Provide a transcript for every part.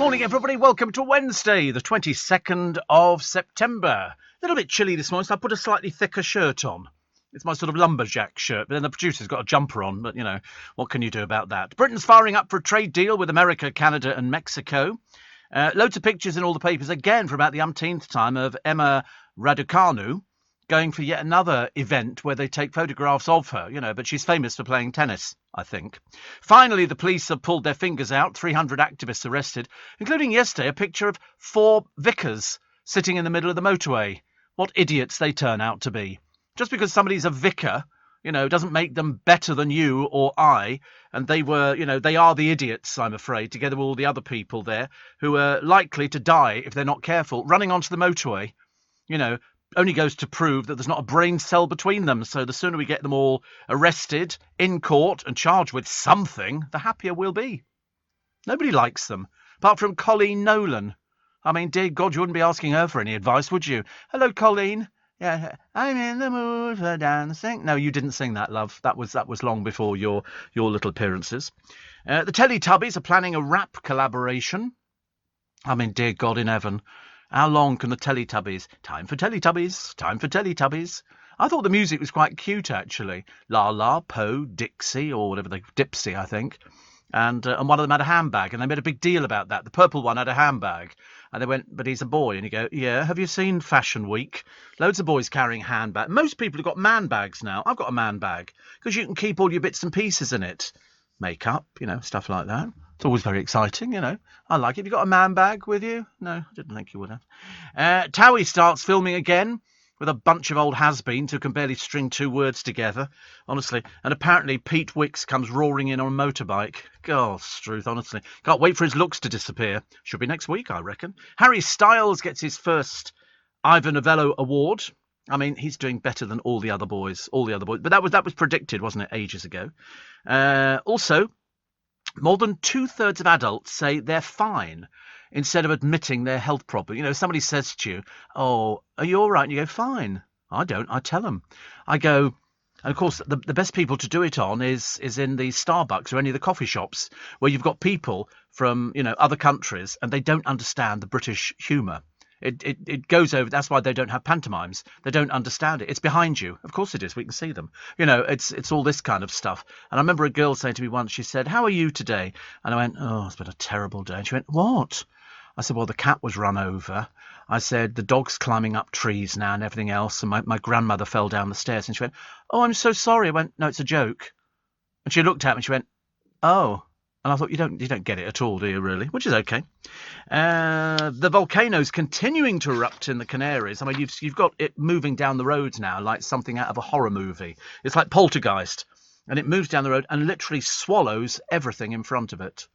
Morning, everybody. Welcome to Wednesday, the 22nd of September. A little bit chilly this morning, so I put a slightly thicker shirt on. It's my sort of lumberjack shirt, but then the producer's got a jumper on, but, you know, what can you do about that? Britain's firing up for a trade deal with America, Canada and Mexico. Loads of pictures in all the papers, again, for about the umpteenth time, of Emma Raducanu going for yet another event where they take photographs of her, you know, but she's famous for playing tennis, I think. Finally, the police have pulled their fingers out, 300 activists arrested, including yesterday a picture of 4 vicars sitting in the middle of the motorway. What idiots they turn out to be. Just because somebody's a vicar, you know, doesn't make them better than you or I, and they were, you know, they are the idiots, I'm afraid, together with all the other people there who are likely to die if they're not careful. Running onto the motorway, you know, only goes to prove that there's not a brain cell between them. So the sooner we get them all arrested, in court and charged with something, the happier we'll be. Nobody likes them, apart from Colleen Nolan. I mean, dear God, you wouldn't be asking her for any advice, would you? Hello, Colleen. Yeah, I'm in the mood for dancing. No, you didn't sing that, love. That was long before your little appearances. The Teletubbies are planning a rap collaboration. I mean, dear God in heaven. How long can the Teletubbies? Time for Teletubbies. Time for Teletubbies. I thought the music was quite cute, actually. La La, Po, Dixie, or whatever Dipsy, I think. And one of them had a handbag, and they made a big deal about that. The purple one had a handbag. And they went, but he's a boy. And you go, yeah, have you seen Fashion Week? Loads of boys carrying handbags. Most people have got man bags now. I've got a man bag, because you can keep all your bits and pieces in it. Makeup, you know, stuff like that. It's always very exciting, you know. I like it. Have you got a man bag with you? No, I didn't think you would have. Towie starts filming again with a bunch of old has-beens who can barely string 2 words together, honestly. And apparently Pete Wicks comes roaring in on a motorbike. God, Struth, honestly. Can't wait for his looks to disappear. Should be next week, I reckon. Harry Styles gets his first Ivor Novello award. I mean, he's doing better than all the other boys. But that was predicted, wasn't it, ages ago? Also, more than 2/3 of adults say they're fine instead of admitting their health problem. You know, somebody says to you, oh, are you all right? And you go, fine. I don't. I tell them. I go, and of course, the best people to do it on is in the Starbucks or any of the coffee shops where you've got people from, you know, other countries and they don't understand the British humour. It goes over. That's why they don't have pantomimes. They don't understand it. It's behind you. Of course it is. We can see them. You know, it's all this kind of stuff. And I remember a girl saying to me once, she said, how are you today? And I went, oh, it's been a terrible day. And she went, what? I said, well, the cat was run over. I said, the dog's climbing up trees now and everything else. And my grandmother fell down the stairs. And she went, oh, I'm so sorry. I went, no, it's a joke. And she looked at me and she went, oh. And I thought, you don't get it at all, do you, really? Which is okay. The volcano's continuing to erupt in the Canaries. I mean, you've got it moving down the roads now like something out of a horror movie. It's like Poltergeist. And it moves down the road and literally swallows everything in front of it.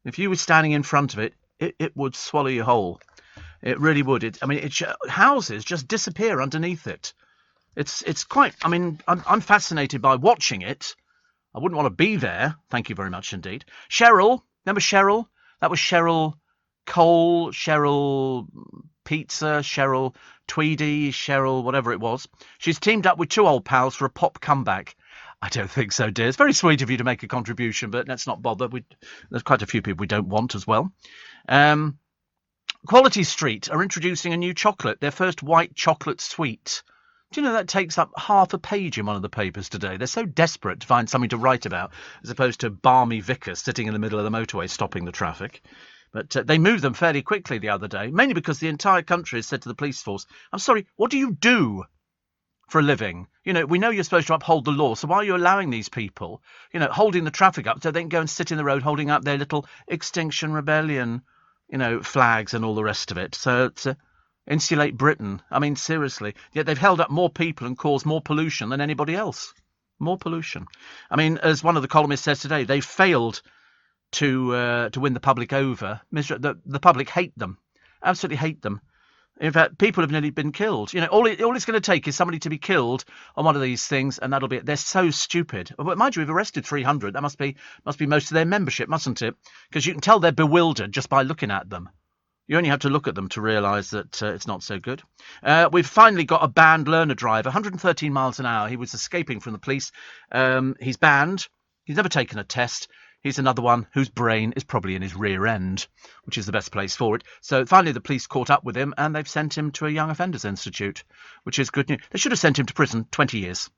If you were standing in front of it, it would swallow you whole. It really would. Houses just disappear underneath it. It's quite... I mean, I'm fascinated by watching it. I wouldn't want to be there. Thank you very much indeed. Cheryl. Remember Cheryl? That was Cheryl Cole, Cheryl Pizza, Cheryl Tweedy, Cheryl whatever it was. She's teamed up with 2 old pals for a pop comeback. I don't think so, dear. It's very sweet of you to make a contribution, but let's not bother. There's quite a few people we don't want as well. Quality Street are introducing a new chocolate, their first white chocolate sweet. Do you know that takes up half a page in one of the papers today? They're so desperate to find something to write about, as opposed to balmy vicars sitting in the middle of the motorway stopping the traffic. But they moved them fairly quickly the other day, mainly because the entire country has said to the police force, I'm sorry, what do you do for a living? You know, we know you're supposed to uphold the law, so why are you allowing these people, you know, holding the traffic up so they can go and sit in the road holding up their little Extinction Rebellion, you know, flags and all the rest of it? So insulate Britain. I mean, seriously. Yet they've held up more people and caused more pollution than anybody else. More pollution. I mean, as one of the columnists says today, they failed to win the public over. The public hate them. Absolutely hate them. In fact, people have nearly been killed. You know, all it's going to take is somebody to be killed on one of these things, and that'll be it. They're so stupid. But mind you, we've arrested 300. That must be most of their membership, mustn't it? Because you can tell they're bewildered just by looking at them. You only have to look at them to realise that it's not so good. We've finally got a banned learner driver, 113 miles an hour. He was escaping from the police. He's banned. He's never taken a test. He's another one whose brain is probably in his rear end, which is the best place for it. So finally the police caught up with him and they've sent him to a Young Offenders Institute, which is good news. They should have sent him to prison 20 years.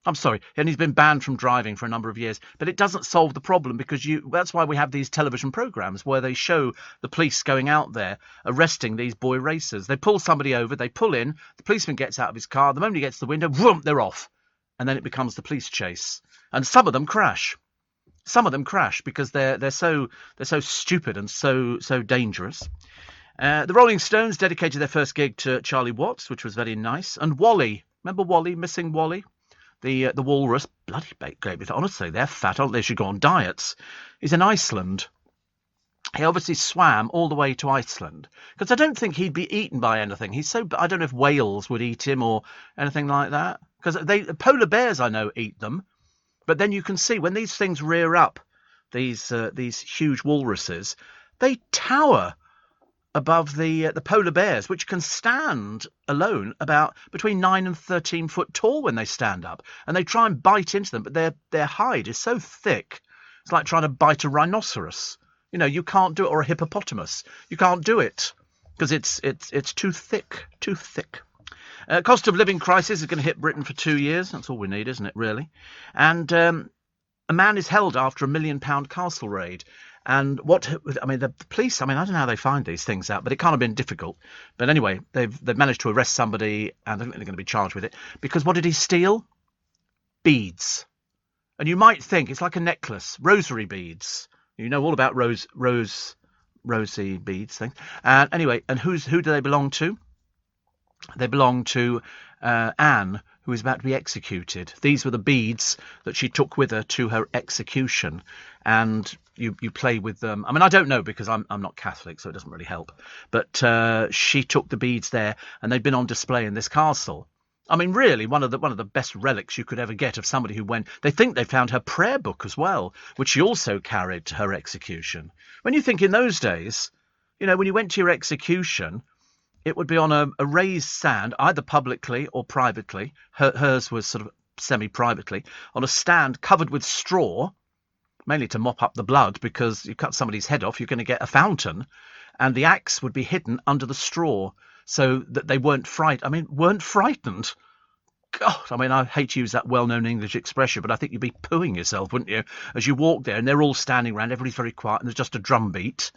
I'm sorry, and he's been banned from driving for a number of years, but it doesn't solve the problem because that's why we have these television programs where they show the police going out there arresting these boy racers. They pull somebody over, they pull in, the policeman gets out of his car, the moment he gets to the window, whoom, they're off. And then it becomes the police chase. And some of them crash. Some of them crash because they're so stupid and so dangerous. The Rolling Stones dedicated their first gig to Charlie Watts, which was very nice. And Wally, remember Wally, Missing Wally? The walrus, bloody great. Honestly, they're fat, aren't they? They should go on diets. He's in Iceland. He obviously swam all the way to Iceland because I don't think he'd be eaten by anything. I don't know if whales would eat him or anything like that. Because polar bears, I know, eat them. But then you can see when these things rear up, these huge walruses, they tower above the polar bears, which can stand alone about between 9 and 13 foot tall when they stand up. And they try and bite into them, but their hide is so thick. It's like trying to bite a rhinoceros. You know, you can't do it, or a hippopotamus. You can't do it because it's too thick, too thick. Cost of living crisis is going to hit Britain for 2 years. That's all we need, isn't it, really? And a man is held after £1 million castle raid. And the police, I don't know how they find these things out, but it can't have been difficult. But anyway, they've managed to arrest somebody, and I think they're going to be charged with it. Because what did he steal? Beads. And you might think it's like a necklace, rosary beads. You know all about rosy beads things. And anyway, and who do they belong to? They belong to Anne, who is about to be executed. These were the beads that she took with her to her execution. And you play with them. I don't know because I'm not Catholic, so it doesn't really help. But she took the beads there, and they've been on display in this castle. Really, one of the best relics you could ever get of somebody who went. They think they found her prayer book as well, which she also carried to her execution. When you think in those days, when you went to your execution, it would be on a raised stand, either publicly or privately. Hers was sort of semi-privately, on a stand covered with straw, mainly to mop up the blood, because you cut somebody's head off, you're going to get a fountain, and the axe would be hidden under the straw so that they weren't frightened. God, I hate to use that well-known English expression, but I think you'd be pooing yourself, wouldn't you, as you walk there, and they're all standing around, everybody's very quiet, and there's just a drum beat,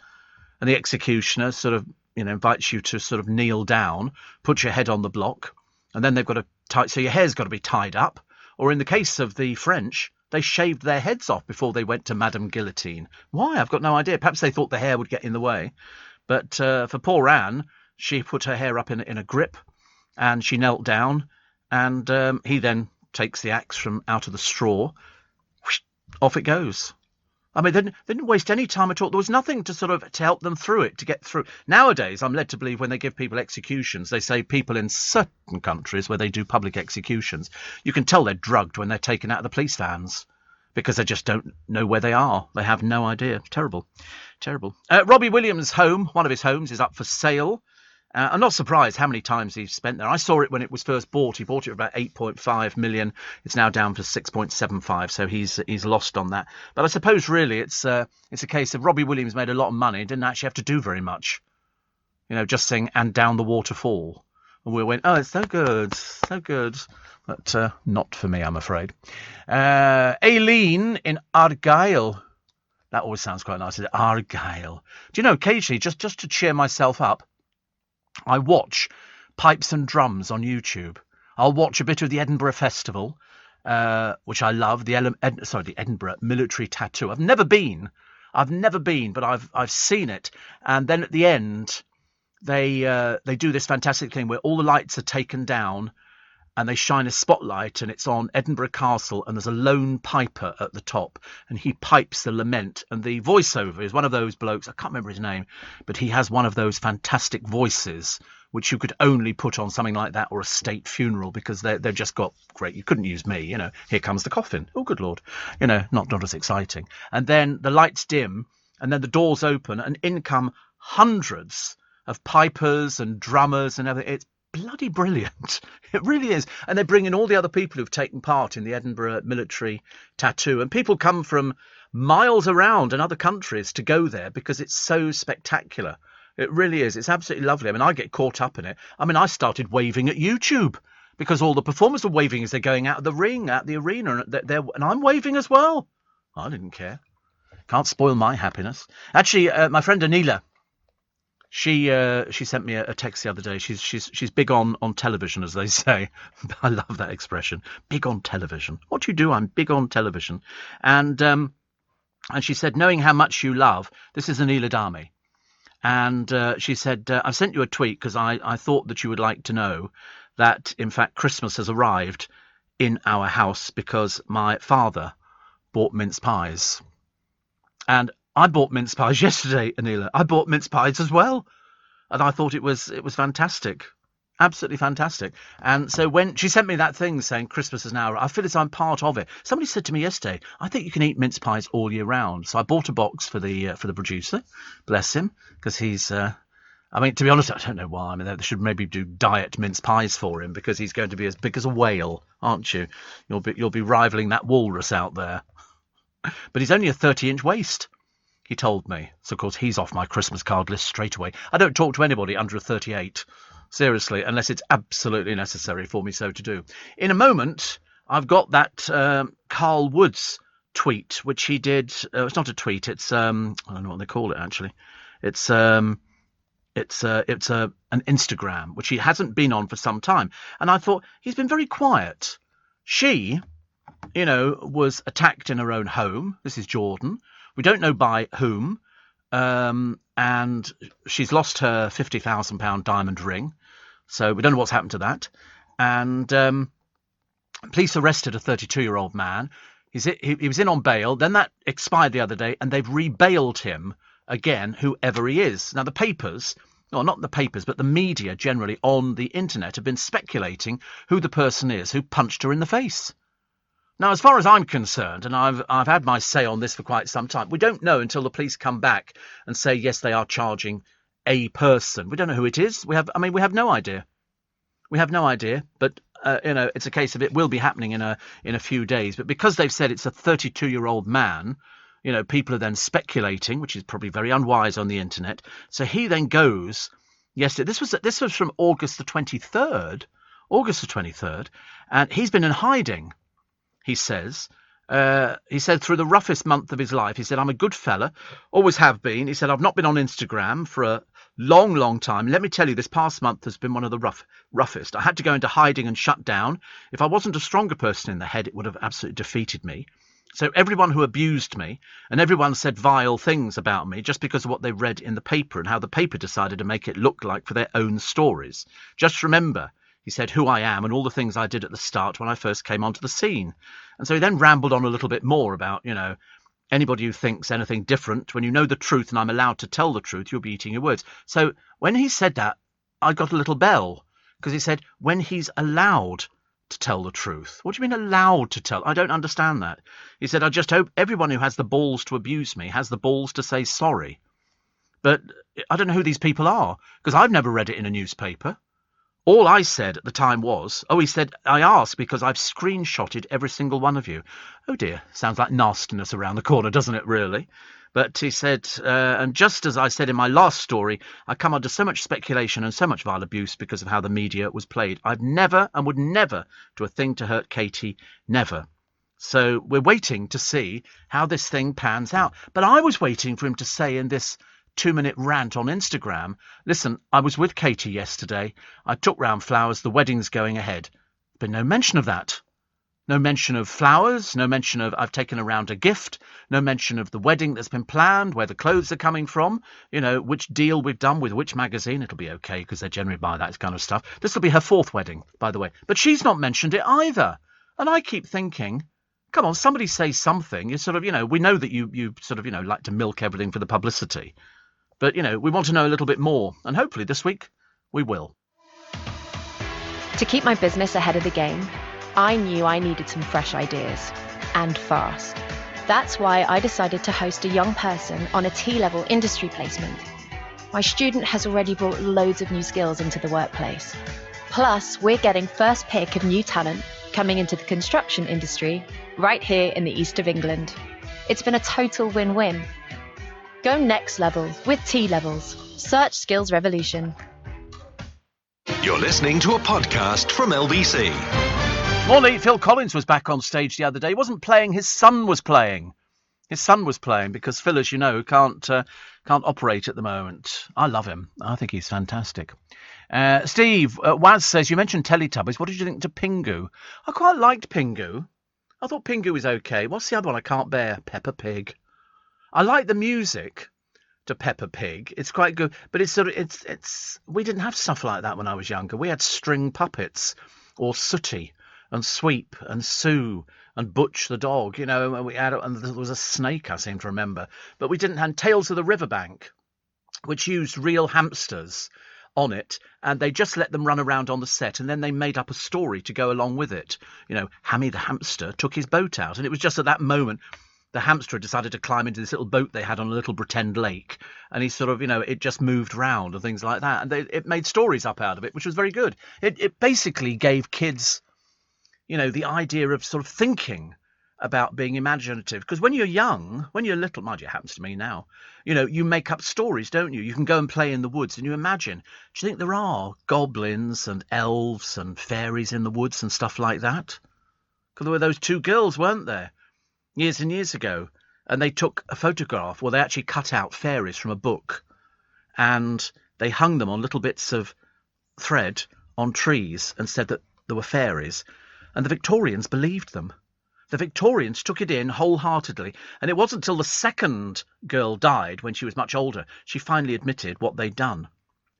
and the executioner sort of, invites you to sort of kneel down, put your head on the block, and then they've got to so your hair's got to be tied up, or in the case of the French, they shaved their heads off before they went to Madame Guillotine. Why? I've got no idea. Perhaps they thought the hair would get in the way. But for poor Anne, she put her hair up in a grip, and she knelt down, and he then takes the axe from out of the straw. Whoosh, off it goes. They didn't waste any time at all. There was nothing to help them through it, to get through. Nowadays, I'm led to believe when they give people executions, they say people in certain countries where they do public executions, you can tell they're drugged when they're taken out of the police vans because they just don't know where they are. They have no idea. Terrible. Terrible. Robbie Williams' home, one of his homes, is up for sale. I'm not surprised how many times he's spent there. I saw it when it was first bought. He bought it for about 8.5 million. It's now down for 6.75, so he's lost on that. But I suppose really it's a case of Robbie Williams made a lot of money and didn't actually have to do very much. Just sing "And Down the Waterfall." And we went, oh, it's so good, so good. But not for me, I'm afraid. Aileen in Argyll. That always sounds quite nice, Argyll. Do you know, occasionally, just to cheer myself up, I watch Pipes and Drums on YouTube. I'll watch a bit of the Edinburgh Festival, which I love. The Edinburgh Military Tattoo. I've never been, but I've seen it. And then at the end, they do this fantastic thing where all the lights are taken down, and they shine a spotlight, and it's on Edinburgh Castle, and there's a lone piper at the top, and he pipes the lament, and the voiceover is one of those blokes, I can't remember his name, but he has one of those fantastic voices which you could only put on something like that or a state funeral, because they've just got great. You couldn't use me, here comes the coffin, oh good lord, not as exciting. And then the lights dim, and then the doors open, and in come hundreds of pipers and drummers and everything. It's bloody brilliant. It really is. And they bring in all the other people who've taken part in the Edinburgh Military Tattoo. And people come from miles around in other countries to go there because it's so spectacular. It really is. It's absolutely lovely. I mean, I get caught up in it. I mean, I started waving at YouTube because all the performers are waving as they're going out of the ring, out the arena, and I'm waving as well. I didn't care. Can't spoil my happiness. Actually, my friend Anila, she sent me a text the other day. She's big on television, as they say. I love that expression. Big on television. What do you do? I'm big on television. And she said, knowing how much you love, this is Anila Dami. And she said, I sent you a tweet because I thought that you would like to know that, in fact, Christmas has arrived in our house because my father bought mince pies. And I bought mince pies yesterday, Anila. I bought mince pies as well. And I thought it was fantastic. Absolutely fantastic. And so when she sent me that thing saying Christmas is now, I feel as I'm part of it. Somebody said to me yesterday, I think you can eat mince pies all year round. So I bought a box for the producer, bless him, because he's, I mean, to be honest, I don't know why. I mean, they should maybe do diet mince pies for him because he's going to be as big as a whale, aren't you? You'll be rivaling that walrus out there. But he's only a 30-inch waist, he told me. So, of course, he's off my Christmas card list straight away. I don't talk to anybody under a 38. Seriously, unless it's absolutely necessary for me so to do. In a moment, I've got that Carl Woods tweet, which he did. It's not a tweet. It's I don't know what they call it actually. It's an Instagram, which he hasn't been on for some time. And I thought he's been very quiet. She, was attacked in her own home. This is Jordan. We don't know by whom. And she's lost her £50,000 diamond ring. So we don't know what's happened to that. And police arrested a 32-year-old man. He was in on bail. Then that expired the other day, and they've re-bailed him again, whoever he is. Now, the papers, or not the papers, but the media generally on the internet have been speculating who the person is who punched her in the face. Now, as far as I'm concerned, and I've had my say on this for quite some time, we don't know until the police come back and say, yes, they are charging a person. We don't know who it is. We have no idea. We have no idea. But it's a case of it will be happening in a few days. But because they've said it's a 32-year-old man, people are then speculating, which is probably very unwise on the internet. So he then goes. Yes, this was from August the 23rd. August the 23rd, and he's been in hiding. He says. He said through the roughest month of his life, he said, I'm a good fella, always have been. He said, I've not been on Instagram for a long, long time. Let me tell you, this past month has been one of the roughest. I had to go into hiding and shut down. If I wasn't a stronger person in the head, it would have absolutely defeated me. So everyone who abused me and everyone said vile things about me just because of what they read in the paper and how the paper decided to make it look like for their own stories. Just remember, he said, who I am and all the things I did at the start when I first came onto the scene. And so he then rambled on a little bit more about, anybody who thinks anything different, when you know the truth and I'm allowed to tell the truth, you'll be eating your words. So when he said that, I got a little bell because he said, when he's allowed to tell the truth. What do you mean allowed to tell? I don't understand that. He said, I just hope everyone who has the balls to abuse me has the balls to say sorry. But I don't know who these people are because I've never read it in a newspaper. All I said at the time was, he said, I asked because I've screenshotted every single one of you. Oh dear, sounds like nastiness around the corner, doesn't it really? But he said, and just as I said in my last story, I come under so much speculation and so much vile abuse because of how the media was played. I've never and would never do a thing to hurt Katie, never. So we're waiting to see how this thing pans out. But I was waiting for him to say in this 2-minute rant on Instagram, listen, I was with Katie yesterday. I took round flowers. The wedding's going ahead. But no mention of that. No mention of flowers. No mention of I've taken around a gift. No mention of the wedding that's been planned, where the clothes are coming from, which deal we've done with which magazine. It'll be okay because they generally buy that kind of stuff. This will be her 4th wedding, by the way. But she's not mentioned it either. And I keep thinking, come on, somebody say something. You sort of, we know that you sort of, like to milk everything for the publicity. But, we want to know a little bit more. And hopefully this week we will. To keep my business ahead of the game, I knew I needed some fresh ideas, and fast. That's why I decided to host a young person on a T-level industry placement. My student has already brought loads of new skills into the workplace. Plus, we're getting first pick of new talent coming into the construction industry right here in the east of England. It's been a total win-win. Go next level with T-Levels. Search Skills Revolution. You're listening to a podcast from LBC. Morning. Phil Collins was back on stage the other day. He wasn't playing, his son was playing. His son was playing because Phil, as you know, can't operate at the moment. I love him. I think he's fantastic. Steve, Waz says, you mentioned Teletubbies. What did you think to Pingu? I quite liked Pingu. I thought Pingu was okay. What's the other one I can't bear? Peppa Pig. I like the music to Peppa Pig. It's quite good, but it's sort of it's. We didn't have stuff like that when I was younger. We had string puppets, or Sooty and Sweep and Sue and Butch the dog. You know, and there was a snake, I seem to remember, but we didn't have Tales of the Riverbank, which used real hamsters on it, and they just let them run around on the set, and then they made up a story to go along with it. You know, Hammy the hamster took his boat out, and it was just at that moment the hamster had decided to climb into this little boat they had on a little pretend lake, and he sort of, you know, it just moved round and things like that, and it made stories up out of it, which was very good. It basically gave kids, you know, the idea of sort of thinking about being imaginative, because when you're young, when you're little, mind you, it happens to me now, you know, you make up stories, don't you? You can go and play in the woods and you imagine. Do you think there are goblins and elves and fairies in the woods and stuff like that? Because there were those two girls, weren't there, years and years ago, and they took a photograph. Well, they actually cut out fairies from a book, and they hung them on little bits of thread on trees and said that there were fairies, and the Victorians believed them. The Victorians took it in wholeheartedly, and it wasn't until the second girl died, when she was much older, she finally admitted what they'd done.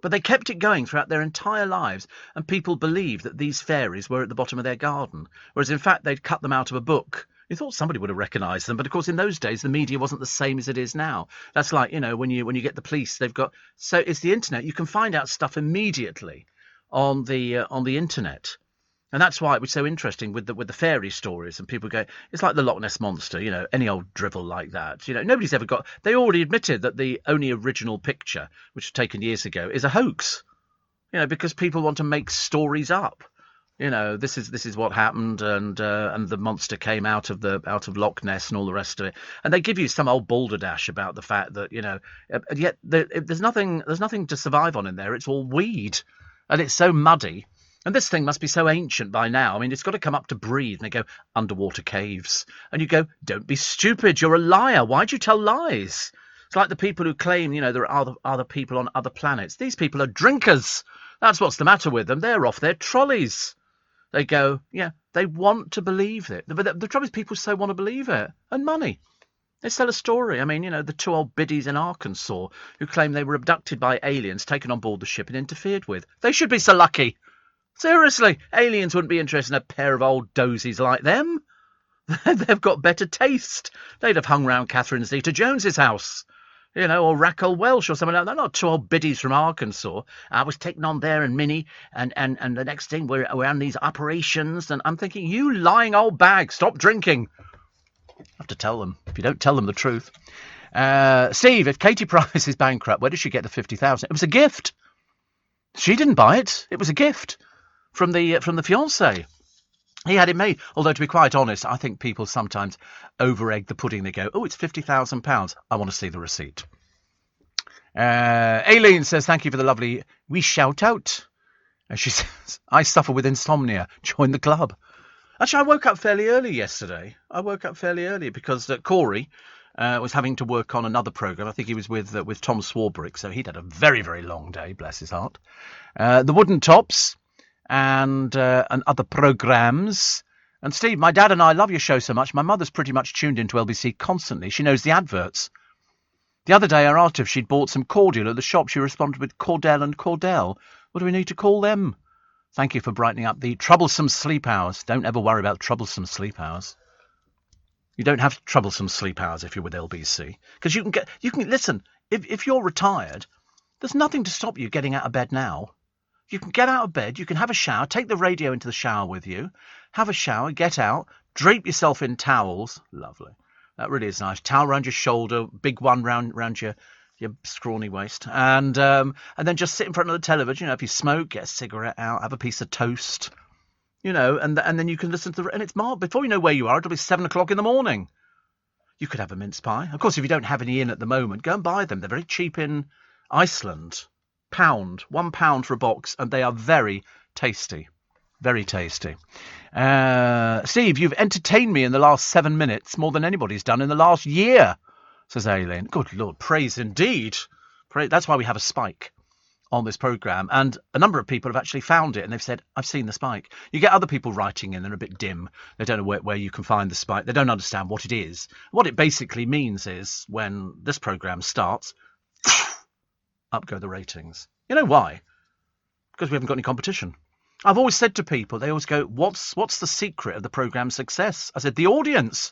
But they kept it going throughout their entire lives, and people believed that these fairies were at the bottom of their garden, whereas in fact they'd cut them out of a book. You thought somebody would have recognised them, but of course in those days the media wasn't the same as it is now. That's like, you know, when you get the police, they've got, so it's the internet. You can find out stuff immediately on the internet, and that's why it was so interesting with the fairy stories. And people go, it's like the Loch Ness monster, you know, any old drivel like that. You know, nobody's ever got. They already admitted that the only original picture, which was taken years ago, is a hoax. You know, because people want to make stories up. You know, this is what happened, and the monster came out of Loch Ness and all the rest of it, and they give you some old balderdash about the fact that, you know, and yet there's nothing to survive on in there. It's all weed, and it's so muddy, and this thing must be so ancient by now. I mean, it's got to come up to breathe, and they go underwater caves, and you go, don't be stupid, you're a liar. Why'd you tell lies? It's like the people who claim, you know, there are other people on other planets. These people are drinkers. That's what's the matter with them. They're off their trolleys. They go, yeah, they want to believe it. But the trouble is people so want to believe it. And money. They sell a story. I mean, you know, the two old biddies in Arkansas who claim they were abducted by aliens, taken on board the ship and interfered with. They should be so lucky. Seriously, aliens wouldn't be interested in a pair of old dozies like them. They've got better taste. They'd have hung round Catherine Zeta-Jones's house. You know, or Raquel Welch or something like that. They're not two old biddies from Arkansas. I was taken on there and Minnie, and the next thing we're on these operations, and I'm thinking, you lying old bag, stop drinking. I have to tell them, if you don't tell them the truth. Steve, if Katie Price is bankrupt, where did she get the 50,000? It was a gift. She didn't buy it. It was a gift from the fiancé. He had it made. Although, to be quite honest, I think people sometimes over-egg the pudding. They go, oh, it's £50,000. I want to see the receipt. Aileen says, thank you for the lovely wee shout out. She says, I suffer with insomnia. Join the club. Actually, I woke up fairly early yesterday. Because Corey was having to work on another programme. I think he was with Tom Swarbrick, so he'd had a very, very long day, bless his heart. The Wooden Tops and other programmes. And Steve, my dad and I love your show so much. My mother's pretty much tuned into LBC constantly. She knows the adverts. The other day I asked her if she'd bought some cordial at the shop. She responded with Cordell and Cordell. What do we need to call them? Thank you for brightening up the troublesome sleep hours. Don't ever worry about troublesome sleep hours. You don't have troublesome sleep hours if you're with LBC. Because you can listen, if you're retired, there's nothing to stop you getting out of bed now. You can get out of bed, you can have a shower, take the radio into the shower with you, have a shower, get out, drape yourself in towels. Lovely. That really is nice. Towel around your shoulder, big one round your scrawny waist. And then just sit in front of the television. You know, if you smoke, get a cigarette out, have a piece of toast. You know, and then you can listen to and it's before you know where you are, it'll be 7 o'clock in the morning. you could have a mince pie. Of course, if you don't have any in at the moment, go and buy them. They're very cheap in Iceland. £1 for a box, and they are very tasty. Very tasty. Steve, you've entertained me in the last 7 minutes more than anybody's done in the last year, says Aileen. Good Lord, praise indeed. That's why we have a spike on this programme, and a number of people have actually found it, and they've said, I've seen the spike. You get other people writing in, they're a bit dim. They don't know where you can find the spike. They don't understand what it is. What it basically means is when this programme starts, up go the ratings. You know why? Because we haven't got any competition. I've always said to people, they always go, what's the secret of the programme's success? I said, the audience.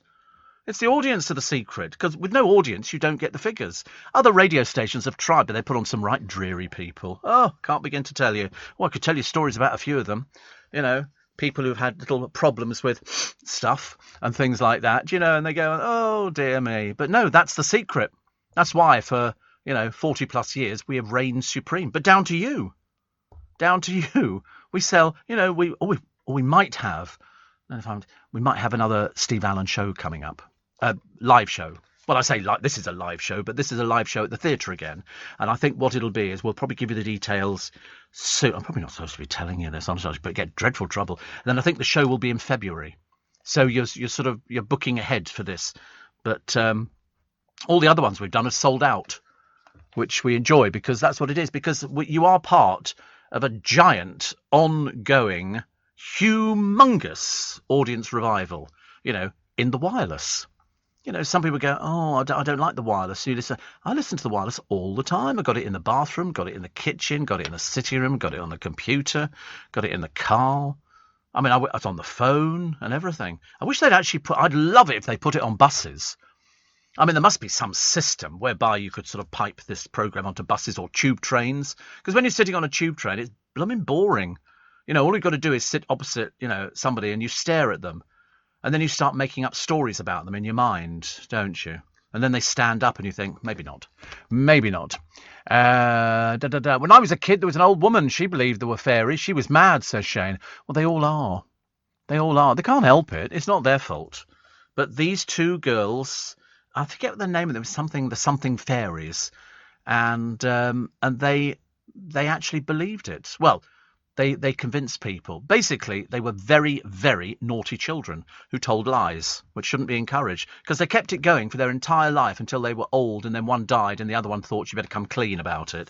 It's the audience of the secret, because with no audience, you don't get the figures. Other radio stations have tried, but they put on some right dreary people. Oh, can't begin to tell you. Well, I could tell you stories about a few of them. You know, people who've had little problems with stuff and things like that, you know, and they go, oh, dear me. But no, that's the secret. That's why for, 40 plus years, we have reigned supreme. But down to you. Down to you. We sell, we might have, we might have another Steve Allen show coming up. Live show. Well, I say this is a live show, but this is a live show at the theatre again. And I think what it'll be is we'll probably give you the details soon. I'm probably not supposed to be telling you this, I'm supposed to get dreadful trouble. And then I think the show will be in February. So you're booking ahead for this. But all the other ones we've done are sold out, which we enjoy because that's what it is. Because you are part of a giant, ongoing, humongous audience revival, in the wireless. Some people go, oh, I don't like the wireless. I listen to the wireless all the time. I got it in the bathroom, got it in the kitchen, got it in the sitting room, got it on the computer, got it in the car. I mean, it's on the phone and everything. I wish they'd actually I'd love it if they put it on buses. I mean, there must be some system whereby you could sort of pipe this program onto buses or tube trains. Because when you're sitting on a tube train, it's blooming boring. All you've got to do is sit opposite, somebody and you stare at them. And then you start making up stories about them in your mind, don't you? And then they stand up and you think, maybe not. Maybe not. When I was a kid, there was an old woman. She believed there were fairies. She was mad, says Shane. Well, they all are. They all are. They can't help it. It's not their fault. But these two girls, I forget what the name of them was, the something fairies. And they actually believed it. Well, They convinced people. Basically, they were very, very naughty children who told lies, which shouldn't be encouraged, because they kept it going for their entire life until they were old, and then one died, and the other one thought you better come clean about it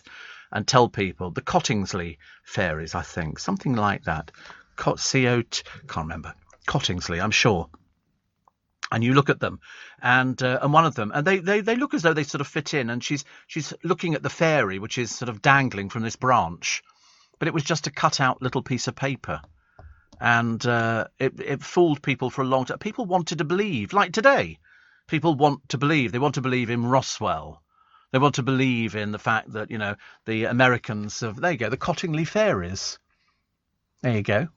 and tell people. The Cottingsley fairies, I think, something like that. Can't remember. Cottingsley, I'm sure. And you look at them, and one of them, and they look as though they sort of fit in, and she's looking at the fairy, which is sort of dangling from this branch. But it was just a cut-out little piece of paper. And it fooled people for a long time. People wanted to believe, like today. People want to believe. They want to believe in Roswell. They want to believe in the fact that, the Americans there you go, the Cottingley fairies. There you go.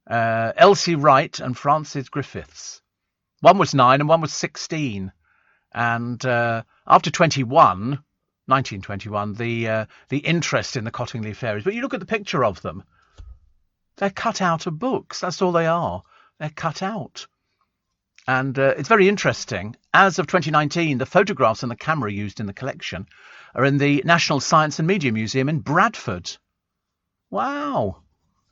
Elsie Wright and Francis Griffiths. One was 9 and one was 16. And after 1921, the interest in the Cottingley fairies. But you look at the picture of them. They're cut out of books. That's all they are. They're cut out. And it's very interesting. As of 2019, the photographs and the camera used in the collection are in the National Science and Media Museum in Bradford. Wow.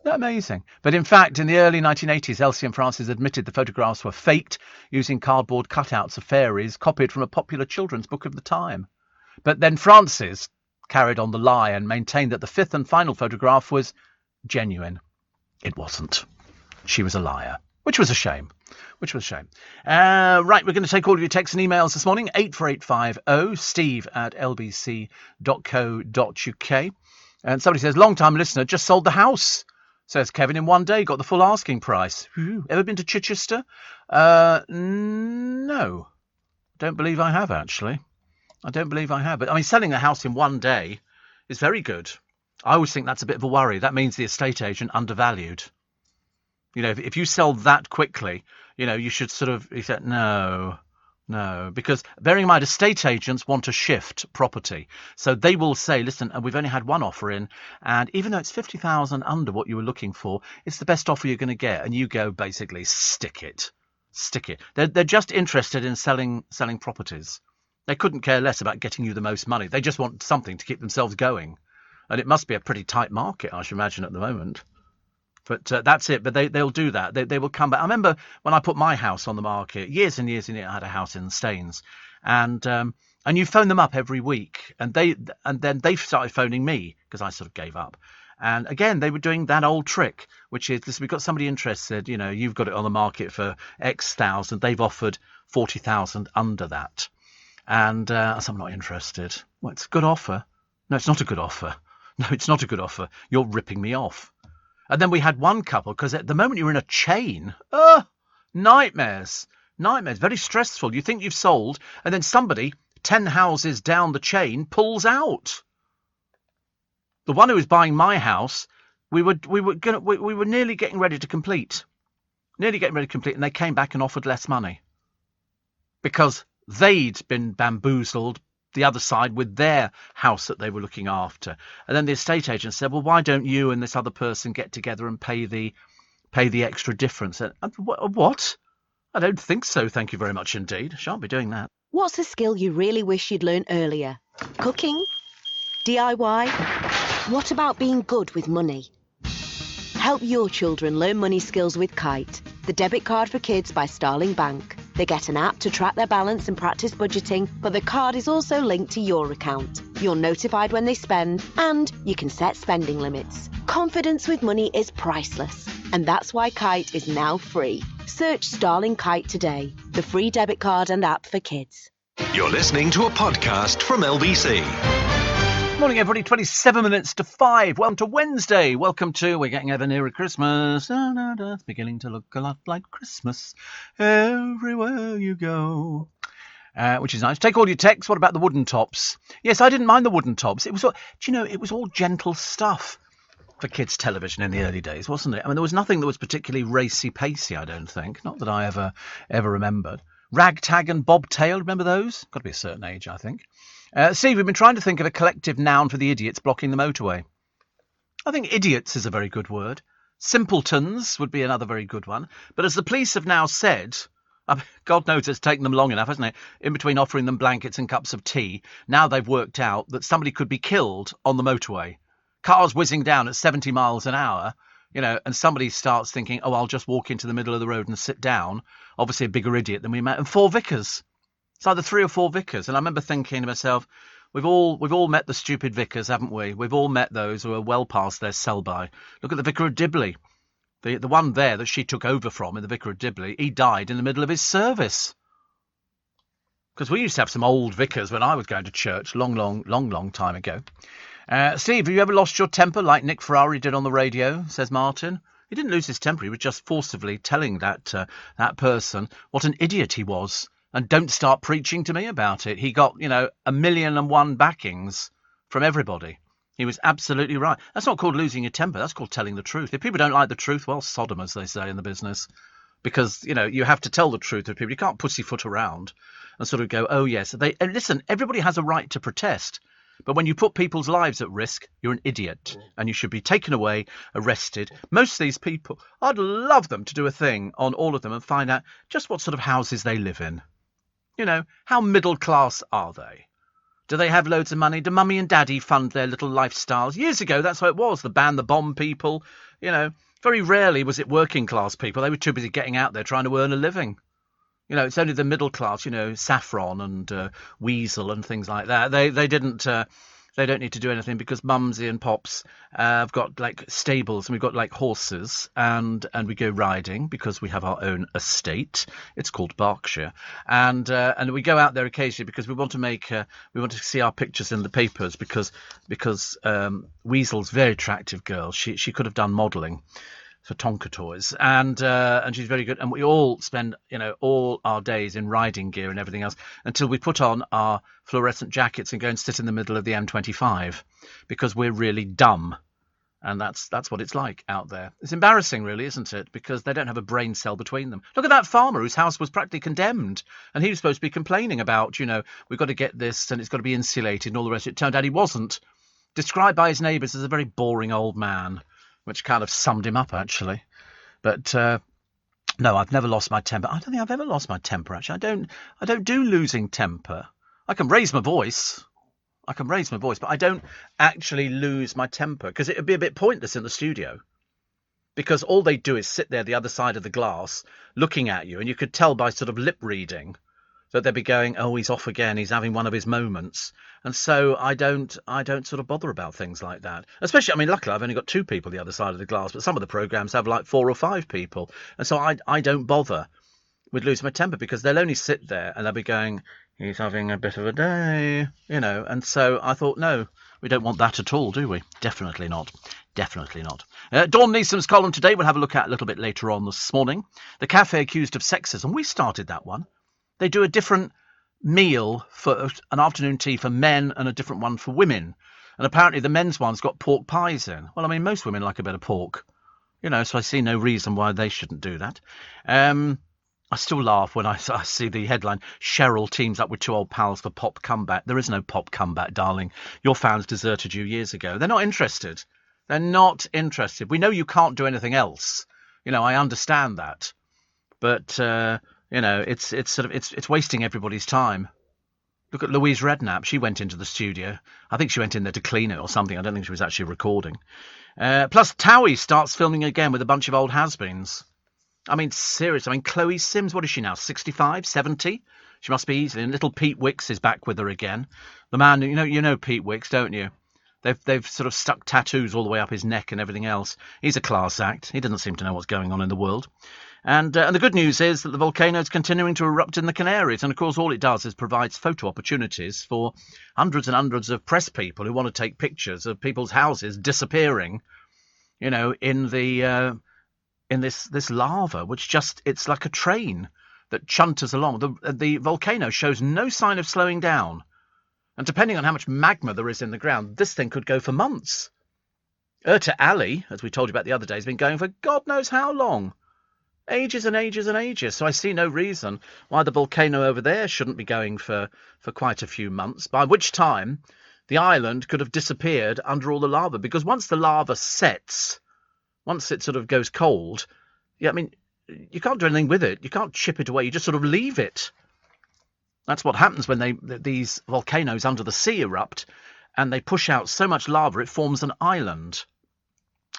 Isn't that amazing? But in fact, in the early 1980s, Elsie and Francis admitted the photographs were faked using cardboard cutouts of fairies copied from a popular children's book of the time. But then Francis carried on the lie and maintained that the fifth and final photograph was genuine. It wasn't. She was a liar, which was a shame. Right, we're going to take all of your texts and emails this morning. 84850 steve@lbc.co.uk. And somebody says, long-time listener, just sold the house, says Kevin, in one day, got the full asking price. Ever been to Chichester? No. Don't believe I have, actually. I don't believe I have. But I mean, selling a house in one day is very good. I always think that's a bit of a worry. That means the estate agent undervalued. If you sell that quickly, you should you say, no. Because bearing in mind, estate agents want to shift property. So they will say, listen, we've only had one offer in, and even though it's 50,000 under what you were looking for, it's the best offer you're going to get. And you go, basically, stick it. stick it. They're just interested in selling properties. They couldn't care less about getting you the most money. They just want something to keep themselves going. And it must be a pretty tight market, I should imagine, at the moment. But that's it. But they'll do that. They will come back. I remember when I put my house on the market years and years and years. I had a house in Staines, and you phone them up every week, and then they started phoning me because I sort of gave up. And again, they were doing that old trick, which is, listen, we've got somebody interested. You know, you've got it on the market for X thousand. They've offered 40,000 under that, and I said, I'm not interested. Well, it's a good offer. No, it's not a good offer. No, it's not a good offer. You're ripping me off. And then we had one couple, because at the moment you're in a chain, nightmares, very stressful. You think you've sold, and then somebody 10 houses down the chain pulls out. The one who was buying my house, we were nearly getting ready to complete, and they came back and offered less money because they'd been bamboozled the other side with their house that they were looking after. And then the estate agent said, well, why don't you and this other person get together and pay the extra difference? And what? I don't think so, thank you very much indeed. I shan't be doing that. What's a skill you really wish you'd learned earlier? Cooking? DIY? What about being good with money? Help your children learn money skills with Kite, the debit card for kids by Starling Bank. They get an app to track their balance and practice budgeting, but the card is also linked to your account. You're notified when they spend, and you can set spending limits. Confidence with money is priceless, and that's why Kite is now free. Search Starling Kite today, the free debit card and app for kids. You're listening to a podcast from LBC. Morning, everybody. 27 minutes to 5. Welcome to Wednesday. Welcome to, we're getting ever nearer Christmas. It's beginning to look a lot like Christmas everywhere you go. Which is nice. Take all your texts. What about the wooden tops? Yes, I didn't mind the wooden tops. It was, it was all gentle stuff for kids' television in the early days, wasn't it? I mean, there was nothing that was particularly racy-pacey, I don't think. Not that I ever remembered. Ragtag and Bobtail, remember those? Got to be a certain age, I think. Steve, we've been trying to think of a collective noun for the idiots blocking the motorway. I think idiots is a very good word. Simpletons would be another very good one. But as the police have now said, God knows it's taken them long enough, hasn't it? In between offering them blankets and cups of tea, now they've worked out that somebody could be killed on the motorway. Cars whizzing down at 70 miles an hour, and somebody starts thinking, oh, I'll just walk into the middle of the road and sit down. Obviously a bigger idiot than we met. And 4 vicars. It's either 3 or 4 vicars. And I remember thinking to myself, we've all met the stupid vicars, haven't we? We've all met those who are well past their sell-by. Look at the Vicar of Dibley. The one there that she took over from in the Vicar of Dibley, he died in the middle of his service. Because we used to have some old vicars when I was going to church long time ago. Steve, have you ever lost your temper like Nick Ferrari did on the radio, says Martin? He didn't lose his temper. He was just forcibly telling that person what an idiot he was. And don't start preaching to me about it. He got, 1,000,001 backings from everybody. He was absolutely right. That's not called losing your temper. That's called telling the truth. If people don't like the truth, well, Sodom, as they say in the business. Because, you have to tell the truth to people. You can't pussyfoot around and sort of go, oh, yes. And listen, everybody has a right to protest. But when you put people's lives at risk, you're an idiot. And you should be taken away, arrested. Most of these people, I'd love them to do a thing on all of them and find out just what sort of houses they live in. How middle class are they? Do they have loads of money? Do mummy and daddy fund their little lifestyles? Years ago, that's how it was. The ban the bomb people, very rarely was it working class people. They were too busy getting out there trying to earn a living. It's only the middle class, Saffron and Weasel and things like that. They don't need to do anything because Mumsy and Pops have got like stables and we've got like horses and we go riding because we have our own estate. It's called Berkshire, and we go out there occasionally because we want to see our pictures in the papers because Weasel's a very attractive girl. She could have done modelling for Tonka Toys, and she's very good. And we all spend, all our days in riding gear and everything else until we put on our fluorescent jackets and go and sit in the middle of the M25 because we're really dumb. And that's what it's like out there. It's embarrassing, really, isn't it? Because they don't have a brain cell between them. Look at that farmer whose house was practically condemned, and he was supposed to be complaining about, we've got to get this and it's got to be insulated and all the rest. It turned out he wasn't. Described by his neighbours as a very boring old man, which kind of summed him up, actually. But No, I've never lost my temper. I don't think I've ever lost my temper, actually. I don't do losing temper. I can raise my voice. But I don't actually lose my temper, because it would be a bit pointless in the studio. Because all they do is sit there the other side of the glass looking at you, and you could tell by sort of lip reading that they'd be going, oh, he's off again, he's having one of his moments. And so I don't sort of bother about things like that. Especially, I mean, luckily I've only got 2 people the other side of the glass, but some of the programmes have like 4 or 5 people. And so I don't bother with losing my temper, because they'll only sit there and they'll be going, he's having a bit of a day, you know. And so I thought, no, we don't want that at all, do we? Definitely not. Definitely not. Dawn Neeson's column today we'll have a look at a little bit later on this morning. The cafe accused of sexism. We started that one. They do a different meal for an afternoon tea for men and a different one for women. And apparently the men's one's got pork pies in. Well, I mean, most women like a bit of pork, you know, so I see no reason why they shouldn't do that. I still laugh when I see the headline, Cheryl teams up with 2 old pals for pop comeback. There is no pop comeback, darling. Your fans deserted you years ago. They're not interested. They're not interested. We know you can't do anything else. You know, I understand that. But, you know, it's wasting everybody's time. Look at Louise Redknapp. She went into the studio. I think she went in there to clean it or something. I don't think she was actually recording. Plus, Towie starts filming again with a bunch of old has-beens. I mean, seriously. I mean, Chloe Sims, what is she now? 65, 70? She must be easily. And little Pete Wicks is back with her again. The man, you know Pete Wicks, don't you? They've sort of stuck tattoos all the way up his neck and everything else. He's a class act. He doesn't seem to know what's going on in the world. And the good news is that the volcano is continuing to erupt in the Canaries. And, of course, all it does is provides photo opportunities for hundreds and hundreds of press people who want to take pictures of people's houses disappearing, you know, in the in this lava, which it's like a train that chunters along. The volcano shows no sign of slowing down. And depending on how much magma there is in the ground, this thing could go for months. Urta Ali, as we told you about the other day, has been going for God knows how long. Ages and ages and ages. So I see no reason why the volcano over there shouldn't be going for quite a few months, by which time the island could have disappeared under all the lava. Because once the lava sets, once it sort of goes cold, yeah, I mean, you can't do anything with it. You can't chip it away. You just sort of leave it. That's what happens when these volcanoes under the sea erupt and they push out so much lava it forms an island.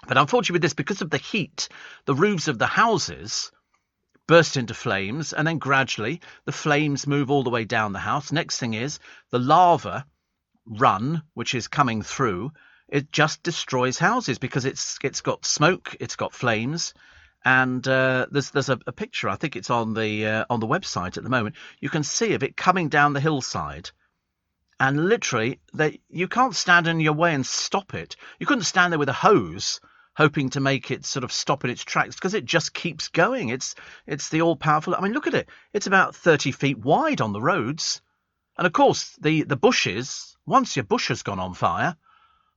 But unfortunately with this, because of the heat, the roofs of the houses burst into flames, and then gradually the flames move all the way down the house. Next thing is the lava run, which is coming through, it just destroys houses because it's got smoke, it's got flames. And there's a picture, I think it's on the website at the moment. You can see of it coming down the hillside, and literally you can't stand in your way and stop it. You couldn't stand there with a hose hoping to make it sort of stop in its tracks, because it just keeps going. It's the all-powerful. I mean, look at it. It's about 30 feet wide on the roads, and of course the bushes. Once your bush has gone on fire,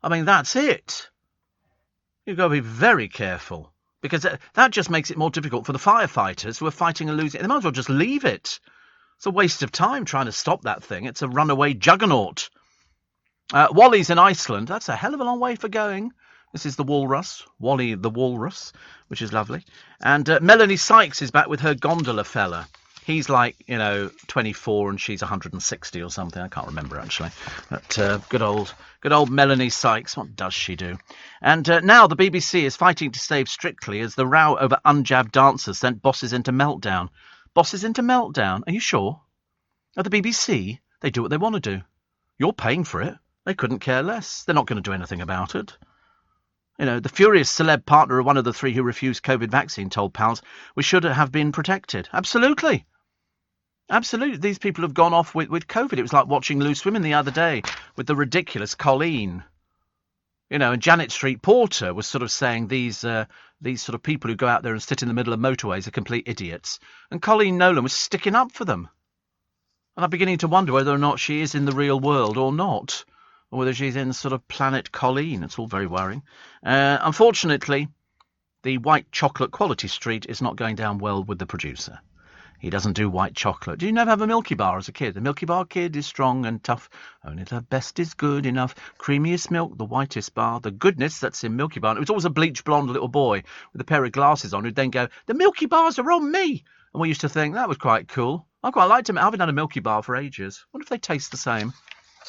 I mean, that's it. You've got to be very careful. Because that just makes it more difficult for the firefighters who are fighting and losing. They might as well just leave it. It's a waste of time trying to stop that thing. It's a runaway juggernaut. Wally's in Iceland. That's a hell of a long way for going. This is the walrus, Wally the walrus, which is lovely. And Melanie Sykes is back with her gondola fella. He's like, 24 and she's 160 or something. I can't remember, actually. But good old Melanie Sykes. What does she do? And now the BBC is fighting to save Strictly as the row over unjabbed dancers sent bosses into meltdown. Bosses into meltdown? Are you sure? At the BBC, they do what they want to do. You're paying for it. They couldn't care less. They're not going to do anything about it. The furious celeb partner of one of the 3 who refused COVID vaccine told pals we should have been protected. Absolutely. Absolutely. These people have gone off with COVID. It was like watching Loose Women the other day with the ridiculous Colleen. And Janet Street Porter was sort of saying these sort of people who go out there and sit in the middle of motorways are complete idiots. And Colleen Nolan was sticking up for them. And I'm beginning to wonder whether or not she is in the real world or not. Or whether she's in sort of Planet Colleen. It's all very worrying. Unfortunately, the white chocolate Quality Street is not going down well with the producer. He doesn't do white chocolate. Did you never have a Milky Bar as a kid? The Milky Bar kid is strong and tough. Only the best is good enough. Creamiest milk, the whitest bar. The goodness that's in Milky Bar. And it was always a bleach blonde little boy with a pair of glasses on who'd then go, the Milky Bars are on me. And we used to think that was quite cool. I quite liked him. I haven't had a Milky Bar for ages. I wonder if they taste the same.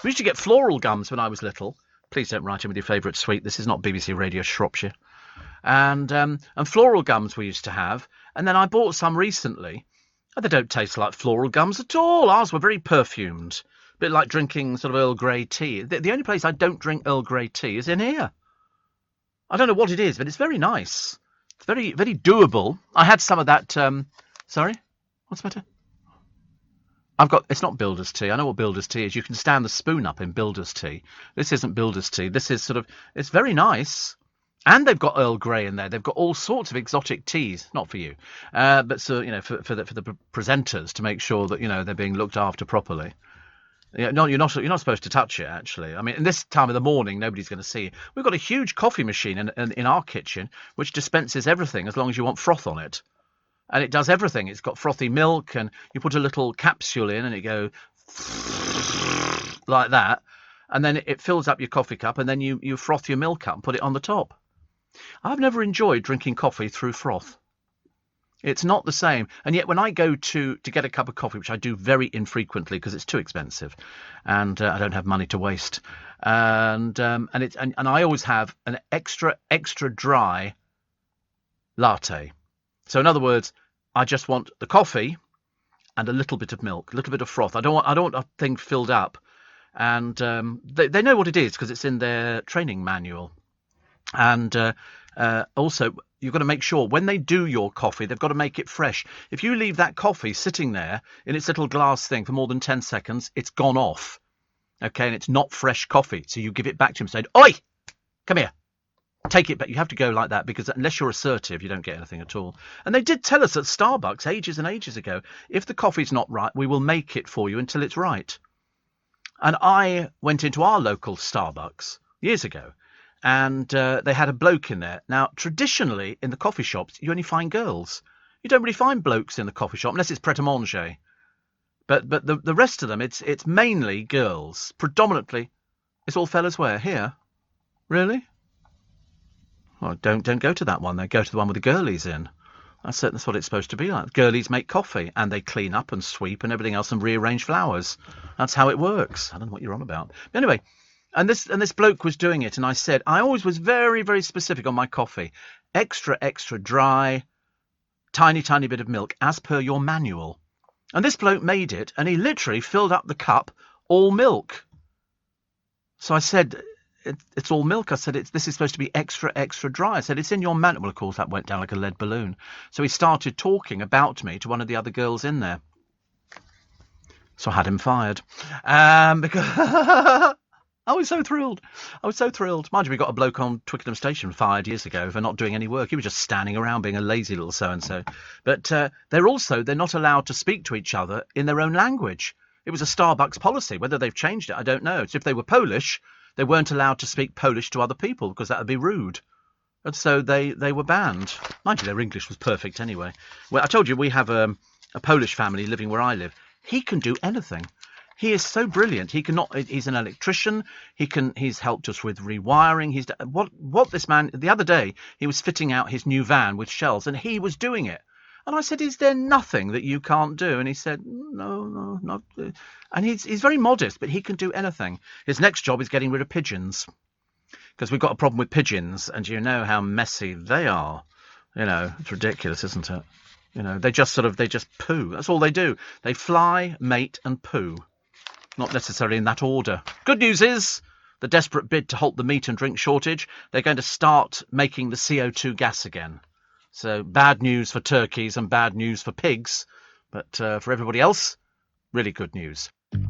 We used to get floral gums when I was little. Please don't write in with your favourite sweet. This is not BBC Radio Shropshire. And floral gums we used to have. And then I bought some recently. And they don't taste like floral gums at all. Ours were very perfumed. A bit like drinking sort of Earl Grey tea. The only place I don't drink Earl Grey tea is in here. I don't know what it is, but it's very nice. It's very, very doable. I had some of that... sorry? What's the matter? It's not Builder's tea. I know what Builder's tea is. You can stand the spoon up in Builder's tea. This isn't Builder's tea. This is sort of... It's very nice. And they've got Earl Grey in there. They've got all sorts of exotic teas, not for you, but so for the presenters to make sure that they're being looked after properly. No, you're not supposed to touch it actually. I mean, in this time of the morning, nobody's going to see it. We've got a huge coffee machine in our kitchen which dispenses everything as long as you want froth on it, and it does everything. It's got frothy milk, and you put a little capsule in, and it goes like that, and then it fills up your coffee cup, and then you froth your milk up and put it on the top. I've never enjoyed drinking coffee through froth. It's not the same. And yet when I go to get a cup of coffee, which I do very infrequently because it's too expensive and I don't have money to waste, and I always have an extra dry latte. So in other words, I just want the coffee and a little bit of milk, a little bit of froth. I don't want a thing filled up. And they know what it is because it's in their training manual. And also, you've got to make sure when they do your coffee, they've got to make it fresh. If you leave that coffee sitting there in its little glass thing for more than 10 seconds, it's gone off. Okay, and it's not fresh coffee. So you give it back to him and say, "Oi, come here. Take it back." You have to go like that because unless you're assertive, you don't get anything at all. And they did tell us at Starbucks ages and ages ago, if the coffee's not right, we will make it for you until it's right. And I went into our local Starbucks years ago. And they had a bloke in there. Now, traditionally, in the coffee shops, you only find girls. You don't really find blokes in the coffee shop, unless it's pret-a-manger. But the rest of them, it's mainly girls. Predominantly, it's all fellas wear. Here? Really? Well, don't go to that one. They go to the one with the girlies in. That's what it's supposed to be like. Girlies make coffee, and they clean up and sweep and everything else and rearrange flowers. That's how it works. I don't know what you're on about. But anyway... And this bloke was doing it, and I said, I always was very, very specific on my coffee. Extra dry, tiny bit of milk, as per your manual. And this bloke made it, and he literally filled up the cup all milk. So I said, it's all milk. I said, this is supposed to be extra dry. I said, it's in your manual. Well, of course, that went down like a lead balloon. So he started talking about me to one of the other girls in there. So I had him fired. Because... I was so thrilled. Mind you, we got a bloke on Twickenham Station fired years ago for not doing any work. He was just standing around being a lazy little so-and-so. But they're not allowed to speak to each other in their own language. It was a Starbucks policy. Whether they've changed it, I don't know. So if they were Polish, they weren't allowed to speak Polish to other people because that would be rude. And so they were banned. Mind you, their English was perfect anyway. Well, I told you we have a Polish family living where I live. He can do anything. He is so brilliant. He's an electrician. He's helped us with rewiring. What this man, the other day, he was fitting out his new van with shells and he was doing it. And I said, is there nothing that you can't do? And he said, no, not. And he's very modest, but he can do anything. His next job is getting rid of pigeons because we've got a problem with pigeons and you know how messy they are. It's ridiculous, isn't it? They just poo. That's all they do. They fly, mate and poo. Not necessarily in that order. Good news is, the desperate bid to halt the meat and drink shortage, they're going to start making the CO2 gas again. So bad news for turkeys and bad news for pigs, but for everybody else, really good news.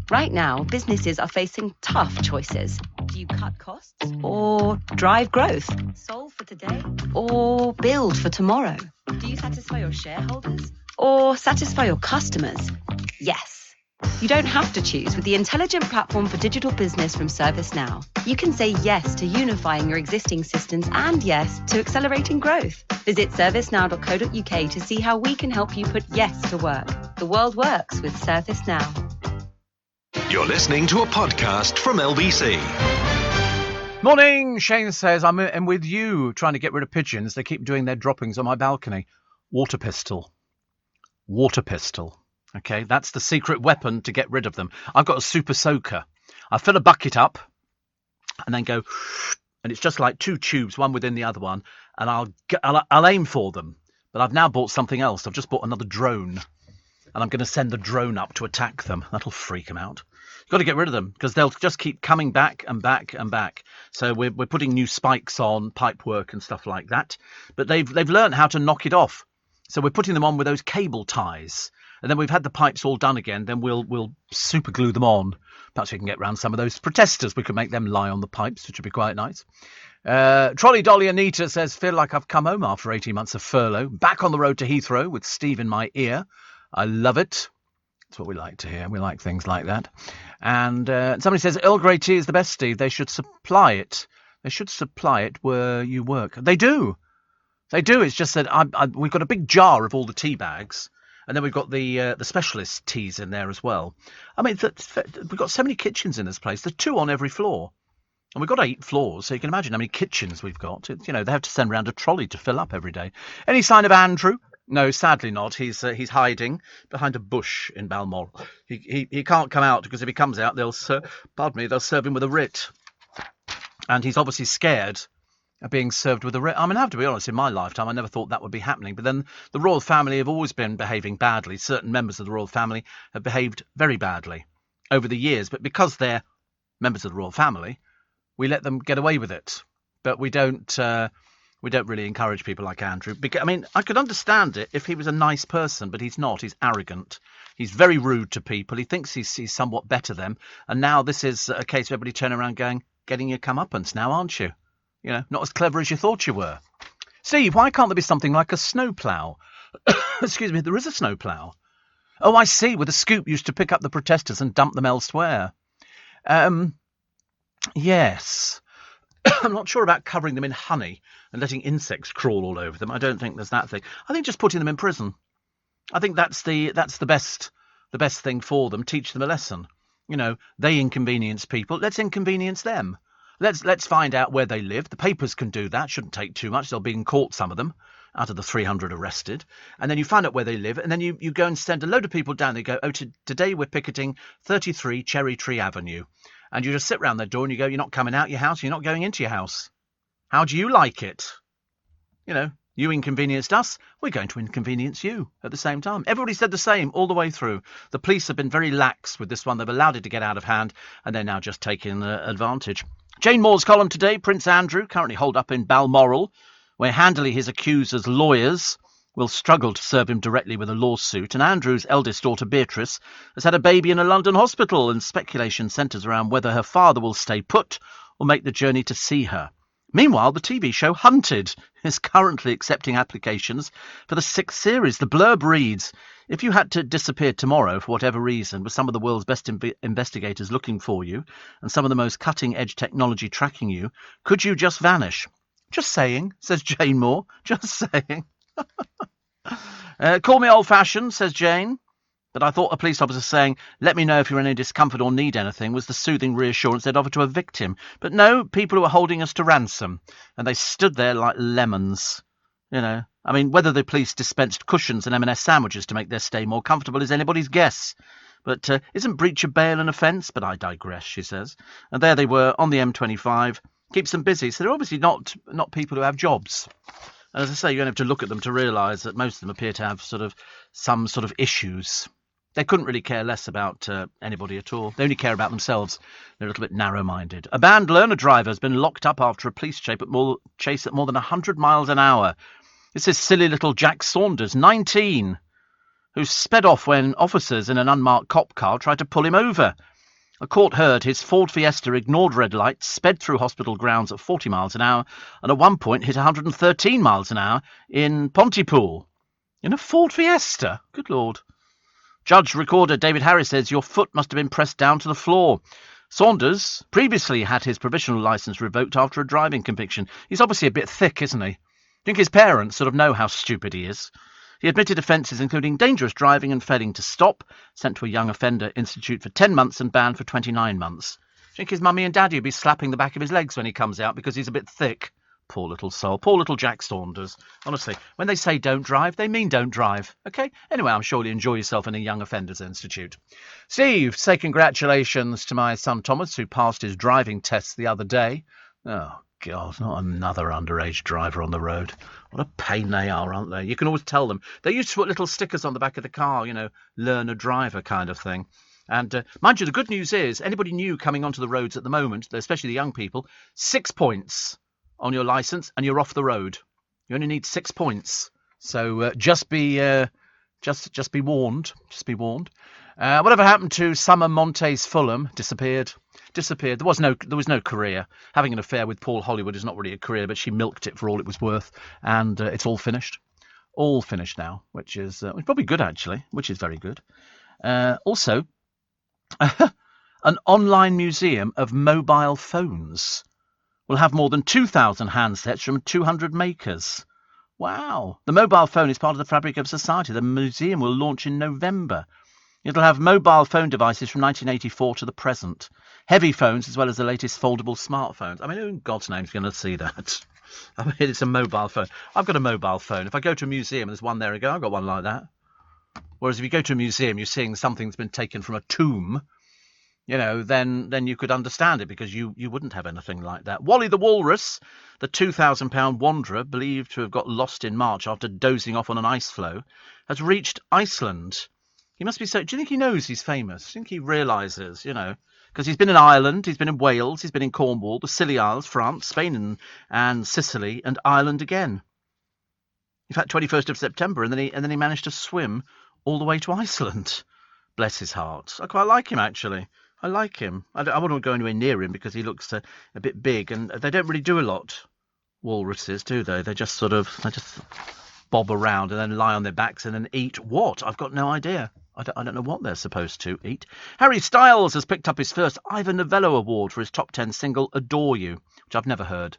Right now, businesses are facing tough choices. Do you cut costs or drive growth? Solve for today or build for tomorrow? Do you satisfy your shareholders or satisfy your customers? Yes. You don't have to choose with the intelligent platform for digital business from ServiceNow. You can say yes to unifying your existing systems and yes to accelerating growth. Visit servicenow.co.uk to see how we can help you put yes to work. The world works with ServiceNow. You're listening to a podcast from LBC. Morning, Shane says, I'm with you trying to get rid of pigeons. They keep doing their droppings on my balcony. Water pistol. Water pistol. Okay, that's the secret weapon to get rid of them. I've got a super soaker. I fill a bucket up and then go, and it's just like two tubes, one within the other one, and I'll aim for them. But I've now bought something else. I've just bought another drone, and I'm going to send the drone up to attack them. That'll freak them out. You've got to get rid of them because they'll just keep coming back and back and back. So we're putting new spikes on, pipe work and stuff like that. But they've learned how to knock it off. So we're putting them on with those cable ties. And then we've had the pipes all done again. Then we'll super glue them on. Perhaps we can get round some of those protesters. We could make them lie on the pipes, which would be quite nice. Trolley Dolly Anita says, feel like I've come home after 18 months of furlough. Back on the road to Heathrow with Steve in my ear. I love it. That's what we like to hear. We like things like that. And somebody says, Earl Grey tea is the best, Steve. They should supply it. They should supply it where you work. They do. They do. It's just that we've got a big jar of all the tea bags. And then we've got the specialist teas in there as well. I mean, we've got so many kitchens in this place. There's 2 on every floor. And we've got 8 floors, so you can imagine how many kitchens we've got. They have to send around a trolley to fill up every day. Any sign of Andrew? No, sadly not. He's hiding behind a bush in Balmoral. He can't come out because if he comes out, they'll serve him with a writ. And he's obviously scared of being served with a writ. I mean, I have to be honest, in my lifetime, I never thought that would be happening. But then the royal family have always been behaving badly. Certain members of the royal family have behaved very badly over the years. But because they're members of the royal family, we let them get away with it. But we don't really encourage people like Andrew. I mean, I could understand it if he was a nice person, but he's not. He's arrogant. He's very rude to people. He thinks he's somewhat better than them. And now this is a case of everybody turning around going, getting your comeuppance now, aren't you? Not as clever as you thought you were. Steve, why can't there be something like a snowplough? Excuse me, there is a snowplough. Oh, I see, with a scoop used to pick up the protesters and dump them elsewhere. Yes. I'm not sure about covering them in honey and letting insects crawl all over them. I don't think there's that thing. I think just putting them in prison. I think that's the best thing for them. Teach them a lesson. They inconvenience people. Let's inconvenience them. Let's find out where they live. The papers can do that. Shouldn't take too much. They'll be in court, some of them, out of the 300 arrested. And then you find out where they live. And then you go and send a load of people down. They go, today we're picketing 33 Cherry Tree Avenue. And you just sit round their door and you go, you're not coming out your house. You're not going into your house. How do you like it? You inconvenienced us. We're going to inconvenience you at the same time. Everybody said the same all the way through. The police have been very lax with this one. They've allowed it to get out of hand. And they're now just taking advantage. Jane Moore's column today, Prince Andrew, currently holed up in Balmoral, where handily his accusers' lawyers will struggle to serve him directly with a lawsuit. And Andrew's eldest daughter, Beatrice, has had a baby in a London hospital, and speculation centres around whether her father will stay put or make the journey to see her. Meanwhile, the TV show Hunted is currently accepting applications for the 6th series. The blurb reads, if you had to disappear tomorrow for whatever reason, with some of the world's best investigators looking for you and some of the most cutting-edge technology tracking you, could you just vanish? Just saying, says Jane Moore. Just saying. Call me old-fashioned, says Jane. But I thought a police officer saying, let me know if you're in any discomfort or need anything, was the soothing reassurance they'd offer to a victim. But no, people who were holding us to ransom. And they stood there like lemons. I mean, whether the police dispensed cushions and M&S sandwiches to make their stay more comfortable is anybody's guess. But isn't breach of bail an offence? But I digress, she says. And there they were on the M25. Keeps them busy. So they're obviously not people who have jobs. And as I say, you don't have to look at them to realise that most of them appear to have some sort of issues. They couldn't really care less about anybody at all. They only care about themselves. They're a little bit narrow-minded. A banned learner driver has been locked up after a police chase at more than 100 miles an hour. This is silly little Jack Saunders, 19, who sped off when officers in an unmarked cop car tried to pull him over. A court heard his Ford Fiesta ignored red lights, sped through hospital grounds at 40 miles an hour, and at one point hit 113 miles an hour in Pontypool. In a Ford Fiesta? Good Lord. Judge Recorder David Harris says your foot must have been pressed down to the floor. Saunders previously had his provisional licence revoked after a driving conviction. He's obviously a bit thick, isn't he? I think his parents sort of know how stupid he is. He admitted offences including dangerous driving and failing to stop, sent to a young offender institute for 10 months and banned for 29 months. Do you think his mummy and daddy will be slapping the back of his legs when he comes out because he's a bit thick? Poor little soul. Poor little Jack Saunders. Honestly, when they say don't drive, they mean don't drive. OK? Anyway, I'm sure you'll enjoy yourself in a Young Offenders Institute. Steve, say congratulations to my son Thomas, who passed his driving test the other day. Oh, God, not another underage driver on the road. What a pain they are, aren't they? You can always tell them. They used to put little stickers on the back of the car, you know, learn a driver kind of thing. And mind you, the good news is anybody new coming onto the roads at the moment, especially the young people, 6 points on your licence and you're off the road. You only need 6 points. So just be warned. Just be warned. Whatever happened to Summer Montes Fulham? Disappeared. There was no career. Having an affair with Paul Hollywood is not really a career, but she milked it for all it was worth, and it's all finished. All finished now, which is probably good actually, which is very good. Also, an online museum of mobile phones will have more than 2,000 handsets from 200 makers. Wow! The mobile phone is part of the fabric of society. The museum will launch in November. It'll have mobile phone devices from 1984 to the present. Heavy phones as well as the latest foldable smartphones. I mean, who in God's name is going to see that? I mean, it's a mobile phone. I've got a mobile phone. If I go to a museum and there's one there, I go, I've got one like that. Whereas if you go to a museum, you're seeing something that's been taken from a tomb, you know, then you could understand it because you wouldn't have anything like that. Wally the Walrus, the £2,000 wanderer, believed to have got lost in March after dozing off on an ice floe, has reached Iceland. He must be so... Do you think he knows he's famous? Do you think he realises, you know? Because he's been in Ireland, he's been in Wales, he's been in Cornwall, the Scilly Isles, France, Spain and Sicily, and Ireland again. In fact, 21st of September, and then he managed to swim all the way to Iceland. Bless his heart. I quite like him, actually. I like him. I wouldn't go anywhere near him because he looks a bit big, and they don't really do a lot, walruses, do they? They just bob around and then lie on their backs and then eat what? I've got no idea. I don't know what they're supposed to eat. Harry Styles has picked up his first Ivor Novello Award for his top 10 single, Adore You, which I've never heard.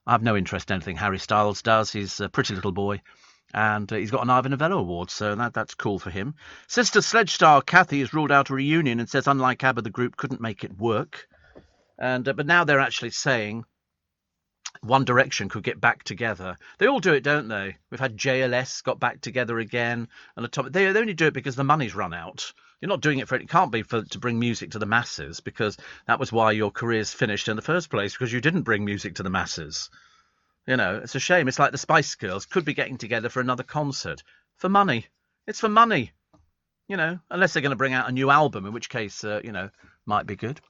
I have no interest in anything Harry Styles does. He's a pretty little boy. And he's got an Ivor Novello Award, so that's cool for him. Sister Sledge star Kathy has ruled out a reunion and says, unlike ABBA, the group couldn't make it work. But now they're actually saying One Direction could get back together. They all do it, don't they? We've had JLS got back together again. And they only do it because the money's run out. You're not doing it for it. It can't be to bring music to the masses, because that was why your career's finished in the first place, because you didn't bring music to the masses. You know, it's a shame. It's like the Spice Girls could be getting together for another concert. For money. It's for money. You know, unless they're going to bring out a new album, in which case, might be good.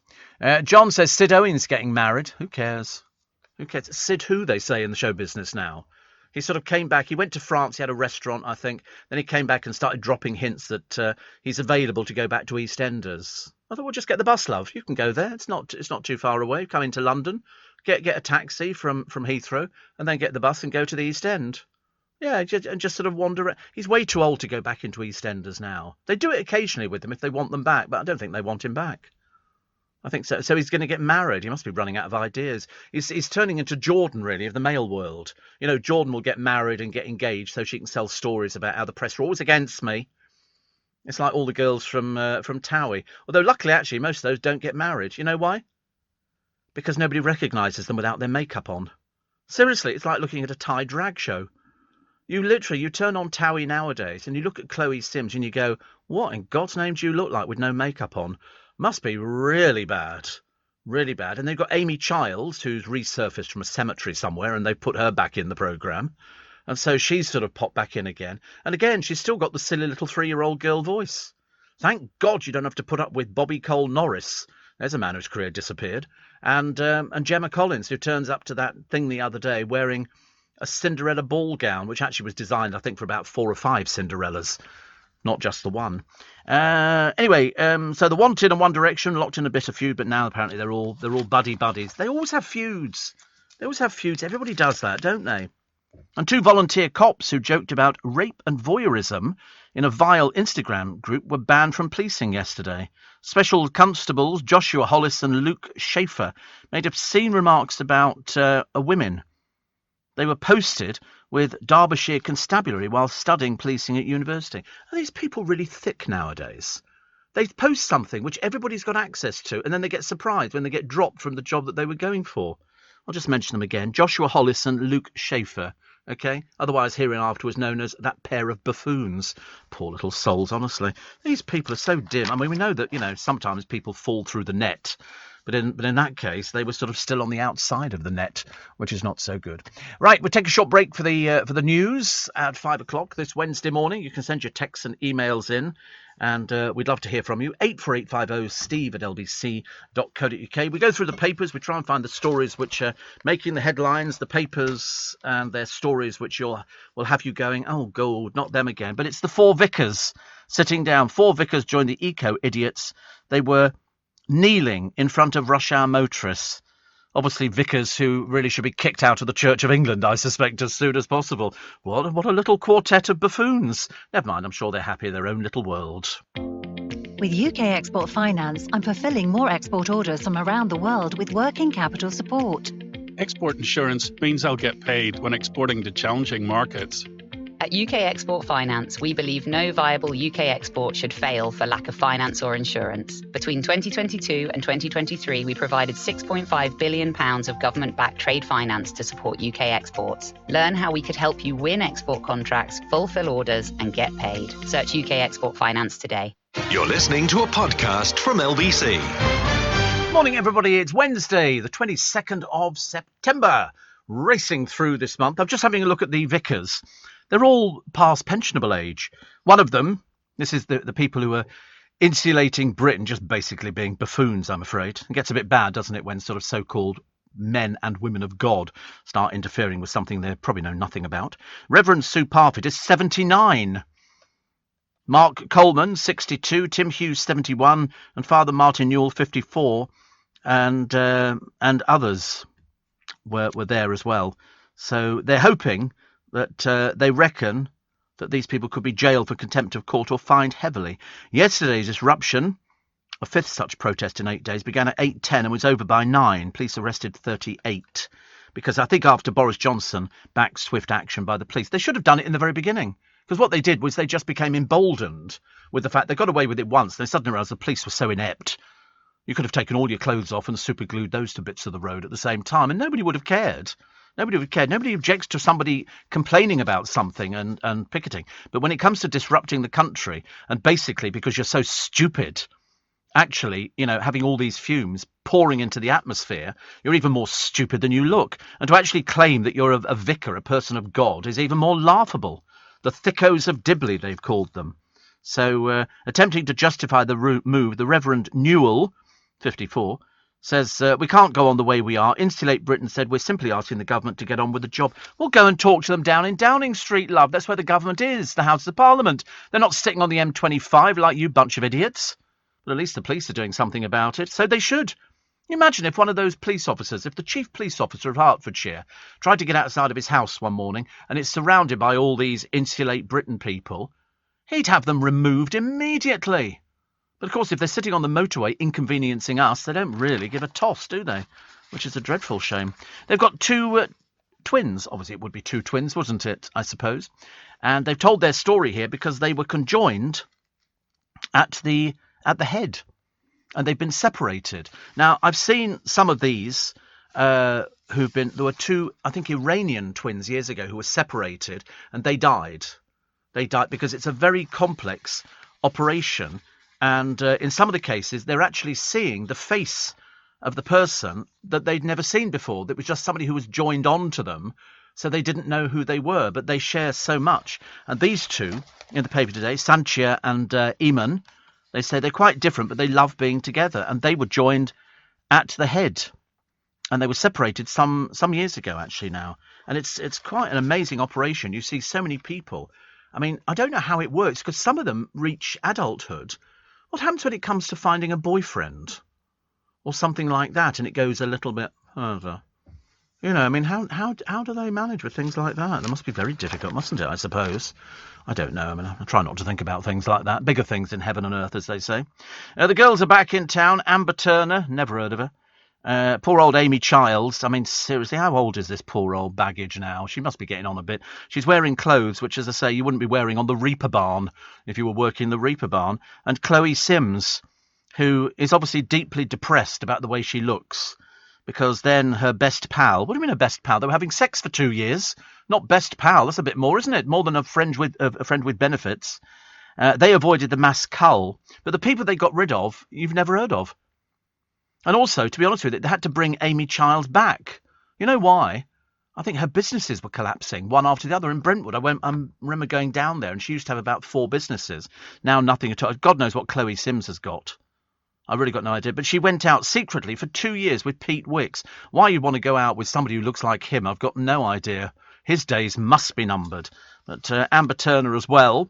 John says Sid Owen's getting married. Who cares? Who cares? Sid who, they say in the show business now. He sort of came back. He went to France. He had a restaurant, I think. Then he came back and started dropping hints that he's available to go back to EastEnders. I thought, well, just get the bus, love. You can go there. It's not too far away. Come into London. Get a taxi from Heathrow and then get the bus and go to the East End. Yeah, and just sort of wander. He's way too old to go back into EastEnders now. They do it occasionally with them if they want them back, but I don't think they want him back. I think so. So he's going to get married. He must be running out of ideas. He's turning into Jordan, really, of the male world. You know, Jordan will get married and get engaged so she can sell stories about how the press are always against me. It's like all the girls from Towie. Although, luckily, actually, most of those don't get married. You know why? Because nobody recognises them without their makeup on. Seriously, it's like looking at a Thai drag show. You turn on Towie nowadays and you look at Chloe Sims and you go, what in God's name do you look like with no makeup on? Must be really bad. Really bad. And they've got Amy Childs, who's resurfaced from a cemetery somewhere, and they've put her back in the programme. And so she's sort of popped back in again. And again, she's still got the silly little 3-year-old girl voice. Thank God you don't have to put up with Bobby Cole Norris. There's a man whose career disappeared. And Gemma Collins, who turns up to that thing the other day wearing a Cinderella ball gown, which actually was designed, I think, for about 4 or 5 Cinderellas, not just the one. Anyway, so the Wanted and One Direction locked in a bit of feud, but now apparently they're all buddies. They always have feuds. Everybody does that, don't they? And 2 volunteer cops who joked about rape and voyeurism in a vile Instagram group were banned from policing yesterday. Special constables Joshua Hollis and Luke Schaefer made obscene remarks about women. They were posted with Derbyshire Constabulary while studying policing at university. Are these people really thick nowadays? They post something which everybody's got access to, and then they get surprised when they get dropped from the job that they were going for. I'll just mention them again. Joshua Hollis and Luke Schaefer. Okay, otherwise hereinafter was known as that pair of buffoons. Poor little souls, honestly. These people are so dim. I mean, we know that, sometimes people fall through the net. But in that case, they were sort of still on the outside of the net, which is not so good. Right, we'll take a short break for the news at 5 o'clock this Wednesday morning. You can send your texts and emails in, and we'd love to hear from you. 84850 steve@lbc.co.uk. We go through the papers. We try and find the stories which are making the headlines, the papers and their stories which will have you going, oh, God, not them again. But it's the 4 vicars sitting down. 4 vicars joined the eco-idiots. They were kneeling in front of rush hour motorists. Obviously vicars who really should be kicked out of the Church of England, I suspect, as soon as possible. What a little quartet of buffoons. Never mind, I'm sure they're happy in their own little world. With UK Export Finance, I'm fulfilling more export orders from around the world with working capital support. Export insurance means I'll get paid when exporting to challenging markets. At UK Export Finance, we believe no viable UK export should fail for lack of finance or insurance. Between 2022 and 2023, we provided £6.5 billion of government-backed trade finance to support UK exports. Learn how we could help you win export contracts, fulfill orders, and get paid. Search UK Export Finance today. You're listening to a podcast from LBC. Morning, everybody. It's Wednesday, the 22nd of September. Racing through this month. I'm just having a look at the vicars. They're all past pensionable age. One of them, this is the people who are insulating Britain, just basically being buffoons, I'm afraid. It gets a bit bad, doesn't it, when sort of so-called men and women of God start interfering with something they probably know nothing about. Reverend Sue Parfitt is 79. Mark Coleman, 62. Tim Hughes, 71. And Father Martin Newell, 54. And others were there as well. So they're hoping that they reckon that these people could be jailed for contempt of court or fined heavily. Yesterday's disruption, a 5th such protest in 8 days, began at 8:10 and was over by 9. Police arrested 38. Because I think after Boris Johnson backed swift action by the police, they should have done it in the very beginning. Because what they did was they just became emboldened with the fact they got away with it once. They suddenly realised the police were so inept. You could have taken all your clothes off and superglued those to bits of the road at the same time, and nobody would have cared. Nobody would care. Nobody objects to somebody complaining about something and picketing. But when it comes to disrupting the country, and basically because you're so stupid, actually, having all these fumes pouring into the atmosphere, you're even more stupid than you look. And to actually claim that you're a vicar, a person of God, is even more laughable. The thickos of Dibley, they've called them. So attempting to justify the move, the Reverend Newell, 54, says, we can't go on the way we are. Insulate Britain said, we're simply asking the government to get on with the job. Well, go and talk to them down in Downing Street, love. That's where the government is, the House of Parliament. They're not sitting on the M25 like you bunch of idiots. But at least the police are doing something about it, so they should. Imagine if one of those police officers, if the chief police officer of Hertfordshire tried to get outside of his house one morning and it's surrounded by all these Insulate Britain people, he'd have them removed immediately. But, of course, if they're sitting on the motorway inconveniencing us, they don't really give a toss, do they? Which is a dreadful shame. They've got 2 twins. Obviously, it would be 2 twins, wouldn't it, I suppose? And they've told their story here because they were conjoined at the head. And they've been separated. Now, I've seen some of these there were 2, I think, Iranian twins years ago who were separated, and they died. They died because it's a very complex operation. And in some of the cases, they're actually seeing the face of the person that they'd never seen before. That was just somebody who was joined on to them, so they didn't know who they were, but they share so much. And these 2 in the paper today, Sanchia and Iman, they say they're quite different, but they love being together. And they were joined at the head. And they were separated some years ago, actually, now. And it's quite an amazing operation. You see so many people. I mean, I don't know how it works, because some of them reach adulthood. What happens when it comes to finding a boyfriend or something like that, and it goes a little bit further? You know, I mean, how do they manage with things like that? It must be very difficult, mustn't it, I suppose? I don't know. I mean, I try not to think about things like that. Bigger things in heaven and earth, as they say. The girls are back in town. Amber Turner, never heard of her. Poor old Amy Childs. I mean, seriously, how old is this poor old baggage now? She must be getting on a bit. She's wearing clothes, which, as I say, you wouldn't be wearing on the Reaper Barn if you were working the Reaper Barn. And Chloe Sims, who is obviously deeply depressed about the way she looks, because then her best pal, what do you mean her best pal? They were having sex for 2 years, not best pal. That's a bit more, isn't it? More than a friend with benefits. They avoided the mass cull, but the people they got rid of, you've never heard of. And also, to be honest with you, they had to bring Amy Childs back. You know why? I think her businesses were collapsing, one after the other in Brentwood. I remember going down there, and she used to have about 4 businesses. Now nothing at all. God knows what Chloe Sims has got. I really got no idea. But she went out secretly for 2 years with Pete Wicks. Why you'd want to go out with somebody who looks like him, I've got no idea. His days must be numbered. But Amber Turner as well.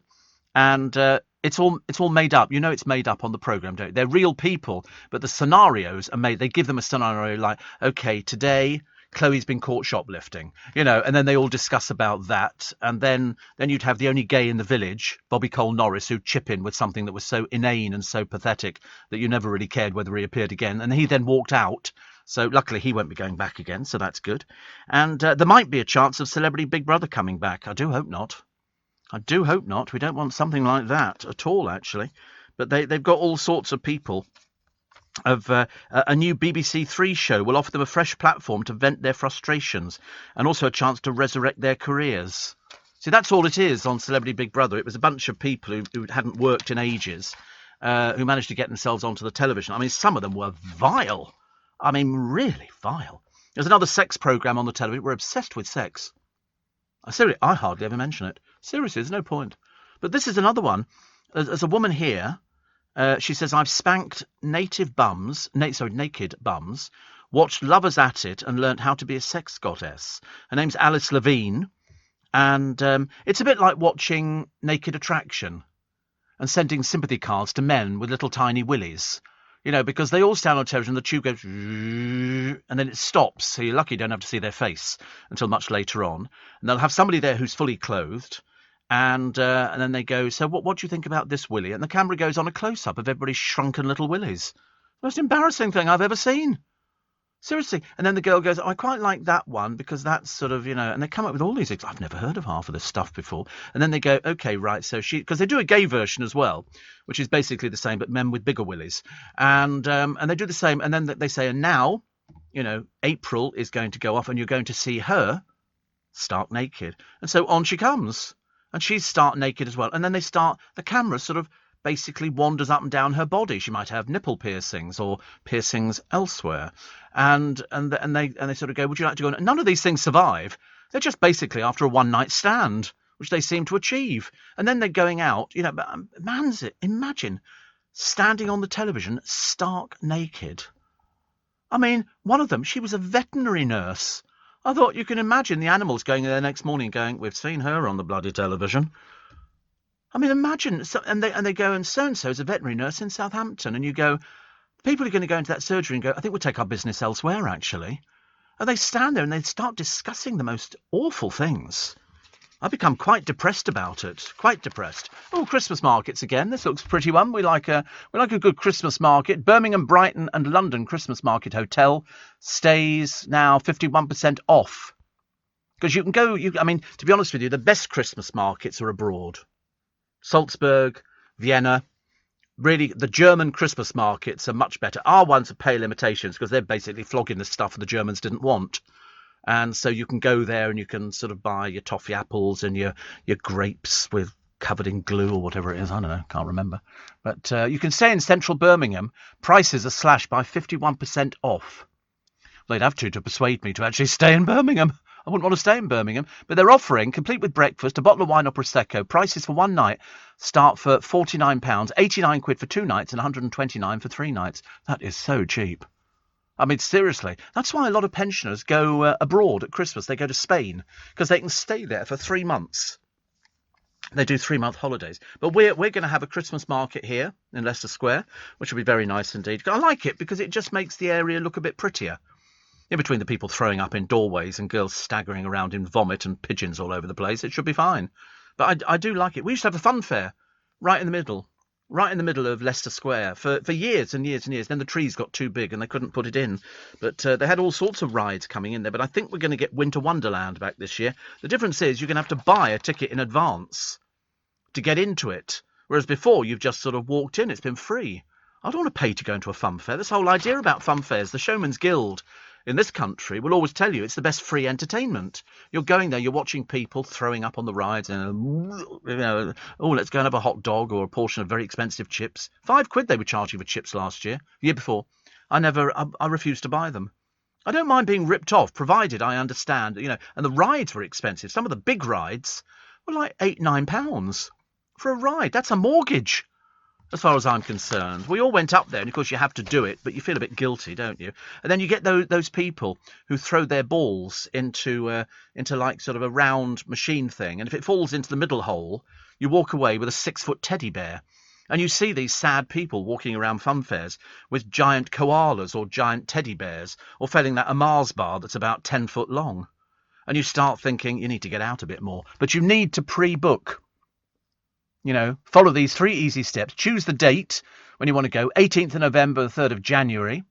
And it's all made up. You know it's made up on the programme, don't you? They're real people, but the scenarios are made. They give them a scenario like, OK, today Chloe's been caught shoplifting, you know, and then they all discuss about that. And then you'd have the only gay in the village, Bobby Cole Norris, who'd chip in with something that was so inane and so pathetic that you never really cared whether he appeared again. And he then walked out. So luckily he won't be going back again. So that's good. And there might be a chance of Celebrity Big Brother coming back. I do hope not. I do hope not. We don't want something like that at all, actually. But they've got all sorts of people. Of a new BBC Three show will offer them a fresh platform to vent their frustrations and also a chance to resurrect their careers. See, that's all it is on Celebrity Big Brother. It was a bunch of people who hadn't worked in ages who managed to get themselves onto the television. I mean, some of them were vile. I mean, really vile. There's another sex programme on the television. We're obsessed with sex. Seriously, I hardly ever mention it. Seriously, there's no point. But this is another one. There's a woman here. She says, I've spanked naked bums, watched Lovers at It and learnt how to be a sex goddess. Her name's Alice Levine. And it's a bit like watching Naked Attraction and sending sympathy cards to men with little tiny willies. You know, because they all stand on television, the tube goes, and then it stops. So you're lucky you don't have to see their face until much later on. And they'll have somebody there who's fully clothed. And then they go, so what do you think about this willy? And the camera goes on a close-up of everybody's shrunken little willies. Most embarrassing thing I've ever seen. Seriously. And then the girl goes, I quite like that one because that's sort of, you know, and they come up with all these things. I've never heard of half of this stuff before. And then they go, OK, right, so because they do a gay version as well, which is basically the same, but men with bigger willies. And they do the same. And then they say, and now, you know, April is going to go off and you're going to see her stark naked. And so on she comes. And she's stark naked as well. And then the camera sort of basically wanders up and down her body. She might have nipple piercings or piercings elsewhere. And they sort of go, would you like to go? And none of these things survive. They're just basically after a one-night stand, which they seem to achieve. And then they're going out, you know, imagine standing on the television stark naked. I mean, one of them, she was a veterinary nurse. I thought you can imagine the animals going there next morning going, we've seen her on the bloody television. I mean, imagine, and they go, and so-and-so is a veterinary nurse in Southampton. And you go, people are going to go into that surgery and go, I think we'll take our business elsewhere, actually. And they stand there and they start discussing the most awful things. I've become quite depressed about it. Quite depressed. Oh, Christmas markets again. This looks a pretty one. We like a good Christmas market. Birmingham, Brighton and London Christmas Market Hotel stays now 51% off. Because you can go, I mean, to be honest with you, the best Christmas markets are abroad. Salzburg, Vienna. Really, the German Christmas markets are much better. Our ones are pale imitations because they're basically flogging the stuff the Germans didn't want. And so you can go there and you can sort of buy your toffee apples and your grapes covered in glue or whatever it is. I don't know, can't remember. But you can stay in central Birmingham. Prices are slashed by 51% off. They'd have to persuade me to actually stay in Birmingham. I wouldn't want to stay in Birmingham. But they're offering, complete with breakfast, a bottle of wine or Prosecco. Prices for one night start for £49, 89 quid for 2 nights and 129 for 3 nights. That is so cheap. I mean, seriously, that's why a lot of pensioners go abroad at Christmas. They go to Spain because they can stay there for 3 months. They do 3-month holidays. But we're going to have a Christmas market here in Leicester Square, which will be very nice indeed. I like it because it just makes the area look a bit prettier. In between the people throwing up in doorways and girls staggering around in vomit and pigeons all over the place, it should be fine. But I do like it. We used to have a fun fair right in the middle of Leicester Square for years and years and years. Then the trees got too big and they couldn't put it in. But they had all sorts of rides coming in there. But I think we're going to get Winter Wonderland back this year. The difference is you're going to have to buy a ticket in advance to get into it. Whereas before, you've just sort of walked in. It's been free. I don't want to pay to go into a fun fair. This whole idea about fun fairs, the Showman's Guild in this country will always tell you it's the best free entertainment. You're going there, you're watching people throwing up on the rides and, let's go and have a hot dog or a portion of very expensive chips. £5 they were charging for chips last year, the year before. I refused to buy them. I don't mind being ripped off, provided I understand, and the rides were expensive. Some of the big rides were like £8-9 for a ride. That's a mortgage. As far as I'm concerned, we all went up there, and of course you have to do it, but you feel a bit guilty, don't you? And then you get those people who throw their balls into like sort of a round machine thing, and if it falls into the middle hole, you walk away with a 6-foot teddy bear. And you see these sad people walking around fun fairs with giant koalas or giant teddy bears, or filling that a Mars bar that's about 10 foot long. And you start thinking you need to get out a bit more, but you need to pre-book. Follow these 3 easy steps. Choose the date when you want to go, 18th of November, 3rd of January.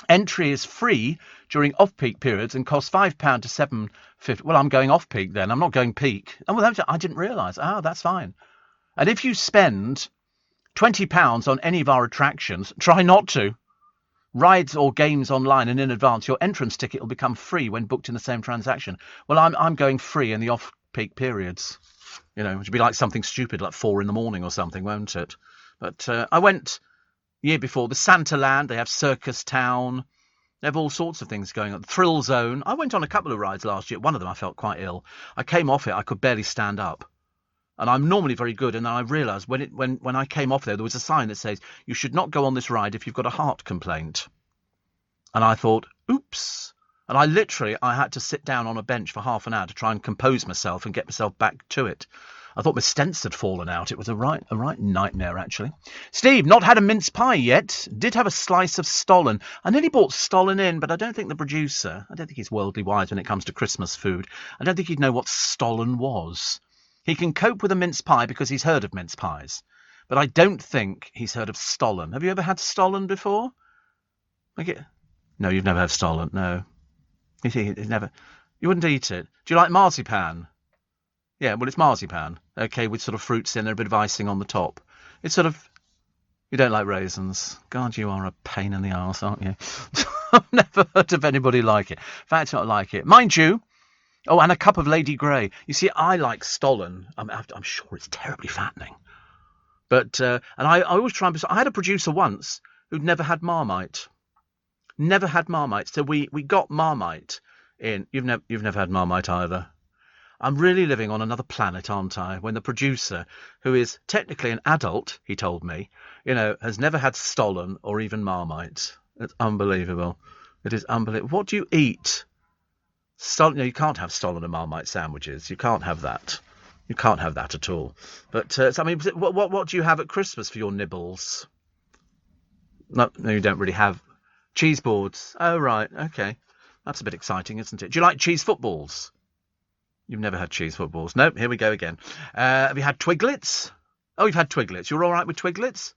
Entry is free during off-peak periods and costs £5 to £7.50. Well, I'm going off-peak then. I'm not going peak. Oh, well, I didn't realise. That's fine. And if you spend £20 on any of our attractions, try not to. Rides or games online and in advance, your entrance ticket will become free when booked in the same transaction. Well, I'm going free in the off-peak periods. It would be like something stupid like 4 a.m. or something, won't it? But I went year before, the Santa Land, they have Circus Town, they have all sorts of things going on. Thrill Zone. I went on a couple of rides last year. One of them I felt quite ill. I came off it, I could barely stand up. And I'm normally very good, and then I realised when I came off there was a sign that says, you should not go on this ride if you've got a heart complaint. And I thought, oops. And I had to sit down on a bench for half an hour to try and compose myself and get myself back to it. I thought my stents had fallen out. It was a right nightmare, actually. Steve, not had a mince pie yet. Did have a slice of Stollen. I nearly bought Stollen in, but I don't think the producer, I don't think he's worldly wise when it comes to Christmas food. I don't think he'd know what Stollen was. He can cope with a mince pie because he's heard of mince pies. But I don't think he's heard of Stollen. Have you ever had Stollen before? No, you've never had Stollen, no. You wouldn't eat it. Do you like marzipan? Yeah, well, it's marzipan. Okay, with sort of fruits in there, a bit of icing on the top. It's sort of... You don't like raisins. God, you are a pain in the arse, aren't you? I've never heard of anybody like it. In fact, not like it. Mind you... Oh, and a cup of Lady Grey. You see, I like Stollen. I'm sure it's terribly fattening. But, and I always try and... I had a producer once who'd never had Marmite. Never had Marmite. So we got Marmite in. You've never had Marmite either. I'm really living on another planet, aren't I? When the producer, who is technically an adult, he told me, has never had Stollen or even Marmite. It's unbelievable. It is unbelievable. What do you eat? Stollen? No, you can't have Stollen and Marmite sandwiches. You can't have that. You can't have that at all. But what do you have at Christmas for your nibbles? No, you don't really have. Cheese boards. Oh, right. Okay. That's a bit exciting, isn't it? Do you like cheese footballs? You've never had cheese footballs. Nope, here we go again. Have you had Twiglets? Oh, you've had Twiglets. You're all right with Twiglets?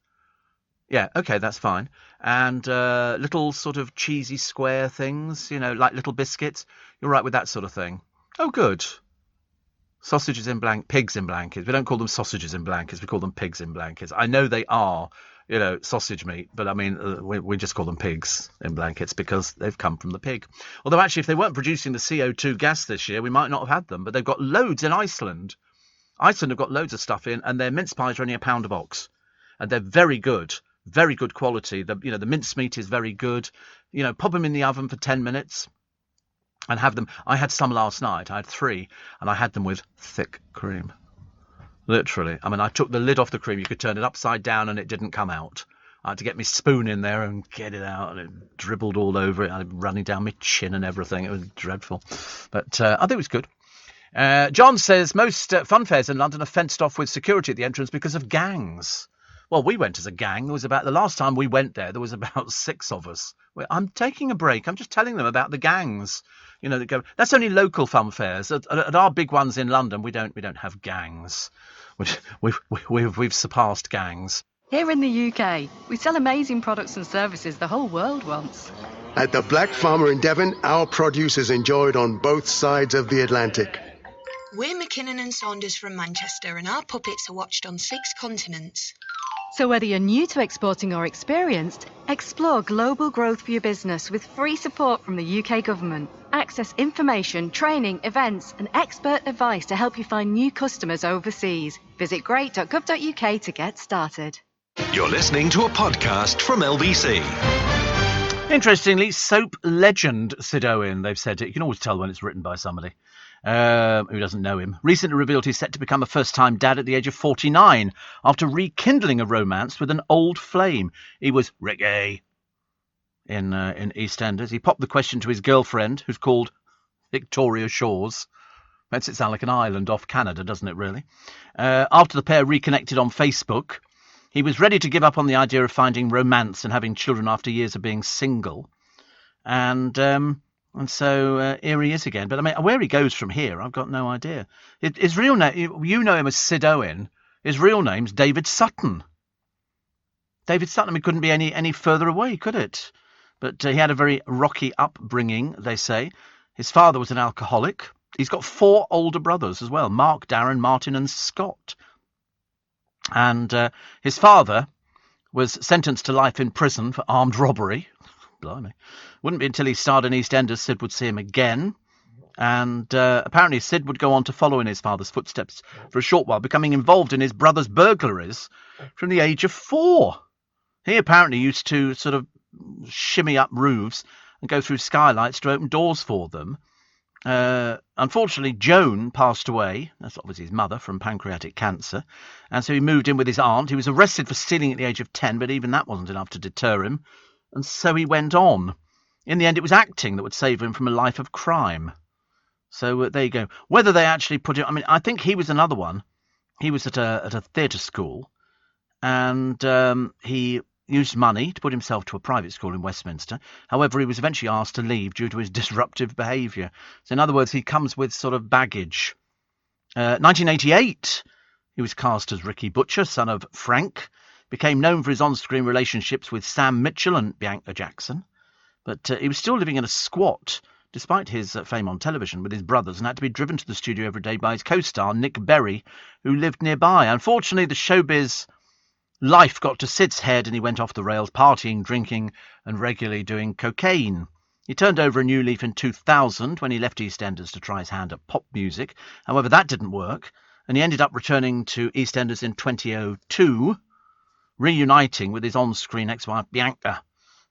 Yeah, okay, that's fine. And little sort of cheesy square things, like little biscuits. You're right with that sort of thing. Oh, good. Sausages in pigs in blankets. We don't call them sausages in blankets. We call them pigs in blankets. I know they are, sausage meat, but I mean, we just call them pigs in blankets because they've come from the pig. Although actually, if they weren't producing the CO2 gas this year, we might not have had them, but they've got loads in Iceland. Iceland have got loads of stuff in, and their mince pies are only £1 a box. And they're very good quality. The mince meat is very good. Pop them in the oven for 10 minutes and have them. I had some last night. I had 3, and I had them with thick cream. Literally. I mean, I took the lid off the cream. You could turn it upside down and it didn't come out. I had to get my spoon in there and get it out, and it dribbled all over it. I was running down my chin and everything. It was dreadful. But I think it was good. John says most fun fairs in London are fenced off with security at the entrance because of gangs. Well, we went as a gang. The last time we went there was about 6 of us. I'm taking a break. I'm just telling them about the gangs. That go. That's only local fun fairs. At our big ones in London, we don't have gangs. We've surpassed gangs. Here in the UK, we sell amazing products and services the whole world wants. At the Black Farmer in Devon, our produce is enjoyed on both sides of the Atlantic. We're McKinnon and Saunders from Manchester, and our puppets are watched on 6 continents. So whether you're new to exporting or experienced, explore global growth for your business with free support from the UK government. Access information, training, events and expert advice to help you find new customers overseas. Visit great.gov.uk to get started. You're listening to a podcast from LBC. Interestingly, soap legend Sid Owen, they've said it. You can always tell when it's written by somebody who doesn't know him. Recently revealed he's set to become a first-time dad at the age of 49 after rekindling a romance with an old flame. He was reggae in EastEnders. He popped the question to his girlfriend, who's called Victoria Shores. Makes it sound like an island off Canada, doesn't it, really? After the pair reconnected on Facebook, he was ready to give up on the idea of finding romance and having children after years of being single. And so here he is again. But I mean, where he goes from here, I've got no idea. His real name, you know him as Sid Owen. His real name's David Sutton. David Sutton, it couldn't be any further away, could it? But he had a very rocky upbringing, they say. His father was an alcoholic. He's got 4 older brothers as well, Mark, Darren, Martin and Scott. And his father was sentenced to life in prison for armed robbery. Blimey. Wouldn't be until he starred in EastEnders Sid would see him again. And apparently Sid would go on to follow in his father's footsteps for a short while, becoming involved in his brother's burglaries from the age of 4. He apparently used to sort of shimmy up roofs and go through skylights to open doors for them. Unfortunately, Joan passed away. That's obviously his mother, from pancreatic cancer. And so he moved in with his aunt. He was arrested for stealing at the age of 10, but even that wasn't enough to deter him. And so he went on. In the end, it was acting that would save him from a life of crime. So there you go. Whether they actually put him... I mean, I think he was another one. He was at a theatre school. And he used money to put himself to a private school in Westminster. However, he was eventually asked to leave due to his disruptive behaviour. So in other words, he comes with sort of baggage. 1988, he was cast as Ricky Butcher, son of Frank. Became known for his on-screen relationships with Sam Mitchell and Bianca Jackson. But he was still living in a squat, despite his fame on television, with his brothers, and had to be driven to the studio every day by his co-star, Nick Berry, who lived nearby. Unfortunately, the showbiz life got to Sid's head and he went off the rails, partying, drinking and regularly doing cocaine. He turned over a new leaf in 2000 when he left EastEnders to try his hand at pop music. However, that didn't work, and he ended up returning to EastEnders in 2002, reuniting with his on-screen ex-wife Bianca.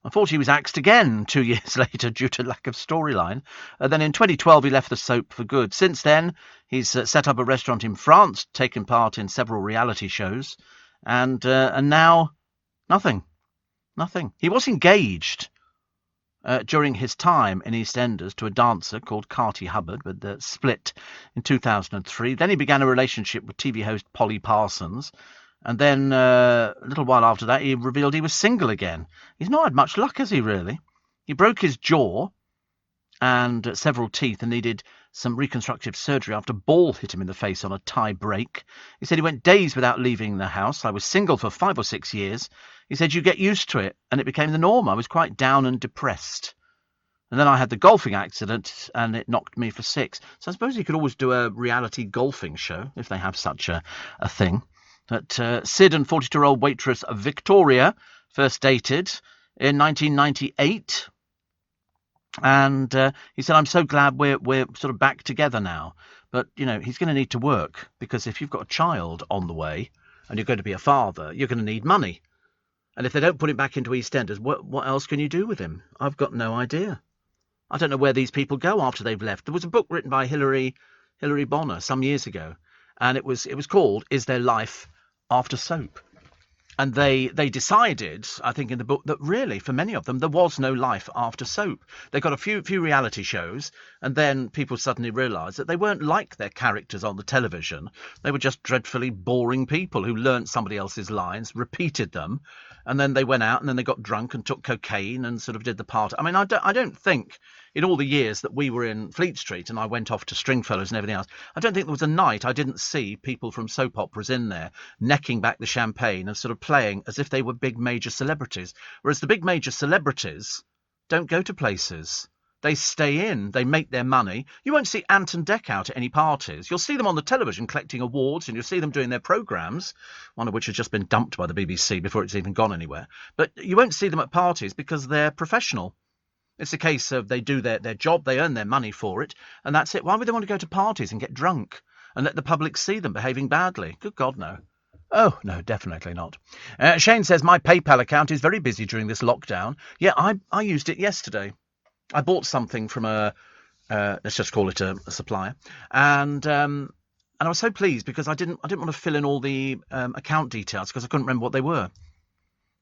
Unfortunately, he was axed again 2 years later due to lack of storyline. Then in 2012, he left the soap for good. Since then, he's set up a restaurant in France, taken part in several reality shows, and now nothing. He was engaged during his time in EastEnders to a dancer called Carty Hubbard, but split in 2003. Then he began a relationship with TV host Polly Parsons. And then a little while after that, he revealed he was single again. He's not had much luck, has he, really? He broke his jaw and several teeth and needed some reconstructive surgery after a ball hit him in the face on a tie break. He said he went days without leaving the house. I was single for 5 or 6 years. He said you get used to it, and it became the norm. I was quite down and depressed. And then I had the golfing accident, and it knocked me for 6. So I suppose he could always do a reality golfing show, if they have such a thing. But Sid and 42-year-old waitress Victoria first dated in 1998. And he said, I'm so glad we're sort of back together now. But, you know, he's going to need to work, because if you've got a child on the way and you're going to be a father, you're going to need money. And if they don't put him back into EastEnders, what else can you do with him? I've got no idea. I don't know where these people go after they've left. There was a book written by Hilary Bonner some years ago, and it was called Is There Life After Soap? And they decided, I think in the book, that really, for many of them, there was no life after soap. They got a few reality shows, and then people suddenly realised that they weren't like their characters on the television. They were just dreadfully boring people who learnt somebody else's lines, repeated them, and then they went out and then they got drunk and took cocaine and sort of did the part. I mean, I don't think in all the years that we were in Fleet Street and I went off to Stringfellows and everything else, I don't think there was a night I didn't see people from soap operas in there necking back the champagne and sort of playing as if they were big major celebrities. Whereas the big major celebrities don't go to places. They stay in, they make their money. You won't see Ant and Dec out at any parties. You'll see them on the television collecting awards, and you'll see them doing their programmes, one of which has just been dumped by the BBC before it's even gone anywhere. But you won't see them at parties because they're professional. It's a case of they do their job, they earn their money for it, and that's it. Why would they want to go to parties and get drunk and let the public see them behaving badly? Good God, no. Oh, no, definitely not. Shane says, my PayPal account is very busy during this lockdown. Yeah, I used it yesterday. I bought something from let's just call it a supplier, and I was so pleased because I didn't want to fill in all the account details because I couldn't remember what they were.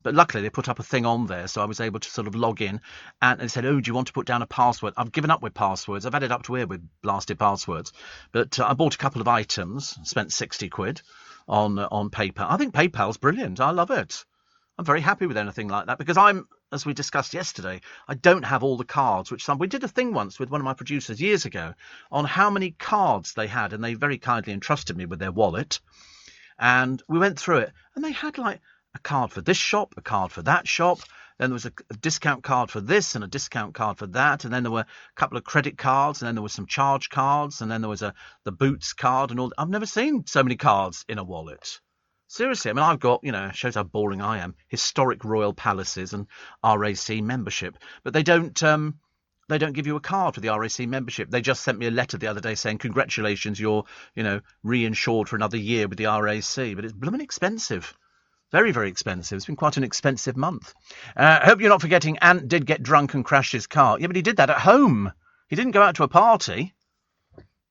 But luckily they put up a thing on there, so I was able to sort of log in, and they said, oh, do you want to put down a password? I've given up with passwords. I've had it up to here with blasted passwords. But I bought a couple of items, spent 60 quid on PayPal. I think PayPal's brilliant. I love it. I'm very happy with anything like that because as we discussed yesterday, I don't have all the cards, we did a thing once with one of my producers years ago on how many cards they had, and they very kindly entrusted me with their wallet. And we went through it, and they had like a card for this shop, a card for that shop. Then there was a discount card for this and a discount card for that. And then there were a couple of credit cards, and then there was some charge cards, and then there was the Boots card and all. I've never seen so many cards in a wallet. Seriously, I mean, I've got, shows how boring I am, historic royal palaces and RAC membership. But they don't give you a card for the RAC membership. They just sent me a letter the other day saying, congratulations, you're, reinsured for another year with the RAC. But it's blooming expensive. Very, very expensive. It's been quite an expensive month. I hope you're not forgetting Ant did get drunk and crashed his car. Yeah, but he did that at home. He didn't go out to a party.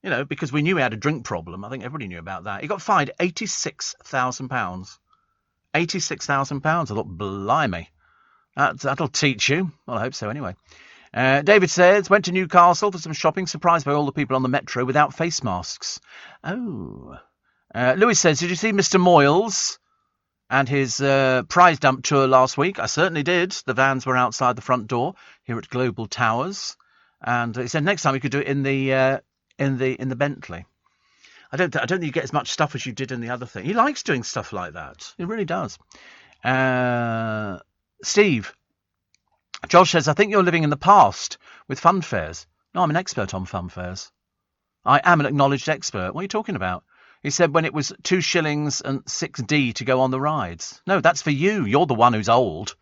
Because we knew he had a drink problem. I think everybody knew about that. He got fined £86,000. £86,000. I thought, blimey. That'll teach you. Well, I hope so anyway. David says, went to Newcastle for some shopping, surprised by all the people on the metro without face masks. Oh. Louis says, did you see Mr. Moyles and his prize dump tour last week? I certainly did. The vans were outside the front door here at Global Towers. And he said next time we could do it in the Bentley. I don't think you get as much stuff as you did in the other thing. He likes doing stuff like that. He really does. Steve. Josh says, I think you're living in the past with fun fairs. No, I'm an expert on fun fairs. I am an acknowledged expert. What are you talking about? He said when it was 2 shillings and 6D to go on the rides. No, that's for you. You're the one who's old.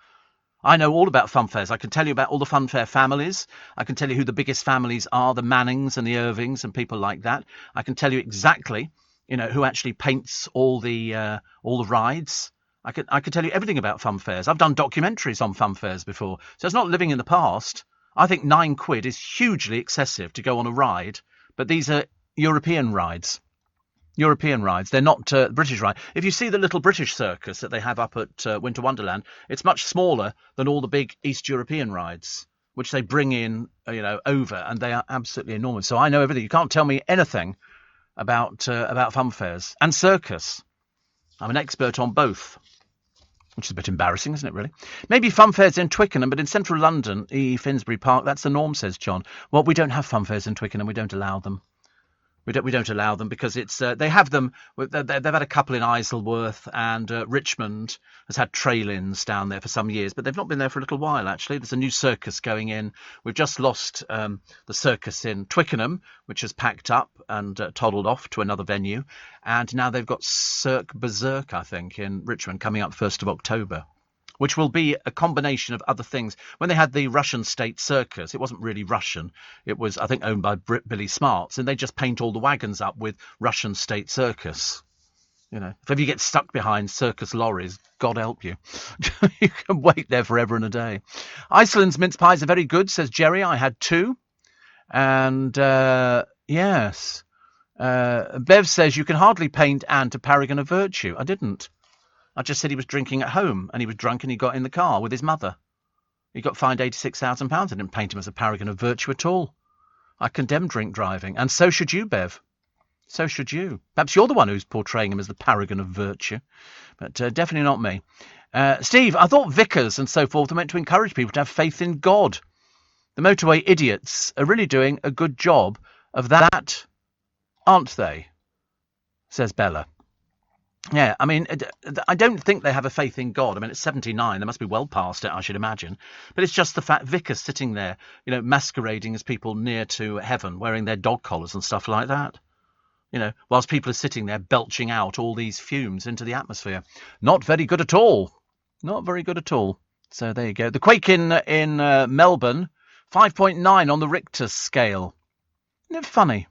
I know all about fun fairs. I can tell you about all the fun fair families. I can tell you who the biggest families are, the Mannings and the Irvings and people like that. I can tell you exactly, who actually paints all the rides. I can tell you everything about fun fairs. I've done documentaries on fun fairs before. So it's not living in the past. I think £9 is hugely excessive to go on a ride. But these are European rides. European rides. They're not British rides. If you see the little British circus that they have up at Winter Wonderland, it's much smaller than all the big East European rides, which they bring in, over, and they are absolutely enormous. So I know everything. You can't tell me anything about fun fairs and circus. I'm an expert on both, which is a bit embarrassing, isn't it, really? Maybe fun fairs in Twickenham, but in central London, Finsbury Park, that's the norm, says John. Well, we don't have fun fairs in Twickenham. We don't allow them. We don't allow them because it's they have them. They've had a couple in Isleworth, and Richmond has had trail-ins down there for some years, but they've not been there for a little while, actually. There's a new circus going in. We've just lost the circus in Twickenham, which has packed up and toddled off to another venue. And now they've got Cirque Berserk, I think, in Richmond coming up 1st of October. Which will be a combination of other things. When they had the Russian State Circus, it wasn't really Russian. It was, I think, owned by Billy Smarts, and they just paint all the wagons up with Russian State Circus. If you get stuck behind circus lorries, God help you. You can wait there forever and a day. Iceland's mince pies are very good, says Jerry. I had 2. And, yes. Bev says, you can hardly paint Anne to Paragon of Virtue. I didn't. I just said he was drinking at home, and he was drunk and he got in the car with his mother. He got fined £86,000. I didn't paint him as a paragon of virtue at all. I condemn drink driving, and so should you, Bev. So should you. Perhaps you're the one who's portraying him as the paragon of virtue, but definitely not me. Steve, I thought vicars and so forth were meant to encourage people to have faith in God. The motorway idiots are really doing a good job of that, aren't they? Says Bella. Yeah, I mean, I don't think they have a faith in God. I mean, it's 79. They must be well past it, I should imagine. But it's just the fat vicars sitting there, masquerading as people near to heaven, wearing their dog collars and stuff like that. Whilst people are sitting there belching out all these fumes into the atmosphere. Not very good at all. Not very good at all. So there you go. The quake in Melbourne, 5.9 on the Richter scale. Isn't it funny?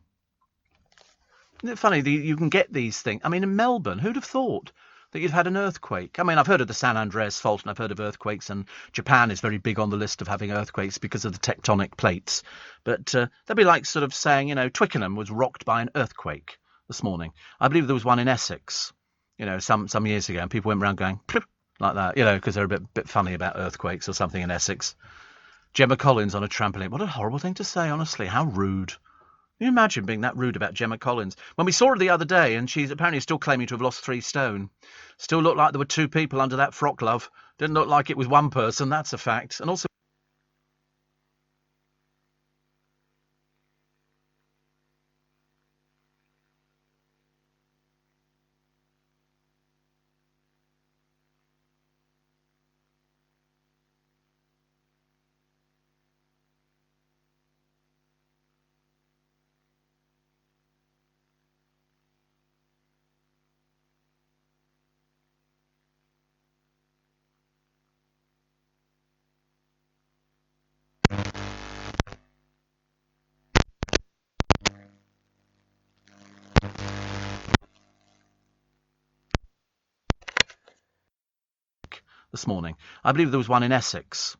Isn't it funny that you can get these things? I mean, in Melbourne, who'd have thought that you'd had an earthquake? I mean, I've heard of the San Andreas fault and I've heard of earthquakes, and Japan is very big on the list of having earthquakes because of the tectonic plates. But that'd be like sort of saying, Twickenham was rocked by an earthquake this morning. I believe there was one in Essex, some years ago, and people went around going, plip, like that, because they're a bit funny about earthquakes or something in Essex. Gemma Collins on a trampoline. What a horrible thing to say, honestly. How rude. Can you imagine being that rude about Gemma Collins? When we saw her the other day, and she's apparently still claiming to have lost 3 stone. Still looked like there were 2 people under that frock, love. Didn't look like it was one person, that's a fact. And also... this morning. I believe there was one in Essex,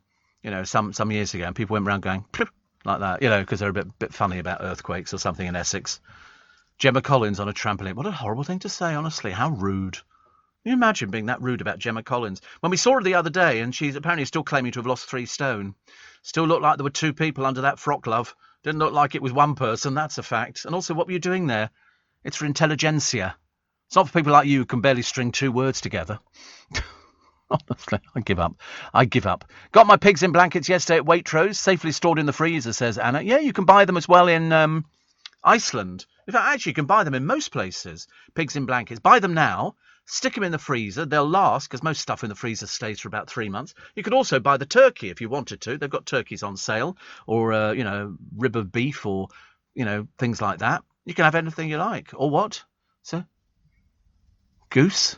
some years ago, and people went around going, plip, like that, because they're a bit funny about earthquakes or something in Essex. Gemma Collins on a trampoline. What a horrible thing to say, honestly. How rude. Can you imagine being that rude about Gemma Collins? When we saw her the other day, and she's apparently still claiming to have lost 3 stone. Still looked like there were 2 people under that frock, love. Didn't look like it was one person, that's a fact. And also, what were you doing there? It's for intelligentsia. It's not for people like you who can barely string 2 words together. Honestly, I give up. Got my pigs in blankets yesterday at Waitrose, safely stored in the freezer, says Anna. Yeah, you can buy them as well in Iceland. In fact, actually, you can buy them in most places. Pigs in blankets. Buy them now. Stick them in the freezer. They'll last, because most stuff in the freezer stays for about 3 months. You could also buy the turkey if you wanted to. They've got turkeys on sale, or, rib of beef, or, things like that. You can have anything you like. Or what? So, goose?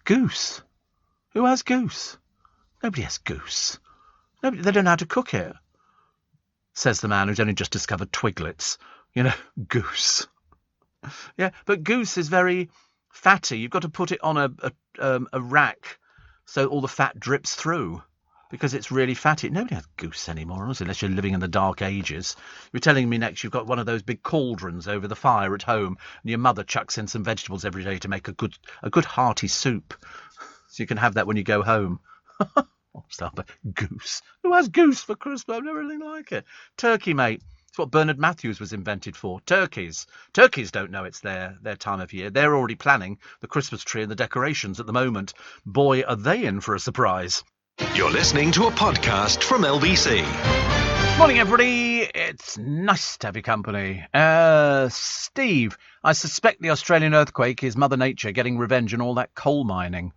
Goose? Who has goose? Nobody has goose. Nobody, they don't know how to cook it, says the man who's only just discovered twiglets. Goose. Yeah, but goose is very fatty. You've got to put it on a rack so all the fat drips through, because it's really fatty. Nobody has goose anymore, honestly, unless you're living in the dark ages. You're telling me next you've got one of those big cauldrons over the fire at home, and your mother chucks in some vegetables every day to make a good hearty soup. So you can have that when you go home. Stop it. Goose. Who has goose for Christmas? I've never really like it. Turkey, mate. It's what Bernard Matthews was invented for. Turkeys. Turkeys don't know it's their time of year. They're already planning the Christmas tree and the decorations at the moment. Boy, are they in for a surprise. You're listening to a podcast from LBC. Morning, everybody. It's nice to have your company. Steve, I suspect the Australian earthquake is Mother Nature getting revenge on all that coal mining.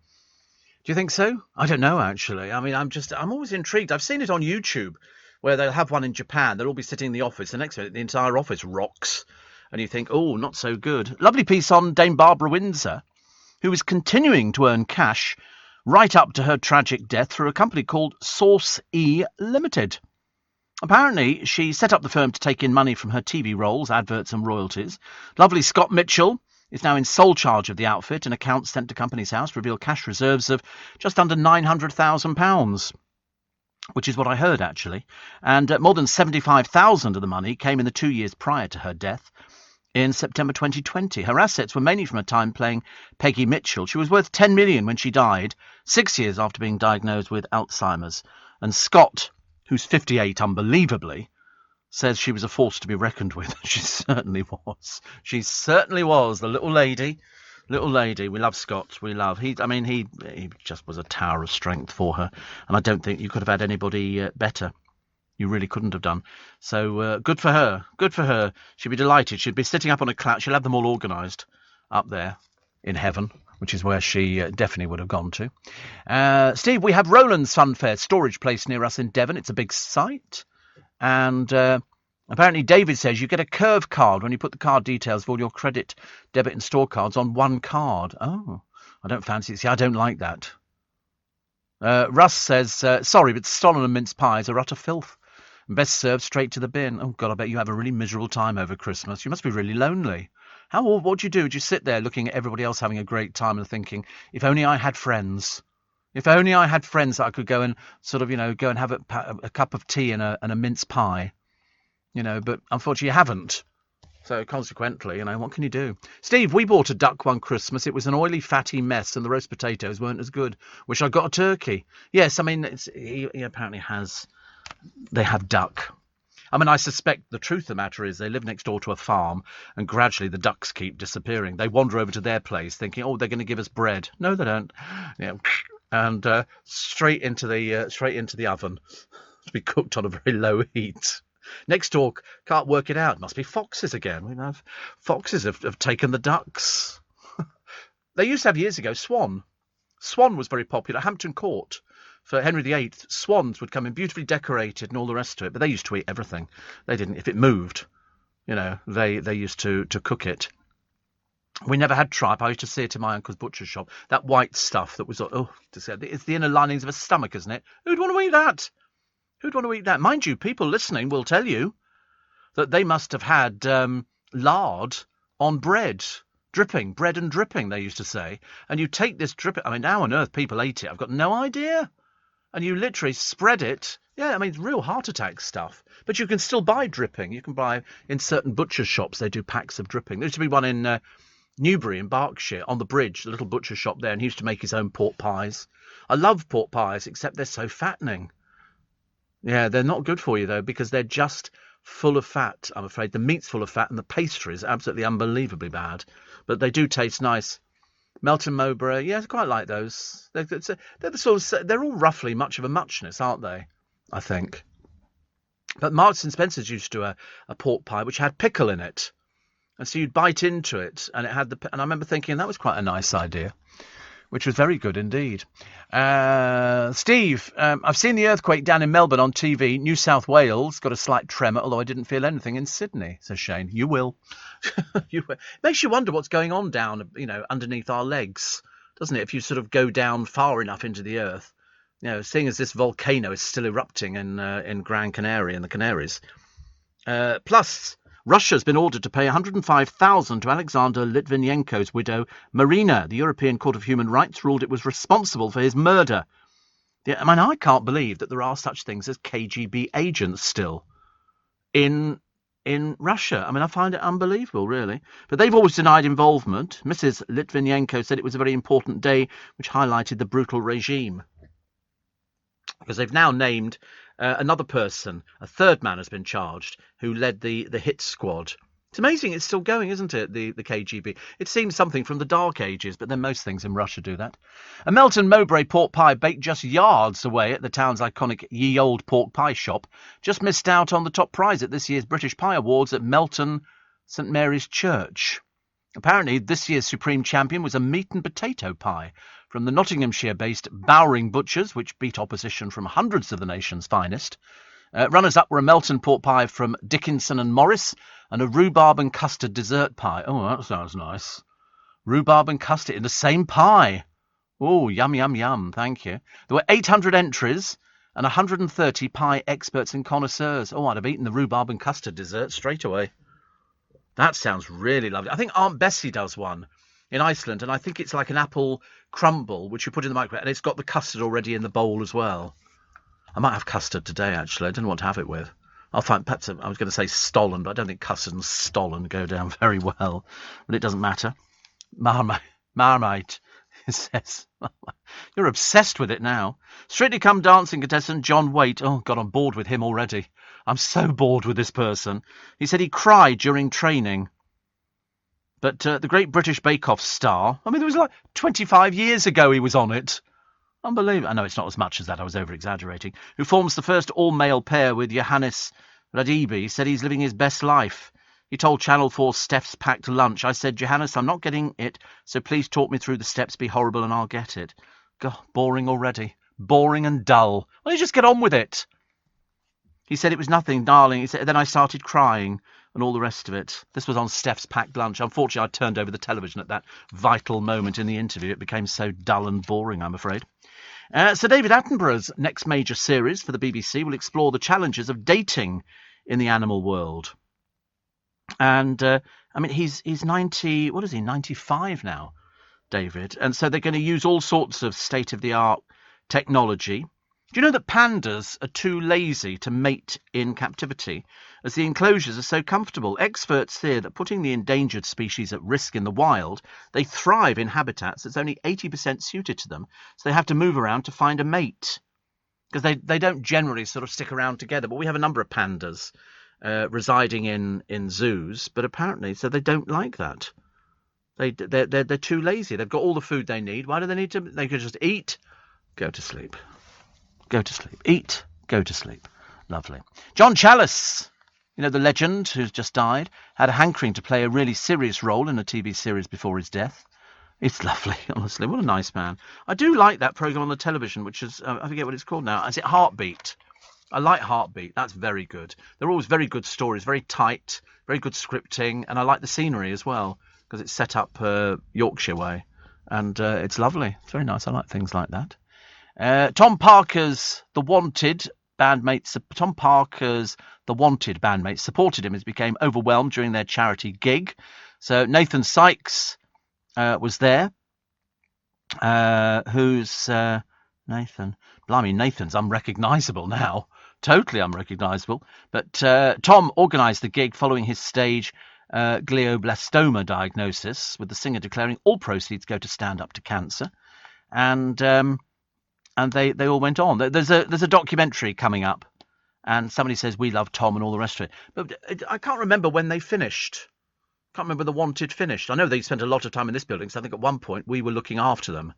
Do you think so? I don't know, actually. I mean, I'm always intrigued. I've seen it on YouTube where they'll have one in Japan. They'll all be sitting in the office. The next minute, the entire office rocks. And you think, oh, not so good. Lovely piece on Dame Barbara Windsor, who is continuing to earn cash right up to her tragic death through a company called Source E Limited. Apparently, she set up the firm to take in money from her TV roles, adverts and royalties. Lovely Scott Mitchell is now in sole charge of the outfit, and accounts sent to Companies House reveal cash reserves of just under £900,000, which is what I heard, actually. And more than 75,000 of the money came in the 2 years prior to her death. in September 2020. Her assets were mainly from her time playing Peggy Mitchell. She was worth $10 million when she died, 6 years after being diagnosed with Alzheimer's. And Scott, who's 58 unbelievably, says she was a force to be reckoned with. She certainly was. She certainly was. The little lady. Little lady. We love Scott. We love. He just was a tower of strength for her. And I don't think you could have had anybody better. You really couldn't have done. So good for her. Good for her. She'd be delighted. She'd be sitting up on a cloud. She'll have them all organised up there in heaven, which is where she definitely would have gone to. Steve, we have Roland's Funfair storage place near us in Devon. It's a big site. And apparently David says you get a Curve card when you put the card details for all your credit, debit and store cards on one card. Oh, I don't fancy it. See, I don't like that. Russ says, sorry, but stolen and mince pies are utter filth. Best served straight to the bin. Oh, God, I bet you have a really miserable time over Christmas. You must be really lonely. What do you do? Do you sit there looking at everybody else having a great time and thinking, if only I had friends? If only I had friends that I could go and sort of, go and have a cup of tea and a mince pie. But unfortunately you haven't. So consequently, what can you do? Steve, we bought a duck one Christmas. It was an oily, fatty mess and the roast potatoes weren't as good. Wish I got a turkey. Yes, he apparently has... They have duck. I suspect the truth of the matter is they live next door to a farm and gradually the ducks keep disappearing. They wander over to their place thinking, oh, they're going to give us bread. No, they don't. And straight into the oven to be cooked on a very low heat. Next door can't work it out. Must be foxes again. Foxes have taken the ducks. They used to have years ago swan. Swan was very popular. Hampton Court. For Henry VIII, swans would come in beautifully decorated and all the rest of it, but they used to eat everything. They didn't. If it moved, they used to cook it. We never had tripe. I used to see it in my uncle's butcher's shop. That white stuff that was, it's the inner linings of a stomach, isn't it? Who'd want to eat that? Who'd want to eat that? Mind you, people listening will tell you that they must have had lard on bread. Dripping, bread and dripping, they used to say. And you take this dripping, how on earth people ate it, I've got no idea. And you literally spread it. Yeah, it's real heart attack stuff. But you can still buy dripping. You can buy, in certain butcher shops, they do packs of dripping. There used to be one in Newbury in Berkshire, on the bridge, the little butcher shop there, and he used to make his own pork pies. I love pork pies, except they're so fattening. Yeah, they're not good for you, though, because they're just full of fat, I'm afraid. The meat's full of fat, and the pastry is absolutely unbelievably bad. But they do taste nice. Melton Mowbray, yeah, I quite like those. They're the sort of, they're all roughly much of a muchness, aren't they? I think. But Marks and Spencer's used to do a pork pie which had pickle in it, and so you'd bite into it, and it had and I remember thinking that was quite a nice idea, which was very good indeed. Steve, I've seen the earthquake down in Melbourne on TV. New South Wales got a slight tremor, although I didn't feel anything in Sydney, says Shane. You will. You will. Makes you wonder what's going on down, underneath our legs, doesn't it? If you sort of go down far enough into the earth, seeing as this volcano is still erupting in Gran Canaria, in the Canaries. Plus, Russia's been ordered to pay $105,000 to Alexander Litvinenko's widow, Marina. The European Court of Human Rights ruled it was responsible for his murder. I can't believe that there are such things as KGB agents still in Russia. I find it unbelievable, really. But they've always denied involvement. Mrs. Litvinenko said it was a very important day which highlighted the brutal regime. Because they've now named another person, a third man has been charged, who led the hit squad. It's amazing it's still going, isn't it, the KGB? It seems something from the Dark Ages, but then most things in Russia do that. A Melton Mowbray pork pie baked just yards away at the town's iconic Ye Old Pork Pie shop just missed out on the top prize at this year's British Pie Awards at Melton St Mary's Church. Apparently, this year's supreme champion was a meat and potato pie from the Nottinghamshire-based Bowring Butchers, which beat opposition from hundreds of the nation's finest. Runners-up were a Melton pork pie from Dickinson and Morris and a rhubarb and custard dessert pie. Oh, that sounds nice. Rhubarb and custard in the same pie. Oh, yum, yum, yum. Thank you. There were 800 entries and 130 pie experts and connoisseurs. Oh, I'd have eaten the rhubarb and custard dessert straight away. That sounds really lovely. I think Aunt Bessie does one in Iceland, and I think it's like an apple crumble, which you put in the microwave, and it's got the custard already in the bowl as well. I might have custard today, actually. I don't know what to have it with. I'll find, perhaps I was going to say Stollen, but I don't think custard and Stollen go down very well. But it doesn't matter. Marmite, it says. You're obsessed with it now. Strictly Come Dancing contestant John Waite. Oh, got on board with him already. I'm so bored with this person. He said he cried during training. But the Great British Bake Off star, I mean, it was like 25 years ago he was on it. Unbelievable. I know it's not as much as that, I was over-exaggerating. Who forms the first all-male pair with Johannes Radibi, said he's living his best life. He told Channel 4 Steph's packed lunch. I said, Johannes, I'm not getting it, so please talk me through the steps, be horrible, and I'll get it. God, boring already. Boring and dull. Why don't you just get on with it? He said it was nothing, darling. He said, then I started crying and all the rest of it. This was on Steph's packed lunch. Unfortunately, I turned over the television at that vital moment in the interview. It became so dull and boring, I'm afraid. Sir David Attenborough's next major series for the BBC will explore the challenges of dating in the animal world. And, I mean, he's 90, what is he, 95 now, David. And so they're going to use all sorts of state-of-the-art technology. Do you know that pandas are too lazy to mate in captivity, as the enclosures are so comfortable? Experts fear that putting the endangered species at risk in the wild, they thrive in habitats that's only 80% suited to them, so they have to move around to find a mate. Because they don't generally sort of stick around together. But we have a number of pandas residing in zoos, but apparently, so they don't like that. They're too lazy. They've got all the food they need. Why do they need to? They could just eat, go to sleep. Go to sleep. Eat, go to sleep. Lovely. John Challis, you know, the legend who's just died, had a hankering to play a really serious role in a TV series before his death. It's lovely, honestly. What a nice man. I do like that programme on the television, which is, I forget what it's called now. Is it Heartbeat? I like Heartbeat. That's very good. They're always very good stories, very tight, very good scripting, and I like the scenery as well, because it's set up Yorkshire way, and it's lovely. It's very nice. I like things like that. Tom Parker's The Wanted bandmates supported him as he became overwhelmed during their charity gig. So Nathan Sykes was there. Who's Nathan? Blimey, Nathan's unrecognisable now. Totally unrecognisable. But Tom organised the gig following his stage glioblastoma diagnosis, with the singer declaring all proceeds go to Stand Up to Cancer. And they all went on. There's a documentary coming up, and somebody says we love Tom and all the rest of it. But I can't remember when they finished. Can't remember The Wanted finished. I know they spent a lot of time in this building, so I think at one point we were looking after them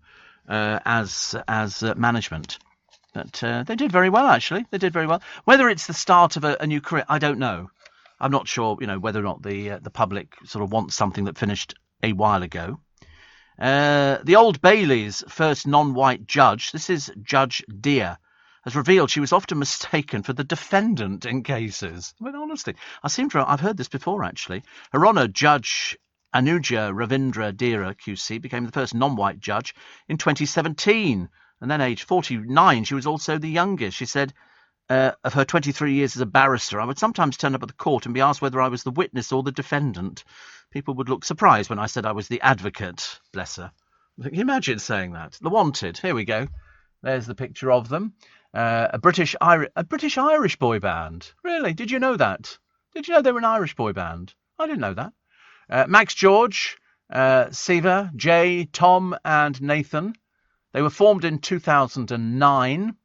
as management. But they did very well, actually. They did very well. Whether it's the start of a new career, I don't know. I'm not sure, you know, whether or not the public sort of wants something that finished a while ago. The Old Bailey's first non-white judge, this is Judge Deer, has revealed she was often mistaken for the defendant in cases. I mean, honestly, I've heard this before, actually. Her Honour, Judge Anuja Ravindra Deera, QC, became the first non-white judge in 2017. And then, aged 49, she was also the youngest. She said, of her 23 years as a barrister, I would sometimes turn up at the court and be asked whether I was the witness or the defendant. People would look surprised when I said I was the advocate. Bless her. Can you imagine saying that? The Wanted. Here we go. There's the picture of them. A British Irish boy band. Really? Did you know that? Did you know they were an Irish boy band? I didn't know that. Max George, Siva, Jay, Tom, and Nathan. They were formed in 2009.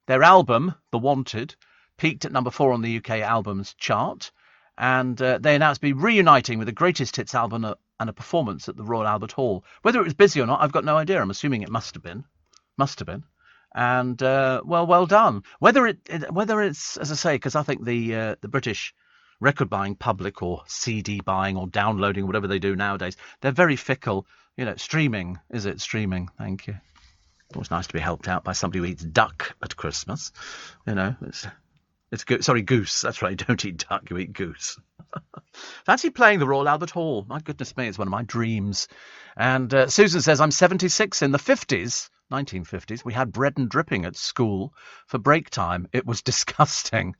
Their album, The Wanted, peaked at number 4 on the UK albums chart. And they announced to be reuniting with the greatest hits album and a performance at the Royal Albert Hall. Whether it was busy or not, I've got no idea. I'm assuming it must have been. And well done. Whether it's, as I say, because I think the British record buying public, or CD buying, or downloading, whatever they do nowadays, they're very fickle. You know, streaming, is it? Streaming. Thank you. Always nice to be helped out by somebody who eats duck at Christmas. You know, it's good. Sorry, goose. That's right. You don't eat duck, you eat goose. Fancy playing the Royal Albert Hall. My goodness me, it's one of my dreams. And Susan says, I'm 76. In the 1950s, we had bread and dripping at school for break time. It was disgusting.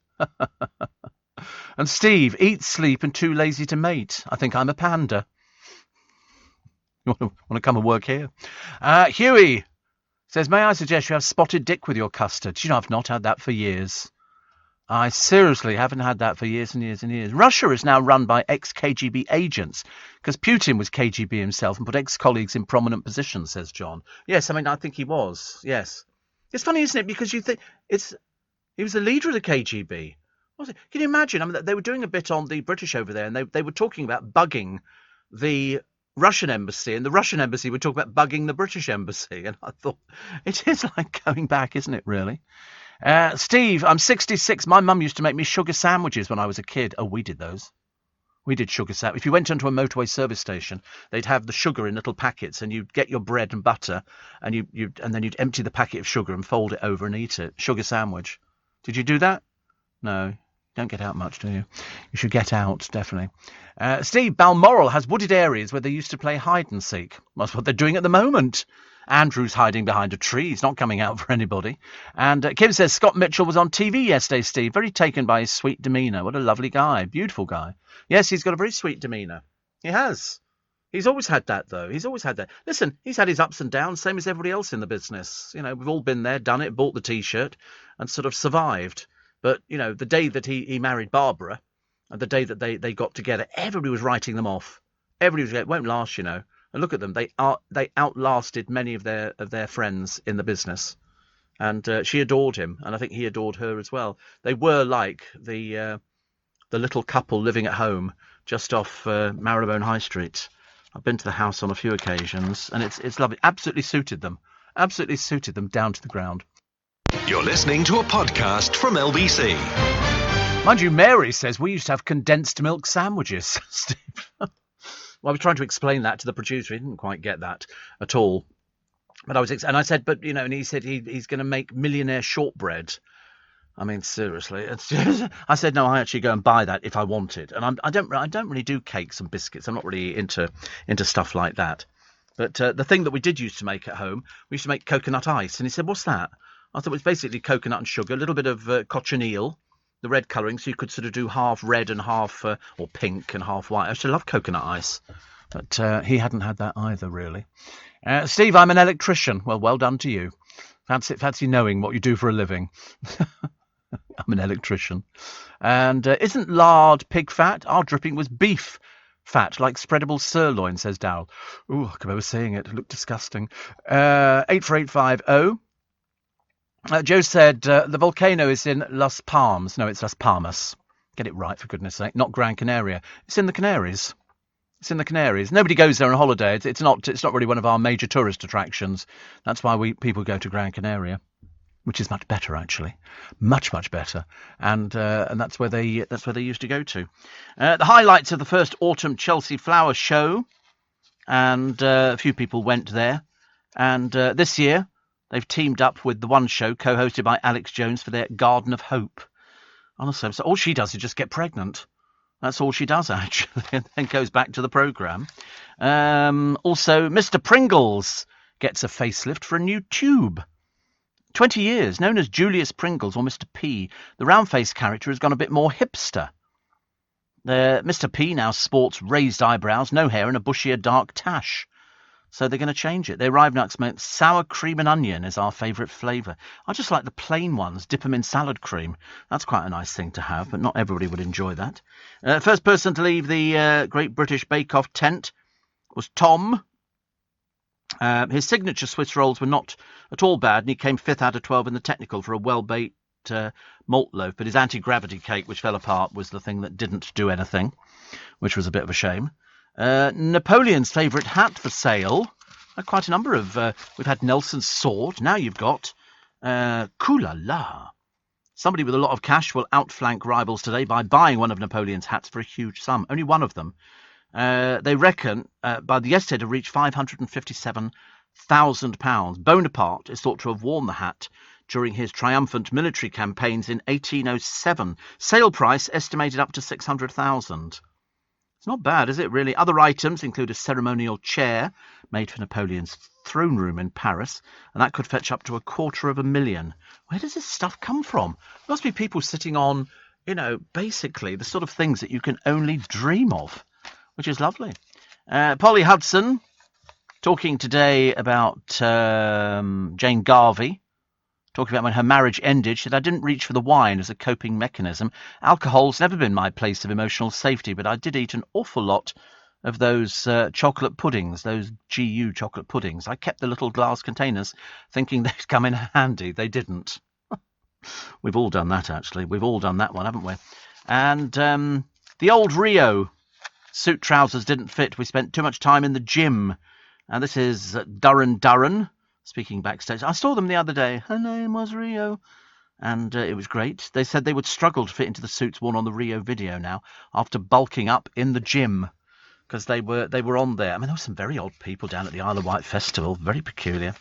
And Steve, eat, sleep, and too lazy to mate. I think I'm a panda. You want to come and work here? Huey says, may I suggest you have spotted dick with your custard? You know, I've not had that for years. I seriously haven't had that for years and years and years. Russia is now run by ex-KGB agents because Putin was KGB himself and put ex-colleagues in prominent positions, says John. Yes, I mean, I think he was, yes. It's funny, isn't it? Because you think he was the leader of the KGB. Can you imagine? I mean, they were doing a bit on the British over there, and they were talking about bugging the Russian embassy, and the Russian embassy would talk about bugging the British embassy. And I thought, it is like going back, isn't it, really? Steve, I'm 66. My mum used to make me sugar sandwiches when I was a kid. Oh, we did those. We did sugar sandwiches. If you went into a motorway service station, they'd have the sugar in little packets, and you'd get your bread and butter, and then you'd empty the packet of sugar and fold it over and eat it. Sugar sandwich. Did you do that? No. Don't get out much, do you? You should get out, definitely. Steve, Balmoral has wooded areas where they used to play hide and seek. That's what they're doing at the moment. Andrew's hiding behind a tree. He's not coming out for anybody. And Kim says Scott Mitchell was on TV yesterday, Steve. Very taken by his sweet demeanour. What a lovely guy. Beautiful guy. Yes, he's got a very sweet demeanour. He has. He's always had that, though. He's always had that. Listen, he's had his ups and downs, same as everybody else in the business. You know, we've all been there, done it, bought the T-shirt and sort of survived. But, you know, the day that he married Barbara and the day that they got together, everybody was writing them off. Everybody was going, it won't last, you know. And look at them. They outlasted many of their friends in the business. And she adored him. And I think he adored her as well. They were like the little couple living at home just off Marylebone High Street. I've been to the house on a few occasions. And it's lovely. Absolutely suited them. Absolutely suited them down to the ground. You're listening to a podcast from LBC. Mind you, Mary says we used to have condensed milk sandwiches, Steve. Well, I was trying to explain that to the producer. He didn't quite get that at all. But I said, but, you know, and he said he's going to make millionaire shortbread. I mean, seriously. I said, no, I actually go and buy that if I want it. And I don't really do cakes and biscuits. I'm not really into stuff like that. But the thing that we did used to make at home, we used to make coconut ice. And he said, what's that? I thought it was basically coconut and sugar, a little bit of cochineal, the red colouring, so you could sort of do half red and half, or pink and half white. I used to love coconut ice, but he hadn't had that either, really. Steve, I'm an electrician. Well done to you. Fancy knowing what you do for a living. I'm an electrician. And isn't lard pig fat? Our dripping was beef fat, like spreadable sirloin, says Darryl. Ooh, I remember saying it. It looked disgusting. 84850. Joe said the volcano is in Las Palmas. No, it's Las Palmas. Get it right, for goodness sake. Not Gran Canaria. It's in the Canaries. It's in the Canaries. Nobody goes there on holiday. It's not really one of our major tourist attractions. That's why people go to Gran Canaria, which is much better, actually. Much better. And that's where they used to go to. The highlights of the first autumn Chelsea Flower Show, and a few people went there. And this year, they've teamed up with The One Show, co-hosted by Alex Jones, for their Garden of Hope. Honestly, so all she does is just get pregnant. That's all she does, actually, and then goes back to the programme. Also, Mr. Pringles gets a facelift for a new tube. 20 years, known as Julius Pringles or Mr. P, the round-faced character has gone a bit more hipster. Mr. P now sports raised eyebrows, no hair, and a bushier dark tash. So they're going to change it. They arrive next month. Sour cream and onion is our favourite flavour. I just like the plain ones. Dip them in salad cream. That's quite a nice thing to have, but not everybody would enjoy that. First person to leave the Great British Bake Off tent was Tom. His signature Swiss rolls were not at all bad, and he came 5th out of 12 in the technical for a well-baked malt loaf. But his anti-gravity cake, which fell apart, was the thing that didn't do anything, which was a bit of a shame. Napoleon's favourite hat for sale. Quite a number of... we've had Nelson's sword. Now you've got... Kula-la. Somebody with a lot of cash will outflank rivals today by buying one of Napoleon's hats for a huge sum. Only one of them. They reckon by yesterday to reach £557,000. Bonaparte is thought to have worn the hat during his triumphant military campaigns in 1807. Sale price estimated up to $600,000. It's not bad, is it, really? Other items include a ceremonial chair made for Napoleon's throne room in Paris, and that could fetch up to $250,000. Where does this stuff come from? There must be people sitting on, basically the sort of things that you can only dream of, which is lovely. Polly Hudson talking today about Jane Garvey, talking about when her marriage ended. She said, I didn't reach for the wine as a coping mechanism. Alcohol's never been my place of emotional safety, but I did eat an awful lot of those chocolate puddings, those GU chocolate puddings. I kept the little glass containers thinking they'd come in handy. They didn't. We've all done that, actually. We've all done that one, haven't we? And the old Rio suit trousers didn't fit. We spent too much time in the gym. And this is Durran speaking backstage. I saw them the other day. Her name was Rio. And it was great. They said they would struggle to fit into the suits worn on the Rio video now after bulking up in the gym. Because they were on there. I mean, there were some very odd people down at the Isle of Wight Festival. Very peculiar.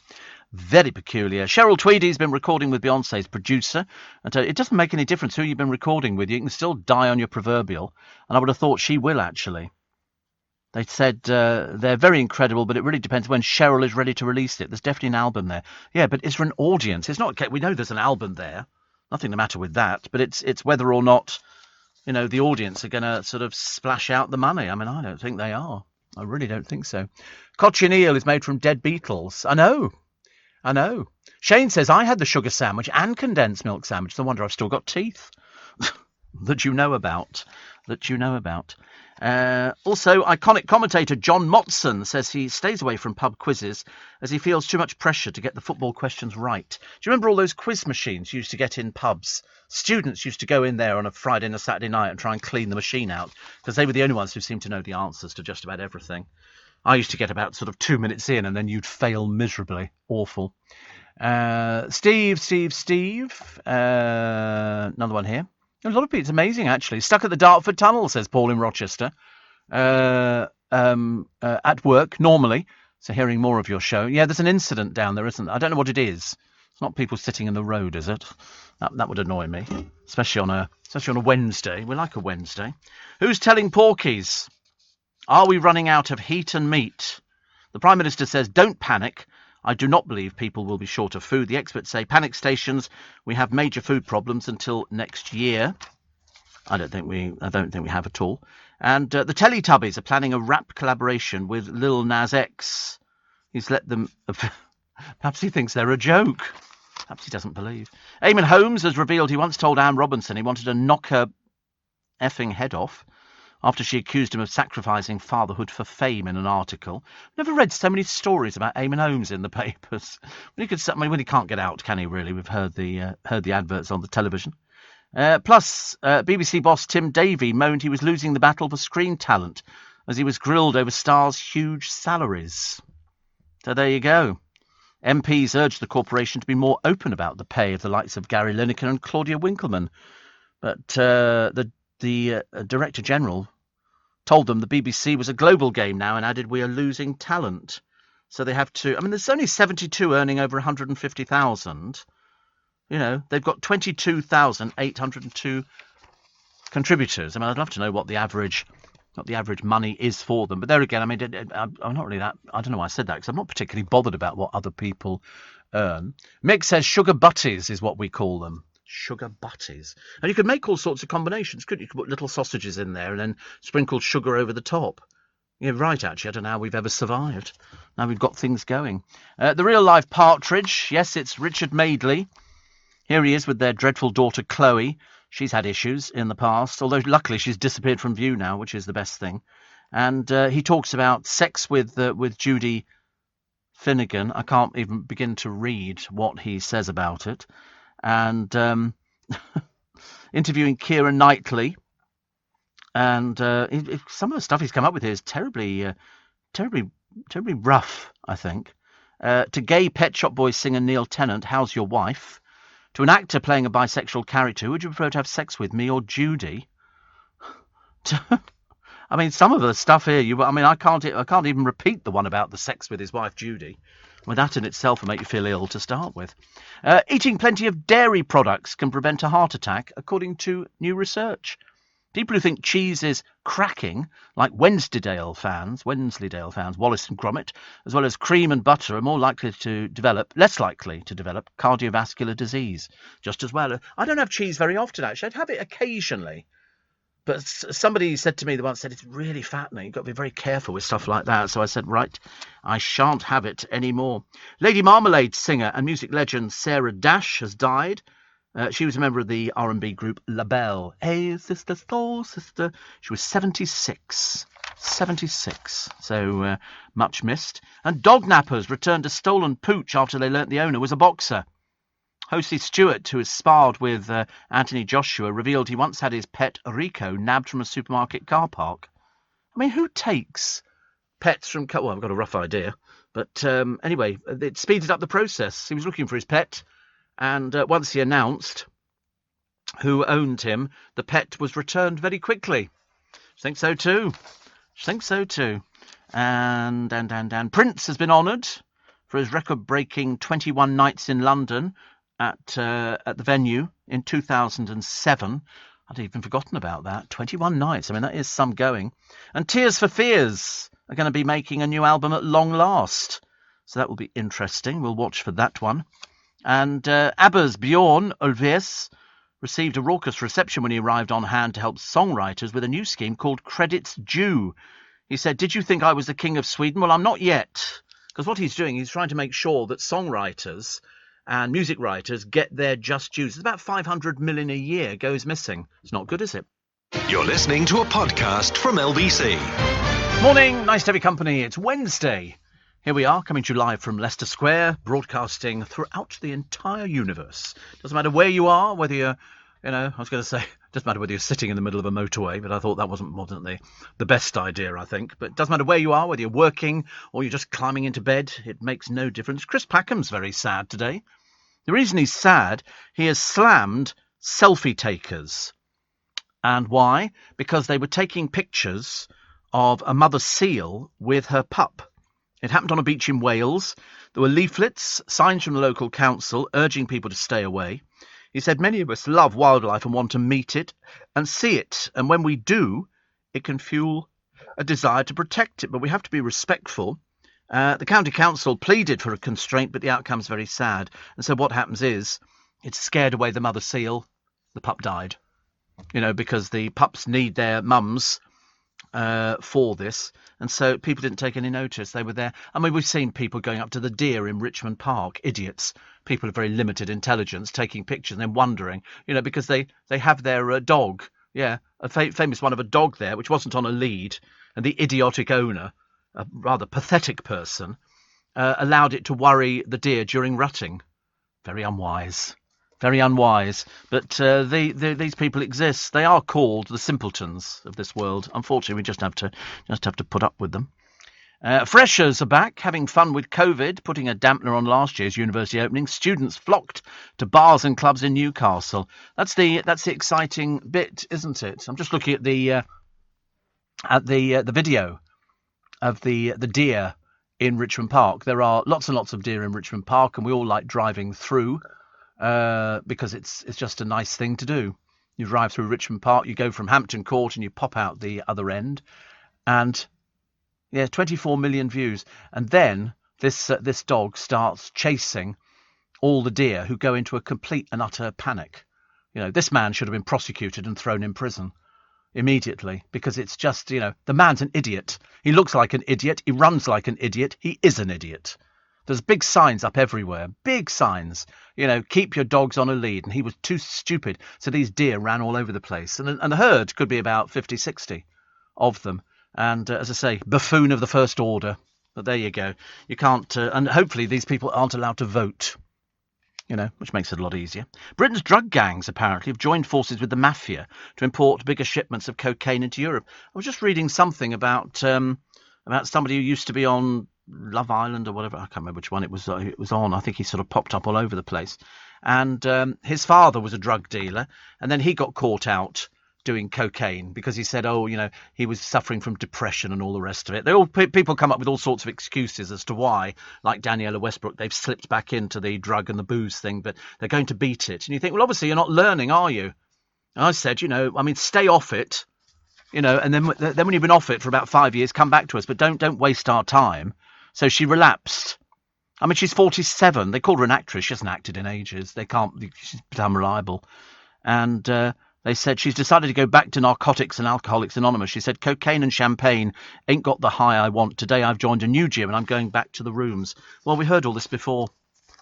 Very peculiar. Cheryl Tweedy's been recording with Beyonce's producer. And it doesn't make any difference who you've been recording with. You can still die on your proverbial. And I would have thought she will, actually. They said they're very incredible, but it really depends when Cheryl is ready to release it. There's definitely an album there. Yeah, but is there an audience? It's not. We know there's an album there. Nothing the matter with that. But it's whether or not, the audience are going to sort of splash out the money. I mean, I don't think they are. I really don't think so. Cochineal is made from dead beetles. I know. Shane says, I had the sugar sandwich and condensed milk sandwich. No wonder I've still got teeth. that you know about. Also, iconic commentator John Motson says he stays away from pub quizzes as he feels too much pressure to get the football questions right. Do you remember all those quiz machines you used to get in pubs? Students used to go in there on a Friday and a Saturday night and try and clean the machine out because they were the only ones who seemed to know the answers to just about everything. I used to get about sort of 2 minutes in and then you'd fail miserably. Awful. Steve. Another one here. A lot of people. It's amazing, actually. Stuck at the Dartford Tunnel, says Paul in Rochester. At work, normally. So hearing more of your show. Yeah, there's an incident down there, isn't there? I don't know what it is. It's not people sitting in the road, is it? That would annoy me, especially on a Wednesday. We like a Wednesday. Who's telling porkies? Are we running out of heat and meat? The Prime Minister says, don't panic. I do not believe people will be short of food. The experts say panic stations. We have major food problems until next year. I don't think we have at all. And the Teletubbies are planning a rap collaboration with Lil Nas X. He's let them. Perhaps he thinks they're a joke. Perhaps he doesn't believe. Eamon Holmes has revealed he once told Anne Robinson he wanted to knock her effing head off after she accused him of sacrificing fatherhood for fame in an article. Never read so many stories about Eamon Holmes in the papers. When he can't get out, can he, really? We've heard the adverts on the television. Plus, BBC boss Tim Davie moaned he was losing the battle for screen talent as he was grilled over stars' huge salaries. So there you go. MPs urged the corporation to be more open about the pay of the likes of Gary Lineker and Claudia Winkleman. But the Director General told them the BBC was a global game now and added, we are losing talent. So they have to... I mean, there's only 72 earning over 150,000. They've got 22,802 contributors. I mean, I'd love to know what the average money is for them. But there again, I mean, I'm not really that... I don't know why I said that, because I'm not particularly bothered about what other people earn. Mick says sugar butties is what we call them. Sugar butties. And you could make all sorts of combinations, couldn't you? You could put little sausages in there and then sprinkle sugar over the top. You're right, actually. I don't know how we've ever survived. Now we've got things going. The real-life partridge. Yes, it's Richard Madeley. Here he is with their dreadful daughter, Chloe. She's had issues in the past, although luckily she's disappeared from view now, which is the best thing. And he talks about sex with Judy Finnegan. I can't even begin to read what he says about it. And interviewing Keira Knightley, and some of the stuff he's come up with here is terribly rough, I think. To gay Pet Shop Boys singer Neil Tennant, how's your wife? To an actor playing a bisexual character, would you prefer to have sex with me or Judy? I mean, some of the stuff here, I can't even repeat the one about the sex with his wife Judy. Well, that in itself will make you feel ill to start with. Eating plenty of dairy products can prevent a heart attack, according to new research. People who think cheese is cracking, like Wensleydale fans, Wallace and Gromit, as well as cream and butter, are less likely to develop cardiovascular disease. Just as well. I don't have cheese very often, actually. I'd have it occasionally. But somebody said to me the once, said it's really fattening. You've got to be very careful with stuff like that. So I said, right, I shan't have it anymore. Lady Marmalade singer and music legend Sarah Dash has died. She was a member of the R&B group La Belle. Hey, sister, soul sister. She was 76. 76. So much missed. And dog nappers returned a stolen pooch after they learnt the owner was a boxer. Hosey Stewart, who has sparred with Anthony Joshua, revealed he once had his pet Rico nabbed from a supermarket car park. I mean, who takes pets from... Well, I've got a rough idea. But anyway, it speeded up the process. He was looking for his pet, and once he announced who owned him, the pet was returned very quickly. I think so too. And Prince has been honoured for his record-breaking 21 nights in London at the venue in 2007. I'd even forgotten about that. 21 nights. I mean, that is some going. And Tears for Fears are going to be making a new album at long last. So that will be interesting. We'll watch for that one. And ABBA's Bjorn Ulvaeus received a raucous reception when he arrived on hand to help songwriters with a new scheme called Credits Due. He said, "Did you think I was the King of Sweden? Well, I'm not yet." Because what he's doing, he's trying to make sure that songwriters and music writers get their just dues. It's about 500 million a year goes missing. It's not good, is it? You're listening to a podcast from LBC. Morning, nice to have your company. It's Wednesday. Here we are, coming to you live from Leicester Square, broadcasting throughout the entire universe. Doesn't matter where you are, whether you're, I was going to say, doesn't matter whether you're sitting in the middle of a motorway, but I thought that wasn't the best idea, I think. But it doesn't matter where you are, whether you're working or you're just climbing into bed, it makes no difference. Chris Packham's very sad today. The reason he's sad, he has slammed selfie takers. And why? Because they were taking pictures of a mother seal with her pup. It happened on a beach in Wales. There were leaflets, signs from the local council urging people to stay away. He said, "Many of us love wildlife and want to meet it and see it. And when we do, it can fuel a desire to protect it. But we have to be respectful." The county council pleaded for a constraint, but the outcome's very sad. And so what happens is it scared away the mother seal. The pup died. Because the pups need their mums for this. And so people didn't take any notice. They were there. I mean, we've seen people going up to the deer in Richmond Park, idiots, people of very limited intelligence, taking pictures and then wondering, because they have their dog. Yeah, a famous one of a dog there, which wasn't on a lead. And the idiotic owner, a rather pathetic person, allowed it to worry the deer during rutting. Very unwise. Very unwise. But these people exist. They are called the simpletons of this world. Unfortunately, we just have to put up with them. Freshers are back, having fun with COVID, putting a dampener on last year's university opening. Students flocked to bars and clubs in Newcastle. That's the exciting bit, isn't it? I'm just looking at the video of the deer in Richmond Park. There are lots and lots of deer in Richmond Park, and we all like driving through. Because it's just a nice thing to do. You drive through Richmond Park, you go from Hampton Court and you pop out the other end, and 24 million views. And then this dog starts chasing all the deer, who go into a complete and utter panic. This man should have been prosecuted and thrown in prison immediately, because it's just, the man's an idiot. He looks like an idiot. He runs like an idiot. He is an idiot. There's big signs up everywhere, big signs, keep your dogs on a lead. And he was too stupid. So these deer ran all over the place. And the herd could be about 50, 60 of them. And as I say, buffoon of the first order. But there you go. You can't, and hopefully these people aren't allowed to vote, which makes it a lot easier. Britain's drug gangs apparently have joined forces with the mafia to import bigger shipments of cocaine into Europe. I was just reading something about somebody who used to be on Love Island or whatever. I can't remember which one it was on. I think he sort of popped up all over the place. And his father was a drug dealer, and then he got caught out doing cocaine because he said, he was suffering from depression and all the rest of it. People come up with all sorts of excuses as to why, like Daniela Westbrook, they've slipped back into the drug and the booze thing, but they're going to beat it. And you think, well, obviously you're not learning, are you? And I said, stay off it, and then when you've been off it for about 5 years, come back to us, but don't waste our time. So she relapsed. I mean, she's 47. They called her an actress. She hasn't acted in ages. She's unreliable. And They said she's decided to go back to Narcotics and Alcoholics Anonymous. She said, cocaine and champagne ain't got the high I want. Today I've joined a new gym and I'm going back to the rooms. Well, we heard all this before.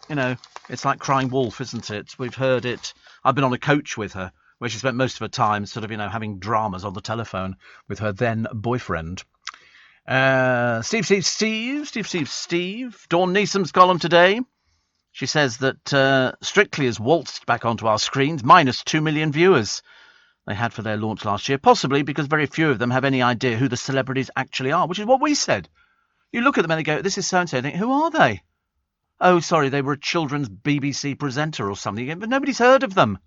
You know, it's like crying wolf, isn't it? We've heard it. I've been on a coach with her where she spent most of her time sort of, having dramas on the telephone with her then boyfriend. Steve. Dawn Neesom's column today. She says that Strictly has waltzed back onto our screens, minus 2 million viewers they had for their launch last year, possibly because very few of them have any idea who the celebrities actually are, which is what we said. You look at them and they go, this is so-and-so, and think, who are they? Oh, sorry, they were a children's BBC presenter or something, but nobody's heard of them.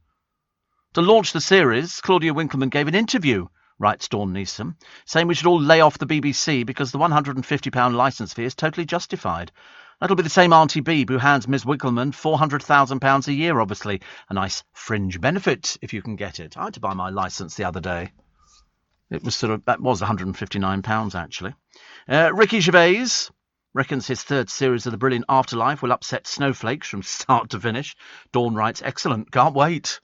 To launch the series, Claudia Winkleman gave an interview, writes Dawn Neesom, saying we should all lay off the BBC because the £150 licence fee is totally justified. That'll be the same Auntie Beeb who hands Ms Winkleman £400,000 a year, obviously. A nice fringe benefit, if you can get it. I had to buy my licence the other day. That was £159, actually. Ricky Gervais reckons his third series of The Brilliant Afterlife will upset snowflakes from start to finish. Dawn writes, excellent, can't wait.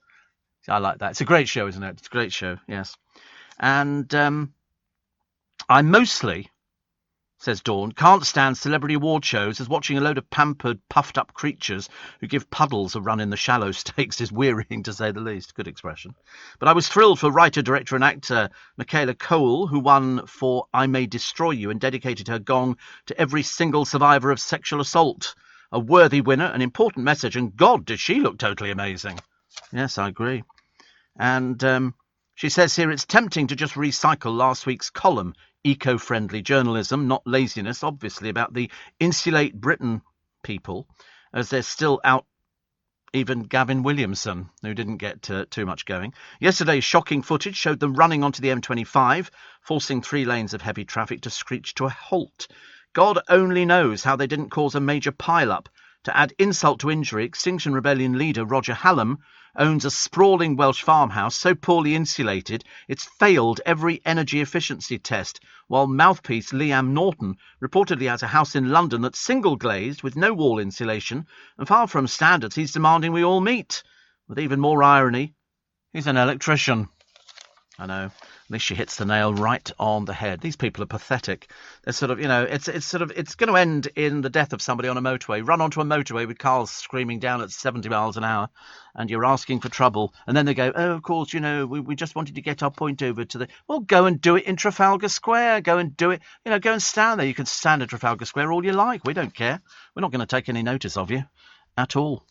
I like that. It's a great show, isn't it? It's a great show, yes. And I mostly, says Dawn, can't stand celebrity award shows, as watching a load of pampered, puffed-up creatures who give puddles a run in the shallow stakes is wearying, to say the least. Good expression. But I was thrilled for writer, director and actor Michaela Cole, who won for I May Destroy You and dedicated her gong to every single survivor of sexual assault. A worthy winner, an important message, and God, did she look totally amazing. Yes, I agree. And she says here it's tempting to just recycle last week's column, eco-friendly journalism, not laziness, obviously, about the Insulate Britain people, as they're still out, even Gavin Williamson, who didn't get too much going. Yesterday's shocking footage showed them running onto the M25, forcing 3 lanes of heavy traffic to screech to a halt. God only knows how they didn't cause a major pile-up. To add insult to injury, Extinction Rebellion leader Roger Hallam owns a sprawling Welsh farmhouse so poorly insulated it's failed every energy efficiency test, while mouthpiece Liam Norton reportedly has a house in London that's single-glazed with no wall insulation, and far from standards he's demanding we all meet. With even more irony, he's an electrician. I know. At least she hits the nail right on the head. These people are pathetic. They're sort of, it's going to end in the death of somebody on a motorway. Run onto a motorway with cars screaming down at 70 miles an hour, and you're asking for trouble. And then they go, oh, of course, we just wanted to get our point over to the... Well, go and do it in Trafalgar Square. Go and do it. Go and stand there. You can stand at Trafalgar Square all you like. We don't care. We're not going to take any notice of you at all.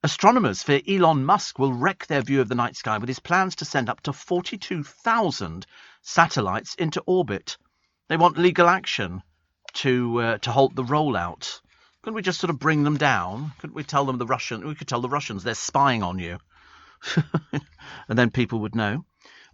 Astronomers fear Elon Musk will wreck their view of the night sky with his plans to send up to 42,000 satellites into orbit. They want legal action to halt the rollout. Couldn't we just sort of bring them down? Couldn't we tell them we could tell the Russians they're spying on you? And then people would know.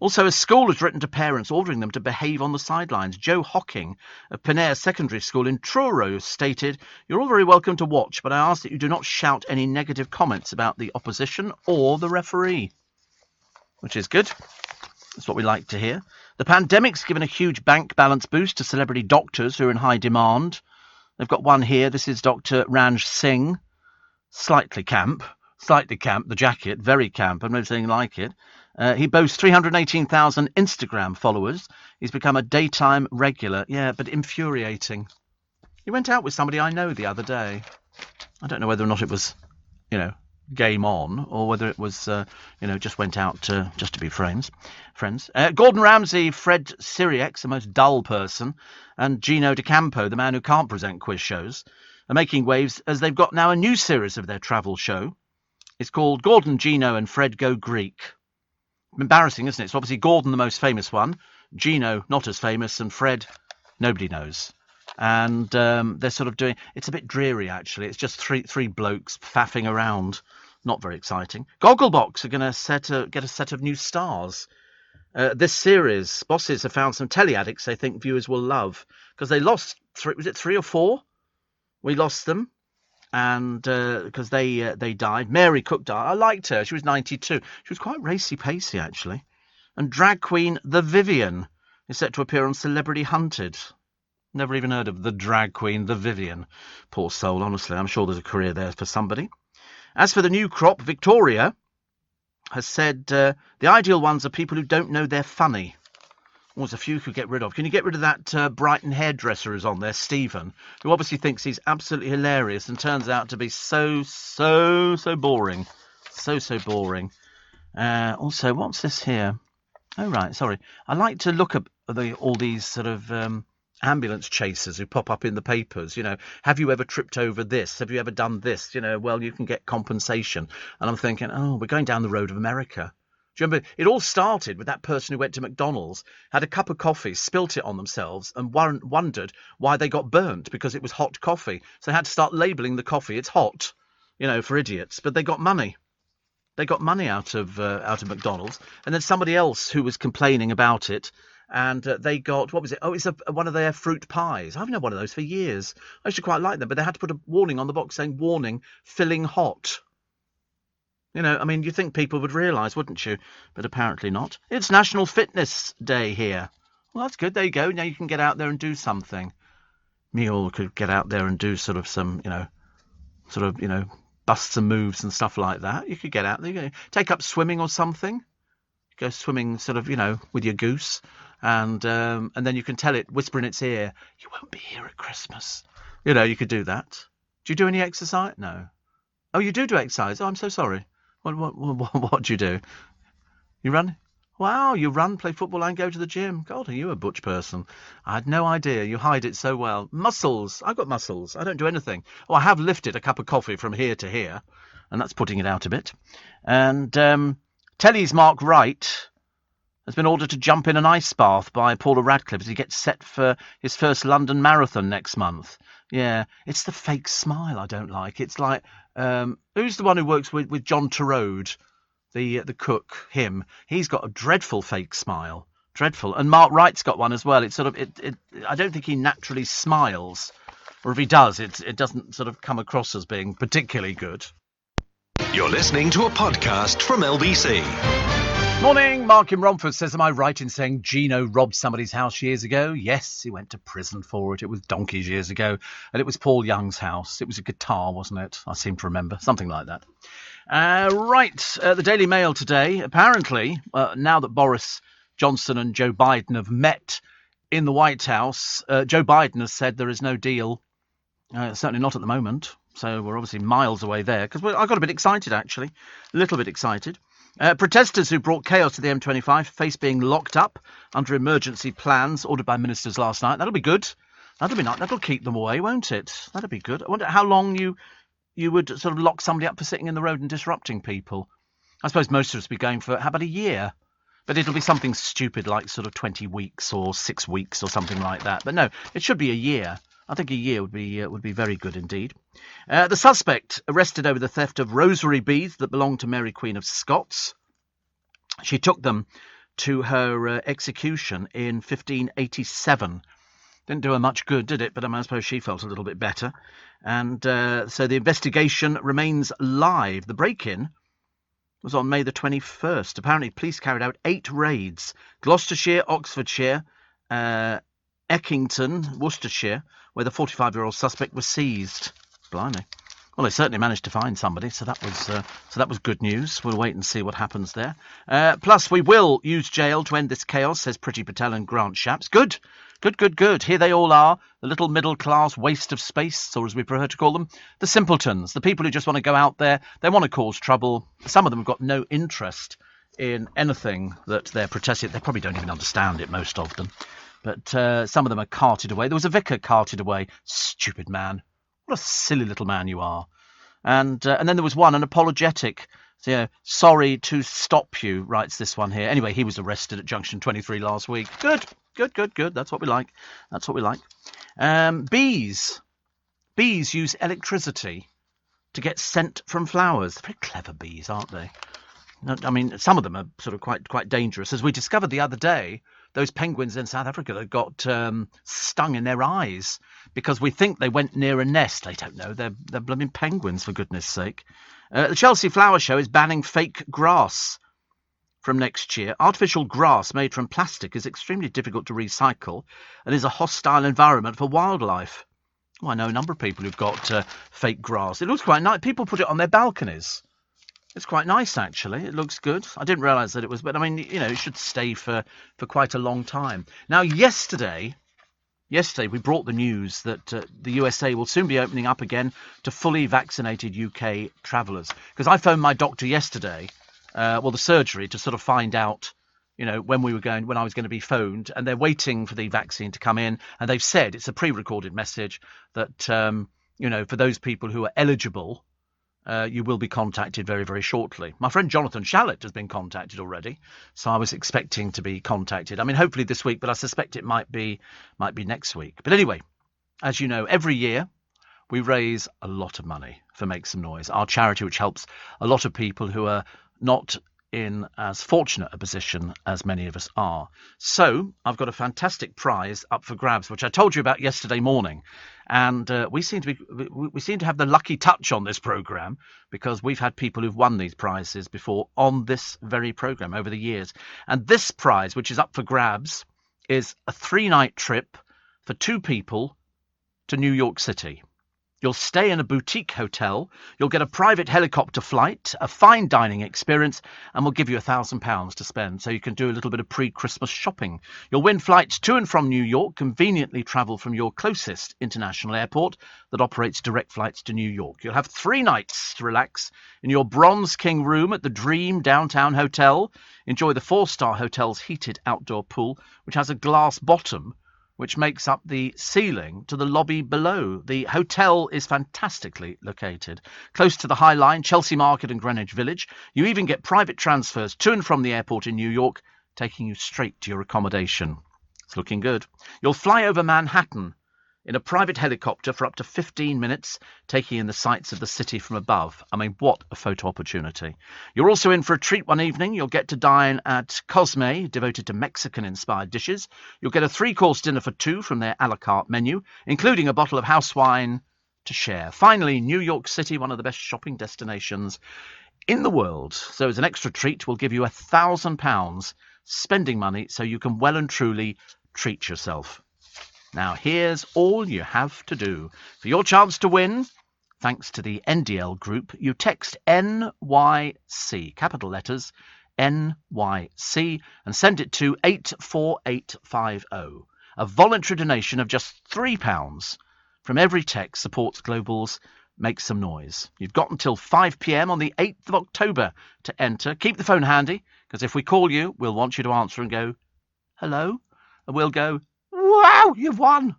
Also, a school has written to parents ordering them to behave on the sidelines. Joe Hocking of Penair Secondary School in Truro stated, you're all very welcome to watch, but I ask that you do not shout any negative comments about the opposition or the referee. Which is good. That's what we like to hear. The pandemic's given a huge bank balance boost to celebrity doctors who are in high demand. They've got one here. This is Dr. Ranj Singh. Slightly camp, the jacket, very camp. I've never seen anything like it. He boasts 318,000 Instagram followers. He's become a daytime regular. Yeah, but infuriating. He went out with somebody I know the other day. I don't know whether or not it was, game on, or whether it was, just went out just to be friends. Gordon Ramsay, Fred Sirieix, the most dull person, and Gino D'Acampo, the man who can't present quiz shows, are making waves as they've got now a new series of their travel show. It's called Gordon, Gino and Fred Go Greek. Embarrassing, isn't it? It's obviously Gordon, the most famous one, Gino, not as famous, and Fred, nobody knows. And they're sort of doing... It's a bit dreary, actually. It's just three blokes faffing around. Not very exciting. Gogglebox are going to get a set of new stars. This series, bosses have found some telly addicts they think viewers will love. Because they lost... Was it 3 or 4? We lost them. And because they died. Mary Cook died. I liked her. She was 92. She was quite racy-pacey, actually. And drag queen The Vivian is set to appear on Celebrity Hunted. Never even heard of the drag queen The Vivian. Poor soul, honestly. I'm sure there's a career there for somebody. As for the new crop, Victoria has said the ideal ones are people who don't know they're funny. Well, there's a few could get rid of. Can you get rid of that Brighton hairdresser who's on there, Stephen, who obviously thinks he's absolutely hilarious and turns out to be so boring. So boring. Also, what's this here? Oh, right, sorry. I like to look at all these sort of ambulance chasers who pop up in the papers. Have you ever tripped over this? Have you ever done this? Well, you can get compensation. And I'm thinking, oh, we're going down the road of America. Do you remember? It all started with that person who went to McDonald's, had a cup of coffee, spilt it on themselves, and wondered why they got burnt because it was hot coffee. So they had to start labelling the coffee, it's hot, for idiots. But they got money. They got money out of McDonald's. And then somebody else who was complaining about it, and they got, what was it? Oh, it's one of their fruit pies. I've known one of those for years. I used to quite like them, but they had to put a warning on the box saying, warning, filling hot. You think people would realise, wouldn't you? But apparently not. It's National Fitness Day here. Well, that's good. There you go. Now you can get out there and do something. Mule could get out there and do some, bust some moves and stuff like that. You could get out there. Take up swimming or something. Go swimming with your goose. And then you can tell it, whisper in its ear, you won't be here at Christmas. You could do that. Do you do any exercise? No. Oh, you do exercise? Oh, I'm so sorry. What do you do? You run? Wow, you run, play football and go to the gym. God, are you a butch person? I had no idea. You hide it so well. Muscles. I've got muscles. I don't do anything. Oh, I have lifted a cup of coffee from here to here, and that's putting it out a bit. And Telly's Mark Wright has been ordered to jump in an ice bath by Paula Radcliffe as he gets set for his first London Marathon next month. Yeah, it's the fake smile I don't like. It's like, who's the one who works with John Turode, the cook, him? He's got a dreadful fake smile. Dreadful. And Mark Wright's got one as well. It's sort of, I don't think he naturally smiles. Or if he does, it doesn't sort of come across as being particularly good. You're listening to a podcast from LBC. Morning, Mark in Romford says, am I right in saying Gino robbed somebody's house years ago? Yes, he went to prison for it. It was donkeys years ago. And it was Paul Young's house. It was a guitar, wasn't it? I seem to remember. Something like that. The Daily Mail today. Apparently, now that Boris Johnson and Joe Biden have met in the White House, Joe Biden has said there is no deal. Certainly not at the moment. So we're obviously miles away there. Because I got a bit excited, actually. A little bit excited. Protesters who brought chaos to the M25 face being locked up under emergency plans ordered by ministers last night. That'll be good. That'll be nice. That'll keep them away, won't it? That'll be good. I wonder how long you would sort of lock somebody up for sitting in the road and disrupting people. I suppose most of us would be going for, how about a year? But it'll be something stupid like sort of 20 weeks or 6 weeks or something like that. But no, it should be a year. I think a year would be very good indeed. The suspect arrested over the theft of rosary beads that belonged to Mary Queen of Scots. She took them to her execution in 1587. Didn't do her much good, did it? But I suppose she felt a little bit better. And so the investigation remains live. The break-in was on May the 21st. Apparently, police carried out 8 raids. Gloucestershire, Oxfordshire, Eckington, Worcestershire, where the 45-year-old suspect was seized. Blimey. Well, they certainly managed to find somebody, so that was good news. We'll wait and see what happens there. Plus, we will use jail to end this chaos, says Priti Patel and Grant Shapps. Good. Here they all are, the little middle-class waste of space, or as we prefer to call them, the simpletons, the people who just want to go out there. They want to cause trouble. Some of them have got no interest in anything that they're protesting. They probably don't even understand it, most of them. But some of them are carted away. There was a vicar carted away. Stupid man. What a silly little man you are. And then there was one, an apologetic. So, sorry to stop you, writes this one here. Anyway, he was arrested at Junction 23 last week. Good. That's what we like. Bees. Bees use electricity to get scent from flowers. They're very clever bees, aren't they? I mean, some of them are sort of quite dangerous. As we discovered the other day, those penguins in South Africa that got stung in their eyes because we think they went near a nest. They don't know. They're blooming penguins, for goodness sake. The Chelsea Flower Show is banning fake grass from next year. Artificial grass made from plastic is extremely difficult to recycle and is a hostile environment for wildlife. Well, I know a number of people who've got fake grass. It looks quite nice. People put it on their balconies. It's quite nice, actually. It looks good. I didn't realise that it was, but I mean, it should stay for quite a long time. Now, yesterday we brought the news that the USA will soon be opening up again to fully vaccinated UK travellers. Because I phoned my doctor yesterday, the surgery, to sort of find out, when I was going to be phoned, and they're waiting for the vaccine to come in. And they've said, it's a pre-recorded message, that, for those people who are eligible, you will be contacted very, very shortly. My friend Jonathan Shallett has been contacted already, so I was expecting to be contacted. I mean, hopefully this week, but I suspect it might be next week. But anyway, as you know, every year we raise a lot of money for Make Some Noise, our charity which helps a lot of people who are not in as fortunate a position as many of us are. So I've got a fantastic prize up for grabs, which I told you about yesterday morning. And we seem to have the lucky touch on this programme, because we've had people who've won these prizes before on this very programme over the years. And this prize, which is up for grabs, is a 3-night trip for 2 people to New York City. You'll stay in a boutique hotel, you'll get a private helicopter flight, a fine dining experience, and we'll give you £1,000 to spend so you can do a little bit of pre-Christmas shopping. You'll win flights to and from New York, conveniently travel from your closest international airport that operates direct flights to New York. You'll have 3 nights to relax in your Bronze King room at the Dream Downtown Hotel. Enjoy the 4-star hotel's heated outdoor pool, which has a glass bottom which makes up the ceiling to the lobby below. The hotel is fantastically located, close to the High Line, Chelsea Market and Greenwich Village. You even get private transfers to and from the airport in New York, taking you straight to your accommodation. It's looking good. You'll fly over Manhattan in a private helicopter for up to 15 minutes, taking in the sights of the city from above. I mean, what a photo opportunity. You're also in for a treat one evening. You'll get to dine at Cosme, devoted to Mexican-inspired dishes. You'll get a 3-course dinner for 2 from their a la carte menu, including a bottle of house wine to share. Finally, New York City, one of the best shopping destinations in the world. So as an extra treat, we'll give you £1,000 spending money so you can well and truly treat yourself. Now, here's all you have to do. For your chance to win, thanks to the NDL Group, you text NYC, capital letters, NYC, and send it to 84850. A voluntary donation of just £3 from every text supports Global's Make Some Noise. You've got until 5 p.m. on the 8th of October to enter. Keep the phone handy, because if we call you, we'll want you to answer and go, hello? And we'll go, wow, you've won.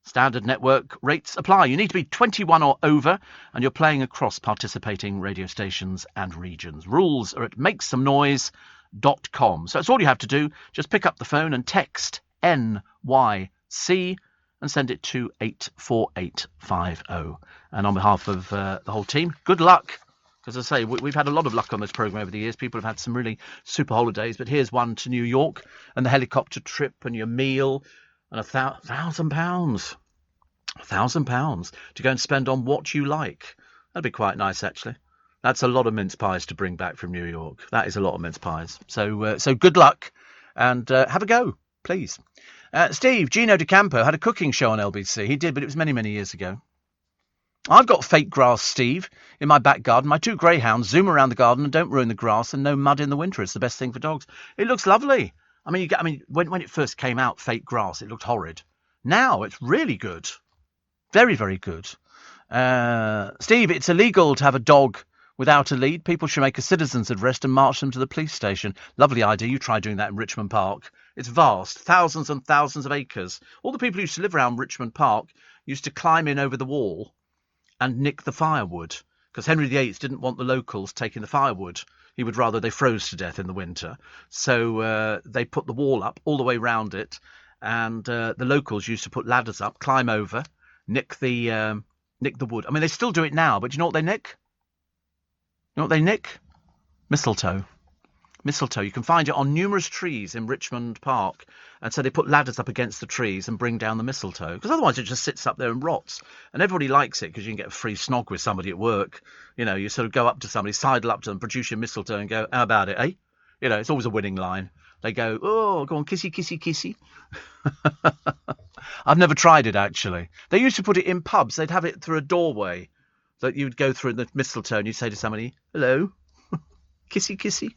Standard network rates apply. You need to be 21 or over, and you're playing across participating radio stations and regions. Rules are at makesomenoise.com. So that's all you have to do. Just pick up the phone and text NYC and send it to 84850. And on behalf of the whole team, good luck. As I say, we've had a lot of luck on this programme over the years. People have had some really super holidays, but here's one to New York, and the helicopter trip and your meal, and £1,000. £1,000 to go and spend on what you like. That'd be quite nice, actually. That's a lot of mince pies to bring back from New York. That is a lot of mince pies. So good luck, and have a go, please. Steve, Gino DeCampo had a cooking show on LBC. He did, but it was many, many years ago. I've got fake grass, Steve, in my back garden. My 2 greyhounds zoom around the garden and don't ruin the grass, and no mud in the winter. It's the best thing for dogs. It looks lovely. I mean, when it first came out, fake grass, it looked horrid. Now it's really good. Very, very good. Steve, it's illegal to have a dog without a lead. People should make a citizen's arrest and march them to the police station. Lovely idea. You try doing that in Richmond Park. It's vast. Thousands and thousands of acres. All the people who used to live around Richmond Park used to climb in over the wall and nick the firewood, because Henry VIII didn't want the locals taking the firewood. He would rather they froze to death in the winter. So they put the wall up all the way round it, and the locals used to put ladders up, climb over, nick the wood. I mean, they still do it now, but do you know what they nick? You know what they nick? Mistletoe. Mistletoe. You can find it on numerous trees in Richmond Park. And so they put ladders up against the trees and bring down the mistletoe. Because otherwise it just sits up there and rots. And everybody likes it because you can get a free snog with somebody at work. You know, you sort of go up to somebody, sidle up to them, produce your mistletoe and go, how about it, eh? You know, it's always a winning line. They go, oh, go on, kissy, kissy, kissy. I've never tried it, actually. They used to put it in pubs. They'd have it through a doorway that you'd go through in the mistletoe and you'd say to somebody, hello, kissy, kissy.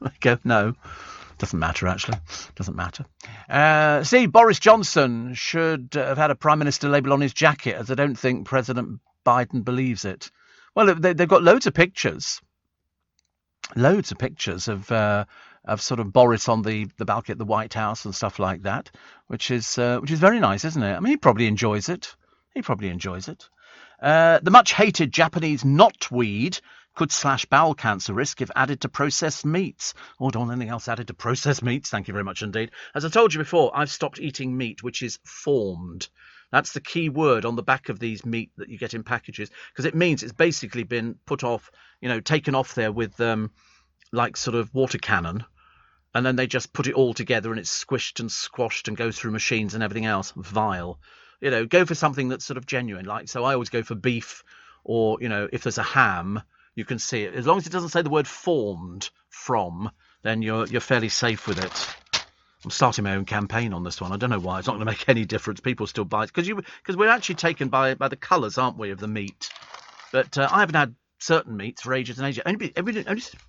There you go. No. Doesn't matter, actually. Doesn't matter. See, Boris Johnson should have had a Prime Minister label on his jacket, as I don't think President Biden believes it. Well, they've got loads of pictures. Loads of pictures of sort of Boris on the balcony at the White House and stuff like that, which is very nice, isn't it? I mean, he probably enjoys it. The much-hated Japanese knotweed could slash bowel cancer risk if added to processed meats. Oh, don't want anything else added to processed meats. Thank you very much indeed. As I told you before, I've stopped eating meat which is formed. That's the key word on the back of these meat that you get in packages, because it means it's basically been put off, taken off there with like sort of water cannon, and then they just put it all together and it's squished and squashed and goes through machines and everything else. Vile. Go for something that's sort of genuine. Like, so I always go for beef, or, if there's a ham, you can see it. As long as it doesn't say the word formed from, then you're fairly safe with it. I'm starting my own campaign on this one. I don't know why. It's not going to make any difference. People still buy it because we're actually taken by the colours, aren't we, of the meat? But I haven't had certain meats for ages and ages.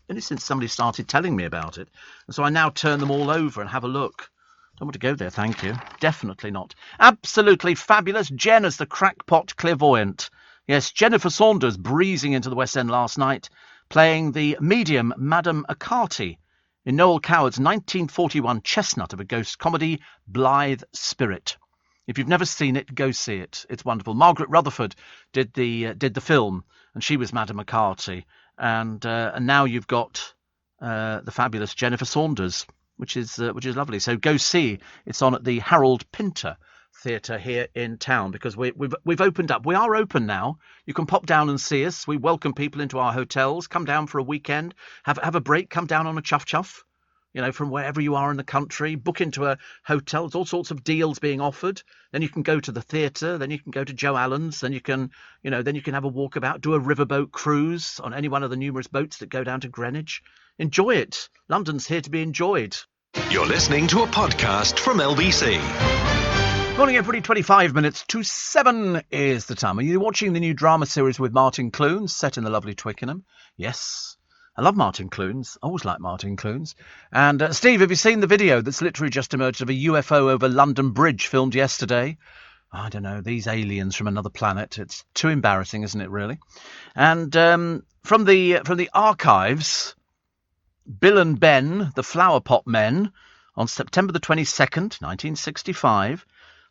Only since somebody started telling me about it, and so I now turn them all over and have a look. Don't want to go there, thank you. Definitely not. Absolutely fabulous. Jen as the crackpot clairvoyant. Yes, Jennifer Saunders breezing into the West End last night, playing the medium Madame Acarty in Noel Coward's 1941 chestnut of a ghost comedy, Blithe Spirit. If you've never seen it, go see it. It's wonderful. Margaret Rutherford did the film, and she was Madame Acarty. And now you've got the fabulous Jennifer Saunders, which is lovely. So go see. It's on at the Harold Pinter Theatre here in town, because we've opened up. We are open now. You can pop down and see us. We welcome people into our hotels. Come down for a weekend. Have a break. Come down on a chuff. From wherever you are in the country. Book into a hotel. There's all sorts of deals being offered. Then you can go to the theatre. Then you can go to Joe Allen's. Then you can have a walkabout. Do a riverboat cruise on any one of the numerous boats that go down to Greenwich. Enjoy it. London's here to be enjoyed. You're listening to a podcast from LBC. Morning, everybody. 25 minutes to 7 is the time. Are you watching the new drama series with Martin Clunes, set in the lovely Twickenham? Yes. I love Martin Clunes. Always like Martin Clunes. And Steve, have you seen the video that's literally just emerged of a UFO over London Bridge filmed yesterday? I don't know, these aliens from another planet. It's too embarrassing, isn't it, really? And from the archives, Bill and Ben, the Flower Pot Men, on September the 22nd, 1965,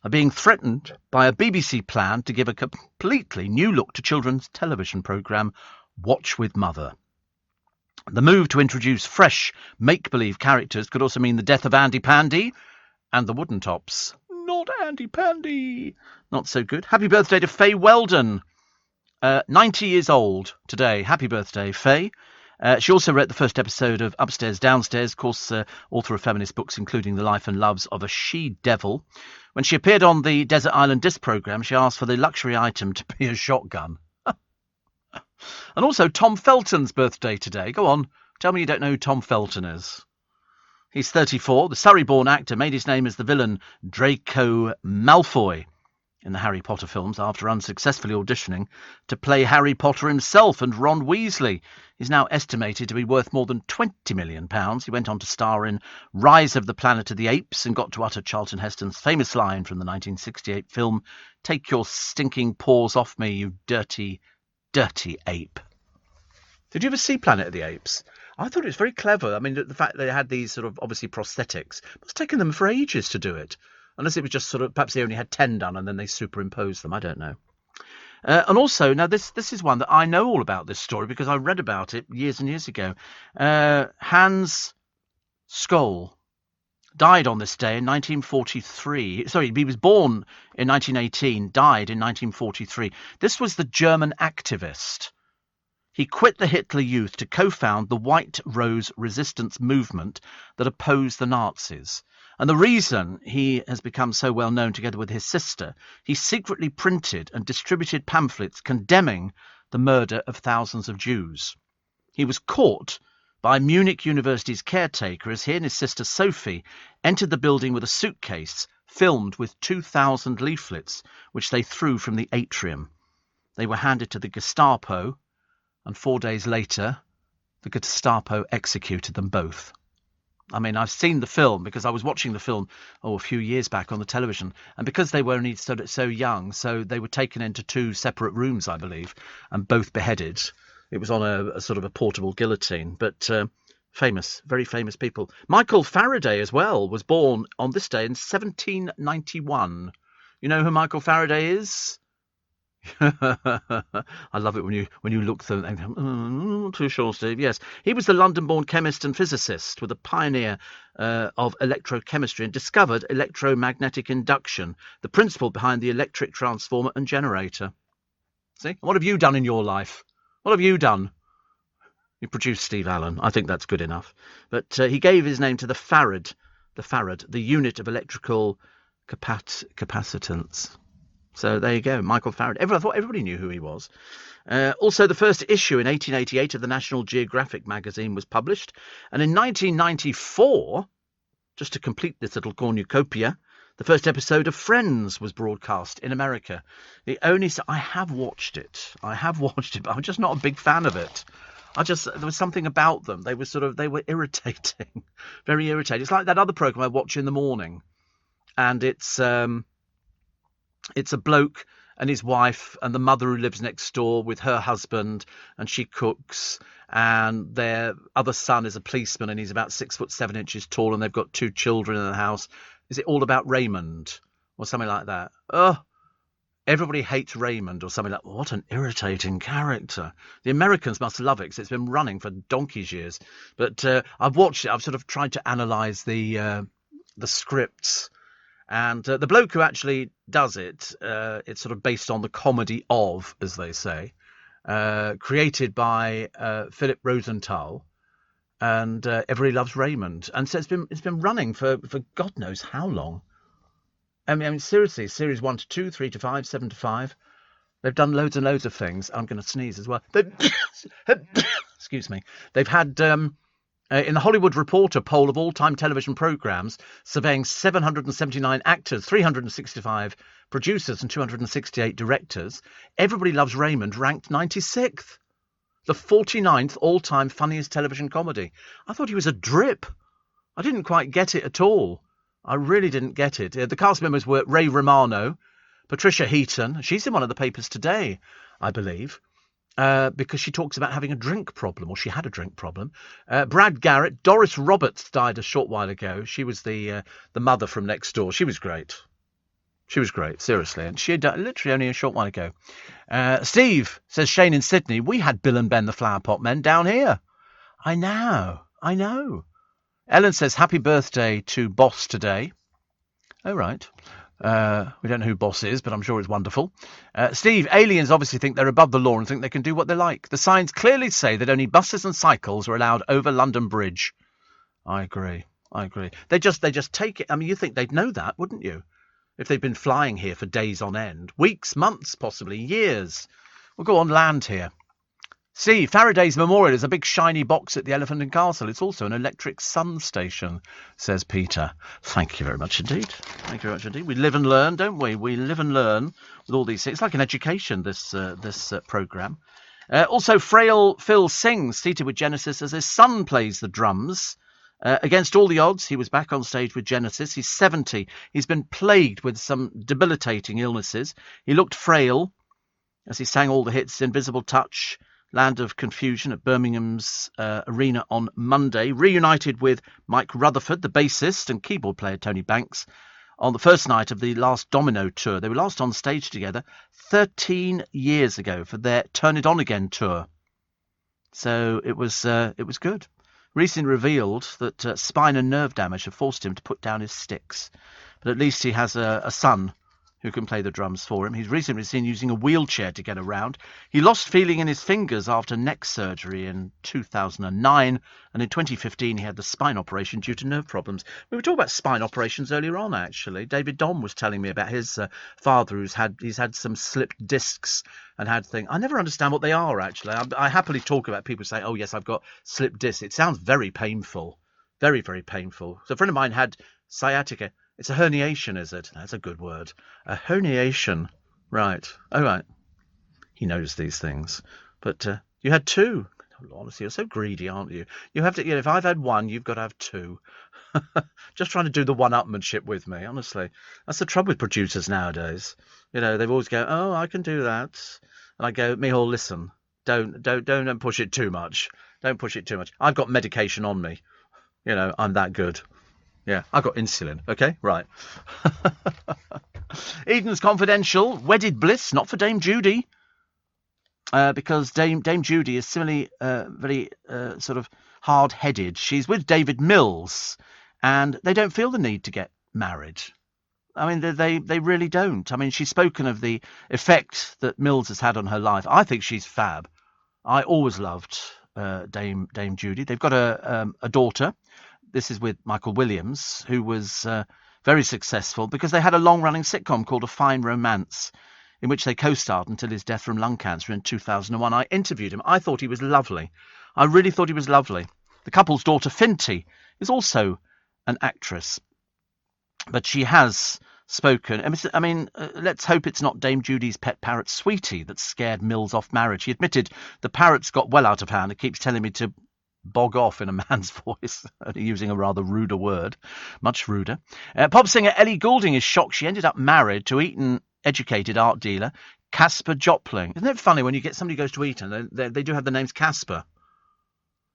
are being threatened by a BBC plan to give a completely new look to children's television programme Watch with Mother. The move to introduce fresh make-believe characters could also mean the death of Andy Pandy and the Wooden Tops. Not Andy Pandy. Not so good. Happy birthday to Faye Weldon. 90 years old today. Happy birthday, Faye. She also wrote the first episode of Upstairs, Downstairs, of course, author of feminist books, including The Life and Loves of a She-Devil. When she appeared on the Desert Island Disc programme, she asked for the luxury item to be a shotgun. And also Tom Felton's birthday today. Go on, tell me you don't know who Tom Felton is. He's 34. The Surrey-born actor made his name as the villain Draco Malfoy in the Harry Potter films after unsuccessfully auditioning to play Harry Potter himself and Ron Weasley. He's now estimated to be worth more than £20 million. He went on to star in Rise of the Planet of the Apes and got to utter Charlton Heston's famous line from the 1968 film, "Take your stinking paws off me, you dirty, dirty ape." Did you ever see Planet of the Apes? I thought it was very clever. I mean, the fact they had these sort of obviously prosthetics, it's taken them for ages to do it. Unless it was just sort of, perhaps they only had 10 done and then they superimposed them. I don't know. And also, now this is one that I know all about, this story, because I read about it years and years ago. Hans Scholl died on this day in 1943. Sorry, he was born in 1918, died in 1943. This was the German activist. He quit the Hitler Youth to co-found the White Rose resistance movement that opposed the Nazis. And the reason he has become so well known, together with his sister, he secretly printed and distributed pamphlets condemning the murder of thousands of Jews. He was caught by Munich University's caretaker as he and his sister Sophie entered the building with a suitcase filmed with 2,000 leaflets, which they threw from the atrium. They were handed to the Gestapo, and 4 days later, the Gestapo executed them both. I mean, I've seen the film because I was watching the film a few years back on the television, and because they were only so young, so they were taken into 2 separate rooms, I believe, and both beheaded. It was on a sort of a portable guillotine, but famous, very famous people. Michael Faraday as well was born on this day in 1791. You know who Michael Faraday is? I love it when you look through and think, not too sure, Steve. Yes, he was the London-born chemist and physicist, with a pioneer of electrochemistry, and discovered electromagnetic induction, the principle behind the electric transformer and generator. See, what have you done in your life? What have you done? You produced Steve Allen. I think that's good enough. But he gave his name to the farad, the unit of electrical capacitance. So there you go, Michael Faraday. I thought everybody knew who he was. Also, the first issue in 1888 of the National Geographic magazine was published. And in 1994, just to complete this little cornucopia, the first episode of Friends was broadcast in America. I have watched it, but I'm just not a big fan of it. There was something about them. They were irritating, very irritating. It's like that other program I watch in the morning, and it's a bloke and his wife and the mother who lives next door with her husband, and she cooks, and their other son is a policeman and he's about 6'7" tall, and they've got 2 children in the house. Is it All About Raymond or something like that? Oh, everybody hates Raymond or something like that. What an irritating character. The Americans must love it because it's been running for donkey's years. But I've watched it. I've sort of tried to analyse the scripts. And the bloke who actually does it, it's sort of based on the comedy of, as they say, created by Philip Rosenthal, and Everybody Loves Raymond. And so it's been running for God knows how long. I mean, seriously, series 1 to 2, 3 to 5, 7 to 5. They've done loads and loads of things. I'm going to sneeze as well. Excuse me. They've had... in the Hollywood Reporter poll of all-time television programmes, surveying 779 actors, 365 producers and 268 directors, Everybody Loves Raymond ranked 96th. The 49th all-time funniest television comedy. I thought he was a drip. I didn't quite get it at all. I really didn't get it. The cast members were Ray Romano, Patricia Heaton. She's in one of the papers today, I believe. Because she talks about having a drink problem, or she had a drink problem. Brad Garrett, Doris Roberts died a short while ago. She was the mother from next door. She was great. She was great, seriously. And she died literally only a short while ago. Steve, says Shane in Sydney, we had Bill and Ben the Flower Pot Men down here. I know. Ellen says, happy birthday to Boss today. Oh, right. We don't know who Boss is, but I'm sure it's wonderful. Steve, aliens obviously think they're above the law and think they can do what they like. The signs clearly say that only buses and cycles are allowed over London Bridge. I agree. They just take it. I mean, you think they'd know that, wouldn't you? If they've been flying here for days on end. Weeks, months, possibly years. We'll go on land here. See, Faraday's Memorial is a big shiny box at the Elephant and Castle. It's also an electric sun station, says Peter. Thank you very much indeed. We live and learn, don't we? We live and learn with all these things. It's like an education, this programme. Also, frail Phil sings, seated with Genesis, as his son plays the drums. Against all the odds, he was back on stage with Genesis. He's 70. He's been plagued with some debilitating illnesses. He looked frail as he sang all the hits, Invisible Touch, Land of Confusion at Birmingham's Arena on Monday, reunited with Mike Rutherford, the bassist, and keyboard player Tony Banks on the first night of the last Domino tour. They were last on stage together 13 years ago for their Turn It On Again tour. So it was good. Recently revealed that spine and nerve damage have forced him to put down his sticks. But at least he has a son who can play the drums for him. He's recently seen using a wheelchair to get around. He lost feeling in his fingers after neck surgery in 2009, and in 2015 he had the spine operation due to nerve problems. We were talking about spine operations earlier on, actually. David Dom was telling me about his father he's had some slipped discs and had things. I never understand what they are, actually. I happily talk about people saying, oh yes, I've got slipped discs. It sounds very painful. Very, very painful. So a friend of mine had sciatica. It's a herniation, is it? That's a good word. A herniation. Right. Oh, right. He knows these things. But you had 2. Honestly, you're so greedy, aren't you? You have to. If I've had 1, you've got to have 2. Just trying to do the one-upmanship with me. Honestly, that's the trouble with producers nowadays. They've always go, "Oh, I can do that," and I go, "Mihal, listen, don't push it too much. Don't push it too much. I've got medication on me. I'm that good. Yeah, I've got insulin. Okay, right." Eden's Confidential, wedded bliss, not for Dame Judy. Because Dame Judy is similarly very sort of hard-headed. She's with David Mills, and they don't feel the need to get married. I mean, they really don't. I mean, she's spoken of the effect that Mills has had on her life. I think she's fab. I always loved Dame Judy. They've got a daughter. This is with Michael Williams, who was very successful because they had a long-running sitcom called A Fine Romance, in which they co-starred until his death from lung cancer in 2001. I interviewed him. I thought he was lovely. I really thought he was lovely. The couple's daughter, Finty, is also an actress. But she has spoken. I mean, let's hope it's not Dame Judy's pet parrot, Sweetie, that scared Mills off marriage. He admitted the parrot's got well out of hand. It keeps telling me to bog off in a man's voice, using a rather ruder word, much ruder. Pop singer Ellie Goulding is shocked she ended up married to Eton-educated art dealer Casper Jopling. Isn't it funny when you get somebody who goes to Eton, they do have the names Casper.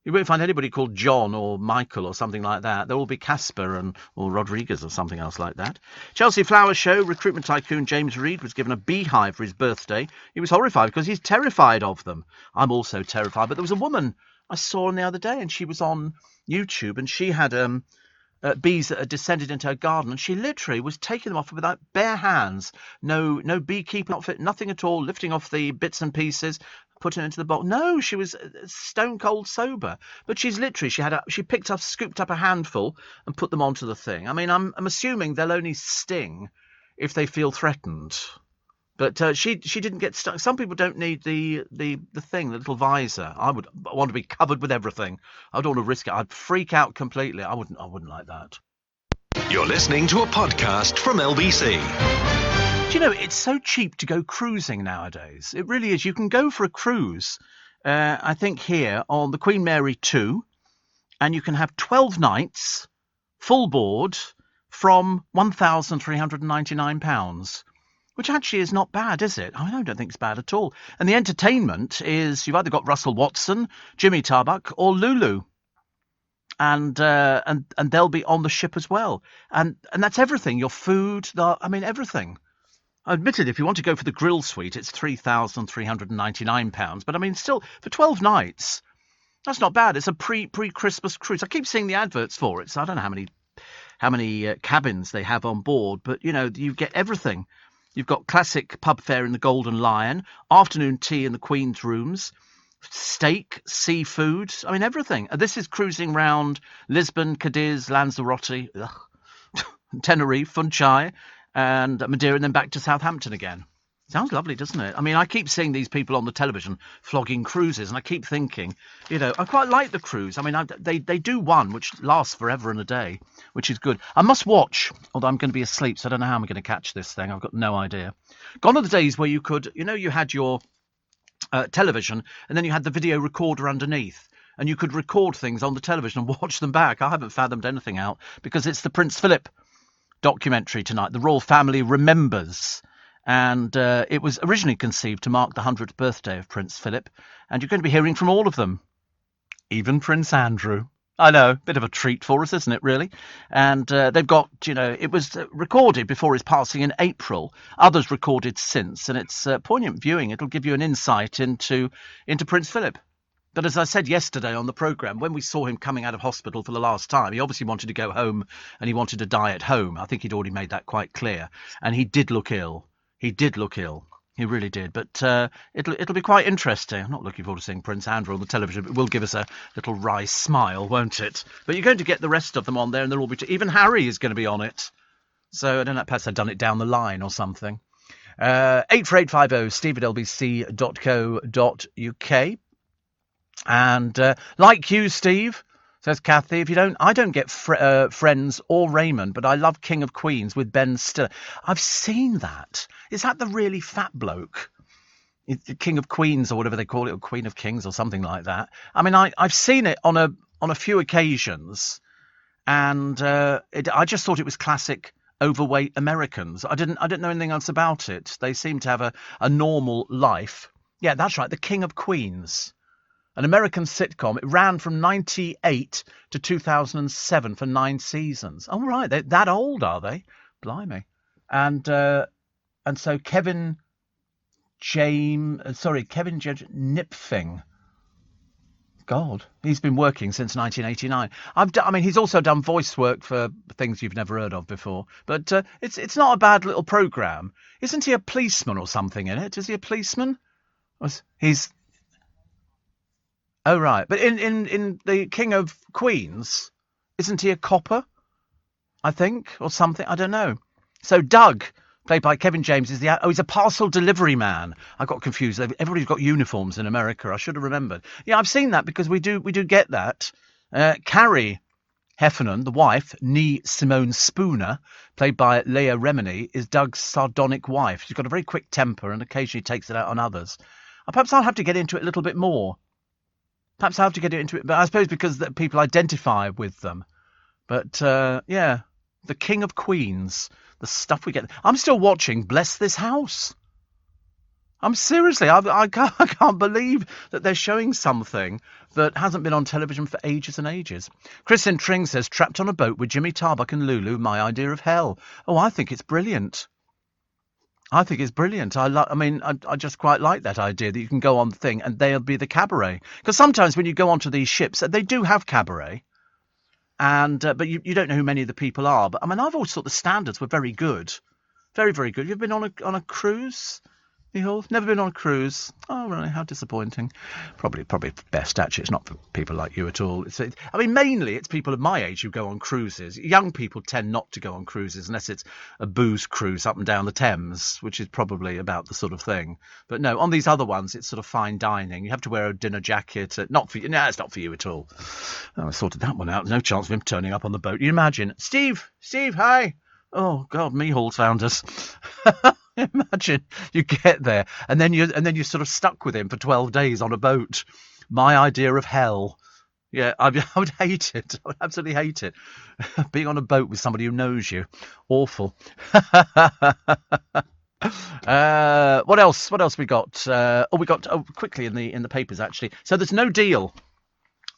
You won't find anybody called John or Michael or something like that. They'll all be Casper or Rodriguez or something else like that. Chelsea Flower Show, recruitment tycoon James Reed was given a beehive for his birthday. He was horrified because he's terrified of them. I'm also terrified. But there was a woman I saw the other day, and she was on YouTube, and she had bees that had descended into her garden, and she literally was taking them off with bare hands. No beekeeping outfit, nothing at all, lifting off the bits and pieces, putting it into the bowl. No, she was stone cold sober. But she's literally, she scooped up a handful and put them onto the thing. I mean, I'm assuming they'll only sting if they feel threatened. But she didn't get stuck. Some people don't need the thing, the little visor. I would want to be covered with everything. I don't want to risk it. I'd freak out completely. I wouldn't like that. You're listening to a podcast from LBC. Do you know, it's so cheap to go cruising nowadays. It really is. You can go for a cruise, I think here on the Queen Mary 2, and you can have 12 nights, full board, from £1,399. Which actually is not bad, is it? I mean, I don't think it's bad at all. And the entertainment is you've either got Russell Watson, Jimmy Tarbuck, or Lulu, and they'll be on the ship as well. And that's everything. Your food, everything. Admitted, if you want to go for the grill suite, it's £3,399. But I mean, still for 12 nights, that's not bad. It's a pre-Christmas cruise. I keep seeing the adverts for it, so I don't know how many cabins they have on board, but you get everything. You've got classic pub fare in the Golden Lion, afternoon tea in the Queen's Rooms, steak, seafood, I mean, everything. This is cruising round Lisbon, Cadiz, Lanzarote, Tenerife, Funchal, and Madeira, and then back to Southampton again. Sounds lovely, doesn't it? I mean, I keep seeing these people on the television flogging cruises, and I keep thinking, I quite like the cruise. I mean, they do one which lasts forever and a day, which is good. I must watch, although I'm going to be asleep, so I don't know how I'm going to catch this thing. I've got no idea. Gone are the days where you could, you had your television, and then you had the video recorder underneath, and you could record things on the television and watch them back. I haven't fathomed anything out, because it's the Prince Philip documentary tonight. The royal family remembers. And it was originally conceived to mark the 100th birthday of Prince Philip, and you're going to be hearing from all of them, even Prince Andrew. I know, bit of a treat for us, isn't it, really? And they've got, it was recorded before his passing in April, others recorded since, and it's poignant viewing. It'll give you an insight into Prince Philip. But as I said yesterday on the programme, when we saw him coming out of hospital for the last time, he obviously wanted to go home and he wanted to die at home. I think he'd already made that quite clear. And he did look ill. He did look ill. He really did. But it'll be quite interesting. I'm not looking forward to seeing Prince Andrew on the television. It will give us a little wry smile, won't it? But you're going to get the rest of them on there, and they'll all be... even Harry is going to be on it. So I don't know, perhaps I've done it down the line or something. 84850 steve@lbc.co.uk. And like you, Steve, Says Kathy, I don't get Friends or Raymond, but I love King of Queens with Ben Stiller. I've seen that. Is that the really fat bloke? King of Queens or whatever they call it, or Queen of Kings or something like that. I mean, I've seen it on a few occasions, and I just thought it was classic overweight Americans. I didn't know anything else about it. They seem to have a normal life. Yeah, that's right. The King of Queens. An American sitcom. It ran from 1998 to 2007 for 9 seasons. Oh, right. They're that old, are they? Blimey. And so Kevin James Nipfing. God, he's been working since 1989. He's also done voice work for things you've never heard of before. But it's not a bad little programme. Isn't he a policeman or something in it? Is he a policeman? He's... Oh, right. But in the King of Queens, isn't he a copper? I think, or something. I don't know. So Doug, played by Kevin James, he's a parcel delivery man. I got confused. Everybody's got uniforms in America. I should have remembered. Yeah, I've seen that because we do get that. Carrie Heffernan, the wife, née Simone Spooner, played by Leah Remini, is Doug's sardonic wife. She's got a very quick temper and occasionally takes it out on others. Perhaps I'll have to get into it a little bit more. But I suppose because people identify with them. But, yeah, the King of Queens, the stuff we get. I'm still watching Bless This House. I'm seriously, I can't believe that they're showing something that hasn't been on television for ages and ages. Kristen Tring says, trapped on a boat with Jimmy Tarbuck and Lulu, my idea of hell. Oh, I think it's brilliant. I just quite like that idea that you can go on the thing and they'll be the cabaret. Because sometimes when you go onto these ships, they do have cabaret, and but you don't know who many of the people are. But I've always thought the standards were very good, very, very good. You've been on a cruise? Never been on a cruise. Oh, really? How disappointing. Probably best, actually. It's not for people like you at all. Mainly it's people of my age who go on cruises. Young people tend not to go on cruises unless it's a booze cruise up and down the Thames, which is probably about the sort of thing. But no, on these other ones, it's sort of fine dining. You have to wear a dinner jacket. Not for you. No, it's not for you at all. Oh, I sorted that one out. There's no chance of him turning up on the boat. You imagine. Steve, hi. Oh, God, Meehall's found us. Imagine you get there and then you're sort of stuck with him for 12 days on a boat. My idea of hell. Yeah, I would hate it. I would absolutely hate it. Being on a boat with somebody who knows you. Awful. What else we got? We got quickly in the papers, actually. So there's no deal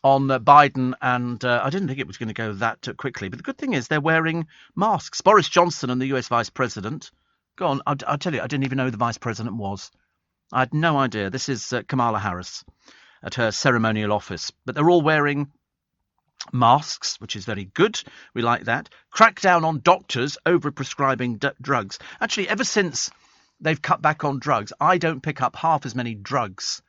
on Biden, and I didn't think it was going to go that quickly. But the good thing is they're wearing masks. Boris Johnson and the US Vice President. Go on, I'll tell you, I didn't even know who the Vice President was. I had no idea. This is Kamala Harris at her ceremonial office. But they're all wearing masks, which is very good. We like that. Crackdown on doctors over-prescribing drugs. Actually, ever since they've cut back on drugs, I don't pick up half as many drugs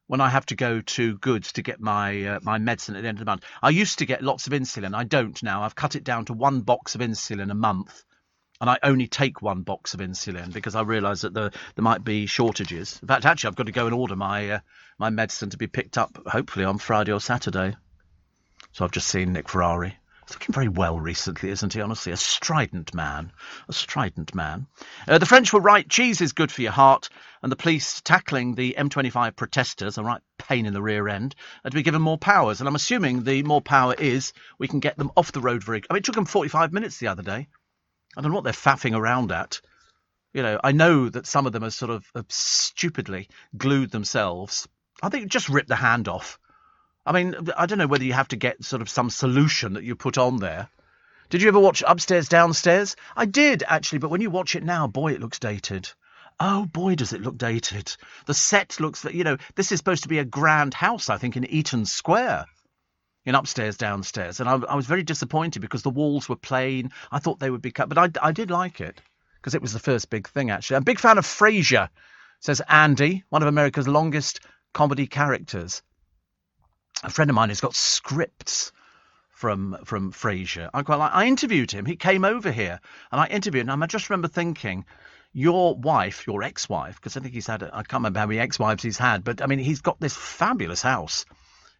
when I have to go to Goods to get my medicine at the end of the month. I used to get lots of insulin. I don't now. I've cut it down to 1 box of insulin a month. And I only take 1 box of insulin because I realise that there might be shortages. In fact, actually, I've got to go and order my medicine to be picked up, hopefully, on Friday or Saturday. So I've just seen Nick Ferrari. He's looking very well recently, isn't he? Honestly, a strident man. The French were right. Cheese is good for your heart. And the police tackling the M25 protesters, a right pain in the rear end, are to be given more powers. And I'm assuming the more power is we can get them off the road it took them 45 minutes the other day. I don't know what they're faffing around at. I know that some of them are sort of stupidly glued themselves. I think just rip the hand off. I don't know whether you have to get sort of some solution that you put on there. Did you ever watch Upstairs, Downstairs? I did, actually, but when you watch it now, boy, it looks dated. Oh, boy, does it look dated. The set looks, this is supposed to be a grand house, I think, in Eaton Square. In Upstairs, Downstairs. And I was very disappointed because the walls were plain. I thought they would be cut. But I did like it because it was the first big thing, actually. I'm a big fan of Frasier, says Andy, one of America's longest comedy characters. A friend of mine has got scripts from Frasier. I interviewed him. He came over here and I interviewed him. And I just remember thinking, your ex-wife, because I think I can't remember how many ex-wives he's had, but he's got this fabulous house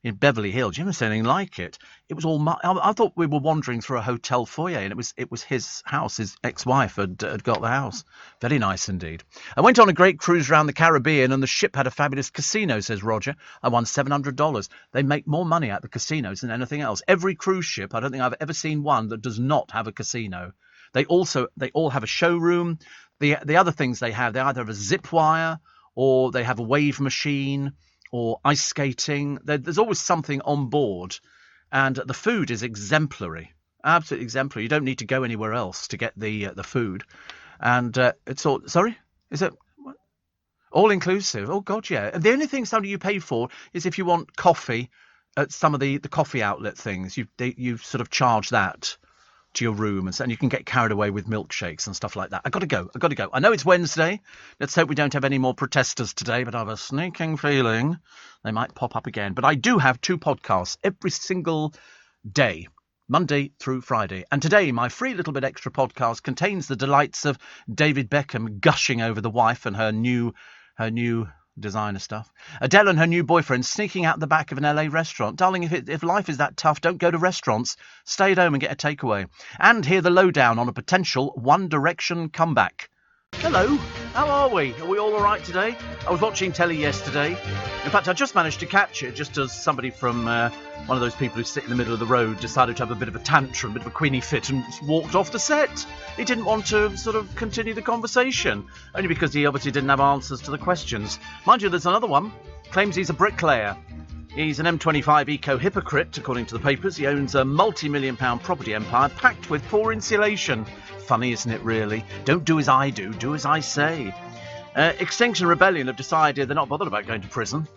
in Beverly Hills. You never seen anything like it. It was all. I thought we were wandering through a hotel foyer, and it was his house. His ex-wife had got the house. Very nice indeed. I went on a great cruise around the Caribbean, and the ship had a fabulous casino, says Roger. I won $700. They make more money at the casinos than anything else. Every cruise ship, I don't think I've ever seen one that does not have a casino. They all have a showroom. The other things they either have a zip wire, or they have a wave machine, or ice skating. There's always something on board, and the food is exemplary, absolutely exemplary. You don't need to go anywhere else to get the food, and it's all. Sorry, is it what? All inclusive? Oh God, yeah. And the only thing something you pay for is if you want coffee at some of the coffee outlet things. You sort of charge that to your room, and you can get carried away with milkshakes and stuff like that. I've got to go. I know it's Wednesday. Let's hope we don't have any more protesters today, but I have a sneaking feeling they might pop up again. But I do have 2 podcasts every single day, Monday through Friday. And today, my free little bit extra podcast contains the delights of David Beckham gushing over the wife and her new designer stuff. Adele and her new boyfriend sneaking out the back of an LA restaurant. Darling, if life is that tough, don't go to restaurants. Stay at home and get a takeaway. And hear the lowdown on a potential One Direction comeback. Hello, how are we? Are we all right today? I was watching telly yesterday. In fact, I just managed to catch it just as somebody from one of those people who sit in the middle of the road decided to have a bit of a tantrum, a bit of a Queenie fit, and walked off the set. He didn't want to sort of continue the conversation, only because he obviously didn't have answers to the questions. Mind you, there's another one. Claims he's a bricklayer. He's an M25 eco-hypocrite, according to the papers. He owns a multi-million-pound property empire packed with poor insulation. Funny, isn't it, really? Don't do as I do as I say. Extinction Rebellion have decided they're not bothered about going to prison.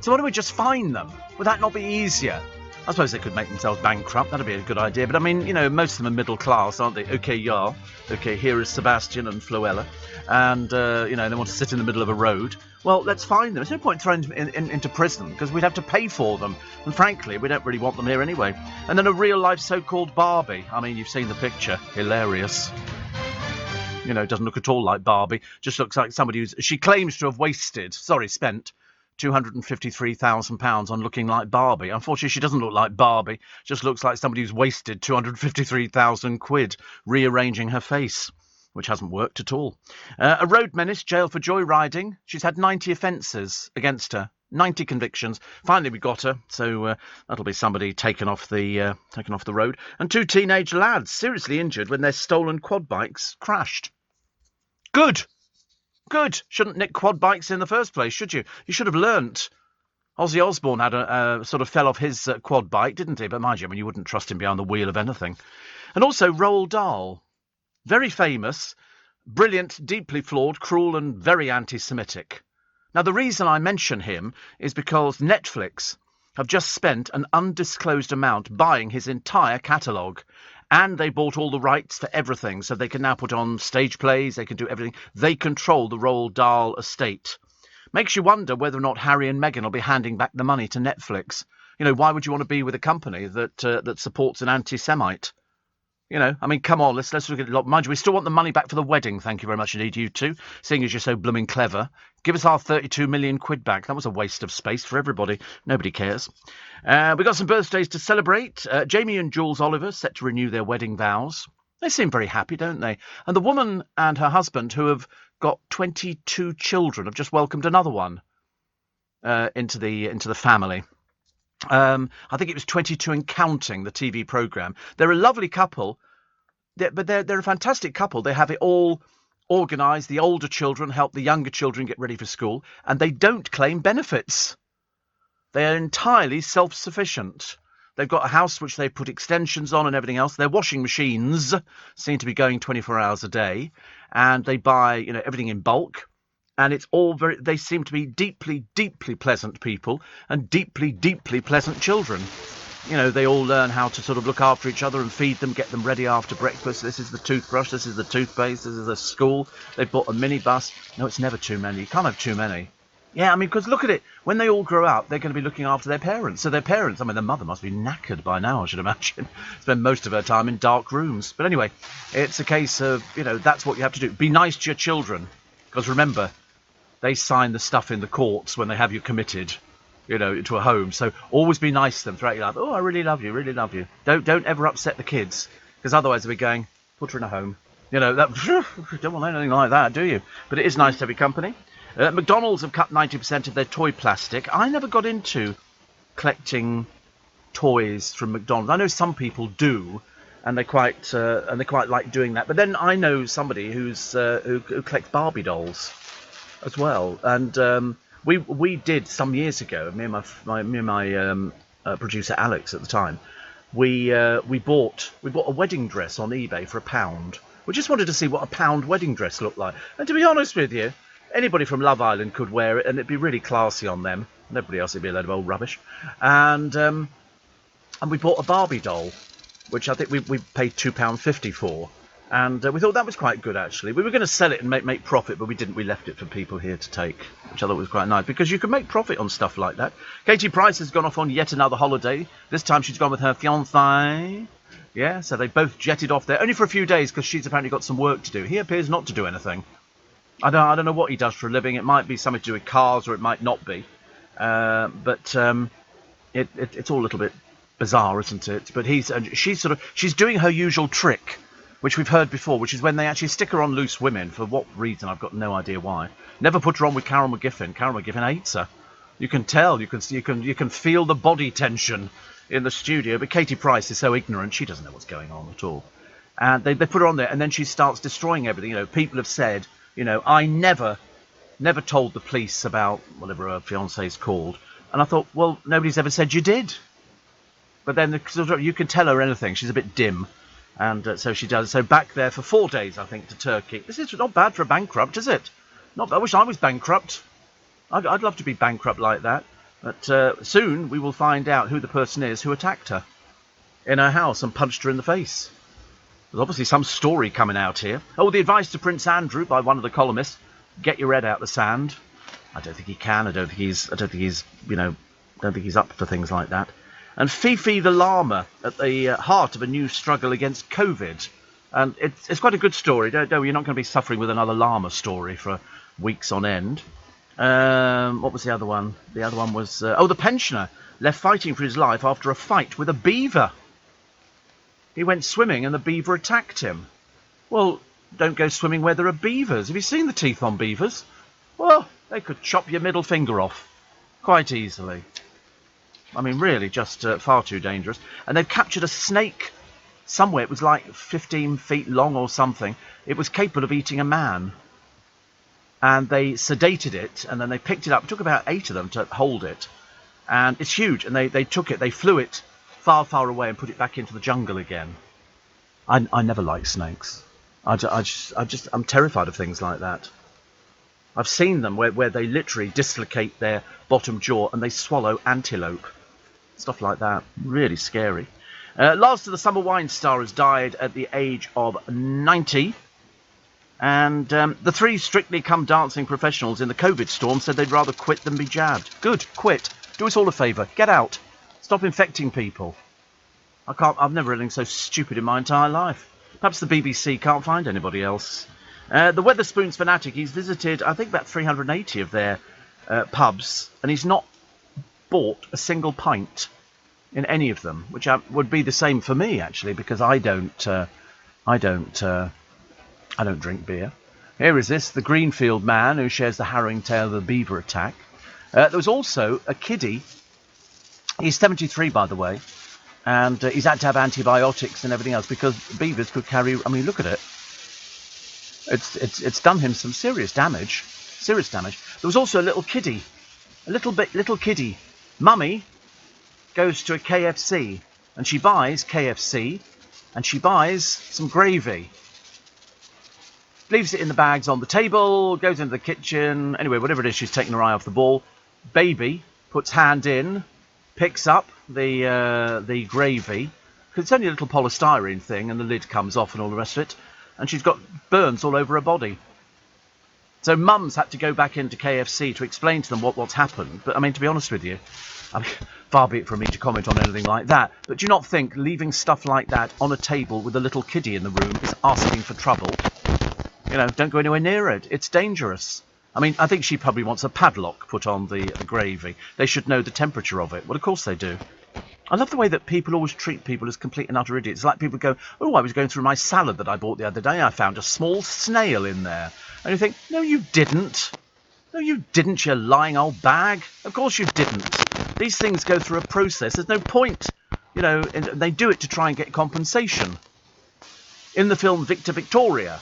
So why don't we just fine them? Would that not be easier? I suppose they could make themselves bankrupt. That'd be a good idea. But I mean, most of them are middle class, aren't they? Okay, yeah. Okay, here is Sebastian and Floella. And, they want to sit in the middle of a road. Well, let's fine them. There's no point throwing them into prison, because we'd have to pay for them. And frankly, we don't really want them here anyway. And then a real-life so-called Barbie. I mean, you've seen the picture. Hilarious. Doesn't look at all like Barbie. Just looks like somebody she claims to have spent £253,000 on looking like Barbie. Unfortunately, she doesn't look like Barbie. Just looks like somebody who's wasted 253,000 quid rearranging her face, which hasn't worked at all. A road menace, jailed for joyriding. She's had 90 offences against her. 90 convictions. Finally, we got her, so that'll be somebody taken off the road. And 2 teenage lads seriously injured when their stolen quad bikes crashed. Good. Shouldn't nick quad bikes in the first place, should you? You should have learnt. Ozzy Osbourne had sort of fell off his quad bike, didn't he? But mind you, you wouldn't trust him behind the wheel of anything. And also Roald Dahl. Very famous, brilliant, deeply flawed, cruel and very anti-Semitic. Now, the reason I mention him is because Netflix have just spent an undisclosed amount buying his entire catalogue. And they bought all the rights for everything, so they can now put on stage plays, they can do everything. They control the Roald Dahl estate. Makes you wonder whether or not Harry and Meghan will be handing back the money to Netflix. Why would you want to be with a company that supports an anti-Semite? Come on, let's look at it. Mind you, we still want the money back for the wedding. Thank you very much indeed, you two. Seeing as you're so blooming clever. Give us our 32 million quid back. That was a waste of space for everybody. Nobody cares. We got some birthdays to celebrate. Jamie and Jules Oliver set to renew their wedding vows. They seem very happy, don't they? And the woman and her husband, who have got 22 children, have just welcomed another one into the family. I think it was 22 and counting, the TV programme. They're a lovely couple, but they're a fantastic couple. They have it all organised. The older children help the younger children get ready for school, and they don't claim benefits. They are entirely self-sufficient. They've got a house which they put extensions on and everything else. Their washing machines seem to be going 24 hours a day, and they buy everything in bulk. And it's all they seem to be deeply, deeply pleasant people and deeply, deeply pleasant children. They all learn how to sort of look after each other and feed them, get them ready after breakfast. This is the toothbrush, this is the toothpaste, this is the school. They've bought a minibus. No, it's never too many. You can't have too many. Yeah, because look at it. When they all grow up, they're going to be looking after their parents. So their parents, their mother must be knackered by now, I should imagine. Spend most of her time in dark rooms. But anyway, it's a case of, that's what you have to do. Be nice to your children. Because remember, they sign the stuff in the courts when they have you committed. you know, to a home. So always be nice to them throughout your life. Oh, I really love you, really love you. Don't ever upset the kids, because otherwise they'll be going, put her in a home. You know, that don't want anything like that, do you? But it is nice to have your company. McDonald's have cut 90% of their toy plastic. I never got into collecting toys from McDonald's. I know some people do, and they quite like doing that. But then I know somebody who collects Barbie dolls as well, and we did some years ago. Me and my producer Alex at the time, we bought a wedding dress on eBay for £1. We just wanted to see what a £1 wedding dress looked like, and to be honest with you, anybody from Love Island could wear it, and it'd be really classy on them. And everybody else would be a load of old rubbish. And we bought a Barbie doll, which I think we paid £2.50 for. And we thought that was quite good, actually. We were going to sell it and make profit, but we didn't. We left it for people here to take, which I thought was quite nice, because you can make profit on stuff like that. Katie Price has gone off on yet another holiday. This time she's gone with her fiancé. Yeah, so they both jetted off there, only for a few days, because she's apparently got some work to do. He appears not to do anything. I don't know what he does for a living. It might be something to do with cars, or it might not be. But it's all a little bit bizarre, isn't it? But she's doing her usual trick, which we've heard before, which is when they actually stick her on Loose Women. For what reason, I've got no idea why. Never put her on with Carol McGiffin. Carol McGiffin hates her. You can tell. You can feel the body tension in the studio. But Katie Price is so ignorant; she doesn't know what's going on at all. And they put her on there, and then she starts destroying everything. You know, people have said, you know, I never told the police about whatever her fiancé's called. And I thought, well, nobody's ever said you did. But then you can tell her anything. She's a bit dim. And so she does. So back there for 4 days, I think, to Turkey. This is not bad for a bankrupt, is it? I wish I was bankrupt. I'd love to be bankrupt like that. But soon we will find out who the person is who attacked her in her house and punched her in the face. There's obviously some story coming out here. Oh, the advice to Prince Andrew by one of the columnists: get your head out the sand. I don't think he can. I don't think he's up for things like that. And Fifi the llama at the heart of a new struggle against COVID. And it's quite a good story. You're not going to be suffering with another llama story for weeks on end. What was the other one? The other one was the pensioner left fighting for his life after a fight with a beaver. He went swimming and the beaver attacked him. Well, don't go swimming where there are beavers. Have you seen the teeth on beavers? Well, they could chop your middle finger off quite easily. I mean, really, just far too dangerous. And they've captured a snake somewhere. It was like 15 feet long or something. It was capable of eating a man. And they sedated it, and then they picked it up. It took about 8 of them to hold it. And it's huge. And they took it, they flew it far, far away and put it back into the jungle again. I never liked snakes. I'm terrified of things like that. I've seen them where they literally dislocate their bottom jaw and they swallow antelope. Stuff like that. Really scary. Last of the summer wine star has died at the age of 90. And the 3 Strictly Come Dancing professionals in the COVID storm said they'd rather quit than be jabbed. Good, quit. Do us all a favour. Get out. Stop infecting people. I've never heard anything so stupid in my entire life. Perhaps the BBC can't find anybody else. The Wetherspoons fanatic, he's visited, I think, about 380 of their pubs, and he's not bought a single pint in any of them, which would be the same for me, actually, because I don't drink beer. Here is this, the Greenfield man who shares the harrowing tale of the beaver attack. There was also a kiddie. He's 73, by the way, and he's had to have antibiotics and everything else because beavers could carry. I mean, look at it. It's done him some serious damage. There was also a little kiddie, little kiddie. Mummy goes to a KFC and she buys KFC and she buys some gravy. Leaves it in the bags on the table, goes into the kitchen. Anyway, whatever it is, she's taking her eye off the ball. Baby puts hand in, picks up the gravy, because it's only a little polystyrene thing, and the lid comes off and all the rest of it. And she's got burns all over her body. So Mum's had to go back into KFC to explain to them what's happened. But I mean, to be honest with you, far be it from me to comment on anything like that. But do you not think leaving stuff like that on a table with a little kiddie in the room is asking for trouble? You know, don't go anywhere near it. It's dangerous. I mean, I think she probably wants a padlock put on the gravy. They should know the temperature of it. Well, of course they do. I love the way that people always treat people as complete and utter idiots. It's like people go, oh, I was going through my salad that I bought the other day. I found a small snail in there. And you think, no, you didn't. No, you didn't, you lying old bag. Of course you didn't. These things go through a process. There's no point. You know, and they do it to try and get compensation. In the film Victor Victoria,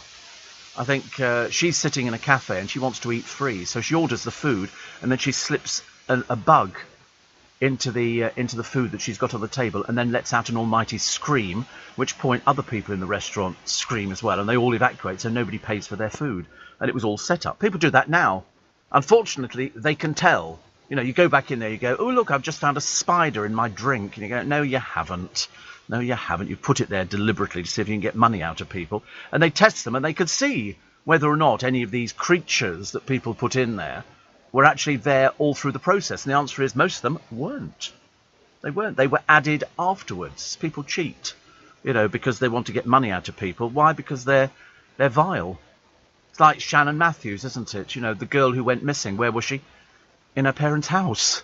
I think she's sitting in a cafe and she wants to eat free, so she orders the food and then she slips a bug into the food that she's got on the table and then lets out an almighty scream, which point other people in the restaurant scream as well, and they all evacuate, so nobody pays for their food. And it was all set up. People do that now. Unfortunately, they can tell. You know, you go back in there, you go, oh, look, I've just found a spider in my drink. And you go, no, you haven't. No, you haven't. You put it there deliberately to see if you can get money out of people. And they test them, and they could see whether or not any of these creatures that people put in there were actually there all through the process. And the answer is most of them weren't. They weren't. They were added afterwards. People cheat, you know, because they want to get money out of people. Why? Because they're vile. It's like Shannon Matthews, isn't it? You know, the girl who went missing. Where was she? In her parents' house.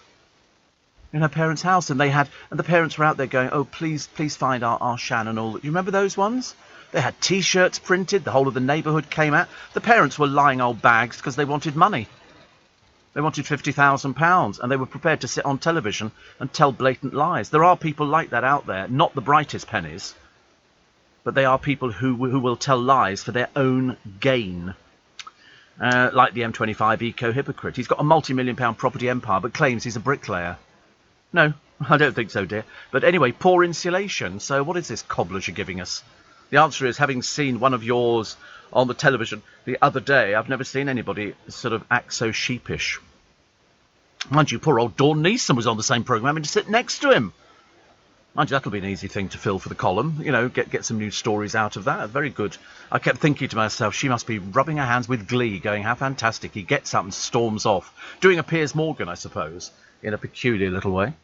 In her parents' house, and the parents were out there going, oh, please find our Shannon. You remember those ones? They had T-shirts printed, the whole of the neighbourhood came out. The parents were lying old bags because they wanted money. They wanted £50,000, and they were prepared to sit on television and tell blatant lies. There are people like that out there, not the brightest pennies, but they are people who will tell lies for their own gain. Like the M25 eco-hypocrite. He's got a multi-million-pound property empire, but claims he's a bricklayer. No, I don't think so, dear. But anyway, poor insulation. So what is this cobblers you're giving us? The answer is, having seen one of yours on the television the other day, I've never seen anybody sort of act so sheepish. Mind you, poor old Dawn Neeson was on the same programme and to sit next to him. Mind you, that'll be an easy thing to fill for the column. You know, get some news stories out of that. Very good. I kept thinking to myself, she must be rubbing her hands with glee, going, how fantastic. He gets up and storms off. Doing a Piers Morgan, I suppose, in a peculiar little way.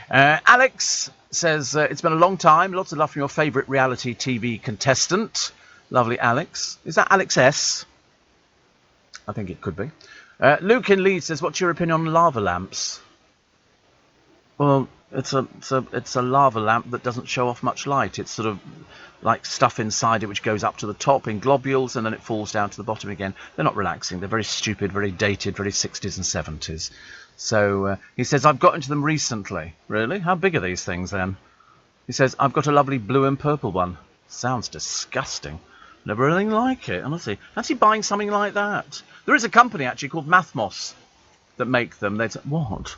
Alex says, it's been a long time. Lots of love from your favourite reality TV contestant. Lovely Alex. Is that Alex S? I think it could be. Luke in Leeds says, what's your opinion on lava lamps? Well, it's a lava lamp that doesn't show off much light. It's sort of like stuff inside it which goes up to the top in globules and then it falls down to the bottom again. They're not relaxing. They're very stupid, very dated, very 60s and 70s. So he says, I've got into them recently. Really? How big are these things then? He says, I've got a lovely blue and purple one. Sounds disgusting. Never anything like it, honestly. Fancy buying something like that. There is a company actually called Mathmos that make them. They say, what?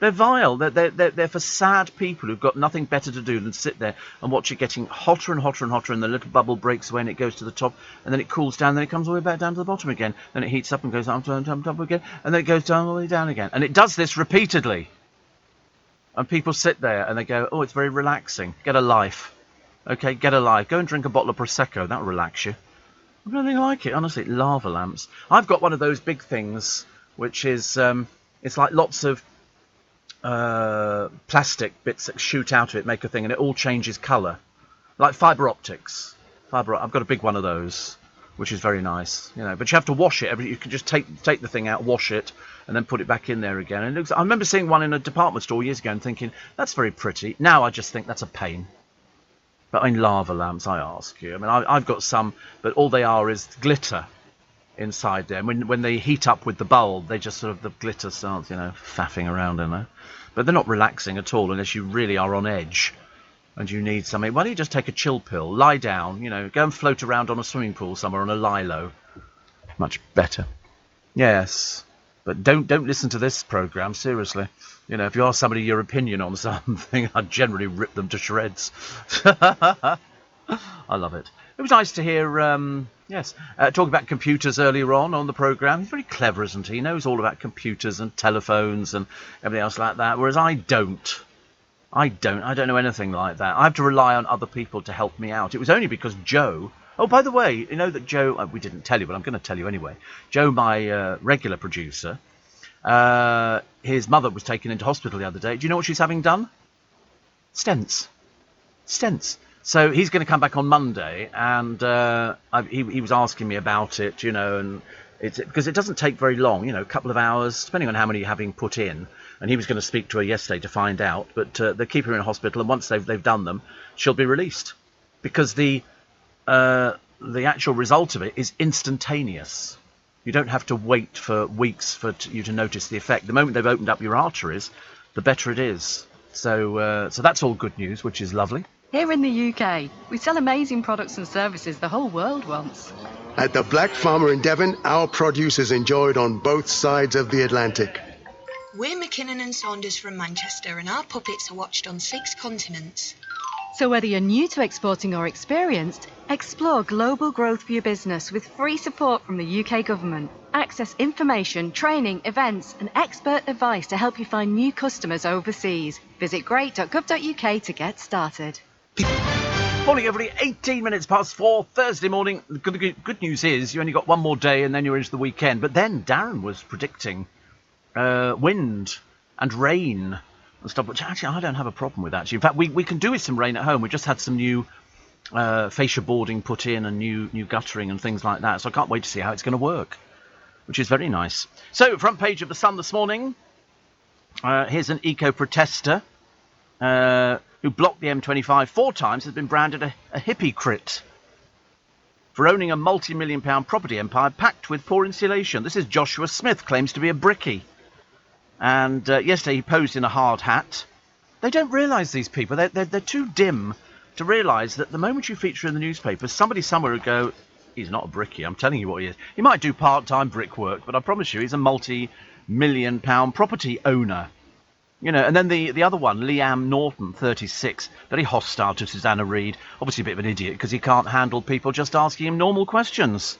They're vile. They're for sad people who've got nothing better to do than sit there and watch it getting hotter and hotter and hotter, and the little bubble breaks away and it goes to the top, and then it cools down, then it comes all the way back down to the bottom again, then it heats up and goes up to the top again, and then it goes down all the way down again. And it does this repeatedly. And people sit there and they go, oh, it's very relaxing. Get a life. Okay, get a life. Go and drink a bottle of Prosecco. That'll relax you. I don't think like it, honestly. Lava lamps. I've got one of those big things, which is, it's like lots of plastic bits that shoot out of it, make a thing, and it all changes colour. Like fibre optics. I've got a big one of those, which is very nice. You know, but you have to wash it. You can just take the thing out, wash it, and then put it back in there again. And it looks, I remember seeing one in a department store years ago and thinking, that's very pretty. Now I just think that's a pain. But I mean, lava lamps, I ask you. I mean, I've got some, but all they are is glitter inside there. And when they heat up with the bulb, they just sort of, the glitter starts, you know, faffing around in there. But they're not relaxing at all unless you really are on edge and you need something. Why don't you just take a chill pill, lie down, you know, go and float around on a swimming pool somewhere on a lilo. Much better. Yes. But don't listen to this programme, seriously. You know, if you ask somebody your opinion on something, I'd generally rip them to shreds. I love it. It was nice to hear, talk about computers earlier on the programme. He's very clever, isn't he? He knows all about computers and telephones and everything else like that, whereas I don't. I don't know anything like that. I have to rely on other people to help me out. It was only because Joe... Oh, by the way, you know that Joe... we didn't tell you, but I'm going to tell you anyway. Joe, my regular producer, his mother was taken into hospital the other day. Do you know what she's having done? Stents. So he's going to come back on Monday, and he was asking me about it, you know, and because it doesn't take very long, a couple of hours, depending on how many you're having put in. And he was going to speak to her yesterday to find out, but they keep her in hospital, and once they've done them, she'll be released, because the actual result of it is instantaneous. You don't have to wait for weeks for you to notice the effect. The moment they've opened up your arteries, the better it is. So that's all good news, which is lovely. Here in the UK, we sell amazing products and services the whole world wants. At the Black Farmer in Devon, our produce is enjoyed on both sides of the Atlantic. We're McKinnon and Saunders from Manchester, and our puppets are watched on 6 continents. So whether you're new to exporting or experienced, explore global growth for your business with free support from the UK government. Access information, training, events and expert advice to help you find new customers overseas. Visit great.gov.uk to get started. Morning, everybody. 18 minutes past 4, Thursday morning. The good news is you only got one more day and then you're into the weekend. But then Darren was predicting wind and rain and stuff, which actually I don't have a problem with, actually. In fact, we can do with some rain at home. We just had some new fascia boarding put in and new guttering and things like that. So I can't wait to see how it's going to work, which is very nice. So, front page of The Sun this morning. Here's an eco-protester who blocked the M25 4 times, has been branded a hypocrite for owning a multi-million-pound property empire packed with poor insulation. This is Joshua Smith, claims to be a brickie. And yesterday he posed in a hard hat. They don't realise, these people. They're too dim to realise that the moment you feature in the newspapers, somebody somewhere will go, he's not a brickie, I'm telling you what he is. He might do part-time brickwork, but I promise you he's a multi-million-pound property owner. And then the other one, Liam Norton, 36, very hostile to Susanna Reid. Obviously a bit of an idiot because he can't handle people just asking him normal questions.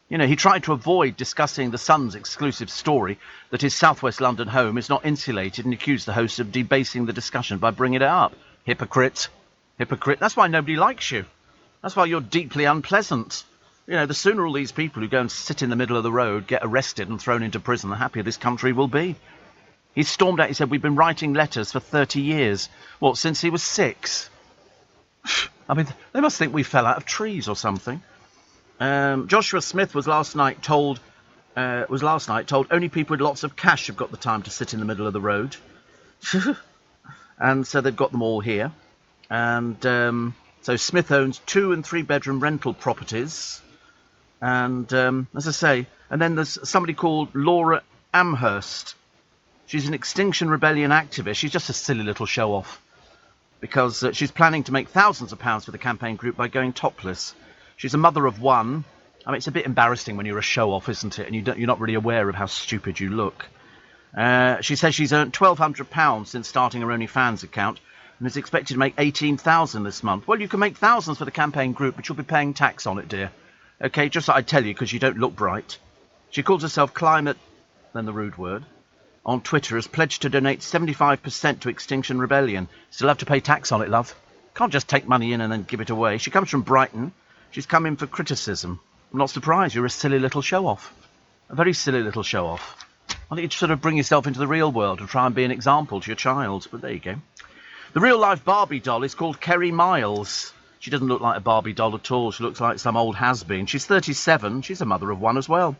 He tried to avoid discussing the Sun's exclusive story that his southwest London home is not insulated, and accused the host of debasing the discussion by bringing it up. Hypocrite. Hypocrite. That's why nobody likes you. That's why you're deeply unpleasant. The sooner all these people who go and sit in the middle of the road get arrested and thrown into prison, the happier this country will be. He stormed out, he said, we've been writing letters for 30 years. What, since he was 6? I mean, they must think we fell out of trees or something. Joshua Smith was last night told only people with lots of cash have got the time to sit in the middle of the road. And so they've got them all here. And so Smith owns 2- and 3-bedroom rental properties. And as I say, and then there's somebody called Laura Amherst. She's an Extinction Rebellion activist. She's just a silly little show-off, because she's planning to make thousands of pounds for the campaign group by going topless. She's a mother of 1. I mean, it's a bit embarrassing when you're a show-off, isn't it? And you're not really aware of how stupid you look. She says she's earned £1,200 since starting her OnlyFans account and is expected to make £18,000 this month. Well, you can make thousands for the campaign group, but you'll be paying tax on it, dear. OK, just like I tell you, because you don't look bright. She calls herself Climate, then the rude word, on Twitter, has pledged to donate 75% to Extinction Rebellion. Still have to pay tax on it, love. Can't just take money in and then give it away. She comes from Brighton. She's come in for criticism. I'm not surprised. You're a silly little show-off. A very silly little show-off. Why don't you sort of bring yourself into the real world and try and be an example to your child? But there you go. The real-life Barbie doll is called Kerry Miles. She doesn't look like a Barbie doll at all. She looks like some old has-been. She's 37. She's a mother of 1 as well.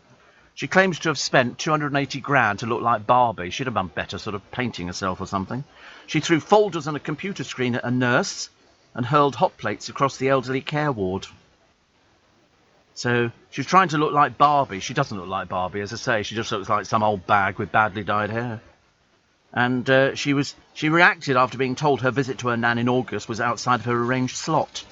She claims to have spent 280 grand to look like Barbie. She'd have done better sort of painting herself or something. She threw folders and a computer screen at a nurse and hurled hot plates across the elderly care ward. So she's trying to look like Barbie. She doesn't look like Barbie, as I say. She just looks like some old bag with badly dyed hair. And she reacted after being told her visit to her nan in August was outside of her arranged slot.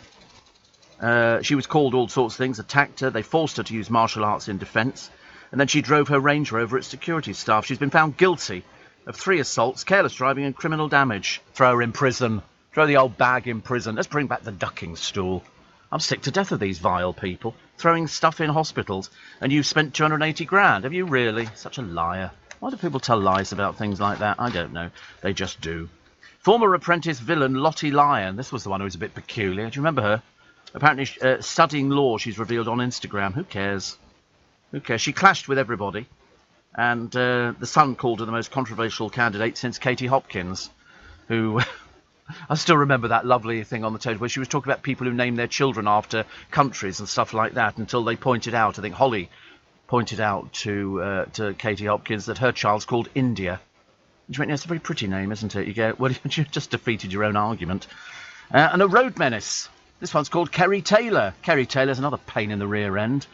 She was called all sorts of things, attacked her. They forced her to use martial arts in defence. And then she drove her Range Rover at security staff. She's been found guilty of 3 assaults, careless driving and criminal damage. Throw her in prison. Throw the old bag in prison. Let's bring back the ducking stool. I'm sick to death of these vile people throwing stuff in hospitals. And you've spent 280 grand. Have you really? Such a liar. Why do people tell lies about things like that? I don't know. They just do. Former apprentice villain Lottie Lyon. This was the one who was a bit peculiar. Do you remember her? Apparently studying law, she's revealed on Instagram. Who cares? Who cares? She clashed with everybody, and the Sun called her the most controversial candidate since Katie Hopkins, who I still remember that lovely thing on the television where she was talking about people who name their children after countries and stuff like that, until they pointed out, I think Holly pointed out to Katie Hopkins that her child's called India. And she went, "It's a very pretty name, isn't it?" You go, "Well, you just defeated your own argument." And a road menace. This one's called Kerry Taylor. Kerry Taylor's another pain in the rear end.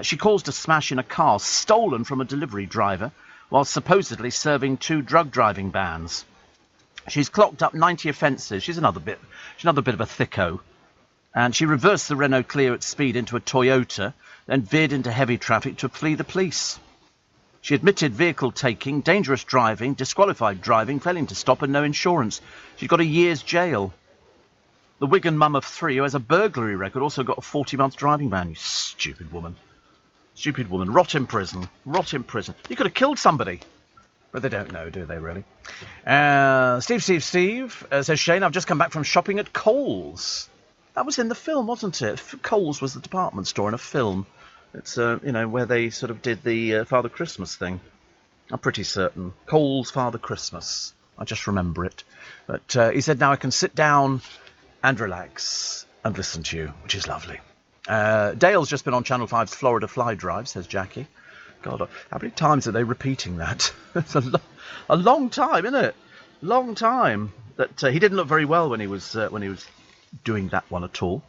She caused a smash in a car stolen from a delivery driver while supposedly serving 2 drug driving bans. She's clocked up 90 offences. She's another bit of a thicko. And she reversed the Renault Clio at speed into a Toyota, then veered into heavy traffic to flee the police. She admitted vehicle taking, dangerous driving, disqualified driving, failing to stop and no insurance. She's got a year's jail. The Wigan mum of 3 who has a burglary record also got a 40-month driving ban. You stupid woman. Stupid woman. Rot in prison. Rot in prison. You could have killed somebody. But they don't know, do they, really? Steve, says Shane, I've just come back from shopping at Coles. That was in the film, wasn't it? Coles was the department store in a film. It's, where they sort of did the Father Christmas thing. I'm pretty certain. Coles Father Christmas. I just remember it. But he said, now I can sit down and relax and listen to you, which is lovely. Dale's just been on Channel 5's Florida Fly Drive, says Jackie. God, how many times are they repeating that? It's a long time, isn't it? Long time. That he didn't look very well when he was doing that one at all.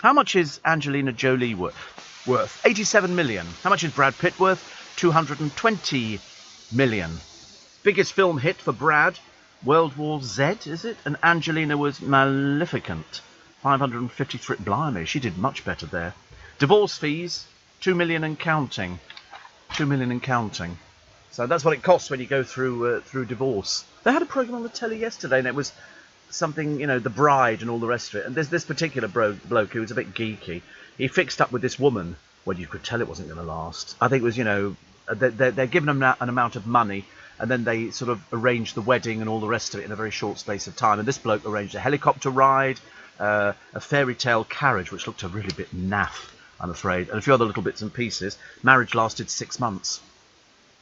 How much is Angelina Jolie worth? 87 million. How much is Brad Pitt worth? 220 million. Biggest film hit for Brad, World War Z, is it? And Angelina was Maleficent. 553. Blimey, she did much better there. Divorce fees, 2 million and counting. 2 million and counting. So that's what it costs when you go through divorce. They had a programme on the telly yesterday, and it was something, The Bride and all the rest of it. And there's this particular bloke who was a bit geeky. He fixed up with this woman. Well, you could tell it wasn't going to last. I think it was, they're giving him an amount of money, and then they sort of arranged the wedding and all the rest of it in a very short space of time. And this bloke arranged a helicopter ride, a fairy tale carriage, which looked a really bit naff, I'm afraid, and a few other little bits and pieces. Marriage lasted 6 months.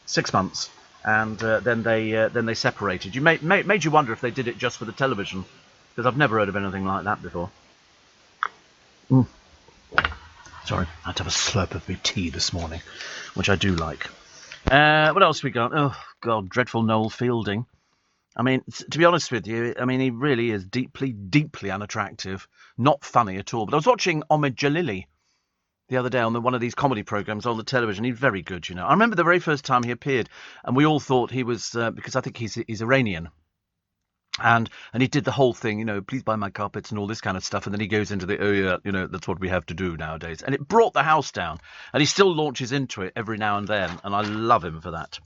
6 months. And then they separated. You made you wonder if they did it just for the television, because I've never heard of anything like that before. Sorry, I had to have a slurp of my tea this morning, which I do like. What else we got? Oh, God, dreadful Noel Fielding. I mean, to be honest with you, he really is deeply, deeply unattractive. Not funny at all. But I was watching Omid Jalili the other day on one of these comedy programmes on the television. He's very good, I remember the very first time he appeared, and we all thought he was, because I think he's Iranian. And he did the whole thing, please buy my carpets and all this kind of stuff. And then he goes into that's what we have to do nowadays. And it brought the house down. And he still launches into it every now and then. And I love him for that.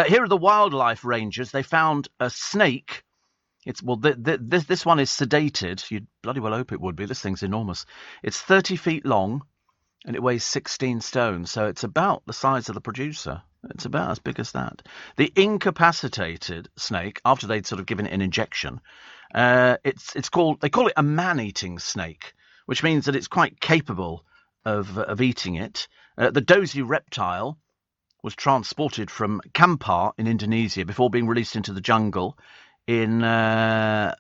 Here are the wildlife rangers. They found a snake. This one is sedated. You'd bloody well hope it would be. This thing's enormous. It's 30 feet long and it weighs 16 stone. So it's about the size of the producer. It's about as big as that. The incapacitated snake, after they'd sort of given it an injection, they call it a man-eating snake, which means that it's quite capable of eating it. The dozy reptile was transported from Kampar in Indonesia before being released into the jungle in a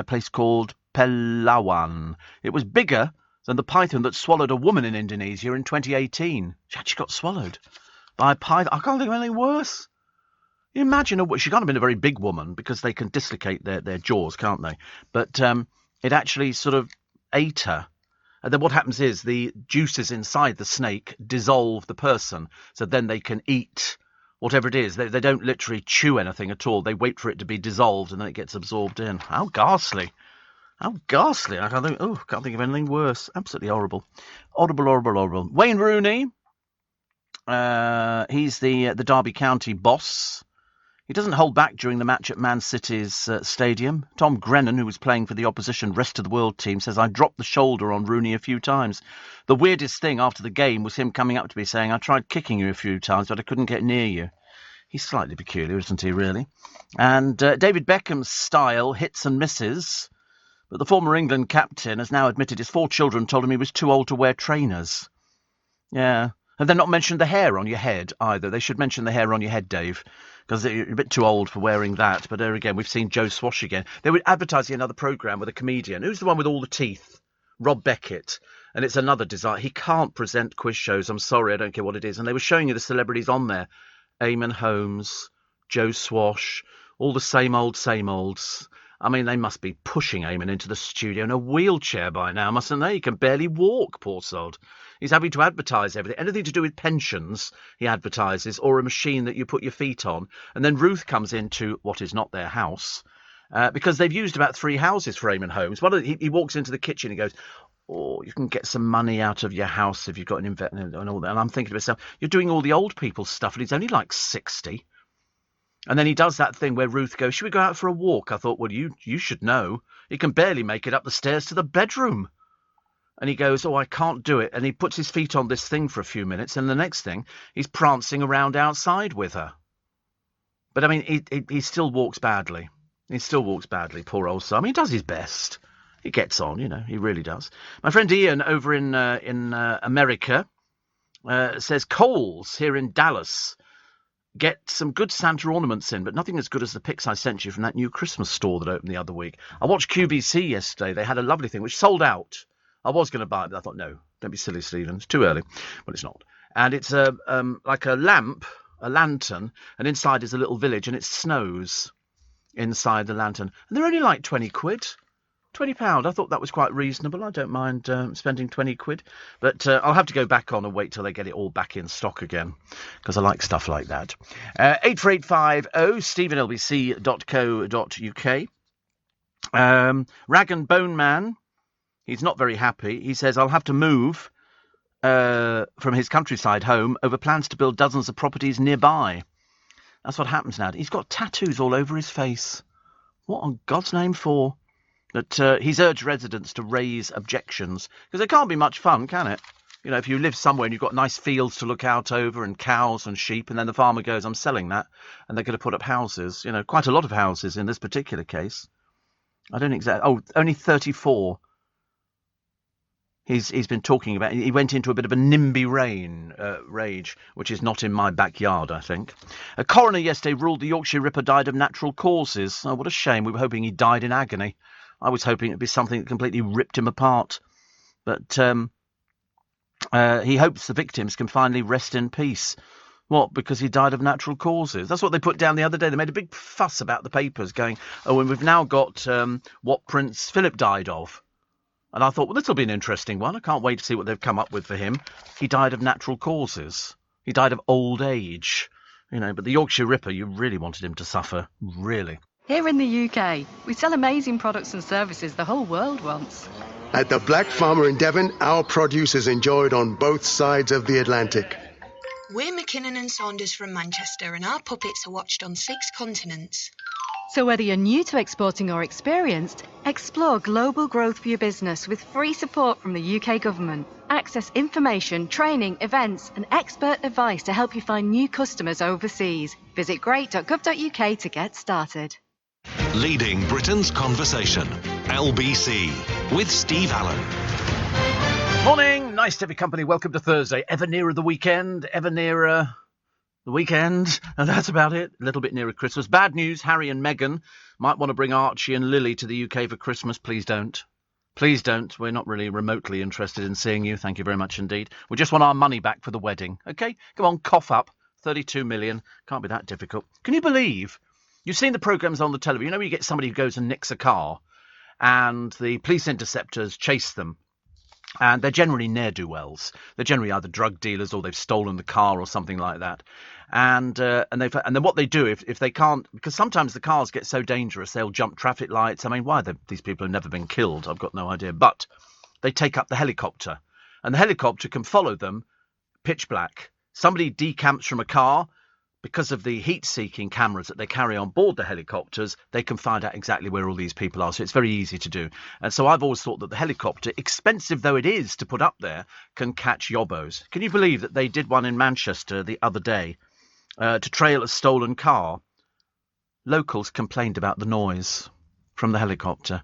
place called Pelawan. It was bigger than the python that swallowed a woman in Indonesia in 2018. She actually got swallowed by a python. I can't think of anything worse. You imagine she can't have been a very big woman because they can dislocate their jaws, can't they? But it actually sort of ate her. And then what happens is the juices inside the snake dissolve the person, so then they can eat whatever it is. They don't literally chew anything at all. They wait for it to be dissolved and then it gets absorbed in. How ghastly. How ghastly. I can't think of anything worse. Absolutely horrible. Horrible. Wayne Rooney. He's the Derby County boss. He doesn't hold back during the match at Man City's stadium. Tom Grennan, who was playing for the opposition Rest of the World team, says, I dropped the shoulder on Rooney a few times. The weirdest thing after the game was him coming up to me saying, I tried kicking you a few times, but I couldn't get near you. He's slightly peculiar, isn't he, really? And David Beckham's style hits and misses. But the former England captain has now admitted his 4 children told him he was too old to wear trainers. Yeah. And they've not mentioned the hair on your head either. They should mention the hair on your head, Dave, because you're a bit too old for wearing that. But there again, we've seen Joe Swash again. They were advertising another programme with a comedian. Who's the one with all the teeth? Rob Beckett. And it's another disaster. He can't present quiz shows. I'm sorry, I don't care what it is. And they were showing you the celebrities on there. Eamon Holmes, Joe Swash, all the same olds. I mean, they must be pushing Eamon into the studio in a wheelchair by now, mustn't they? He can barely walk, poor sod. He's having to advertise everything. Anything to do with pensions, he advertises, or a machine that you put your feet on. And then Ruth comes into what is not their house, because they've used about 3 houses for Eamon Holmes. He walks into the kitchen and he goes, "Oh, you can get some money out of your house if you've got an investment," and all that. And I'm thinking to myself, you're doing all the old people's stuff, and he's only like 60. And then he does that thing where Ruth goes, "Should we go out for a walk?" I thought, well, you should know. He can barely make it up the stairs to the bedroom. And he goes, "Oh, I can't do it." And he puts his feet on this thing for a few minutes, and the next thing, he's prancing around outside with her. But, I mean, he still walks badly. He still walks badly, poor old son. I mean, he does his best. He gets on, he really does. My friend Ian over in America says, Coles here in Dallas, get some good Santa ornaments in, but nothing as good as the pics I sent you from that new Christmas store that opened the other week. I watched QVC yesterday. They had a lovely thing, which sold out. I was going to buy it, but I thought, no, don't be silly, Stephen. It's too early. Well, it's not. And it's like a lamp, a lantern, and inside is a little village, and it snows inside the lantern. And they're only like 20 quid. £20. I thought that was quite reasonable. I don't mind spending 20 quid. But I'll have to go back on and wait till they get it all back in stock again, because I like stuff like that. 84850 stephenlbc.co.uk. Rag and Bone Man, he's not very happy. He says, I'll have to move from his countryside home over plans to build dozens of properties nearby. That's what happens now. He's got tattoos all over his face. What on God's name for? But he's urged residents to raise objections, because it can't be much fun, can it? If you live somewhere and you've got nice fields to look out over and cows and sheep, and then the farmer goes, I'm selling that, and they're going to put up houses, quite a lot of houses in this particular case. I don't exactly... Oh, only 34. He's been talking about... He went into a bit of a NIMBY rage, which is not in my backyard, I think. A coroner yesterday ruled the Yorkshire Ripper died of natural causes. Oh, what a shame. We were hoping he died in agony. I was hoping it'd be something that completely ripped him apart. But he hopes the victims can finally rest in peace. What? Because he died of natural causes? That's what they put down the other day. They made a big fuss about the papers going, oh, and we've now got what Prince Philip died of. And I thought, well, this will be an interesting one. I can't wait to see what they've come up with for him. He died of natural causes. He died of old age. But the Yorkshire Ripper, you really wanted him to suffer. Really. Here in the UK, we sell amazing products and services the whole world wants. At the Black Farmer in Devon, our produce is enjoyed on both sides of the Atlantic. We're McKinnon and Saunders from Manchester, and our puppets are watched on 6 continents. So whether you're new to exporting or experienced, explore global growth for your business with free support from the UK government. Access information, training, events and expert advice to help you find new customers overseas. Visit great.gov.uk to get started. Leading Britain's conversation. LBC with Steve Allen. Morning. Nice to have your company. Welcome to Thursday. Ever nearer the weekend. Ever nearer the weekend. And that's about it. A little bit nearer Christmas. Bad news. Harry and Meghan might want to bring Archie and Lily to the UK for Christmas. Please don't. Please don't. We're not really remotely interested in seeing you. Thank you very much indeed. We just want our money back for the wedding. OK? Come on, cough up. 32 million. Can't be that difficult. Can you believe... You've seen the programmes on the television. You get somebody who goes and nicks a car and the police interceptors chase them. And they're generally ne'er-do-wells. They're generally either drug dealers or they've stolen the car or something like that. And then what they do if they can't, because sometimes the cars get so dangerous, they'll jump traffic lights. I mean, why these people have never been killed? I've got no idea. But they take up the helicopter, and the helicopter can follow them pitch black. Somebody decamps from a car. Because of the heat-seeking cameras that they carry on board the helicopters, they can find out exactly where all these people are. So it's very easy to do. And so I've always thought that the helicopter, expensive though it is to put up there, can catch yobbos. Can you believe that they did one in Manchester the other day to trail a stolen car? Locals complained about the noise from the helicopter.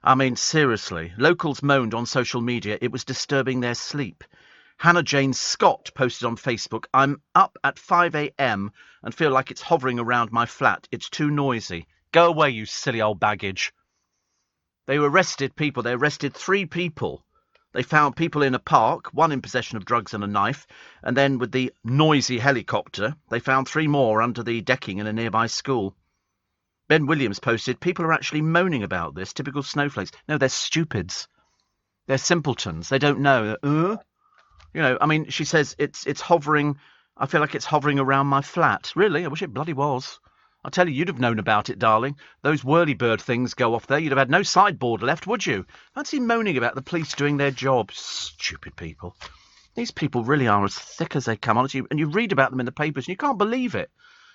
I mean, seriously. Locals moaned on social media it was disturbing their sleep. Hannah Jane Scott posted on Facebook, I'm up at 5 a.m. and feel like it's hovering around my flat. It's too noisy. Go away, you silly old baggage. They arrested people. They arrested 3 people. They found people in a park, one in possession of drugs and a knife, and then with the noisy helicopter, they found 3 more under the decking in a nearby school. Ben Williams posted, people are actually moaning about this, typical snowflakes. No, they're stupids. They're simpletons. They don't know. You know, I mean, she says it's hovering. I feel like it's hovering around my flat. Really? I wish it bloody was. I tell you, you'd have known about it, darling. Those whirly-bird things go off there. You'd have had no sideboard left, would you? Fancy moaning about the police doing their job. Stupid people. These people really are as thick as they come, honestly. And you read about them in the papers, and you can't believe it.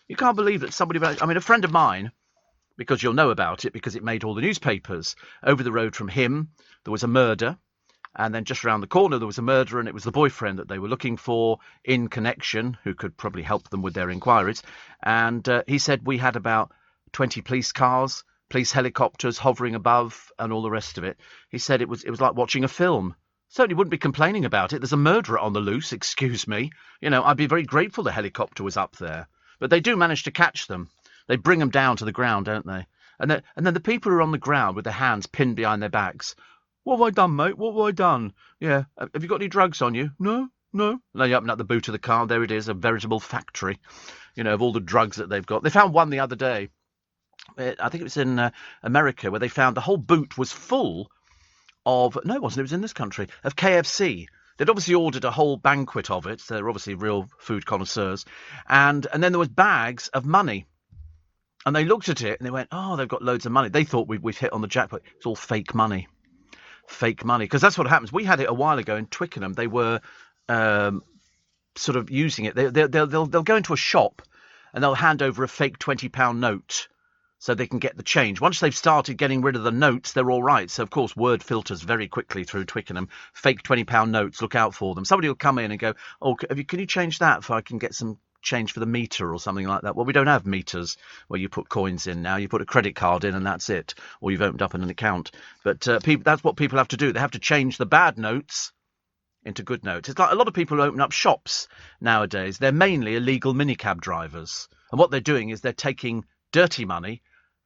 You can't believe that somebody... I mean, a friend of mine, because you'll know about it, because it made all the newspapers, over the road from him, there was a murder. And then just around the corner, there was a murder, and it was the boyfriend that they were looking for in connection, who could probably help them with their inquiries. And he said we had about 20 police cars, police helicopters hovering above, and all the rest of it. He said it was like watching a film. Certainly wouldn't be complaining about it. There's a murderer on the loose, excuse me. You know, I'd be very grateful the helicopter was up there. But they do manage to catch them. They bring them down to the ground, don't they? And then the people who are on the ground with their hands pinned behind their backs. What have I done, mate? What have I done? Yeah. Have you got any drugs on you? No. And then you open up the boot of the car. There it is, a veritable factory, you know, of all the drugs that they've got. They found one the other day. I think it was in America, where they found the whole boot was full of... No, it wasn't. It was in this country. Of KFC. They'd obviously ordered a whole banquet of it. So they're obviously real food connoisseurs. And then there was bags of money. And they looked at it and they went, oh, they've got loads of money. They thought we've hit on the jackpot. It's all fake money. Fake money, because that's what happens. We had it a while ago in Twickenham. They were sort of using it. They'll go into a shop and they'll hand over a fake £20 note so they can get the change. Once they've started getting rid of the notes, they're all right. So, of course, word filters very quickly through Twickenham. Fake £20 notes, look out for them. Somebody will come in and go, oh, can you change that so I can get some change for the meter or something like that? Well, we don't have meters where you put coins in now. You put a credit card in and that's it. Or you've opened up an account. But that's what people have to do. They have to change the bad notes into good notes. It's like a lot of people who open up shops nowadays. They're mainly illegal minicab drivers. And what they're doing is they're taking dirty money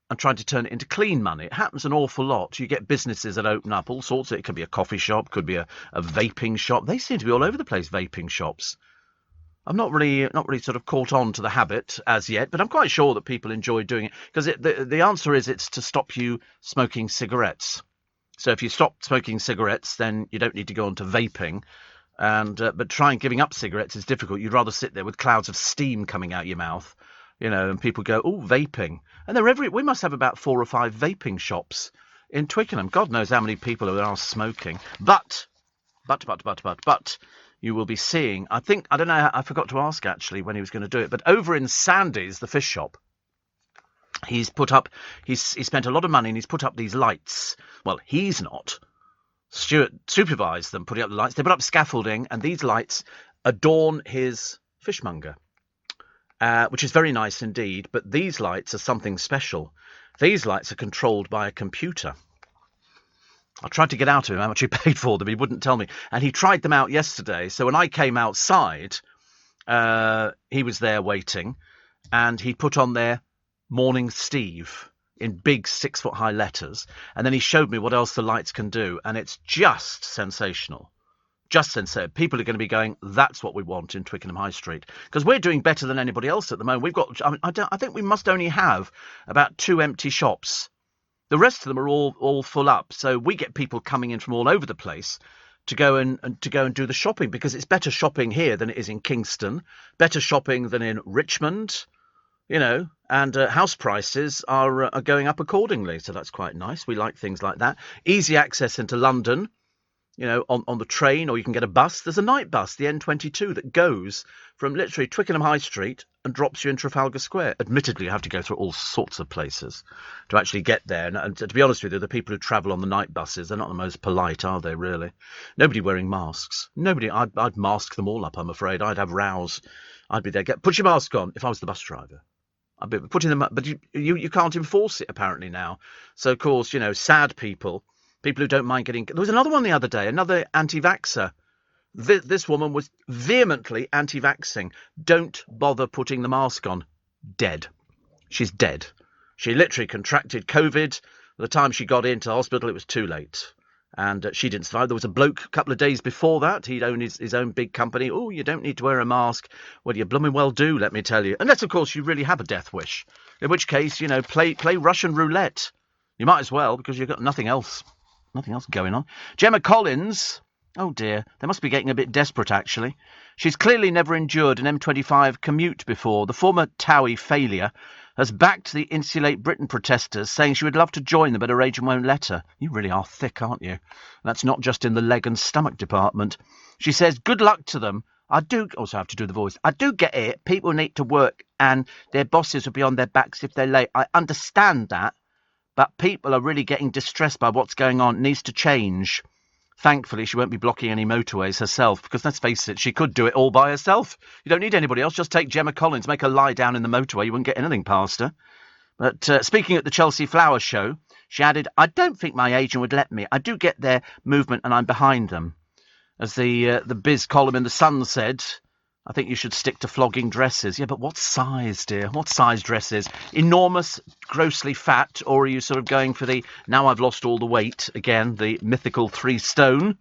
and trying to turn it into clean money. It happens an awful lot. You get businesses that open up all sorts. It could be a coffee shop, could be a vaping shop. They seem to be all over the place, vaping shops. I'm not really sort of caught on to the habit as yet, but I'm quite sure that people enjoy doing it, because the answer is it's to stop you smoking cigarettes. So if you stop smoking cigarettes, then you don't need to go on to vaping. But trying giving up cigarettes is difficult. You'd rather sit there with clouds of steam coming out your mouth, you know, and people go, oh, vaping. And we must have about 4 or 5 vaping shops in Twickenham. God knows how many people are smoking. But you will be seeing, I don't know, I forgot to ask actually when he was going to do it, but over in Sandy's, the fish shop, he's spent a lot of money and he's put up these lights. Well, he's not. Stuart supervised them putting up the lights. They put up scaffolding, and these lights adorn his fishmonger, which is very nice indeed. But these lights are something special. These lights are controlled by a computer. I tried to get out of him how much he paid for them. He wouldn't tell me. And he tried them out yesterday. So when I came outside, he was there waiting, and he put on there Morning Steve in big 6-foot-high letters. And then he showed me what else the lights can do. And it's just sensational. Just sensational. People are going to be going, that's what we want in Twickenham High Street. Because we're doing better than anybody else at the moment. We've got, I think we must only have about 2 empty shops. The rest of them are all full up. So we get people coming in from all over the place to go and do the shopping, because it's better shopping here than it is in Kingston, better shopping than in Richmond, you know, and house prices are going up accordingly. So that's quite nice. We like things like that. Easy access into London, you know, on the train, or you can get a bus. There's a night bus, the N22, that goes from literally Twickenham High Street and drops you in Trafalgar Square. Admittedly, you have to go through all sorts of places to actually get there. And to be honest with you, the people who travel on the night buses, they're not the most polite, are they, really? Nobody wearing masks. Nobody. I'd mask them all up, I'm afraid. I'd have rows. I'd be there. Put your mask on if I was the bus driver. I'd be putting them up. But you can't enforce it, apparently, now. So, of course, you know, sad people who don't mind getting... There was another one the other day, another anti-vaxxer. This woman was vehemently anti-vaxxing. Don't bother putting the mask on. Dead. She's dead. She literally contracted COVID. By the time she got into hospital, it was too late. And she didn't survive. There was a bloke a couple of days before that. He'd owned his own big company. Oh, you don't need to wear a mask. Well, you blooming well do, let me tell you. Unless, of course, you really have a death wish. In which case, play Russian roulette. You might as well, because you've got nothing else. Nothing else going on. Gemma Collins. Oh, dear. They must be getting a bit desperate, actually. She's clearly never endured an M25 commute before. The former TOWIE failure has backed the Insulate Britain protesters, saying she would love to join them, but her agent won't let her. You really are thick, aren't you? That's not just in the leg and stomach department. She says, good luck to them. I do also have to do the voice. I do get it. People need to work and their bosses will be on their backs if they're late. I understand that. But people are really getting distressed by what's going on. It needs to change. Thankfully, she won't be blocking any motorways herself, because let's face it, she could do it all by herself. You don't need anybody else. Just take Gemma Collins, make her lie down in the motorway. You wouldn't get anything past her. But speaking at the Chelsea Flower Show, she added, I don't think my agent would let me. I do get their movement and I'm behind them. As the Biz column in The Sun said, I think you should stick to flogging dresses. Yeah, but what size, dear? What size dresses? Enormous, grossly fat, or are you sort of going for the, now I've lost all the weight, again, the mythical 3 stone?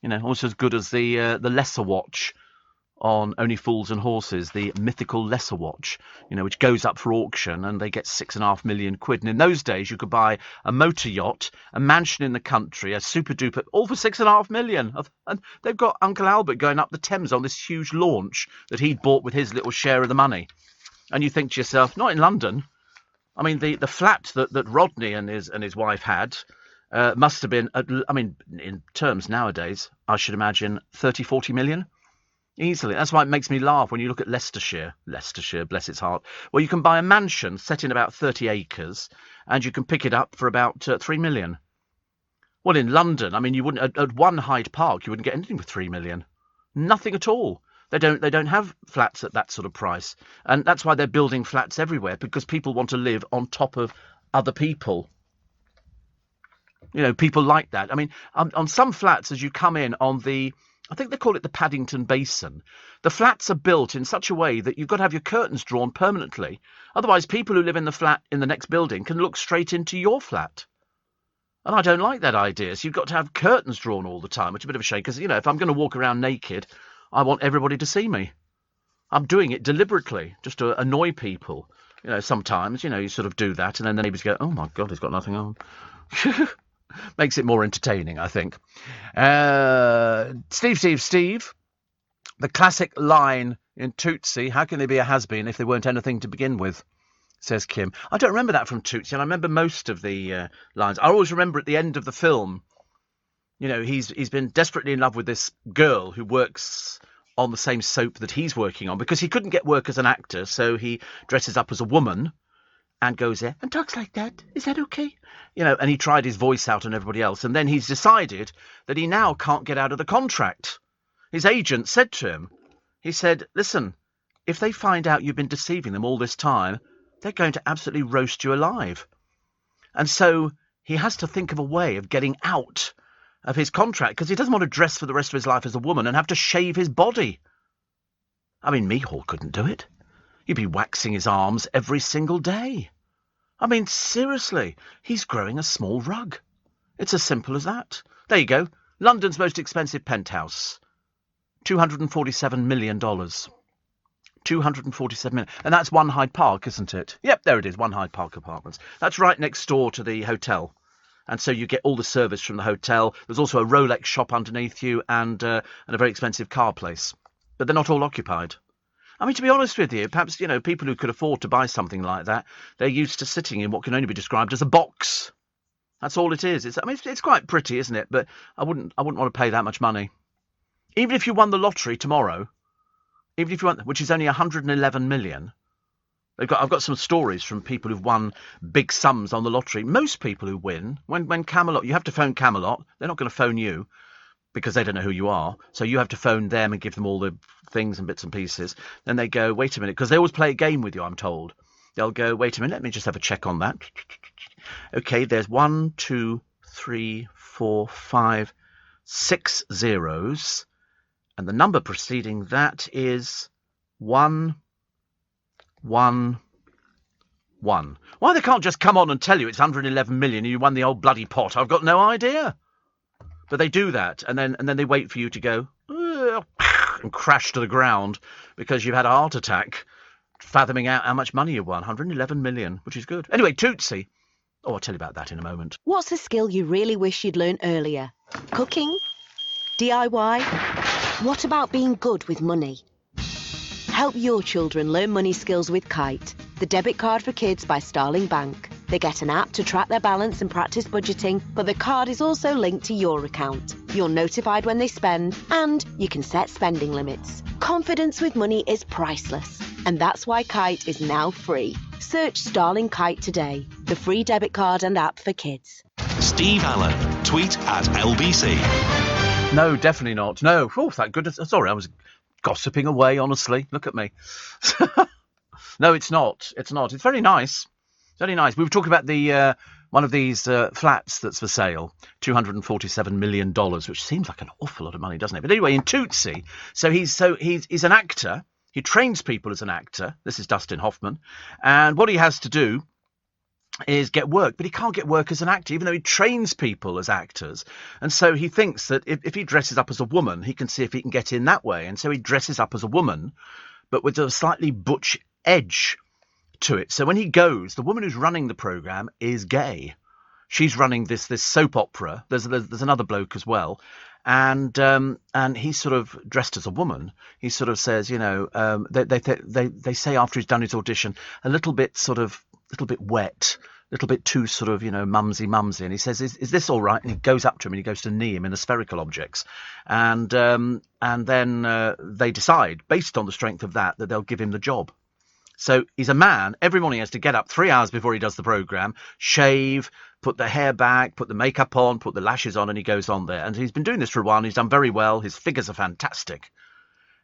Almost as good as the Lesser Watch on Only Fools and Horses, the mythical Lesser Watch, which goes up for auction and they get £6.5 million. And in those days, you could buy a motor yacht, a mansion in the country, a super duper, all for £6.5 million. And they've got Uncle Albert going up the Thames on this huge launch that he'd bought with his little share of the money. And you think to yourself, not in London. I mean, the flat that Rodney and his wife had must have been, in terms nowadays, I should imagine 30-40 million. Easily. That's why it makes me laugh when you look at Leicestershire. Leicestershire, bless its heart. Well, you can buy a mansion set in about 30 acres and you can pick it up for about 3 million. Well, in London, you wouldn't, at one Hyde Park, you wouldn't get anything for 3 million. Nothing at all. They don't have flats at that sort of price. And that's why they're building flats everywhere, because people want to live on top of other people. People like that. On some flats, as you come in on I think they call it the Paddington Basin. The flats are built in such a way that you've got to have your curtains drawn permanently. Otherwise, people who live in the flat in the next building can look straight into your flat. And I don't like that idea. So you've got to have curtains drawn all the time, which is a bit of a shame. Because, if I'm going to walk around naked, I want everybody to see me. I'm doing it deliberately, just to annoy people. Sometimes, you sort of do that. And then the neighbours go, oh, my God, he's got nothing on. Makes it more entertaining, I think. Steve. The classic line in Tootsie, how can they be a has-been if they weren't anything to begin with, says Kim. I don't remember that from Tootsie, and I remember most of the lines. I always remember at the end of the film, he's been desperately in love with this girl who works on the same soap that he's working on, because he couldn't get work as an actor, so he dresses up as a woman and goes there and talks like that. Is that okay? And he tried his voice out on everybody else. And then he's decided that he now can't get out of the contract. His agent said to him, he said, listen, if they find out you've been deceiving them all this time, they're going to absolutely roast you alive. And so he has to think of a way of getting out of his contract, because he doesn't want to dress for the rest of his life as a woman and have to shave his body. Mihal couldn't do it. You'd be waxing his arms every single day. Seriously, he's growing a small rug. It's as simple as that. There you go. London's most expensive penthouse. $247 million. 247 million. And that's One Hyde Park, isn't it? Yep, there it is, One Hyde Park Apartments. That's right next door to the hotel. And so you get all the service from the hotel. There's also a Rolex shop underneath you and a very expensive car place. But they're not all occupied. To be honest with you, perhaps, people who could afford to buy something like that, they're used to sitting in what can only be described as a box. That's all it is. It's quite pretty, isn't it? But I wouldn't want to pay that much money. Even if you won the lottery tomorrow, which is only 111 million. I've got some stories from people who've won big sums on the lottery. Most people who win, when Camelot, you have to phone Camelot. They're not going to phone you, because they don't know who you are. So you have to phone them and give them all the things and bits and pieces. Then they go, wait a minute, because they always play a game with you, I'm told. They'll go, wait a minute, let me just have a check on that. Okay, there's 1, 2, 3, 4, 5, 6 zeros. And the number preceding that is 1, 1, 1. Why they can't just come on and tell you it's 111 million and you won the old bloody pot, I've got no idea. But they do that, and then they wait for you to go and crash to the ground because you've had a heart attack, fathoming out how much money you won. 111 million, which is good. Anyway, Tootsie. Oh, I'll tell you about that in a moment. What's a skill you really wish you'd learned earlier? Cooking? DIY? What about being good with money? Help your children learn money skills with Kite, the debit card for kids by Starling Bank. They get an app to track their balance and practice budgeting, but the card is also linked to your account. You're notified when they spend, and you can set spending limits. Confidence with money is priceless, and that's why Kite is now free. Search Starling Kite today, the free debit card and app for kids. Steve Allen. Tweet at LBC. No, definitely not. No. Oh, thank goodness. Sorry, I was gossiping away, honestly. Look at me. No, it's not. It's not. It's very nice. Very nice. We were talking about the one of these flats that's for sale, $247 million, which seems like an awful lot of money, doesn't it? But anyway, in Tootsie, he's an actor. He trains people as an actor. This is Dustin Hoffman. And what he has to do is get work, but he can't get work as an actor, even though he trains people as actors. And so he thinks that if he dresses up as a woman, he can see if he can get in that way. And so he dresses up as a woman, but with a slightly butch edge to it. So when he goes, the woman who's running the programme is gay. She's running this soap opera. There's another bloke as well. And he's sort of dressed as a woman. He sort of says, you know, they say after he's done his audition, a little bit wet, a little bit too sort of, you know, mumsy. And he says, is this all right? And he goes up to him and he goes to knee him in the spherical objects. And then they decide, based on the strength of that they'll give him the job. So he's a man. Every morning he has to get up 3 hours before he does the programme, shave, put the hair back, put the makeup on, put the lashes on, and he goes on there. And he's been doing this for a while, and he's done very well. His figures are fantastic.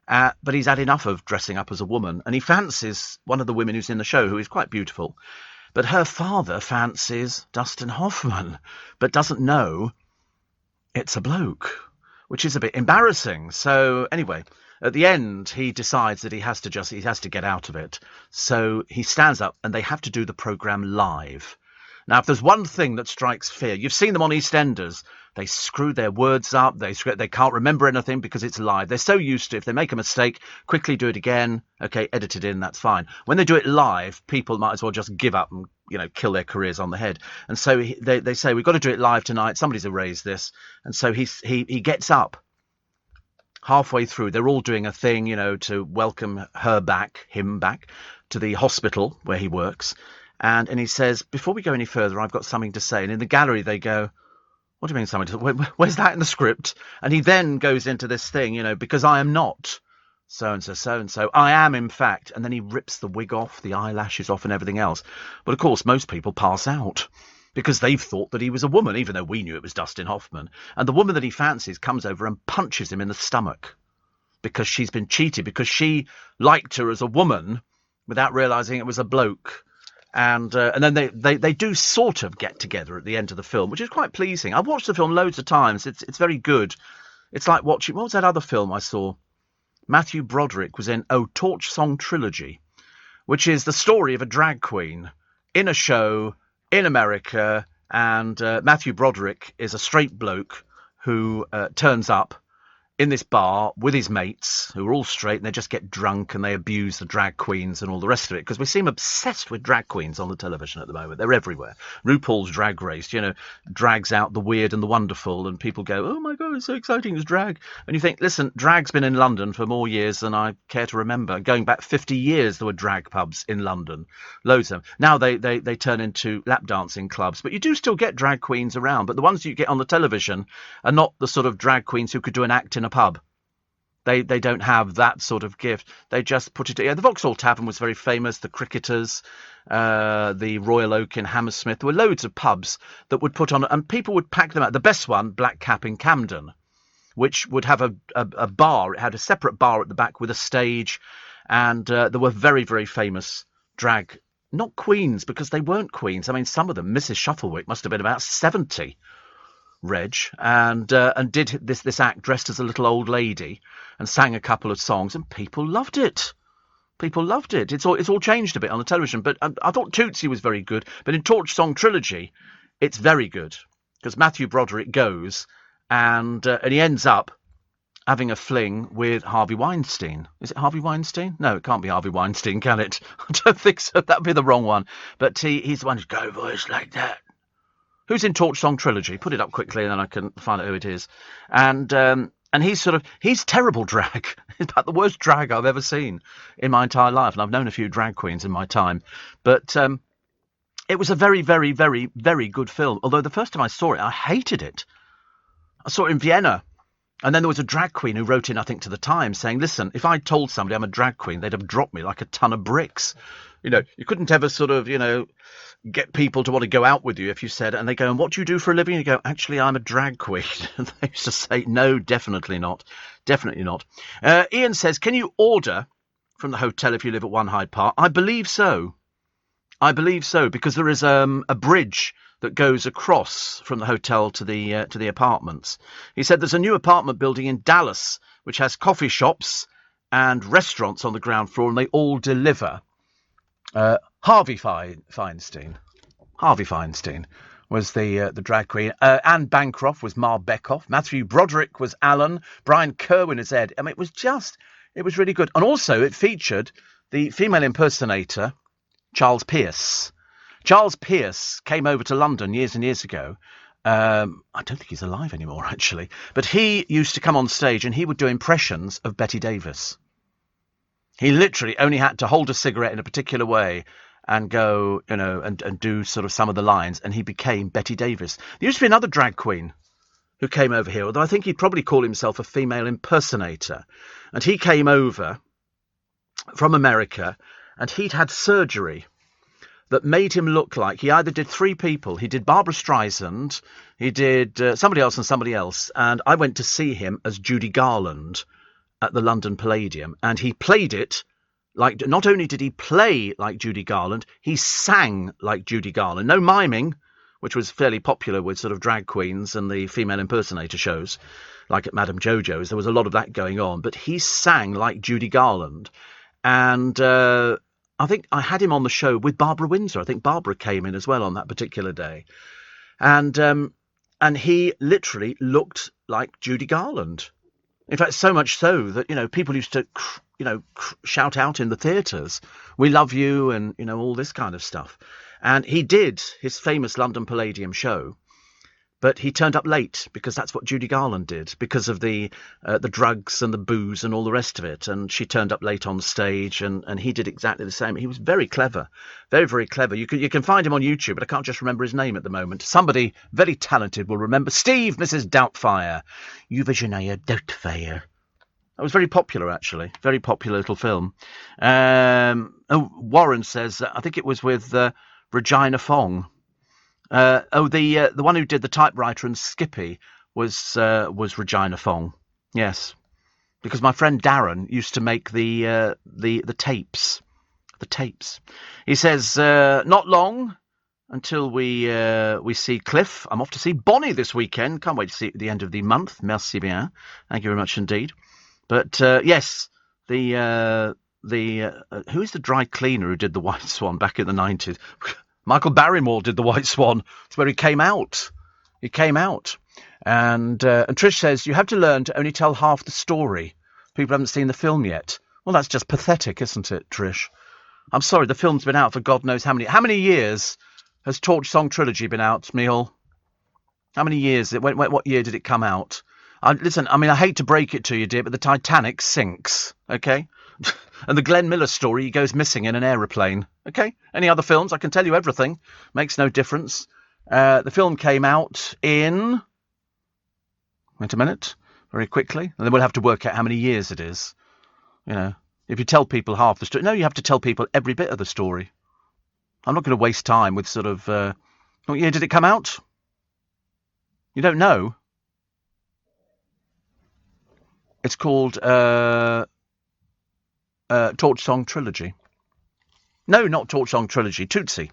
But he's had enough of dressing up as a woman, and he fancies one of the women who's in the show, who is quite beautiful. But her father fancies Dustin Hoffman, but doesn't know it's a bloke, which is a bit embarrassing. So anyway, at the end, he decides that he has to get out of it. So he stands up, and they have to do the programme live. Now, if there's one thing that strikes fear, you've seen them on EastEnders. They screw their words up. They can't remember anything because it's live. They're so used to, if they make a mistake, quickly do it again. Okay, edit it in, that's fine. When they do it live, people might as well just give up and, you know, kill their careers on the head. And so they say, we've got to do it live tonight. Somebody's erased this. And so he gets up halfway through. They're all doing a thing, you know, to welcome him back to the hospital where he works. And he says, before we go any further, I've got something to say. And in the gallery, they go, what do you mean something to say? Where's that in the script? And he then goes into this thing, you know, because I am not so-and-so. I am, in fact. And then he rips the wig off, the eyelashes off and everything else. But, of course, most people pass out because they've thought that he was a woman, even though we knew it was Dustin Hoffman. And the woman that he fancies comes over and punches him in the stomach because she's been cheated, because she liked her as a woman without realising it was a bloke. And then they do sort of get together at the end of the film, which is quite pleasing. I've watched the film loads of times. It's very good. It's like watching, what was that other film I saw? Matthew Broderick was in Torch Song Trilogy, which is the story of a drag queen in a show in America. And Matthew Broderick is a straight bloke who turns up in this bar with his mates, who are all straight, and they just get drunk and they abuse the drag queens and all the rest of it, because we seem obsessed with drag queens on the television at the moment. They're everywhere. RuPaul's Drag Race, you know, drags out the weird and the wonderful, and people go, oh my God, it's so exciting, it's drag. And you think, listen, drag's been in London for more years than I care to remember. Going back 50 years, there were drag pubs in London. Loads of them. Now they turn into lap dancing clubs, but you do still get drag queens around, but the ones you get on the television are not the sort of drag queens who could do an act in a pub. They don't have that sort of gift. They just put it. Yeah, the Vauxhall Tavern was very famous. The Cricketers, the Royal Oak in Hammersmith. There were loads of pubs that would put on, and people would pack them out. The best one, Black Cap in Camden, which would have a bar. It had a separate bar at the back with a stage, and there were very, very famous drag, not queens, because they weren't queens. I mean, some of them, Mrs. Shufflewick must have been about 70. Reg, and did this act dressed as a little old lady and sang a couple of songs, and people loved it. People loved it. It's all changed a bit on the television, but I thought Tootsie was very good. But in Torch Song Trilogy, it's very good because Matthew Broderick goes and he ends up having a fling with Harvey Weinstein. Is it Harvey Weinstein? No, it can't be Harvey Weinstein, can it? I don't think so. That would be the wrong one. But he's the one who's got a voice like that. Who's in Torch Song Trilogy? Put it up quickly and then I can find out who it is. And he's terrible drag. He's about the worst drag I've ever seen in my entire life. And I've known a few drag queens in my time. But it was a very, very, very, very good film. Although the first time I saw it, I hated it. I saw it in Vienna. And then there was a drag queen who wrote in, I think, to the Times saying, listen, if I told somebody I'm a drag queen, they'd have dropped me like a ton of bricks. You know, you couldn't ever sort of, get people to want to go out with you if you said, and they go, and what do you do for a living? And you go, actually, I'm a drag queen. And they used to say, no, definitely not. Definitely not. Ian says, can you order from the hotel if you live at One Hyde Park? I believe so. Because there is a bridge that goes across from the hotel to the apartments. He said there's a new apartment building in Dallas which has coffee shops and restaurants on the ground floor, and they all deliver. Harvey Feinstein was the drag queen. Anne Bancroft was Ma Beckhoff. Matthew Broderick was Alan. Brian Kerwin is Ed. I mean, it was really good. And also it featured the female impersonator, Charles Pierce. Charles Pierce came over to London years and years ago. I don't think he's alive anymore, actually. But he used to come on stage and he would do impressions of Betty Davis. He literally only had to hold a cigarette in a particular way and go, and do sort of some of the lines, and he became Betty Davis. There used to be another drag queen who came over here, although I think he'd probably call himself a female impersonator. And he came over from America, and he'd had surgery that made him look like he either did three people. He did Barbara Streisand, he did somebody else and somebody else, and I went to see him as Judy Garland at the London Palladium, and he played it like, not only did he play like Judy Garland, he sang like Judy Garland. No miming, which was fairly popular with sort of drag queens and the female impersonator shows, like at Madame Jojo's. There was a lot of that going on, but he sang like Judy Garland. And I think I had him on the show with Barbara Windsor. I think Barbara came in as well on that particular day. And he literally looked like Judy Garland. In fact, so much so that, people used to, shout out in the theatres, "We love you," and, all this kind of stuff. And he did his famous London Palladium show, but he turned up late because that's what Judy Garland did, because of the drugs and the booze and all the rest of it. And she turned up late on stage, and he did exactly the same. He was very clever, very, very clever. You can find him on YouTube, but I can't just remember his name at the moment. Somebody very talented will remember. Steve, Mrs. Doubtfire. Virginia Doubtfire. That was very popular, actually. Very popular little film. Warren says, I think it was with Regina Fong. The one who did the typewriter and Skippy was Regina Fong. Yes, because my friend Darren used to make the tapes. The tapes. He says, not long until we see Cliff. I'm off to see Bonnie this weekend. Can't wait to see it at the end of the month. Merci bien. Thank you very much indeed. But yes, who's the dry cleaner who did the White Swan back in the 90s? Michael Barrymore did the White Swan. It's where he came out. He came out. And Trish says, you have to learn to only tell half the story. People haven't seen the film yet. Well, that's just pathetic, isn't it, Trish? I'm sorry, the film's been out for God knows how many. How many years has Torch Song Trilogy been out, Michal? How many years? What year did it come out? Listen, I hate to break it to you, dear, but the Titanic sinks, okay? And the Glenn Miller story, he goes missing in an aeroplane, okay? Any other films? I can tell you everything. Makes no difference. The film came out in... Wait a minute. Very quickly. And then we'll have to work out how many years it is. If you tell people half the story... No, you have to tell people every bit of the story. I'm not going to waste time with sort of... What year did it come out? You don't know? It's called Torch Song Trilogy. No, not Torch Song Trilogy. Tootsie.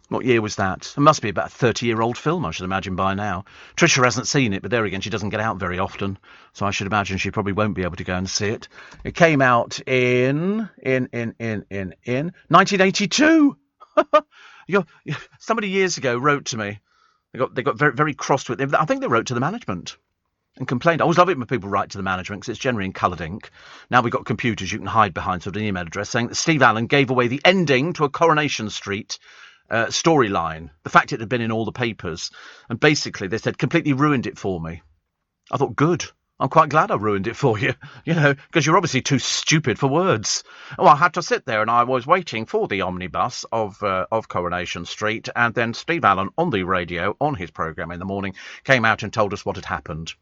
What year was that? It must be about a 30-year-old film, I should imagine, by now. Tricia hasn't seen it, but there again, she doesn't get out very often, so I should imagine she probably won't be able to go and see it. It came out in 1982. Somebody years ago wrote to me They got very, very cross with it. I think they wrote to the management and complained. I always love it when people write to the management because it's generally in coloured ink. Now we've got computers you can hide behind sort of an email address saying that Steve Allen gave away the ending to a Coronation Street storyline. The fact it had been in all the papers. And basically they said completely ruined it for me. I thought, good. I'm quite glad I ruined it for you, because you're obviously too stupid for words. Oh, I had to sit there and I was waiting for the omnibus of Coronation Street, and then Steve Allen on the radio, on his programme in the morning, came out and told us what had happened.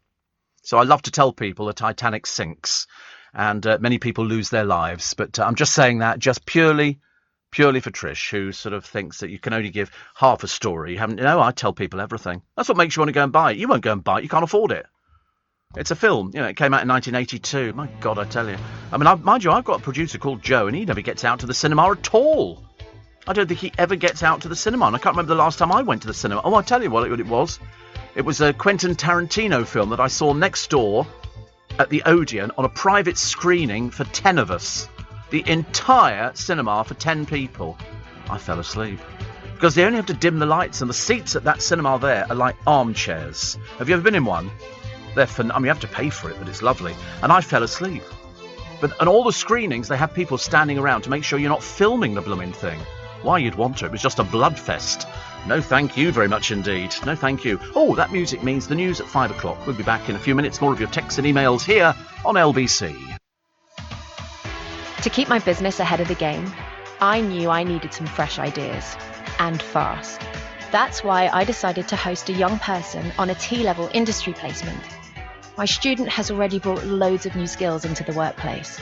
So I love to tell people the Titanic sinks, and many people lose their lives. But I'm just saying that just purely for Trish, who sort of thinks that you can only give half a story. I tell people everything. That's what makes you want to go and buy it. You won't go and buy it. You can't afford it. It's a film. It came out in 1982. My God, I tell you. I mean, mind you, I've got a producer called Joe, and he never gets out to the cinema at all. I don't think he ever gets out to the cinema, and I can't remember the last time I went to the cinema. Oh, I'll tell you what it was. It was a Quentin Tarantino film that I saw next door at the Odeon on a private screening for 10 of us. The entire cinema for 10 people. I fell asleep. Because they only have to dim the lights, and the seats at that cinema there are like armchairs. Have you ever been in one? They're fun. I mean, you have to pay for it, but it's lovely. And I fell asleep. And all the screenings, they have people standing around to make sure you're not filming the blooming thing. Why you'd want to? It was just a bloodfest. No, thank you very much indeed. No, thank you. Oh, that music means the news at 5 o'clock. We'll be back in a few minutes. More of your texts and emails here on LBC. To keep my business ahead of the game, I knew I needed some fresh ideas, and fast. That's why I decided to host a young person on a T-level industry placement. My student has already brought loads of new skills into the workplace.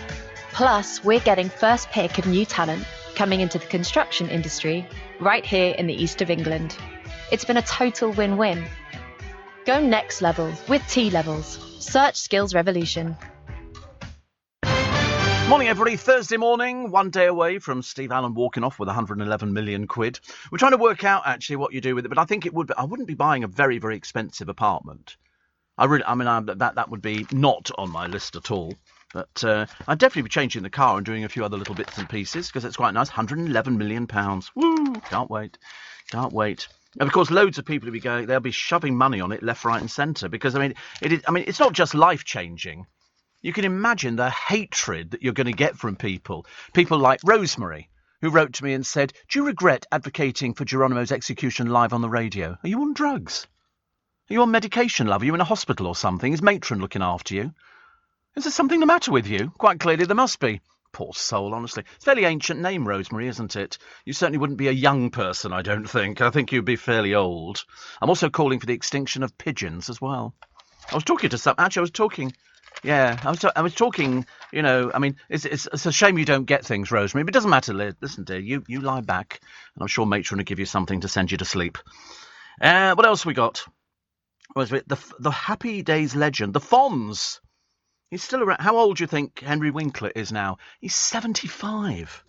Plus, we're getting first pick of new talent coming into the construction industry right here in the east of England. It's been a total win-win. Go next level with T-levels. Search Skills Revolution. Morning, everybody. Thursday morning, one day away from Steve Allen walking off with 111 million quid. We're trying to work out actually what you do with it, but I think I wouldn't be buying a very, very expensive apartment. That would be not on my list at all. But I'd definitely be changing the car and doing a few other little bits and pieces because it's quite nice. 111 million pounds. Woo! Can't wait. And of course, loads of people will be going. They'll be shoving money on it left, right, and centre because it's not just life changing. You can imagine the hatred that you're going to get from people like Rosemary, who wrote to me and said, "Do you regret advocating for Geronimo's execution live on the radio? Are you on drugs? Are you on medication, love? Are you in a hospital or something? Is matron looking after you? Is there something the matter with you?" Quite clearly there must be. Poor soul, honestly. It's a fairly ancient name, Rosemary, isn't it? You certainly wouldn't be a young person, I don't think. I think you'd be fairly old. I'm also calling for the extinction of pigeons as well. I was talking, it's a shame you don't get things, Rosemary, but it doesn't matter. Listen, dear, you lie back, and I'm sure matron will give you something to send you to sleep. What else we got? Was it the Happy Days legend, the Fonz? He's still around. How old do you think Henry Winkler is now? He's 75.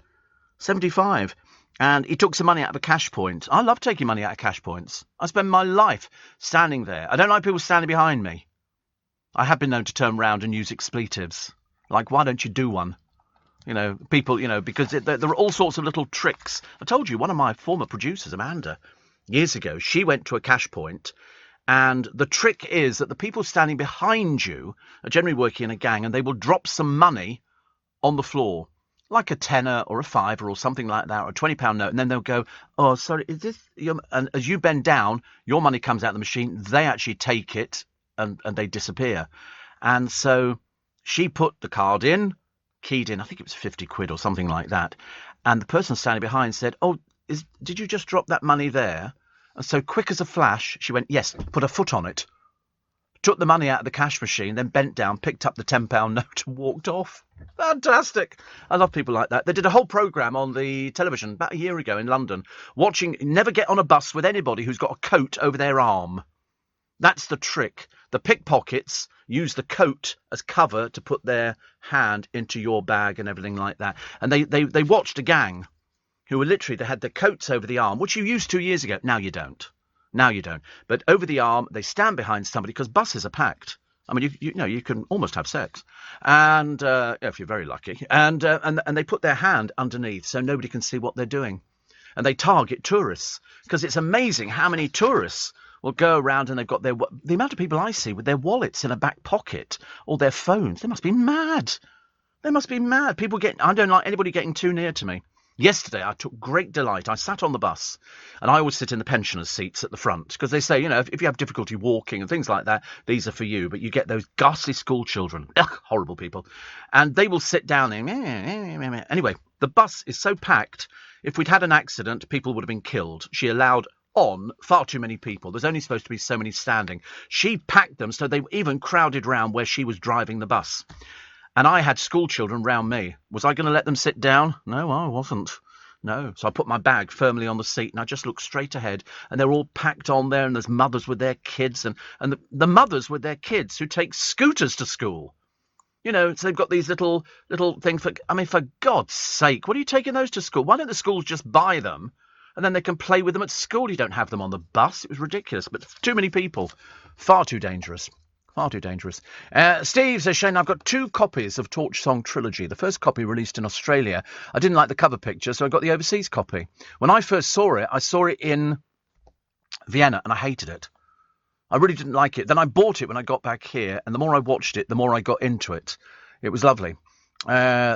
75. And he took some money out of a cash point. I love taking money out of cash points. I spend my life standing there. I don't like people standing behind me. I have been known to turn round and use expletives. Like, why don't you do one? People, because there are all sorts of little tricks. I told you, one of my former producers, Amanda, years ago, she went to a cash point. And the trick is that the people standing behind you are generally working in a gang, and they will drop some money on the floor, like a tenner or a fiver or something like that, or a £20 note, and then they'll go, "Oh, sorry, is this your..." And as you bend down, your money comes out of the machine, they actually take it, and they disappear. And so she put the card in, keyed in, I think it was 50 quid or something like that, and the person standing behind said, "Oh, did you just drop that money there?" And so quick as a flash, she went, "Yes," put her foot on it, took the money out of the cash machine, then bent down, picked up the £10 note and walked off. Fantastic. I love people like that. They did a whole programme on the television about a year ago in London, watching never get on a bus with anybody who's got a coat over their arm. That's the trick. The pickpockets use the coat as cover to put their hand into your bag and everything like that. And they watched a gang who were literally, they had their coats over the arm, which you used 2 years ago. Now you don't. But over the arm, they stand behind somebody because buses are packed. I mean, you can almost have sex, and if you're very lucky. And they put their hand underneath so nobody can see what they're doing. And they target tourists because it's amazing how many tourists will go around and they've got the amount of people I see with their wallets in a back pocket or their phones. They must be mad. They must be mad. I don't like anybody getting too near to me. Yesterday, I took great delight. I sat on the bus, and I always sit in the pensioners' seats at the front, because they say, if you have difficulty walking and things like that, these are for you. But you get those ghastly school children, horrible people, and they will sit down there. Anyway, the bus is so packed, if we'd had an accident, people would have been killed. She allowed on far too many people. There's only supposed to be so many standing. She packed them so they even crowded round where she was driving the bus. And I had school children round me. Was I going to let them sit down? No, I wasn't. No. So I put my bag firmly on the seat and I just looked straight ahead. And they're all packed on there, and there's mothers with their kids, and the mothers with their kids who take scooters to school. So they've got these little things. For God's sake, what are you taking those to school? Why don't the schools just buy them and then they can play with them at school? You don't have them on the bus. It was ridiculous. But too many people. Far too dangerous. Far too dangerous. Steve says, Shane, I've got 2 copies of Torch Song Trilogy. The first copy released in Australia. I didn't like the cover picture, so I got the overseas copy. When I first saw it, I saw it in Vienna, and I hated it. I really didn't like it. Then I bought it when I got back here, and the more I watched it, the more I got into it. It was lovely.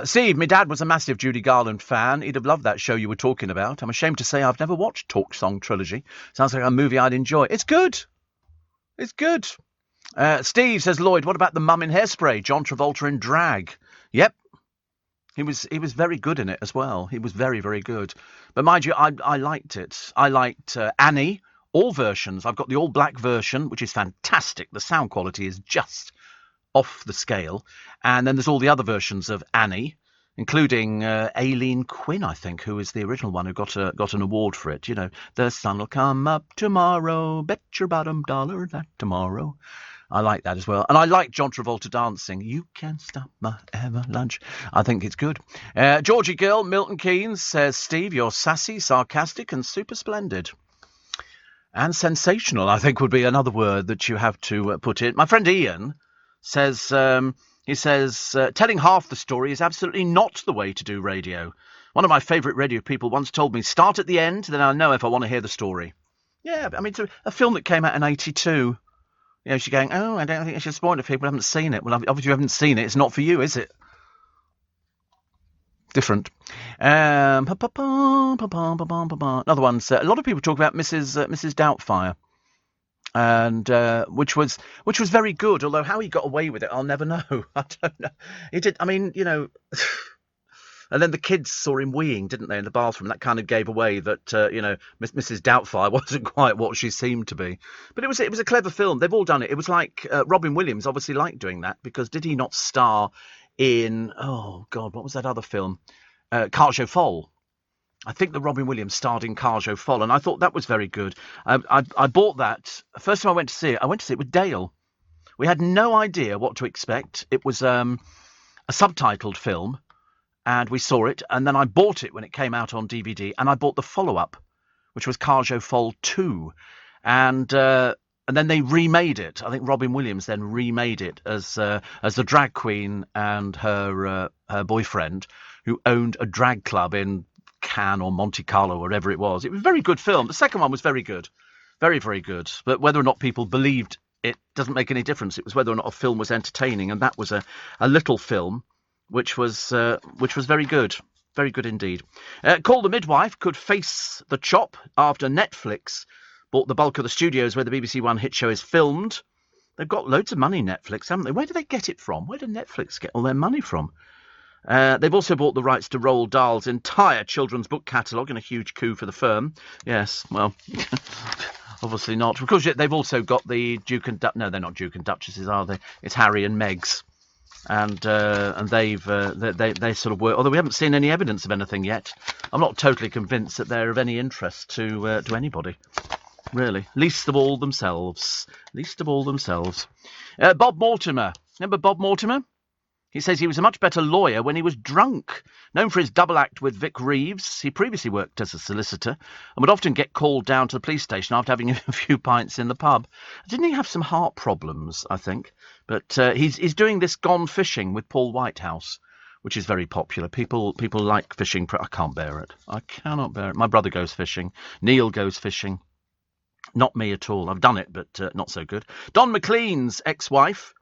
Steve, my dad was a massive Judy Garland fan. He'd have loved that show you were talking about. I'm ashamed to say I've never watched Torch Song Trilogy. Sounds like a movie I'd enjoy. It's good. It's good. Steve says, Lloyd, what about the mum in Hairspray? John Travolta in drag. Yep. He was very good in it as well. He was very, very good. But mind you, I liked it. I liked Annie, all versions. I've got the all-black version, which is fantastic. The sound quality is just off the scale. And then there's all the other versions of Annie, including Aileen Quinn, I think, who is the original one who got an award for it. The sun will come up tomorrow, bet your bottom dollar that tomorrow. I like that as well. And I like John Travolta dancing. You Can't Stop My Avalanche. I think it's good. Georgie Gill, Milton Keynes says, Steve, you're sassy, sarcastic and super splendid. And sensational, I think, would be another word that you have to put in. My friend Ian says, telling half the story is absolutely not the way to do radio. One of my favourite radio people once told me, start at the end, then I'll know if I want to hear the story. Yeah, I mean, it's a film that came out in 1982. She's going, I don't think I should spoil it if people haven't seen it. Well, obviously you haven't seen it. It's not for you, is it? Different. Another one's a lot of people talk about Mrs. Doubtfire, and which was very good. Although how he got away with it, I'll never know. I don't know. He did. I mean, And then the kids saw him weeing, didn't they, in the bathroom? That kind of gave away that, Mrs. Doubtfire wasn't quite what she seemed to be. But it was a clever film. They've all done it. It was like Robin Williams obviously liked doing that, because did he not star in, oh, God, what was that other film? Carjo Foll. I think that Robin Williams starred in Carjo Foll, and I thought that was very good. I bought that. First time I went to see it with Dale. We had no idea what to expect. It was a subtitled film. And we saw it, and then I bought it when it came out on DVD, and I bought the follow-up, which was Carjo Foll 2, and then they remade it. I think Robin Williams then remade it as the drag queen and her boyfriend, who owned a drag club in Cannes or Monte Carlo, wherever it was. It was a very good film. The second one was very good, very, very good. But whether or not people believed it doesn't make any difference. It was whether or not a film was entertaining, and that was a little film. Which was very good indeed. Call the Midwife could face the chop after Netflix bought the bulk of the studios where the BBC One hit show is filmed. They've got loads of money, Netflix, haven't they? Where do they get it from? Where did Netflix get all their money from? They've also bought the rights to Roald Dahl's entire children's book catalogue in a huge coup for the firm. Yes, well, obviously not. Of course, they've also got the Duke and no, they're not Duke and Duchesses, are they? It's Harry and Meg's. And they sort of work. Although we haven't seen any evidence of anything yet, I'm not totally convinced that they're of any interest to anybody, really. Least of all themselves. Bob Mortimer. Remember Bob Mortimer? He says he was a much better lawyer when he was drunk. Known for his double act with Vic Reeves, he previously worked as a solicitor and would often get called down to the police station after having a few pints in the pub. Didn't he have some heart problems, I think? But he's doing this Gone Fishing with Paul Whitehouse, which is very popular. People like fishing. I can't bear it. I cannot bear it. My brother goes fishing. Neil goes fishing. Not me at all. I've done it, but not so good. Don McLean's ex-wife.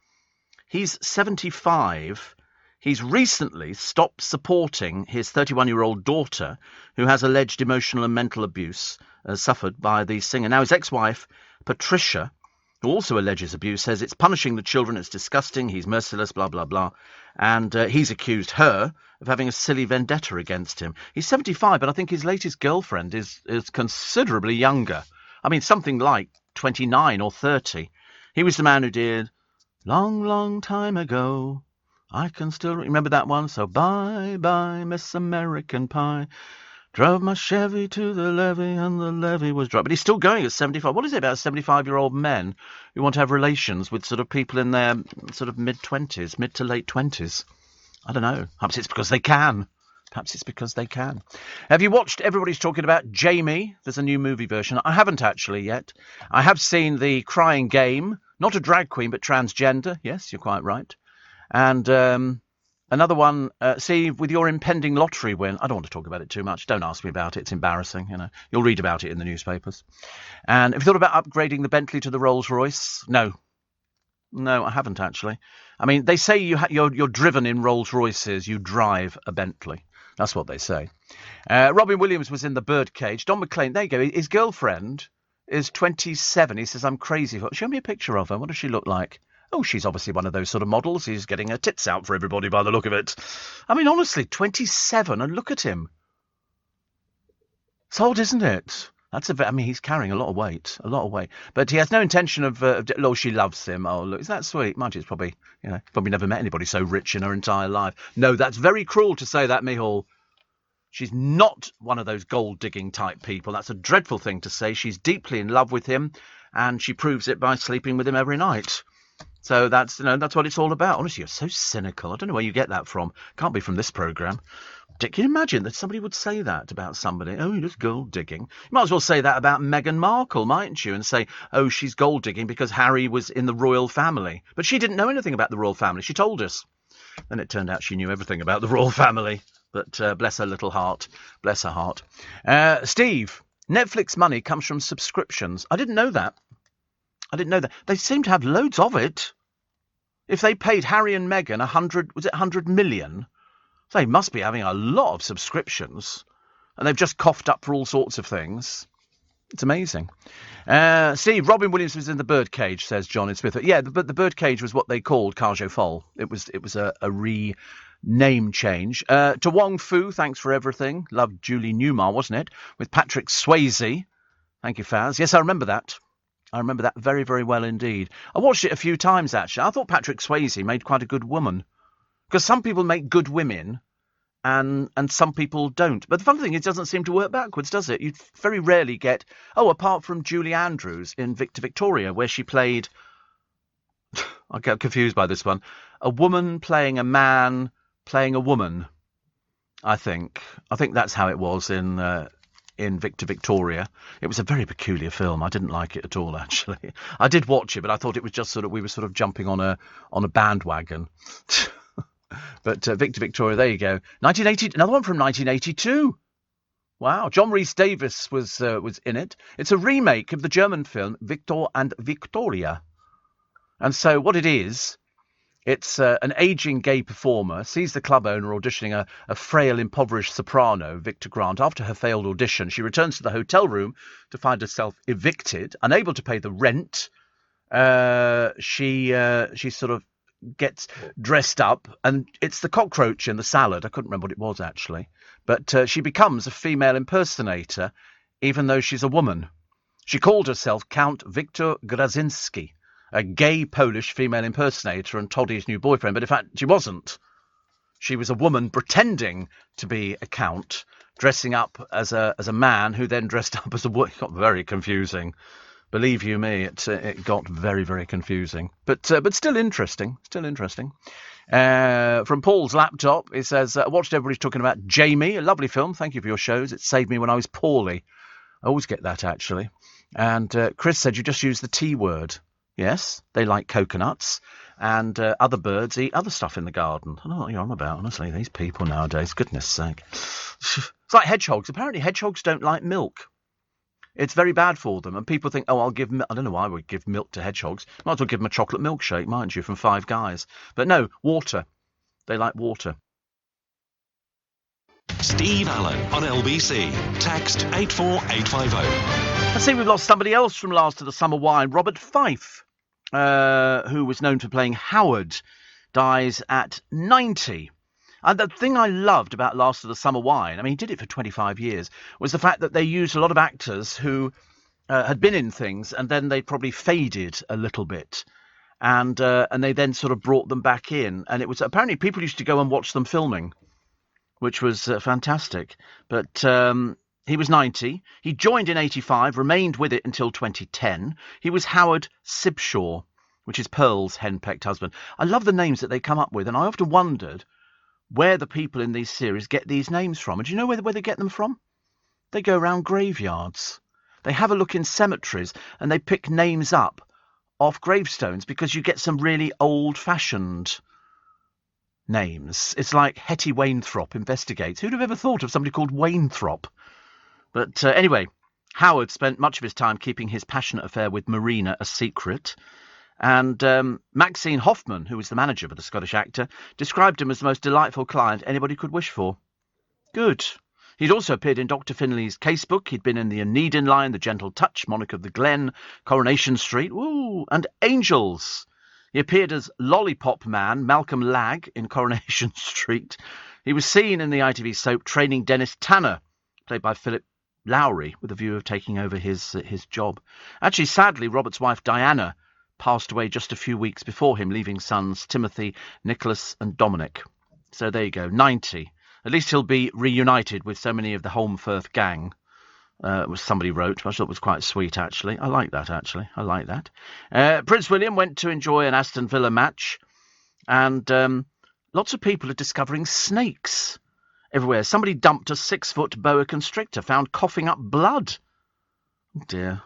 He's 75. He's recently stopped supporting his 31-year-old daughter, who has alleged emotional and mental abuse suffered by the singer. Now, his ex-wife, Patricia, who also alleges abuse, says it's punishing the children, it's disgusting, he's merciless, blah, blah, blah. And he's accused her of having a silly vendetta against him. He's 75, but I think his latest girlfriend is considerably younger. I mean, something like 29 or 30. He was the man who did Long, Long Time Ago. I can still remember that one. So bye, Miss American Pie. Drove my Chevy to the levee and the levee was dry. But he's still going at 75. What is it about 75-year-old men who want to have relations with sort of people in their sort of mid-20s, mid to late 20s? I don't know. Perhaps it's because they can. Have you watched, everybody's talking about Jamie? There's a new movie version. I haven't actually yet. I have seen The Crying Game. Not a drag queen, but transgender. Yes, you're quite right. And another one, see, with your impending lottery win. I don't want to talk about it too much. Don't ask me about it. It's embarrassing, you know. You'll read about it in the newspapers. And have you thought about upgrading the Bentley to the Rolls-Royce? No, I haven't actually. I mean, they say you're driven in Rolls-Royces. You drive a Bentley. That's what they say. Robin Williams was in The Birdcage. Don McLean, there you go. His girlfriend is 27. He says, I'm crazy for her. Show me a picture of her. What does she look like? Oh, she's obviously one of those sort of models. He's getting her tits out for everybody by the look of it. I mean, honestly, 27, and look at him. It's old, isn't it? I mean, he's carrying a lot of weight. But he has no intention of, she loves him. Oh, look, is that sweet? Mind you, it's probably, probably never met anybody so rich in her entire life. No, that's very cruel to say that, Mihal. She's not one of those gold-digging type people. That's a dreadful thing to say. She's deeply in love with him, and she proves it by sleeping with him every night. So that's what it's all about. Honestly, you're so cynical. I don't know where you get that from. Can't be from this programme. Can you imagine that somebody would say that about somebody? Oh, you're just gold digging. You might as well say that about Meghan Markle, mightn't you? And say, oh, she's gold digging because Harry was in the royal family. But she didn't know anything about the royal family. She told us. Then it turned out she knew everything about the royal family. But bless her little heart. Bless her heart. Steve, Netflix money comes from subscriptions. I didn't know that. They seem to have loads of it. If they paid Harry and Meghan 100 million? They must be having a lot of subscriptions. And they've just coughed up for all sorts of things. It's amazing. Steve, Robin Williams was in The Birdcage, says John in Smith. Yeah, but The Birdcage was what they called Cage aux Folles. It was a rename change. To Wong Fu, thanks for everything. Loved Julie Newmar, wasn't it? With Patrick Swayze. Thank you, Faz. Yes, I remember that. I remember that very, very well indeed. I watched it a few times, actually. I thought Patrick Swayze made quite a good woman. Because some people make good women and some people don't. But the funny thing is, it doesn't seem to work backwards, does it? You very rarely get... Oh, apart from Julie Andrews in Victor Victoria, where she played... I get confused by this one. A woman playing a man playing a woman, I think. I think that's how it was in Victor Victoria. It was a very peculiar film. I didn't like it at all, actually. I did watch it, but I thought it was just we were sort of jumping on a bandwagon. But Victor Victoria, there you go. 1980, another one from 1982. Wow, John Rhys-Davies was in it. It's a remake of the German film Victor and Victoria. And so what it is, it's an ageing gay performer sees the club owner auditioning a frail, impoverished soprano, Victor Grant. After her failed audition, she returns to the hotel room to find herself evicted, unable to pay the rent. She sort of gets dressed up, and it's the cockroach in the salad. I couldn't remember what it was, actually. But she becomes a female impersonator, even though she's a woman. She called herself Count Victor Grazinski, a gay Polish female impersonator and Toddy's new boyfriend. But in fact, she wasn't. She was a woman pretending to be a count, dressing up as a man who then dressed up as a woman. It got very confusing. Believe you me, it got very, very confusing. But still interesting. Still interesting. From Paul's laptop, it says, I watched everybody's talking about Jamie. A lovely film. Thank you for your shows. It saved me when I was poorly. I always get that, actually. And Chris said you just use the T word. Yes, they like coconuts, and other birds eat other stuff in the garden. I don't know what you're on about, honestly. These people nowadays, goodness sake. It's like hedgehogs. Apparently hedgehogs don't like milk. It's very bad for them. And people think, oh, I don't know why I would give milk to hedgehogs. Might as well give them a chocolate milkshake, mightn't you, from Five Guys. But no, water. They like water. Steve Allen on LBC. Text 84850. I see we've lost somebody else from Last of the Summer Wine. Robert Fife, who was known for playing Howard, dies at 90. And the thing I loved about Last of the Summer Wine, I mean, he did it for 25 years, was the fact that they used a lot of actors who had been in things and then they probably faded a little bit. And they then sort of brought them back in. And it was apparently people used to go and watch them filming, which was fantastic. But he was 90. He joined in 85, remained with it until 2010. He was Howard Sibshaw, which is Pearl's henpecked husband. I love the names that they come up with, and I often wondered where the people in these series get these names from. And do you know where they get them from? They go around graveyards. They have a look in cemeteries, and they pick names up off gravestones because you get some really old-fashioned names. It's like Hetty Wainthropp investigates. Who'd have ever thought of somebody called Wainthropp? But anyway, Howard spent much of his time keeping his passionate affair with Marina a secret. And Maxine Hoffman, who was the manager for the Scottish actor, described him as the most delightful client anybody could wish for. Good. He'd also appeared in Dr. Finley's Casebook. He'd been in The Aeneid Line, The Gentle Touch, Monarch of the Glen, Coronation Street, and Angels. He appeared as Lollipop Man, Malcolm Lagg, in Coronation Street. He was seen in the ITV soap Training Dennis Tanner, played by Philip Lowry, with a view of taking over his job. Actually, sadly, Robert's wife Diana passed away just a few weeks before him, leaving sons Timothy, Nicholas and Dominic. So there you go, 90. At least he'll be reunited with so many of the Holmfirth gang, was somebody wrote. I thought it was quite sweet, actually. I like that, actually. I like that. Prince William went to enjoy an Aston Villa match, and lots of people are discovering snakes everywhere. Somebody dumped a 6-foot boa constrictor, found coughing up blood. Oh dear.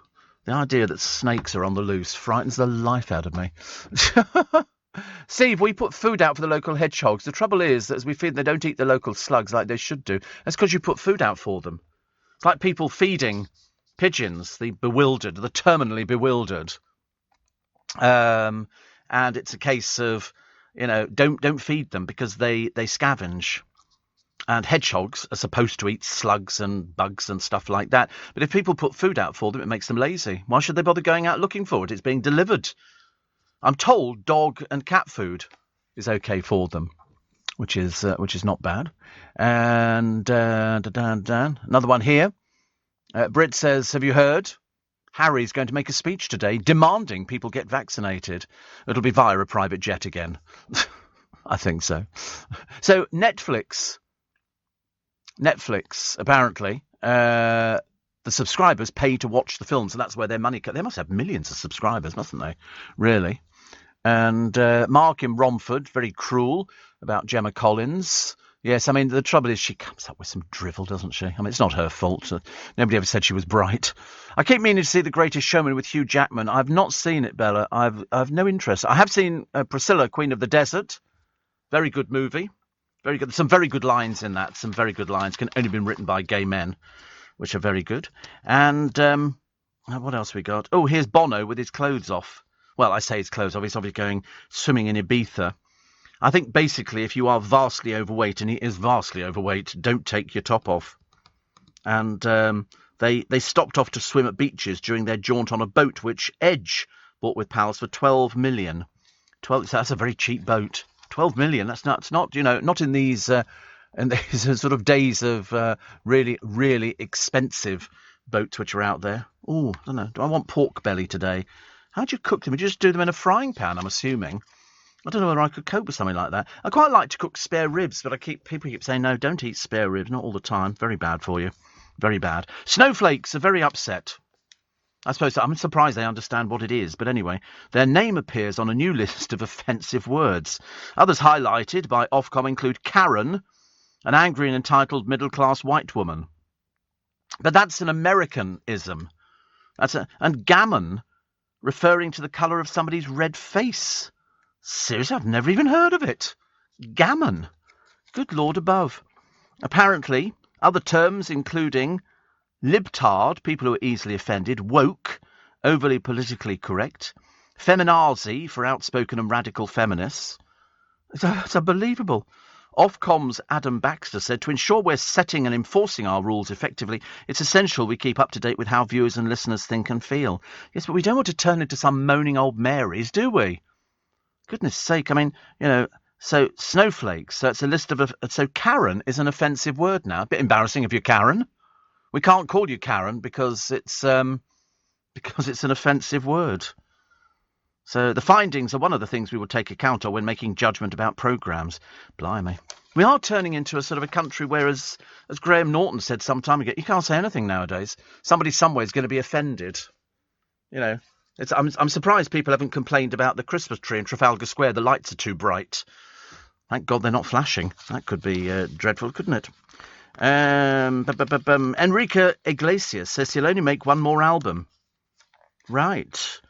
The idea that snakes are on the loose frightens the life out of me. Steve, we put food out for the local hedgehogs. The trouble is that as we feed, they don't eat the local slugs like they should do. That's because you put food out for them. It's like people feeding pigeons, the bewildered, the terminally bewildered. And it's a case of, don't feed them because they scavenge. And hedgehogs are supposed to eat slugs and bugs and stuff like that. But if people put food out for them, it makes them lazy. Why should they bother going out looking for it? It's being delivered. I'm told dog and cat food is okay for them, which is not bad. And another one here. Brit says, have you heard? Harry's going to make a speech today demanding people get vaccinated. It'll be via a private jet again. I think so. So Netflix, apparently, the subscribers pay to watch the films, and that's where their money comes. They must have millions of subscribers, mustn't they? Really. And Mark in Romford, very cruel about Gemma Collins. Yes, I mean, the trouble is she comes up with some drivel, doesn't she? I mean, it's not her fault. Nobody ever said she was bright. I keep meaning to see The Greatest Showman with Hugh Jackman. I've not seen it, Bella. I've no interest. I have seen Priscilla, Queen of the Desert. Very good movie. Very good. Some very good lines in that. Some very good lines. Can only been written by gay men, which are very good. And what else we got? Oh, here's Bono with his clothes off. Well, I say his clothes off. He's obviously going swimming in Ibiza. I think basically if you are vastly overweight, and he is vastly overweight, don't take your top off. And they stopped off to swim at beaches during their jaunt on a boat, which Edge bought with pals for 12 million. That's a very cheap boat. 12 million. That's not not in these sort of days of really, really expensive boats which are out there. Oh, I don't know. Do I want pork belly today? How do you cook them? You just do them in a frying pan, I'm assuming. I don't know whether I could cope with something like that. I quite like to cook spare ribs, but people keep saying, no, don't eat spare ribs, not all the time. Very bad for you. Very bad. Snowflakes are very upset. I suppose I'm surprised they understand what it is, but anyway, their name appears on a new list of offensive words. Others highlighted by Ofcom include Karen, an angry and entitled middle-class white woman. But that's an Americanism. And gammon, referring to the colour of somebody's red face. Seriously, I've never even heard of it. Gammon. Good Lord above. Apparently, other terms including libtard, people who are easily offended, woke, overly politically correct, feminazi for outspoken and radical feminists. It's unbelievable. Ofcom's Adam Baxter said, to ensure we're setting and enforcing our rules effectively, it's essential we keep up to date with how viewers and listeners think and feel. Yes, but we don't want to turn into some moaning old Marys, do we? Goodness sake, I mean, so snowflakes, so it's a list of... So Karen is an offensive word now. A bit embarrassing if you're Karen. We can't call you Karen because it's an offensive word. So the findings are one of the things we will take account of when making judgment about programmes. Blimey. We are turning into a sort of a country where, as Graham Norton said some time ago, you can't say anything nowadays. Somebody somewhere is going to be offended. I'm surprised people haven't complained about the Christmas tree in Trafalgar Square. The lights are too bright. Thank God they're not flashing. That could be dreadful, couldn't it? Enrique Iglesias says he'll only make one more album. Right.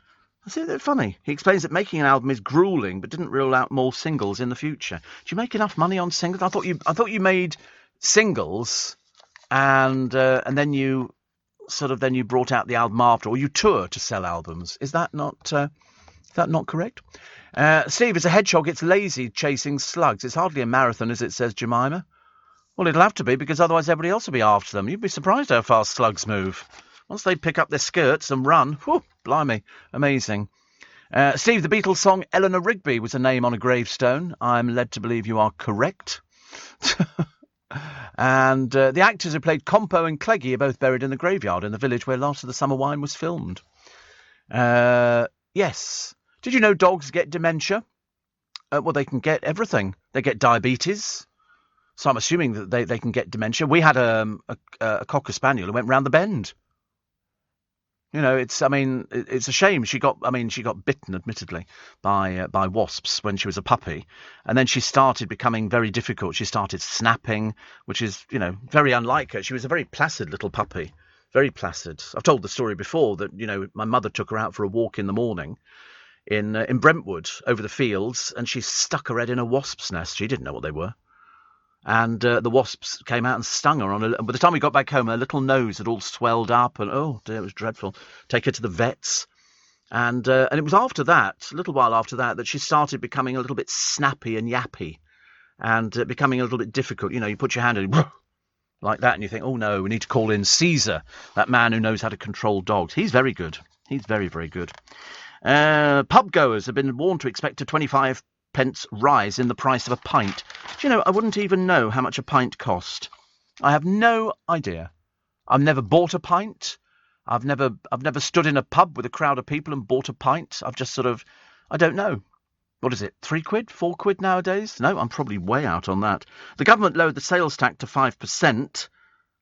Isn't it funny? He explains that making an album is gruelling, but didn't rule out more singles in the future. Do you make enough money on singles? I thought you made singles, and then you brought out the album after, or you tour to sell albums. Is that not correct? Steve, as a hedgehog, it's lazy chasing slugs. It's hardly a marathon, as it says Jemima. Well, it'll have to be, because otherwise everybody else will be after them. You'd be surprised how fast slugs move. Once they pick up their skirts and run, whew, blimey, amazing. Steve, the Beatles song Eleanor Rigby was a name on a gravestone. I'm led to believe you are correct. And the actors who played Compo and Cleggy are both buried in the graveyard in the village where Last of the Summer Wine was filmed. Yes. Did you know dogs get dementia? Well, they can get everything. They get diabetes. So I'm assuming that they can get dementia. We had a Cocker Spaniel who went round the bend. It's a shame. She got bitten, admittedly, by wasps when she was a puppy, and then she started becoming very difficult. She started snapping, which is, very unlike her. She was a very placid little puppy, very placid. I've told the story before that, my mother took her out for a walk in the morning in Brentwood over the fields, and she stuck her head in a wasp's nest. She didn't know what they were. And the wasps came out and stung her. By the time we got back home, her little nose had all swelled up, and oh dear, it was dreadful. Take her to the vets, and it was after that, a little while after that, that she started becoming a little bit snappy and yappy, and becoming a little bit difficult. You put your hand in like that, and you think, oh no, we need to call in Caesar, that man who knows how to control dogs. He's very good. He's very, very good. Pub goers have been warned to expect a 25 pence rise in the price of a pint. Do you know, I wouldn't even know how much a pint cost. I have no idea. I've never bought a pint. I've never stood in a pub with a crowd of people and bought a pint. I've just I don't know. What is it, 3 quid, 4 quid nowadays? No, I'm probably way out on that. The government lowered the sales tax to 5%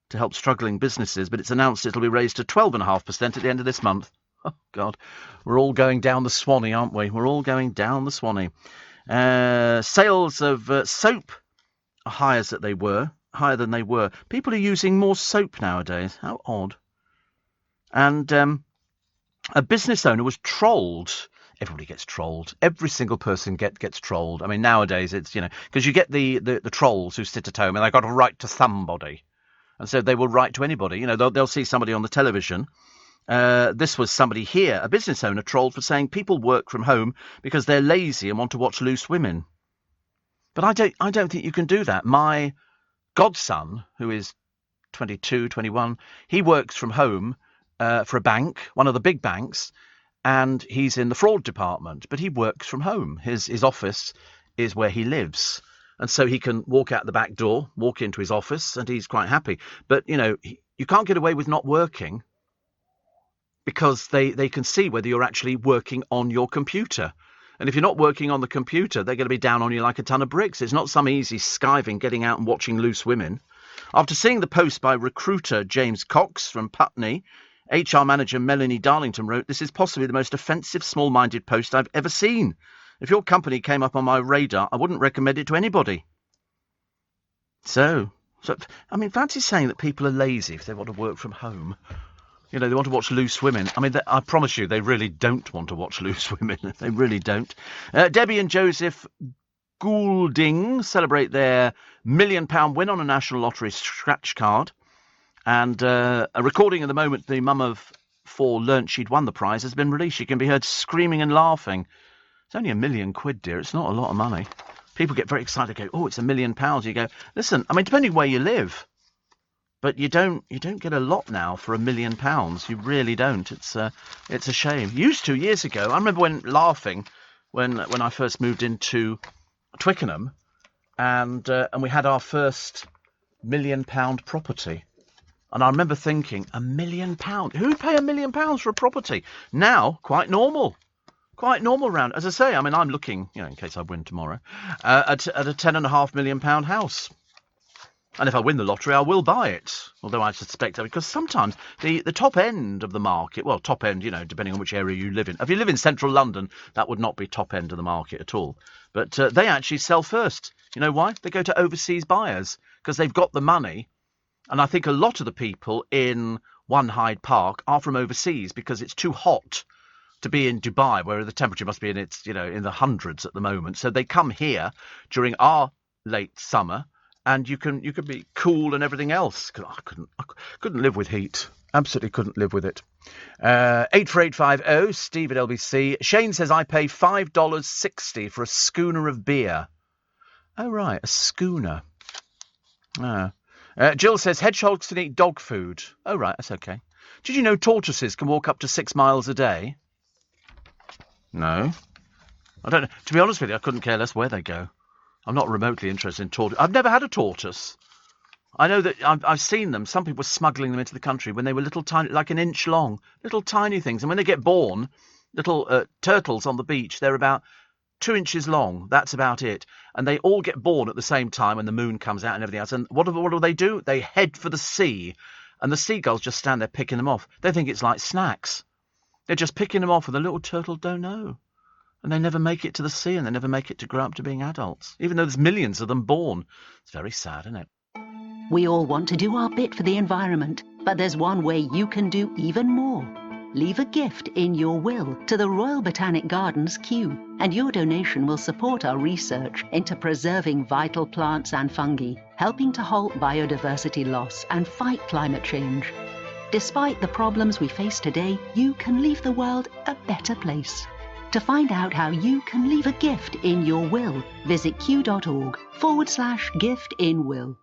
to help struggling businesses, but it's announced it'll be raised to 12.5% at the end of this month. Oh, God. We're all going down the Swanee, aren't we? We're all going down the Swanee. Sales of soap are higher than they were. People are using more soap nowadays. How odd. And a business owner was trolled. Everybody gets trolled. Every single person gets trolled. I mean, nowadays it's, because you get the trolls who sit at home and they've got to write to somebody. And so they will write to anybody. They'll see somebody on the television. This was somebody here, a business owner, trolled for saying people work from home because they're lazy and want to watch loose women. But I don't think you can do that. My godson, who is 22, 21, he works from home for a bank, one of the big banks, and he's in the fraud department, but he works from home. His office is where he lives. And so he can walk out the back door, walk into his office, and he's quite happy. But, you can't get away with not working, because they can see whether you're actually working on your computer. And if you're not working on the computer, they're going to be down on you like a ton of bricks. It's not some easy skiving, getting out and watching loose women. After seeing the post by recruiter James Cox from Putney, HR manager Melanie Darlington wrote, "This is possibly the most offensive, small-minded post I've ever seen. If your company came up on my radar, I wouldn't recommend it to anybody." So I mean, fancy saying that people are lazy if they want to work from home. They want to watch loose women. I mean, I promise you, they really don't want to watch loose women. They really don't. Debbie and Joseph Goulding celebrate their £1 million win on a National Lottery scratch card. And a recording of the moment the mum of 4 learnt she'd won the prize has been released. She can be heard screaming and laughing. It's only £1 million, dear. It's not a lot of money. People get very excited, go, oh, it's £1 million. You go, listen, I mean, depending where you live, but you don't get a lot now for £1 million. You really don't. It's a shame. Used to years ago. I remember when I first moved into Twickenham, and we had our first £1 million property. And I remember thinking, £1 million? Who'd pay £1 million for a property? Now, quite normal. Quite normal round. As I say, I mean, I'm looking, in case I win tomorrow, at a £10.5 million house. And if I win the lottery, I will buy it. Although I suspect, because sometimes the top end of the market, well, top end, depending on which area you live in. If you live in central London, that would not be top end of the market at all. But they actually sell first. You know why? They go to overseas buyers because they've got the money. And I think a lot of the people in One Hyde Park are from overseas because it's too hot to be in Dubai, where the temperature must be in in the hundreds at the moment. So they come here during our late summer, and you can be cool and everything else. I couldn't live with heat. Absolutely couldn't live with it. 84850 Steve at LBC. Shane says I pay $5.60 for a schooner of beer. Oh right, a schooner. Jill says hedgehogs can eat dog food. Oh right, that's okay. Did you know tortoises can walk up to 6 miles a day? No. I don't know. To be honest with you, I couldn't care less where they go. I'm not remotely interested in tortoise. I've never had a tortoise. I know that I've seen them. Some people were smuggling them into the country when they were little tiny, like an inch long, little tiny things. And when they get born, little turtles on the beach, they're about 2 inches long. That's about it. And they all get born at the same time when the moon comes out and everything else. And what do they do? They head for the sea. And the seagulls just stand there picking them off. They think it's like snacks. They're just picking them off, and the little turtle don't know. And they never make it to the sea, and they never make it to grow up to being adults, even though there's millions of them born. It's very sad, isn't it? We all want to do our bit for the environment, but there's one way you can do even more. Leave a gift in your will to the Royal Botanic Gardens Kew, and your donation will support our research into preserving vital plants and fungi, helping to halt biodiversity loss and fight climate change. Despite the problems we face today, you can leave the world a better place. To find out how you can leave a gift in your will, visit q.org/gift-in-will.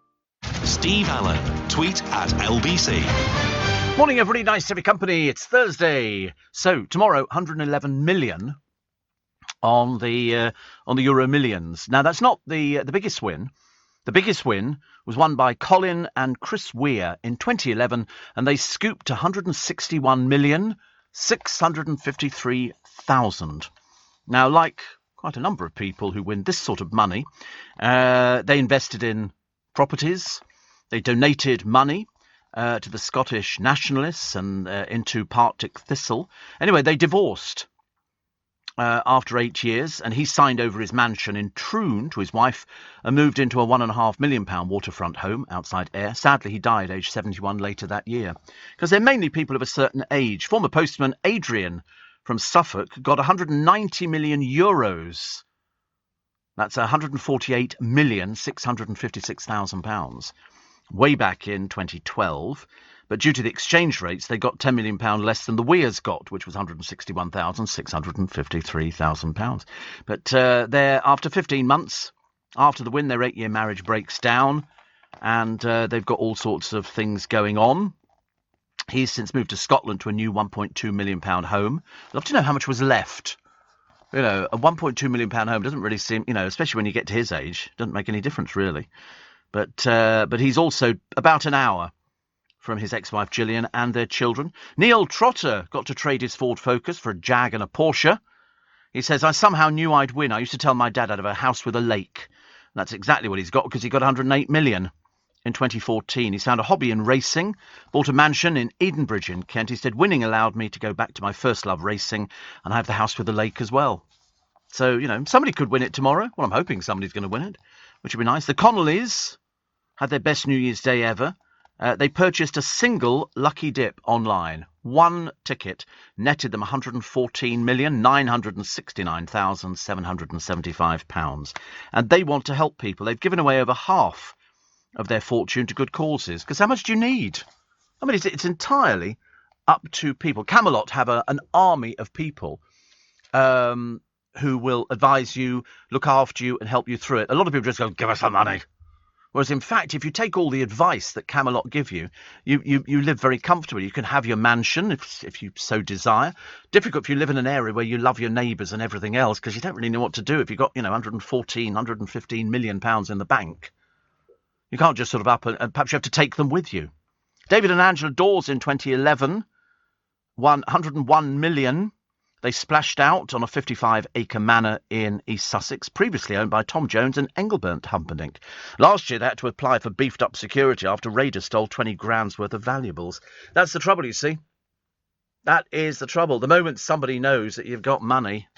Steve Allen. Tweet at LBC. Morning, everybody. Nice to have your company. It's Thursday. So tomorrow, 111 million on the Euro Millions. Now, that's not the biggest win. The biggest win was won by Colin and Chris Weir in 2011, and they scooped 161,653,000. Now, like quite a number of people who win this sort of money, they invested in properties, they donated money to the Scottish nationalists and into Partick Thistle. Anyway, they divorced after 8 years, and he signed over his mansion in Troon to his wife and moved into a £1.5 million waterfront home outside Ayr. Sadly, he died aged 71 later that year. Because they're mainly people of a certain age. Former postman Adrian from Suffolk got €190 million. That's £148,656,000 way back in 2012. But due to the exchange rates, they got £10 million less than the Weirs got, which was £161,653,000. But after 15 months, after the win, their 8-year marriage breaks down, and they've got all sorts of things going on. He's since moved to Scotland to a new £1.2 million home. I'd love to know how much was left. A £1.2 million home doesn't really seem, especially when you get to his age, doesn't make any difference really. But he's also about an hour from his ex-wife Gillian and their children. Neil Trotter got to trade his Ford Focus for a Jag and a Porsche. He says, I somehow knew I'd win. I used to tell my dad I'd have a house with a lake. And that's exactly what he's got, because he got 108 million in 2014. He's found a hobby in racing, bought a mansion in Edenbridge in Kent. He said, winning allowed me to go back to my first love, racing, and I have the house with the lake as well. So, somebody could win it tomorrow. Well, I'm hoping somebody's going to win it, which would be nice. The Connollys had their best New Year's Day ever. They purchased a single lucky dip online. One ticket netted them £114,969,775. And they want to help people. They've given away over half of their fortune to good causes. Because how much do you need? I mean, it's entirely up to people. Camelot have an army of people who will advise you, look after you, and help you through it. A lot of people just go, give us some money. Whereas, in fact, if you take all the advice that Camelot give you, you live very comfortably. You can have your mansion if you so desire. Difficult if you live in an area where you love your neighbours and everything else, because you don't really know what to do if you've got, 115 million pounds in the bank. You can't just sort of up and perhaps you have to take them with you. David and Angela Dawes in 2011 won 101 million. They splashed out on a 55-acre manor in East Sussex, previously owned by Tom Jones and Engelbert Humperdinck. Last year, they had to apply for beefed-up security after raiders stole 20 grand's worth of valuables. That's the trouble, you see. That is the trouble. The moment somebody knows that you've got money,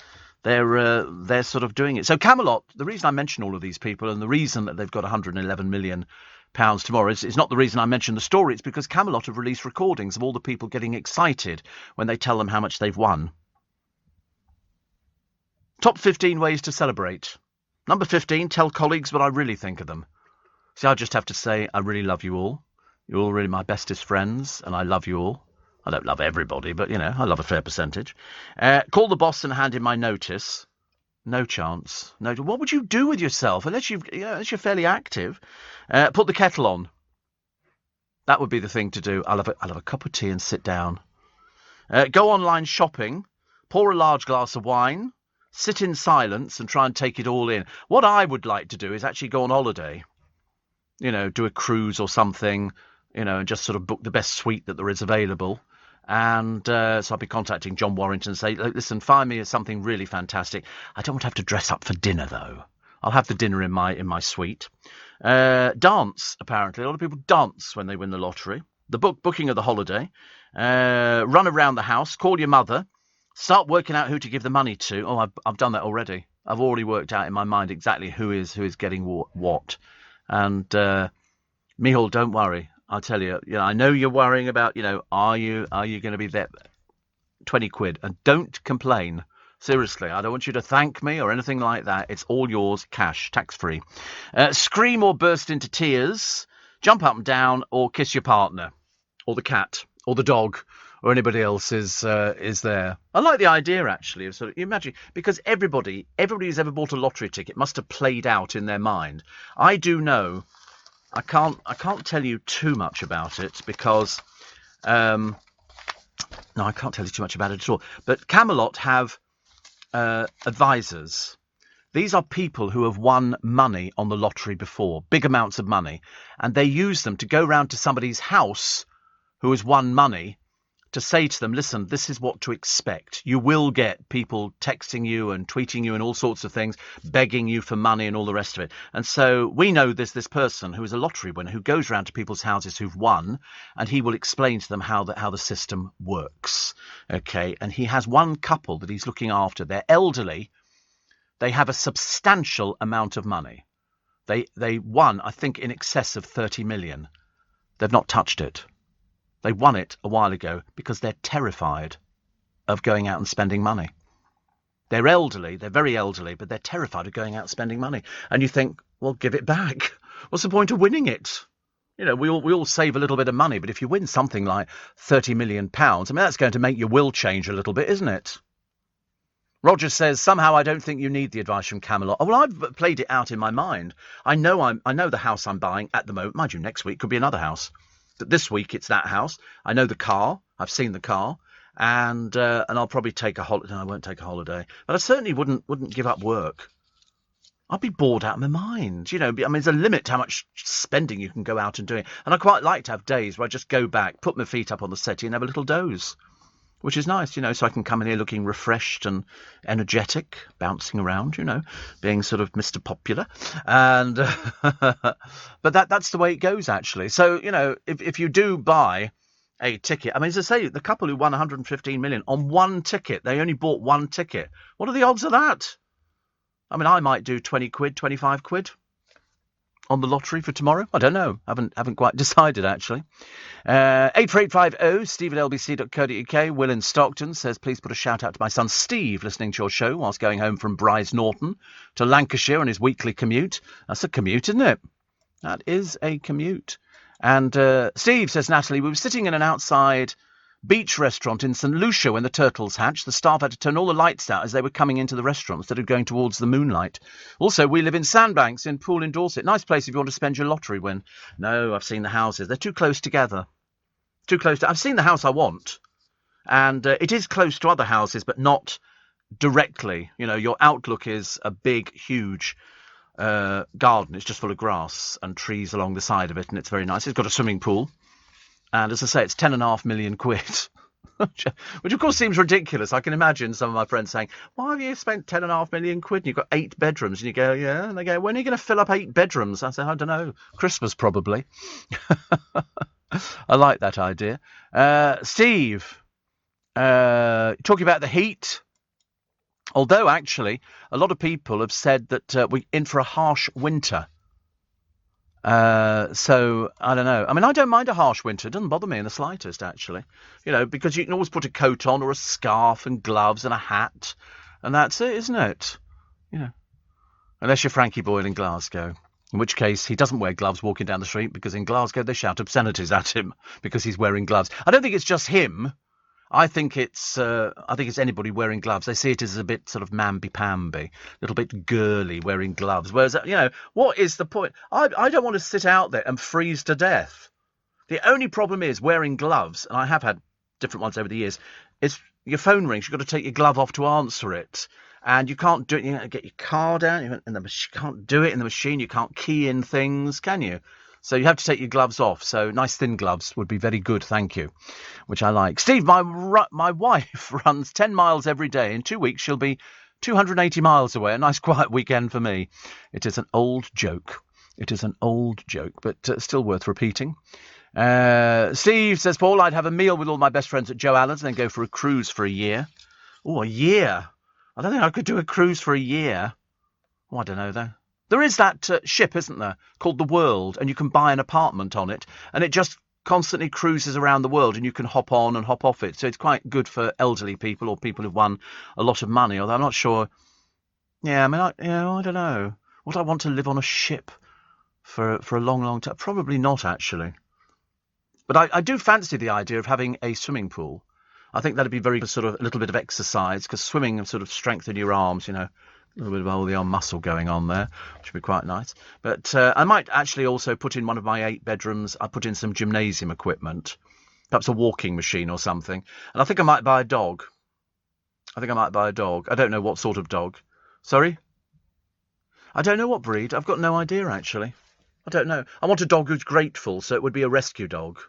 they're sort of doing it. So Camelot, the reason I mention all of these people and the reason that they've got 111 million pounds tomorrow is not the reason I mention the story. It's because Camelot have released recordings of all the people getting excited when they tell them how much they've won. Top 15 ways to celebrate. Number 15, tell colleagues what I really think of them. See, I just have to say I really love you all. You're all really my bestest friends, and I love you all. I don't love everybody, but, I love a fair percentage. Call the boss and hand him my notice. No chance. No. What would you do with yourself unless you're fairly active? Put the kettle on. That would be the thing to do. I'll have a cup of tea and sit down. Go online shopping. Pour a large glass of wine. Sit in silence and try and take it all in. What I would like to do is actually go on holiday. Do a cruise or something, and just sort of book the best suite that there is available. And so I'll be contacting John Warrington and say, listen, find me something really fantastic. I don't want to have to dress up for dinner, though. I'll have the dinner in my suite. Dance, apparently. A lot of people dance when they win the lottery. The booking of the holiday. Run around the house. Call your mother. Start working out who to give the money to. Oh, I've done that already. I've already worked out in my mind exactly who is getting what. And Mihal, don't worry. I'll tell you. I know you're worrying about. Are you going to be there? 20 quid, and don't complain. Seriously, I don't want you to thank me or anything like that. It's all yours, cash, tax-free. Scream or burst into tears. Jump up and down, or kiss your partner, or the cat, or the dog. Or anybody else is there. I like the idea, actually, of sort of, you imagine, because everybody who's ever bought a lottery ticket must have played out in their mind. I do know, I can't tell you too much about it because, no, I can't tell you too much about it at all. But Camelot have advisors. These are people who have won money on the lottery before, big amounts of money, and they use them to go round to somebody's house who has won money, to say to them, listen, this is what to expect. You will get people texting you and tweeting you and all sorts of things, begging you for money and all the rest of it. And so we know there's this person who is a lottery winner who goes around to people's houses who've won, and he will explain to them how the system works. Okay, and he has one couple that he's looking after. They're elderly. They have a substantial amount of money. They won, I think, in excess of 30 million. They've not touched it. They won it a while ago because they're terrified of going out and spending money. They're elderly, they're very elderly, but they're terrified of going out and spending money. And you think, well, give it back. What's the point of winning it? We all save a little bit of money, but if you win something like £30 million, that's going to make your will change a little bit, isn't it? Roger says, somehow I don't think you need the advice from Camelot. Oh, well, I've played it out in my mind. I know the house I'm buying at the moment. Mind you, next week could be another house. But this week it's that house. I know the car. I've seen the car, and I'll probably take a holiday. No, I won't take a holiday, but I certainly wouldn't give up work. I'd be bored out of my mind. There's a limit to how much spending you can go out and doing. And I quite like to have days where I just go back, put my feet up on the settee, and have a little doze, which is nice. So I can come in here looking refreshed and energetic, bouncing around. Being sort of Mr. Popular, and but that's the way it goes, actually. So if you do buy a ticket, as I say, the couple who won 115 million on one ticket, they only bought one ticket. What are the odds of that? I might do 20 quid, 25 quid on the lottery for tomorrow. I don't know. Haven't quite decided, actually. 84850 steve@lbc.co.uk. Will in Stockton says, please put a shout out to my son Steve listening to your show whilst going home from Bryce Norton to Lancashire on his weekly commute. That's a commute, isn't it? That is a commute. And Steve, says Natalie, we were sitting in an outside beach restaurant in St. Lucia when the turtles hatched. The staff had to turn all the lights out as they were coming into the restaurant instead of going towards the moonlight. Also, we live in Sandbanks in Poole in Dorset. Nice place if you want to spend your lottery win. No, I've seen the houses. They're too close together. Too close to... I've seen the house I want. And it is close to other houses, but not directly. You know, your outlook is a big, huge garden. It's just full of grass and trees along the side of it, and it's very nice. It's got a swimming pool. And as I say, it's 10.5 million quid, which of course seems ridiculous. I can imagine some of my friends saying, why have you spent 10.5 million quid and you've got 8 bedrooms? And you go, yeah. And they go, when are you going to fill up 8 bedrooms? I say, I don't know. Christmas, probably. I like that idea. Steve, talking about the heat. Although, actually, a lot of people have said that we're in for a harsh winter. So, I don't know. I mean, I don't mind a harsh winter. It doesn't bother me in the slightest, actually. You know, because you can always put a coat on or a scarf and gloves and a hat. And that's it, isn't it? You know. Unless you're Frankie Boyle in Glasgow. In which case, he doesn't wear gloves walking down the street because in Glasgow they shout obscenities at him because he's wearing gloves. I don't think it's just him. I think it's anybody wearing gloves. They see it as a bit sort of mamby-pamby, a little bit girly wearing gloves. Whereas, you know, what is the point? I don't want to sit out there and freeze to death. The only problem is wearing gloves, and I have had different ones over the years, is your phone rings. You've got to take your glove off to answer it. And you can't do it. You get your card out, and you can't do it in the machine. You can't key in things, can you? So you have to take your gloves off. So nice thin gloves would be very good, thank you, which I like. Steve, my wife runs 10 miles every day. In 2 weeks, she'll be 280 miles away. A nice quiet weekend for me. It is an old joke. It is an old joke, but still worth repeating. Steve says, Paul, I'd have a meal with all my best friends at Joe Allen's and then go for a cruise for a year. Oh, a year? I don't think I could do a cruise for a year. Oh, I don't know, though. There is that ship, isn't there, called The World, and you can buy an apartment on it, and it just constantly cruises around the world, and you can hop on and hop off it. So it's quite good for elderly people or people who've won a lot of money, although I'm not sure. Yeah, I mean, I don't know. Would I want to live on a ship for a long, long time? Probably not, actually. But I do fancy the idea of having a swimming pool. I think that'd be very sort of a little bit of exercise, because swimming and sort of strengthen your arms, you know. A little bit of all the arm muscle going on there, which would be quite nice. But I might actually also put in one of my 8 bedrooms, I put in some gymnasium equipment, perhaps a walking machine or something. And I think I might buy a dog. I don't know what sort of dog. Sorry? I don't know what breed. I've got no idea, actually. I don't know. I want a dog who's grateful, so it would be a rescue dog.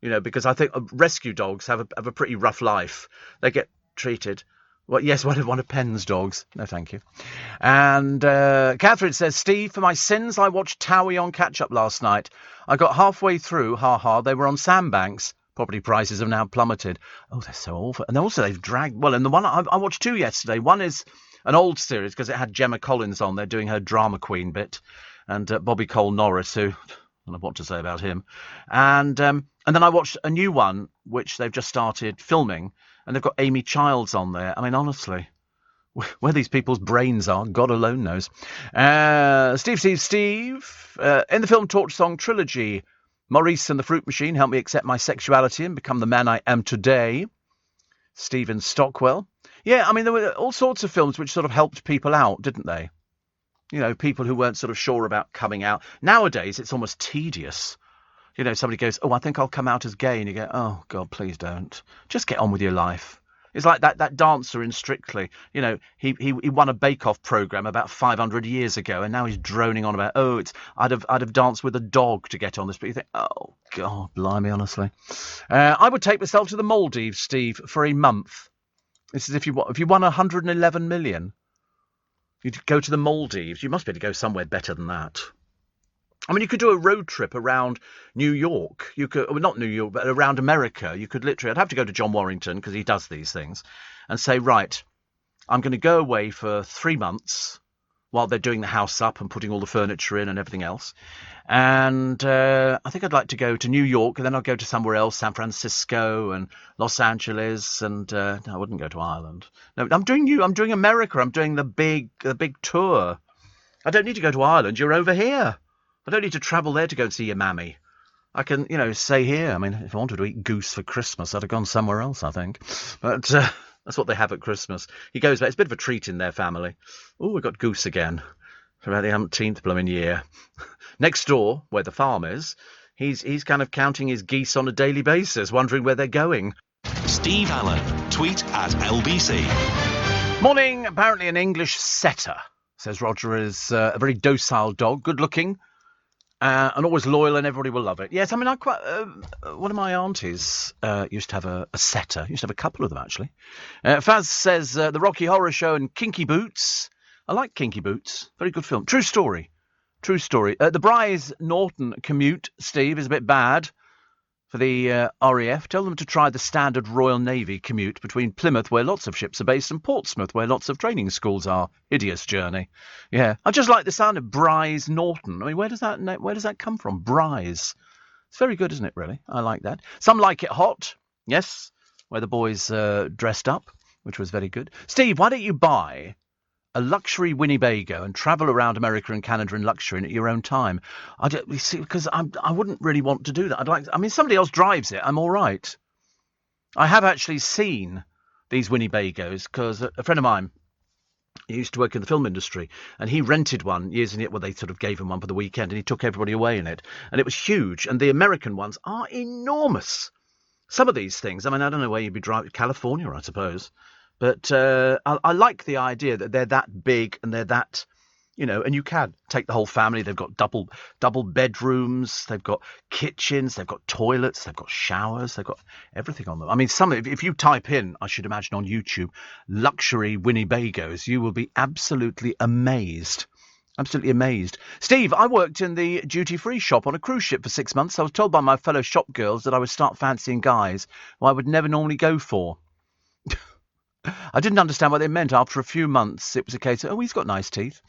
You know, because I think rescue dogs have a pretty rough life. They get treated... Well, yes, one of Penn's dogs. No, thank you. And Catherine says, Steve, for my sins, I watched Towie on catch-up last night. I got halfway through, they were on Sandbanks. Property prices have now plummeted. Oh, they're so awful. And also they've dragged... Well, and the one I watched 2 yesterday. One is an old series because it had Gemma Collins on there doing her drama queen bit. And Bobby Cole Norris, who... I don't know what to say about him. And then I watched a new one, which they've just started filming. And they've got Amy Childs on there. I mean, honestly, where these people's brains are, God alone knows. Steve. In the film Torch Song Trilogy, Maurice and the Fruit Machine helped me accept my sexuality and become the man I am today. Stephen Stockwell. Yeah, I mean, there were all sorts of films which sort of helped people out, didn't they? You know, people who weren't sort of sure about coming out. Nowadays, it's almost tedious. You know, somebody goes, oh, I think I'll come out as gay. And you go, oh, God, please don't. Just get on with your life. It's like that dancer in Strictly. You know, he won a bake-off programme about 500 years ago, and now he's droning on about, I'd have danced with a dog to get on this. But you think, oh, God, blimey, honestly. I would take myself to the Maldives, Steve, for a month. This is if you won 111 million. You'd go to the Maldives. You must be able to go somewhere better than that. I mean, you could do a road trip around New York. You could, well, not New York, but around America. You could literally, I'd have to go to John Warrington because he does these things and say, right, I'm going to go away for 3 months while they're doing the house up and putting all the furniture in and everything else. And I think I'd like to go to New York, and then I'll go to somewhere else, San Francisco and Los Angeles, and no, I wouldn't go to Ireland. No, I'm doing America. I'm doing the big tour. I don't need to go to Ireland. You're over here. I don't need to travel there to go and see your mammy. I can, say here. I mean, if I wanted to eat goose for Christmas, I'd have gone somewhere else, I think. But that's what they have at Christmas. He goes back. It's a bit of a treat in their family. Oh, we've got goose again for about the umpteenth blooming year. Next door, where the farm is, he's kind of counting his geese on a daily basis, wondering where they're going. Steve Allen. Tweet at LBC. Morning. Apparently an English setter, says Roger, is a very docile dog, good looking. And always loyal, and everybody will love it. Yes, I mean, one of my aunties used to have a setter. Used to have a couple of them, actually. Faz says, The Rocky Horror Show and Kinky Boots. I like Kinky Boots. Very good film. True story. True story. The Brize-Norton commute, Steve, is a bit bad for the RAF. Tell them to try the standard Royal Navy commute between Plymouth, where lots of ships are based, and Portsmouth, where lots of training schools are. Hideous journey. Yeah, I just like the sound of Brize-Norton. I mean, where does that come from? Brize. It's very good, isn't it, really? I like that. Some like it hot. Yes, where the boys dressed up, which was very good. Steve, why don't you buy a luxury Winnebago and travel around America and Canada in luxury at your own time? Because I wouldn't really want to do that. If somebody else drives it, I'm all right. I have actually seen these Winnebagos because a friend of mine, he used to work in the film industry, and he rented one years and they sort of gave him one for the weekend, and he took everybody away in it, and it was huge. And the American ones are enormous. Some of these things, I mean, I don't know where you'd be driving. California, I suppose. But I like the idea that they're that big and they're that, and you can take the whole family. They've got double bedrooms. They've got kitchens. They've got toilets. They've got showers. They've got everything on them. I mean, if you type in, I should imagine on YouTube, luxury Winnebagos, you will be absolutely amazed. Absolutely amazed. Steve, I worked in the duty-free shop on a cruise ship for 6 months. I was told by my fellow shop girls that I would start fancying guys who I would never normally go for. I didn't understand what they meant. After a few months, it was a case of, he's got nice teeth.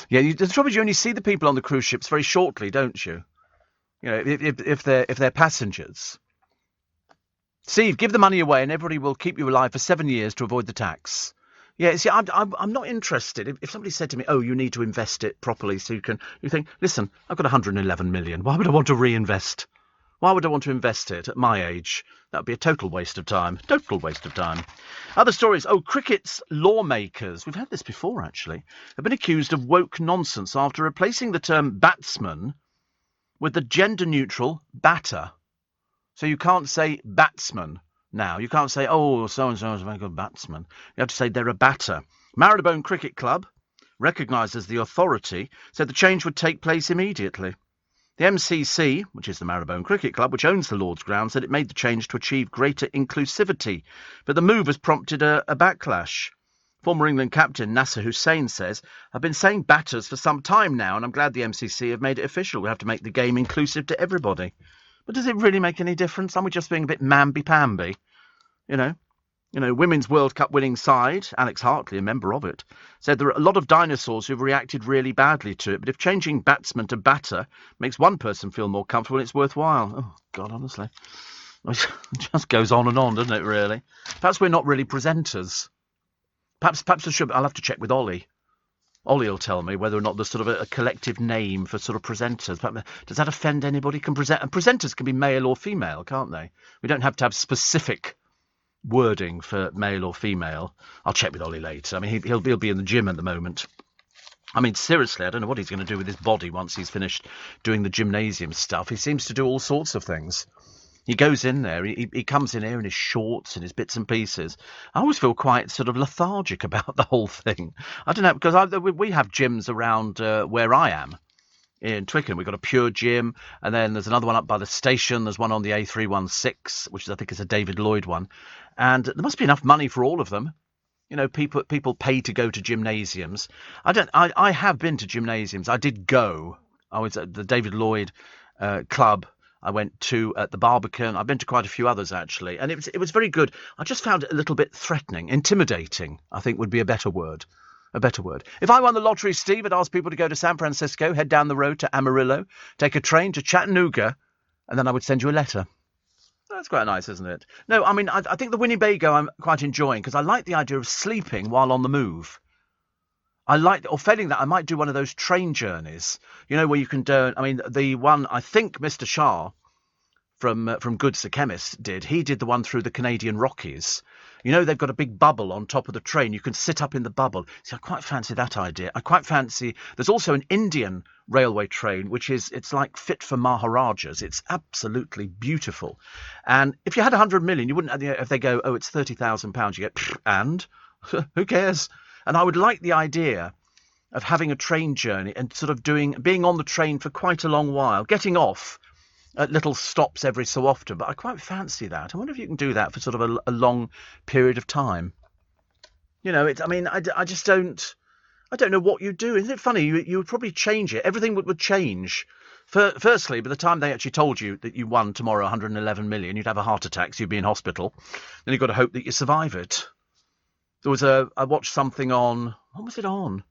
Yeah, the trouble is you only see the people on the cruise ships very shortly, don't you? If they're passengers. Steve, give the money away and everybody will keep you alive for 7 years to avoid the tax. Yeah, see, I'm not interested. If somebody said to me, you need to invest it properly so you think, listen, I've got 111 million. Why would I want to reinvest? Why would I want to invest it at my age? That would be a total waste of time. Total waste of time. Other stories. Cricket's lawmakers, we've had this before actually, have been accused of woke nonsense after replacing the term batsman with the gender-neutral batter. So you can't say batsman now. You can't say, so-and-so is a very good batsman. You have to say they're a batter. Marylebone Cricket Club, recognised as the authority, said the change would take place immediately. The MCC, which is the Marylebone Cricket Club, which owns the Lord's ground, said it made the change to achieve greater inclusivity. But the move has prompted a backlash. Former England captain Nasser Hussain says, I've been saying batters for some time now, and I'm glad the MCC have made it official. We have to make the game inclusive to everybody. But does it really make any difference? Aren't we just being a bit mamby-pamby? Women's World Cup winning side, Alex Hartley, a member of it, said there are a lot of dinosaurs who've reacted really badly to it, but if changing batsman to batter makes one person feel more comfortable, it's worthwhile. Oh, God, honestly. It just goes on and on, doesn't it, really? Perhaps we're not really presenters. Perhaps I should. I'll have to check with Ollie. Ollie will tell me whether or not there's sort of a collective name for sort of presenters. Does that offend anybody? Presenters can be male or female, can't they? We don't have to have specific wording for male or female. I'll check with Ollie later. I mean, he'll be in the gym at the moment. I mean, seriously, I don't know what he's going to do with his body once he's finished doing the gymnasium stuff. He seems to do all sorts of things. He goes in there, he comes in here in his shorts and his bits and pieces. I always feel quite sort of lethargic about the whole thing. I don't know, because we have gyms around where I am. In Twickenham, we've got a Pure Gym, and then there's another one up by the station. There's one on the A316, which I think is a David Lloyd one. And there must be enough money for all of them. People pay to go to gymnasiums. I have been to gymnasiums. I did go. I was at the David Lloyd club. I went to at the Barbican. I've been to quite a few others, actually. And it was very good. I just found it a little bit threatening. Intimidating, I think, would be a better word. A better word. If I won the lottery, Steve, I'd ask people to go to San Francisco, head down the road to Amarillo, take a train to Chattanooga, and then I would send you a letter. That's quite nice, isn't it? No, I mean, I think the Winnebago I'm quite enjoying because I like the idea of sleeping while on the move. I like, or failing that, I might do one of those train journeys, you know, where you can do, I mean, the one I think Mr. Shah from Goods the Chemist he did the one through the Canadian Rockies. You know, they've got a big bubble on top of the train. You can sit up in the bubble. See, I quite fancy that idea. I quite fancy, there's also an Indian railway train, it's like fit for Maharajas. It's absolutely beautiful. And if you had 100 million, you wouldn't, if they go, oh, it's £30,000, you get, and who cares? And I would like the idea of having a train journey and sort of being on the train for quite a long while, getting off at little stops every so often. But I quite fancy that. I wonder if you can do that for sort of a long period of time. You know, I just don't know what you'd do. Isn't it funny? You would probably change it. Everything would change. Firstly, by the time they actually told you that you won tomorrow 111 million, you'd have a heart attack, so you'd be in hospital. Then you've got to hope that you survive it. There was I watched something on, what was it on?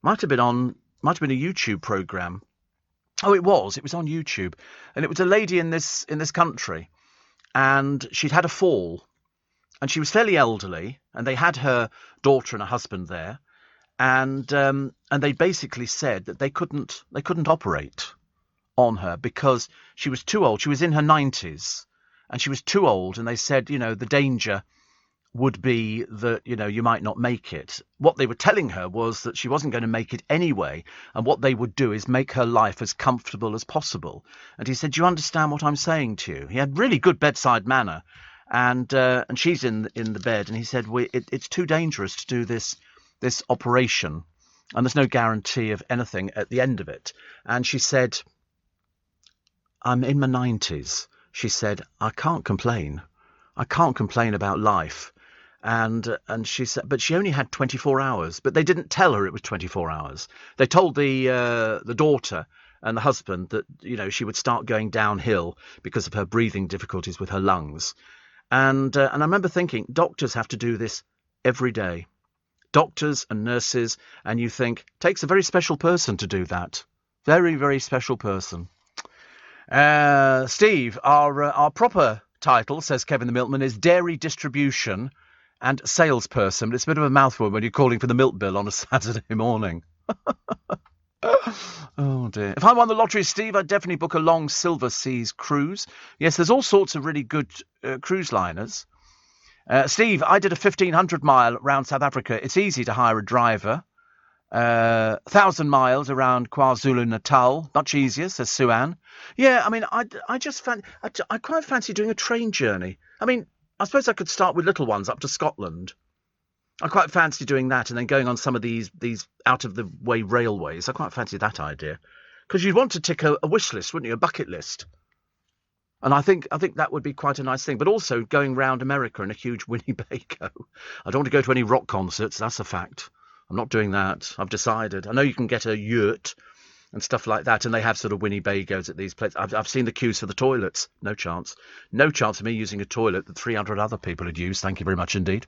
Might have been a YouTube program. Oh, it was on YouTube. And it was a lady in this country, and she'd had a fall, and she was fairly elderly, and they had her daughter and a husband there, and they basically said that they couldn't operate on her because she was too old. She was in her 90s, and she was too old, and they said, you know, the danger would be that, you know, you might not make it. What they were telling her was that she wasn't going to make it anyway, and what they would do is make her life as comfortable as possible. And he said, do you understand what I'm saying to you? He had really good bedside manner, and she's in the bed, and he said, it's too dangerous to do this operation, and there's no guarantee of anything at the end of it. And she said, I'm in my 90s. She said, I can't complain about life. And she said, but she only had 24 hours. But they didn't tell her it was 24 hours. They told the daughter and the husband that, you know, she would start going downhill because of her breathing difficulties with her lungs. And I remember thinking, doctors have to do this every day. Doctors and nurses, and you think, it takes a very special person to do that. Very, very special person. Steve, our proper title, says Kevin the Milkman, is Dairy Distribution and Salesperson. But it's a bit of a mouthful when you're calling for the milk bill on a Saturday morning. Oh dear. If I won the lottery, Steve, I'd definitely book a long Silver Seas cruise. Yes, there's all sorts of really good cruise liners. Steve, I did a 1,500 mile round South Africa. It's easy to hire a driver. 1,000 miles around KwaZulu-Natal. Much easier, says Sue-Ann. Yeah, I mean, I quite fancy doing a train journey. I mean, I suppose I could start with little ones up to Scotland. I quite fancy doing that and then going on some of these out-of-the-way railways. I quite fancy that idea. Because you'd want to tick a wish list, wouldn't you? A bucket list. And I think that would be quite a nice thing. But also going round America in a huge Winnebago. I don't want to go to any rock concerts, that's a fact. I'm not doing that. I've decided. I know you can get a yurt and stuff like that, and they have sort of Winnebagos at these places. I've seen the queues for the toilets. No chance. No chance of me using a toilet that 300 other people had used. Thank you very much indeed.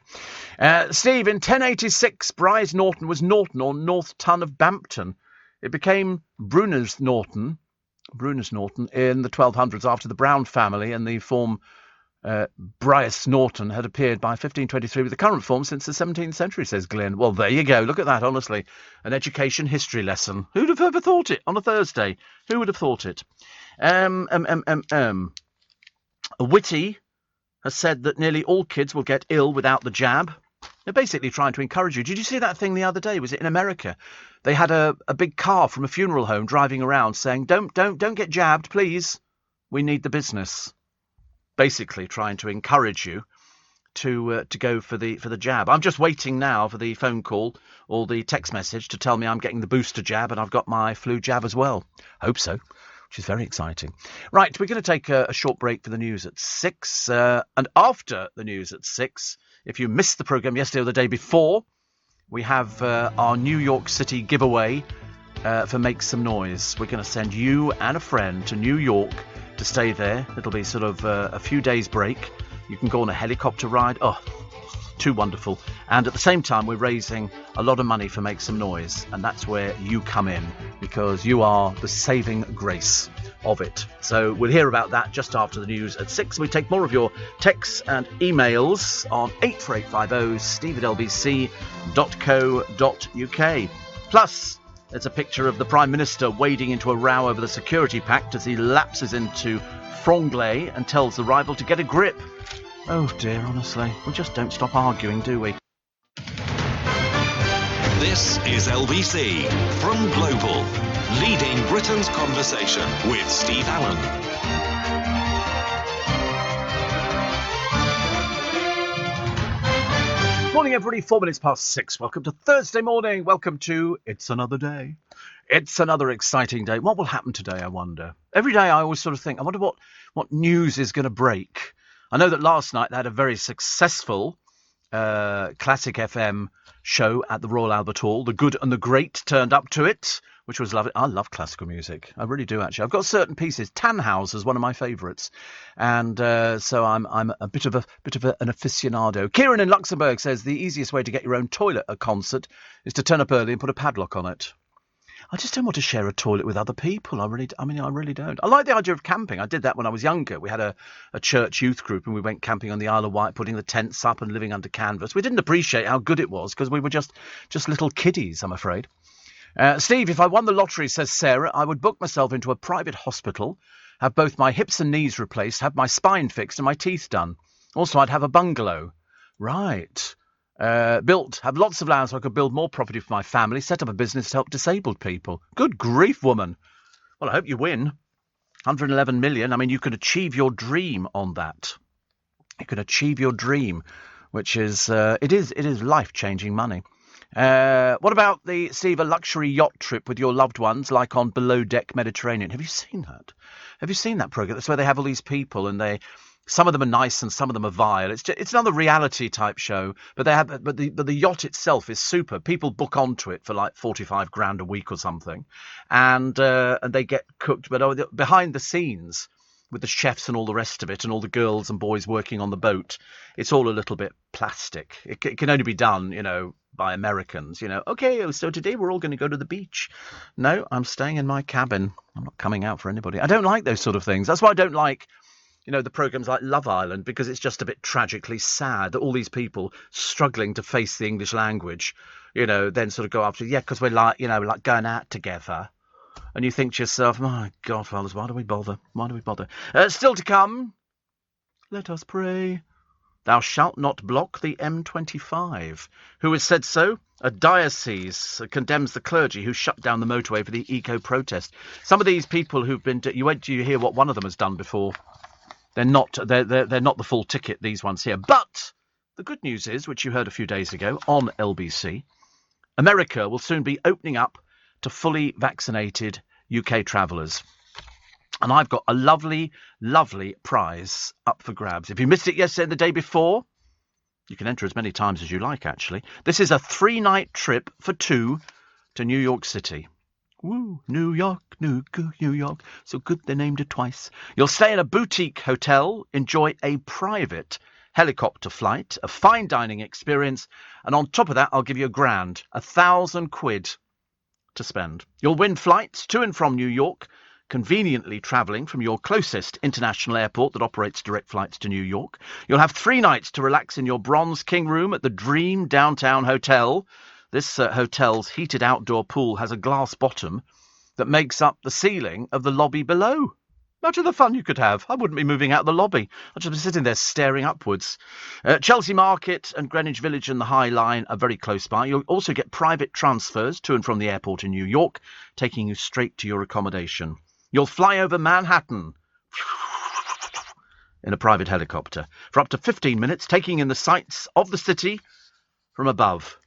Steve, in 1086, Bryce Norton was Norton or North Ton of Bampton. It became Bruners Norton in the 1200s after the Brown family and the form Bryce Norton had appeared by 1523 with the current form since the 17th century, says Glenn. Well, there you go. Look at that, honestly. An education history lesson. Who'd have ever thought it on a Thursday? Who would have thought it? Whitty has said that nearly all kids will get ill without the jab. They're basically trying to encourage you. Did you see that thing the other day? Was it in America? They had a big car from a funeral home driving around saying, don't get jabbed, please. We need the business. Basically trying to encourage you to go for the jab. I'm just waiting now for the phone call or the text message to tell me I'm getting the booster jab and I've got my flu jab as well. Hope so, which is very exciting. Right, we're going to take a short break for the news at 6. And after the news at 6, if you missed the programme yesterday or the day before, we have our New York City giveaway for Make Some Noise. We're going to send you and a friend to New York to stay there. It'll be sort of a few days break. You can go on a helicopter ride. Oh, too wonderful. And at the same time, we're raising a lot of money for Make Some Noise. And that's where you come in, because you are the saving grace of it. So we'll hear about that just after the news at 6. We take more of your texts and emails on 84850 steve@lbc.co.uk. Plus, there's a picture of the Prime Minister wading into a row over the Security Pact as he lapses into franglais and tells the rival to get a grip. Oh dear, honestly, we just don't stop arguing, do we? This is LBC from Global, leading Britain's conversation with Steve Allen. Morning, everybody. 4 minutes past 6. Welcome to Thursday morning. Welcome to It's Another Day. It's another exciting day. What will happen today, I wonder? Every day I always sort of think, I wonder what news is going to break. I know that last night they had a very successful Classic FM show at the Royal Albert Hall. The Good and the Great turned up to it, which was lovely. I love classical music. I really do, actually. I've got certain pieces. Tannhaus is one of my favourites, and so I'm a bit of an aficionado. Kieran in Luxembourg says the easiest way to get your own toilet at a concert is to turn up early and put a padlock on it. I just don't want to share a toilet with other people. I really don't. I like the idea of camping. I did that when I was younger. We had a church youth group and we went camping on the Isle of Wight, putting the tents up and living under canvas. We didn't appreciate how good it was because we were just little kiddies, I'm afraid. Steve, if I won the lottery, says Sarah, I would book myself into a private hospital, have both my hips and knees replaced, have my spine fixed and my teeth done. Also, I'd have a bungalow. Right. Built, have lots of land so I could build more property for my family, set up a business to help disabled people. Good grief, woman. Well, I hope you win. 111 million. I mean, you can achieve your dream on that. You can achieve your dream, which is, it is life-changing money. What about Steve, a luxury yacht trip with your loved ones, like on Below Deck Mediterranean? Have you seen that? Have you seen that program? That's where they have all these people and some of them are nice and some of them are vile. It's another reality type show, but the yacht itself is super. People book onto it for like 45 grand a week or something, and they get cooked. But behind the scenes, with the chefs and all the rest of it, and all the girls and boys working on the boat, it's all a little bit plastic. It can only be done, by Americans. Okay, so today we're all going to go to the beach. No, I'm staying in my cabin. I'm not coming out for anybody. I don't like those sort of things. That's why I don't like the programs like Love Island, because it's just a bit tragically sad that all these people struggling to face the English language, then sort of go after, because we're like going out together. And you think to yourself, my God, fellas, why do we bother? Why do we bother? Still to come, let us pray. Thou shalt not block the M25. Who has said so? A diocese condemns the clergy who shut down the motorway for the eco-protest. Some of these people who've been... You hear what one of them has done before? They're not the full ticket, these ones here. But the good news is, which you heard a few days ago on LBC, America will soon be opening up to fully vaccinated UK travellers. And I've got a lovely, lovely prize up for grabs. If you missed it yesterday and the day before, you can enter as many times as you like, actually. This is a 3-night trip for 2 to New York City. Woo, New York, New York, so good they named it twice. You'll stay in a boutique hotel, enjoy a private helicopter flight, a fine dining experience, and on top of that, I'll give you £1,000, 1,000 quid to spend. You'll win flights to and from New York, conveniently travelling from your closest international airport that operates direct flights to New York. You'll have 3 nights to relax in your Bronze King room at the Dream Downtown Hotel. This hotel's heated outdoor pool has a glass bottom that makes up the ceiling of the lobby below. Imagine the fun you could have. I wouldn't be moving out of the lobby. I'd just be sitting there staring upwards. Chelsea Market and Greenwich Village and the High Line are very close by. You'll also get private transfers to and from the airport in New York, taking you straight to your accommodation. You'll fly over Manhattan in a private helicopter for up to 15 minutes, taking in the sights of the city from above.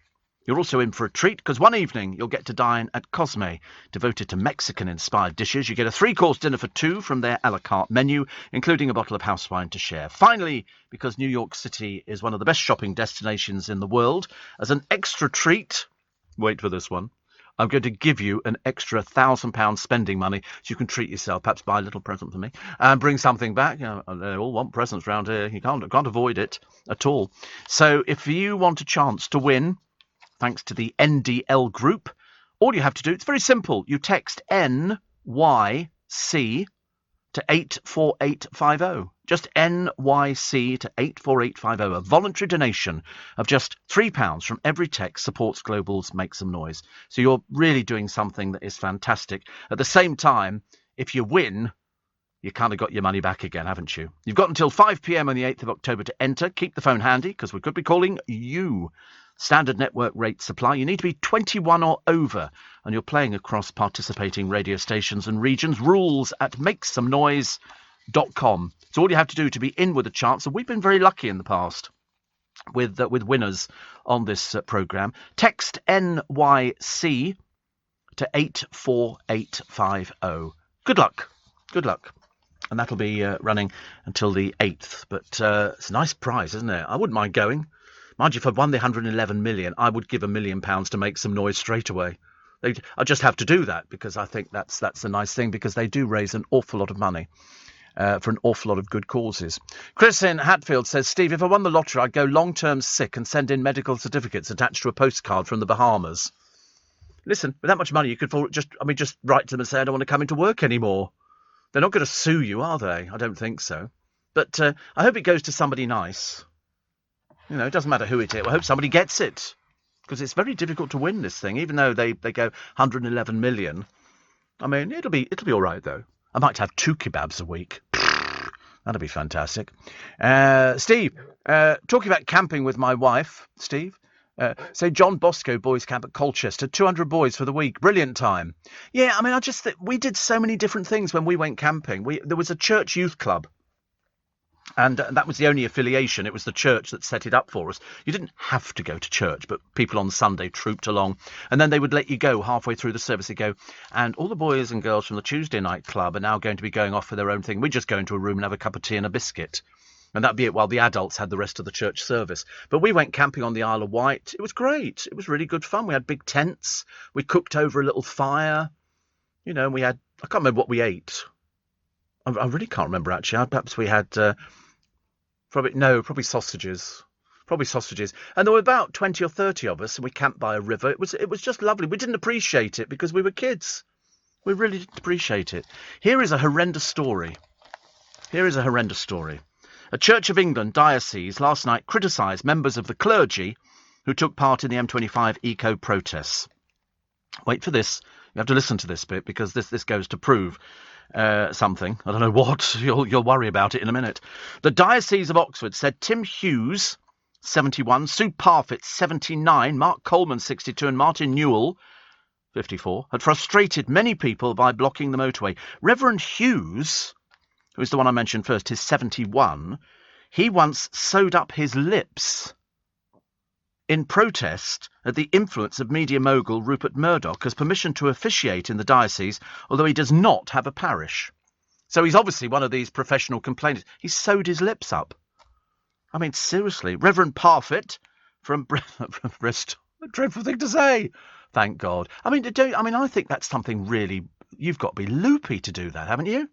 You're also in for a treat because one evening you'll get to dine at Cosme, devoted to Mexican-inspired dishes. You get a 3-course dinner for 2 from their a la carte menu, including a bottle of house wine to share. Finally, because New York City is one of the best shopping destinations in the world, as an extra treat, wait for this one, I'm going to give you an extra £1,000 spending money so you can treat yourself, perhaps buy a little present for me, and bring something back. They all want presents around here. You can't avoid it at all. So if you want a chance to win, thanks to the NDL group, all you have to do, it's very simple. You text NYC to 84850. Just NYC to 84850. A voluntary donation of just £3 from every text supports Global's Make Some Noise. So you're really doing something that is fantastic. At the same time, if you win, you kind of got your money back again, haven't you? You've got until 5 p.m. on the 8th of October to enter. Keep the phone handy because we could be calling you. Standard network rate supply. You need to be 21 or over, and you're playing across participating radio stations and regions. Rules at makesomenoise.com. It's all you have to do to be in with a chance, and we've been very lucky in the past with winners on this programme. Text NYC to 84850. Good luck. Good luck. And that'll be running until the 8th. But it's a nice prize, isn't it? I wouldn't mind going. Mind you, if I'd won the 111 million, I would give £1 million to Make Some Noise straight away. I just have to do that because I think that's a nice thing, because they do raise an awful lot of money for an awful lot of good causes. Chris in Hatfield says, Steve, if I won the lottery, I'd go long-term sick and send in medical certificates attached to a postcard from the Bahamas. Listen, with that much money, you could just write to them and say, I don't want to come into work anymore. They're not going to sue you, are they? I don't think so. But I hope it goes to somebody nice. You know, it doesn't matter who it is. I hope somebody gets it, because it's very difficult to win this thing, even though they go 111 million. I mean, it'll be all right, though. I might have 2 kebabs a week. That'd be fantastic. Steve, talking about camping with my wife, Steve. Say John Bosco Boys Camp at Colchester, 200 boys for the week. Brilliant time. Yeah, I mean, I just think we did so many different things when we went camping. There was a church youth club. And that was the only affiliation. It was the church that set it up for us. You didn't have to go to church, but people on Sunday trooped along. And then they would let you go halfway through the service. They'd go, and all the boys and girls from the Tuesday night club are now going to be going off for their own thing. We just go into a room and have a cup of tea and a biscuit. And that'd be it while the adults had the rest of the church service. But we went camping on the Isle of Wight. It was great. It was really good fun. We had big tents. We cooked over a little fire. You know, and we had, I can't remember what we ate. I really can't remember, actually. Perhaps we had... Probably sausages. Probably sausages. And there were about 20 or 30 of us, and we camped by a river. It was just lovely. We didn't appreciate it because we were kids. We really didn't appreciate it. Here is a horrendous story. A Church of England diocese last night criticised members of the clergy who took part in the M25 eco-protests. Wait for this. You have to listen to this bit, because this goes to prove something. I don't know what. You'll worry about it in a minute. The Diocese of Oxford said Tim Hughes, 71, Sue Parfitt, 79, Mark Coleman, 62, and Martin Newell, 54, had frustrated many people by blocking the motorway. Reverend Hughes, who is the one I mentioned first, is 71. He once sewed up his lips in protest at the influence of media mogul Rupert Murdoch as permission to officiate in the diocese, although he does not have a parish. So he's obviously one of these professional complainants. He sewed his lips up. I mean, seriously. Reverend Parfitt from Bristol. A dreadful thing to say. Thank God. I mean, I think that's something really... You've got to be loopy to do that, haven't you?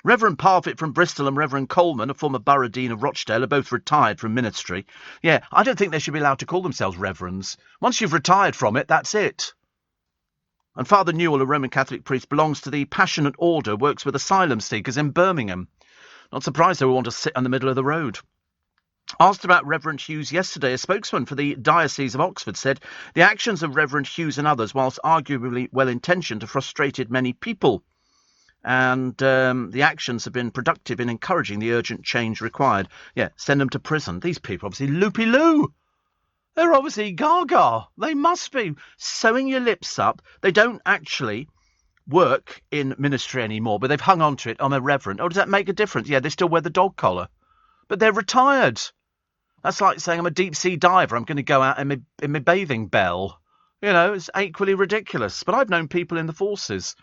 Reverend Parfitt from Bristol and Reverend Coleman, a former borough dean of Rochdale, are both retired from ministry. Yeah, I don't think they should be allowed to call themselves reverends. Once you've retired from it, that's it. And Father Newell, a Roman Catholic priest, belongs to the Passionate Order, works with asylum seekers in Birmingham. Not surprised they will want to sit in the middle of the road. Asked about Reverend Hughes yesterday, a spokesman for the Diocese of Oxford said the actions of Reverend Hughes and others, whilst arguably well-intentioned, have frustrated many people. And the actions have been productive in encouraging the urgent change required. Yeah, send them to prison. These people are obviously loopy-loo. They're obviously gaga. They must be. Sewing your lips up. They don't actually work in ministry anymore, but they've hung on to it. I'm a reverend. Oh, does that make a difference? Yeah, they still wear the dog collar. But they're retired. That's like saying I'm a deep-sea diver. I'm going to go out in my bathing bell. You know, it's equally ridiculous. But I've known people in the forces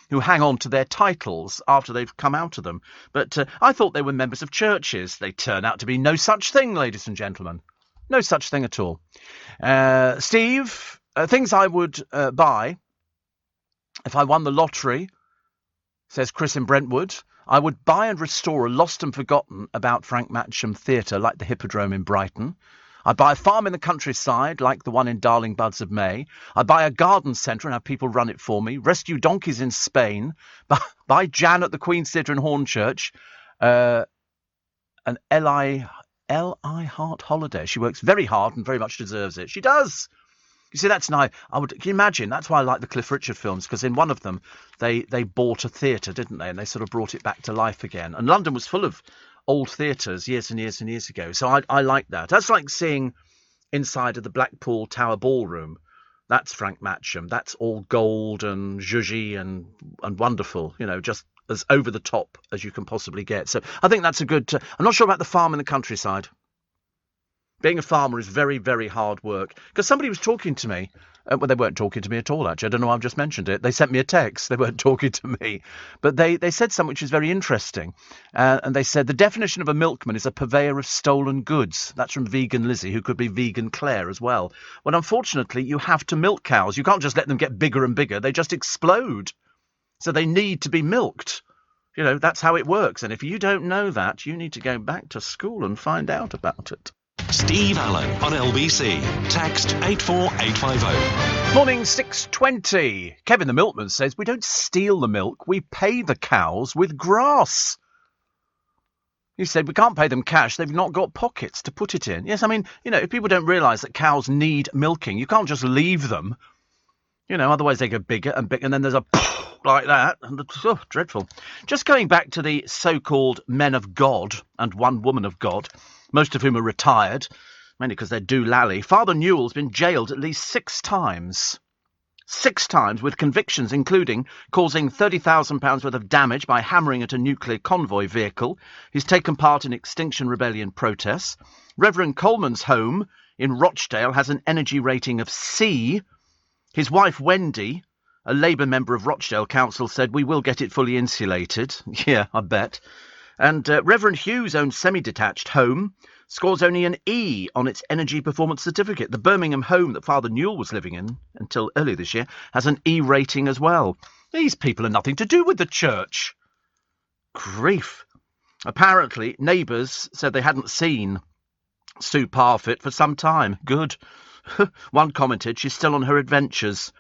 who hang on to their titles after they've come out of them. But I thought they were members of churches. They turn out to be no such thing, ladies and gentlemen. No such thing at all. Steve, things I would buy if I won the lottery, says Chris in Brentwood. I would buy and restore a lost and forgotten about Frank Matcham theatre, like the Hippodrome in Brighton. I'd buy a farm in the countryside, like the one in Darling Buds of May. I'd buy a garden centre and have people run it for me. Rescue donkeys in Spain. Buy Jan at the Queen's Theatre in Hornchurch. An L.I. Hart holiday. She works very hard and very much deserves it. She does. You see, that's nice. Can you imagine? That's why I like the Cliff Richard films, because in one of them, they bought a theatre, didn't they? And they sort of brought it back to life again. And London was full of old theatres years and years and years ago. So I like that. That's like seeing inside of the Blackpool Tower Ballroom. That's Frank Matcham. That's all gold and zhuzhy and wonderful, just as over the top as you can possibly get. So I think that's a good... I'm not sure about the farm in the countryside. Being a farmer is very, very hard work. Because somebody was talking to me. Well, they weren't talking to me at all, actually. I don't know why I've just mentioned it. They sent me a text. They weren't talking to me. But they said something which is very interesting. And they said the definition of a milkman is a purveyor of stolen goods. That's from Vegan Lizzie, who could be Vegan Claire as well. Well, unfortunately, you have to milk cows. You can't just let them get bigger and bigger. They just explode. So they need to be milked. That's how it works. And if you don't know that, you need to go back to school and find out about it. Steve Allen on LBC. Text 84850. Morning, 6:20. Kevin the milkman says we don't steal the milk, we pay the cows with grass. He said we can't pay them cash, they've not got pockets to put it in. Yes, I mean, if people don't realise that cows need milking, you can't just leave them. Otherwise they go bigger and bigger, and then there's a like that. And dreadful. Just going back to the so-called men of God and one woman of God, most of whom are retired, mainly because they're doolally. Father Newell's been jailed at least 6 times. 6 times, with convictions including causing £30,000 worth of damage by hammering at a nuclear convoy vehicle. He's taken part in Extinction Rebellion protests. Reverend Coleman's home in Rochdale has an energy rating of C. His wife, Wendy, a Labour member of Rochdale Council, said, we will get it fully insulated. Yeah, I bet. And Reverend Hughes' own semi-detached home scores only an E on its energy performance certificate. The Birmingham home that Father Newell was living in until earlier this year has an E rating as well. These people are nothing to do with the church. Grief. Apparently, neighbours said they hadn't seen Sue Parfitt for some time. Good. One commented she's still on her adventures.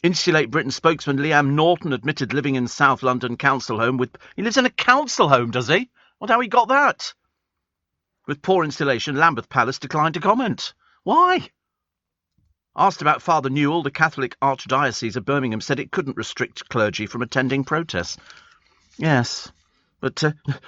Insulate Britain spokesman Liam Norton admitted living in South London council home with... He lives in a council home, does he? Wonder how he got that. With poor insulation, Lambeth Palace declined to comment. Why? Asked about Father Newell, the Catholic Archdiocese of Birmingham said it couldn't restrict clergy from attending protests. Yes, but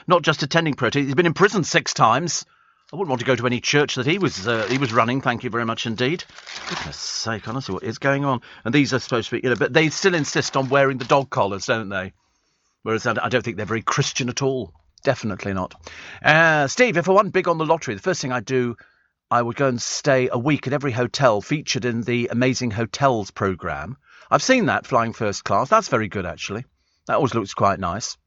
not just attending protests. He's been in prison 6 times. I wouldn't want to go to any church that he was running, thank you very much indeed. Goodness sake, honestly, what is going on? And these are supposed to be, but they still insist on wearing the dog collars, don't they? Whereas I don't think they're very Christian at all. Definitely not. Steve, if I won big on the lottery, the first thing I'd do, I would go and stay a week at every hotel featured in the Amazing Hotels programme. I've seen that, flying first class. That's very good, actually. That always looks quite nice.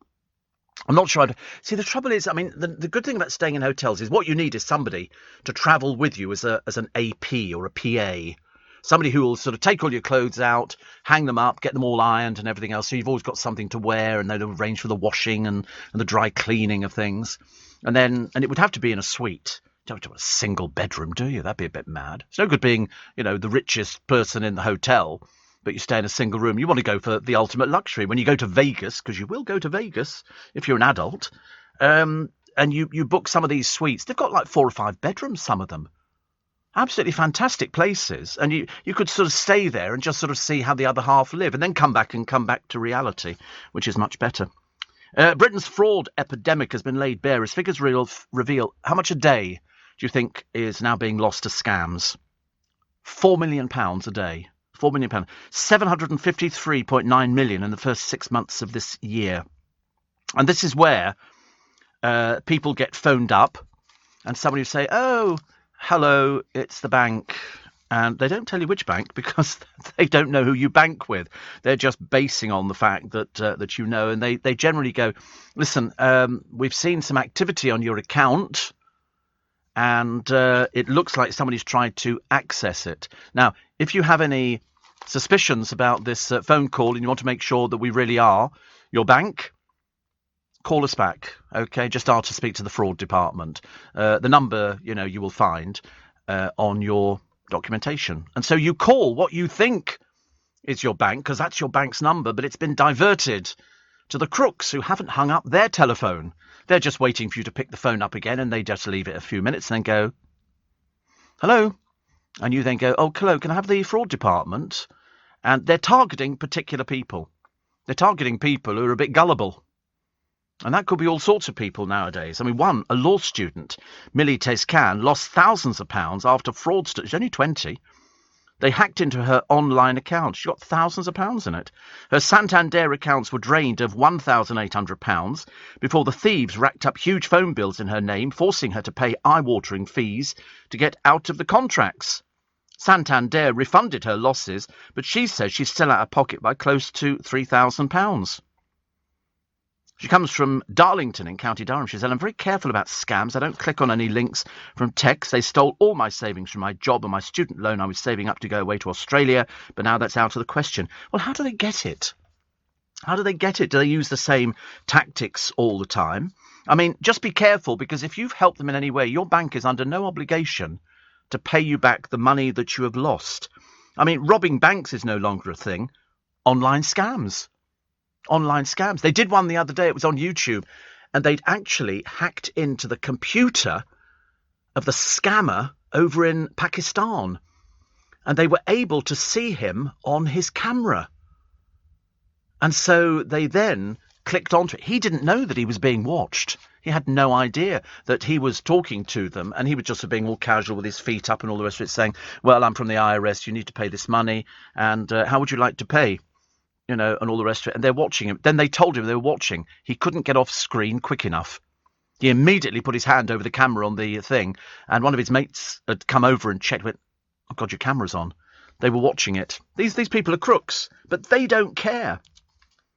I'm not sure. See, the trouble is, I mean, the good thing about staying in hotels is what you need is somebody to travel with you as an AP or a PA. Somebody who will sort of take all your clothes out, hang them up, get them all ironed and everything else. So you've always got something to wear, and they'll arrange for the washing and the dry cleaning of things. And it would have to be in a suite. You don't have to have a single bedroom, do you? That'd be a bit mad. It's no good being, the richest person in the hotel, but you stay in a single room. You want to go for the ultimate luxury. When you go to Vegas, because you will go to Vegas if you're an adult, and you book some of these suites, they've got like 4 or 5 bedrooms, some of them. Absolutely fantastic places. And you could sort of stay there and just sort of see how the other half live, and then come back to reality, which is much better. Britain's fraud epidemic has been laid bare as figures reveal how much a day do you think is now being lost to scams? £4 million a day. £4 million. 753.9 million in the first 6 months of this year. And this is where people get phoned up and somebody will say, oh, hello, it's the bank. And they don't tell you which bank because they don't know who you bank with. They're just basing on the fact that you know. And they generally go, listen, we've seen some activity on your account and it looks like somebody's tried to access it. Now, if you have any suspicions about this phone call and you want to make sure that we really are your bank, call us back, okay? Just ask to speak to the fraud department. The number, you will find. on your documentation. And so you call what you think is your bank, because that's your bank's number, but it's been diverted to the crooks who haven't hung up their telephone. They're just waiting for you to pick the phone up again, and they just leave it a few minutes and then go, hello? And you then go, oh, hello, can I have the fraud department? And they're targeting particular people. They're targeting people who are a bit gullible. And that could be all sorts of people nowadays. I mean, a law student, Millie Tescan, lost thousands of pounds after fraudsters, she's only 20. They hacked into her online account. She got thousands of pounds in it. Her Santander accounts were drained of £1,800 before the thieves racked up huge phone bills in her name, forcing her to pay eye-watering fees to get out of the contracts. Santander refunded her losses, but she says she's still out of pocket by close to £3,000. She comes from Darlington in County Durham. She said, I'm very careful about scams. I don't click on any links from texts. They stole all my savings from my job and my student loan I was saving up to go away to Australia, but now that's out of the question. Well, how do they get it? How do they get it? Do they use the same tactics all the time? I mean, just be careful, because if you've helped them in any way, your bank is under no obligation to pay you back the money that you have lost. I mean, robbing banks is no longer a thing. Online scams. Online scams. They did one the other day. It was on YouTube, and they'd actually hacked into the computer of the scammer over in Pakistan, and they were able to see him on his camera. And so they then clicked onto it. He didn't know that he was being watched. He had no idea that he was talking to them, and he was just being all casual with his feet up and all the rest of it, saying, well, I'm from the IRS, you need to pay this money, and how would you like to pay? You know, and all the rest of it. And they're watching him. Then they told him they were watching. He couldn't get off screen quick enough. He immediately put his hand over the camera on the thing, and one of his mates had come over and checked, went, oh, God, your camera's on. They were watching it. These people are crooks, but they don't care.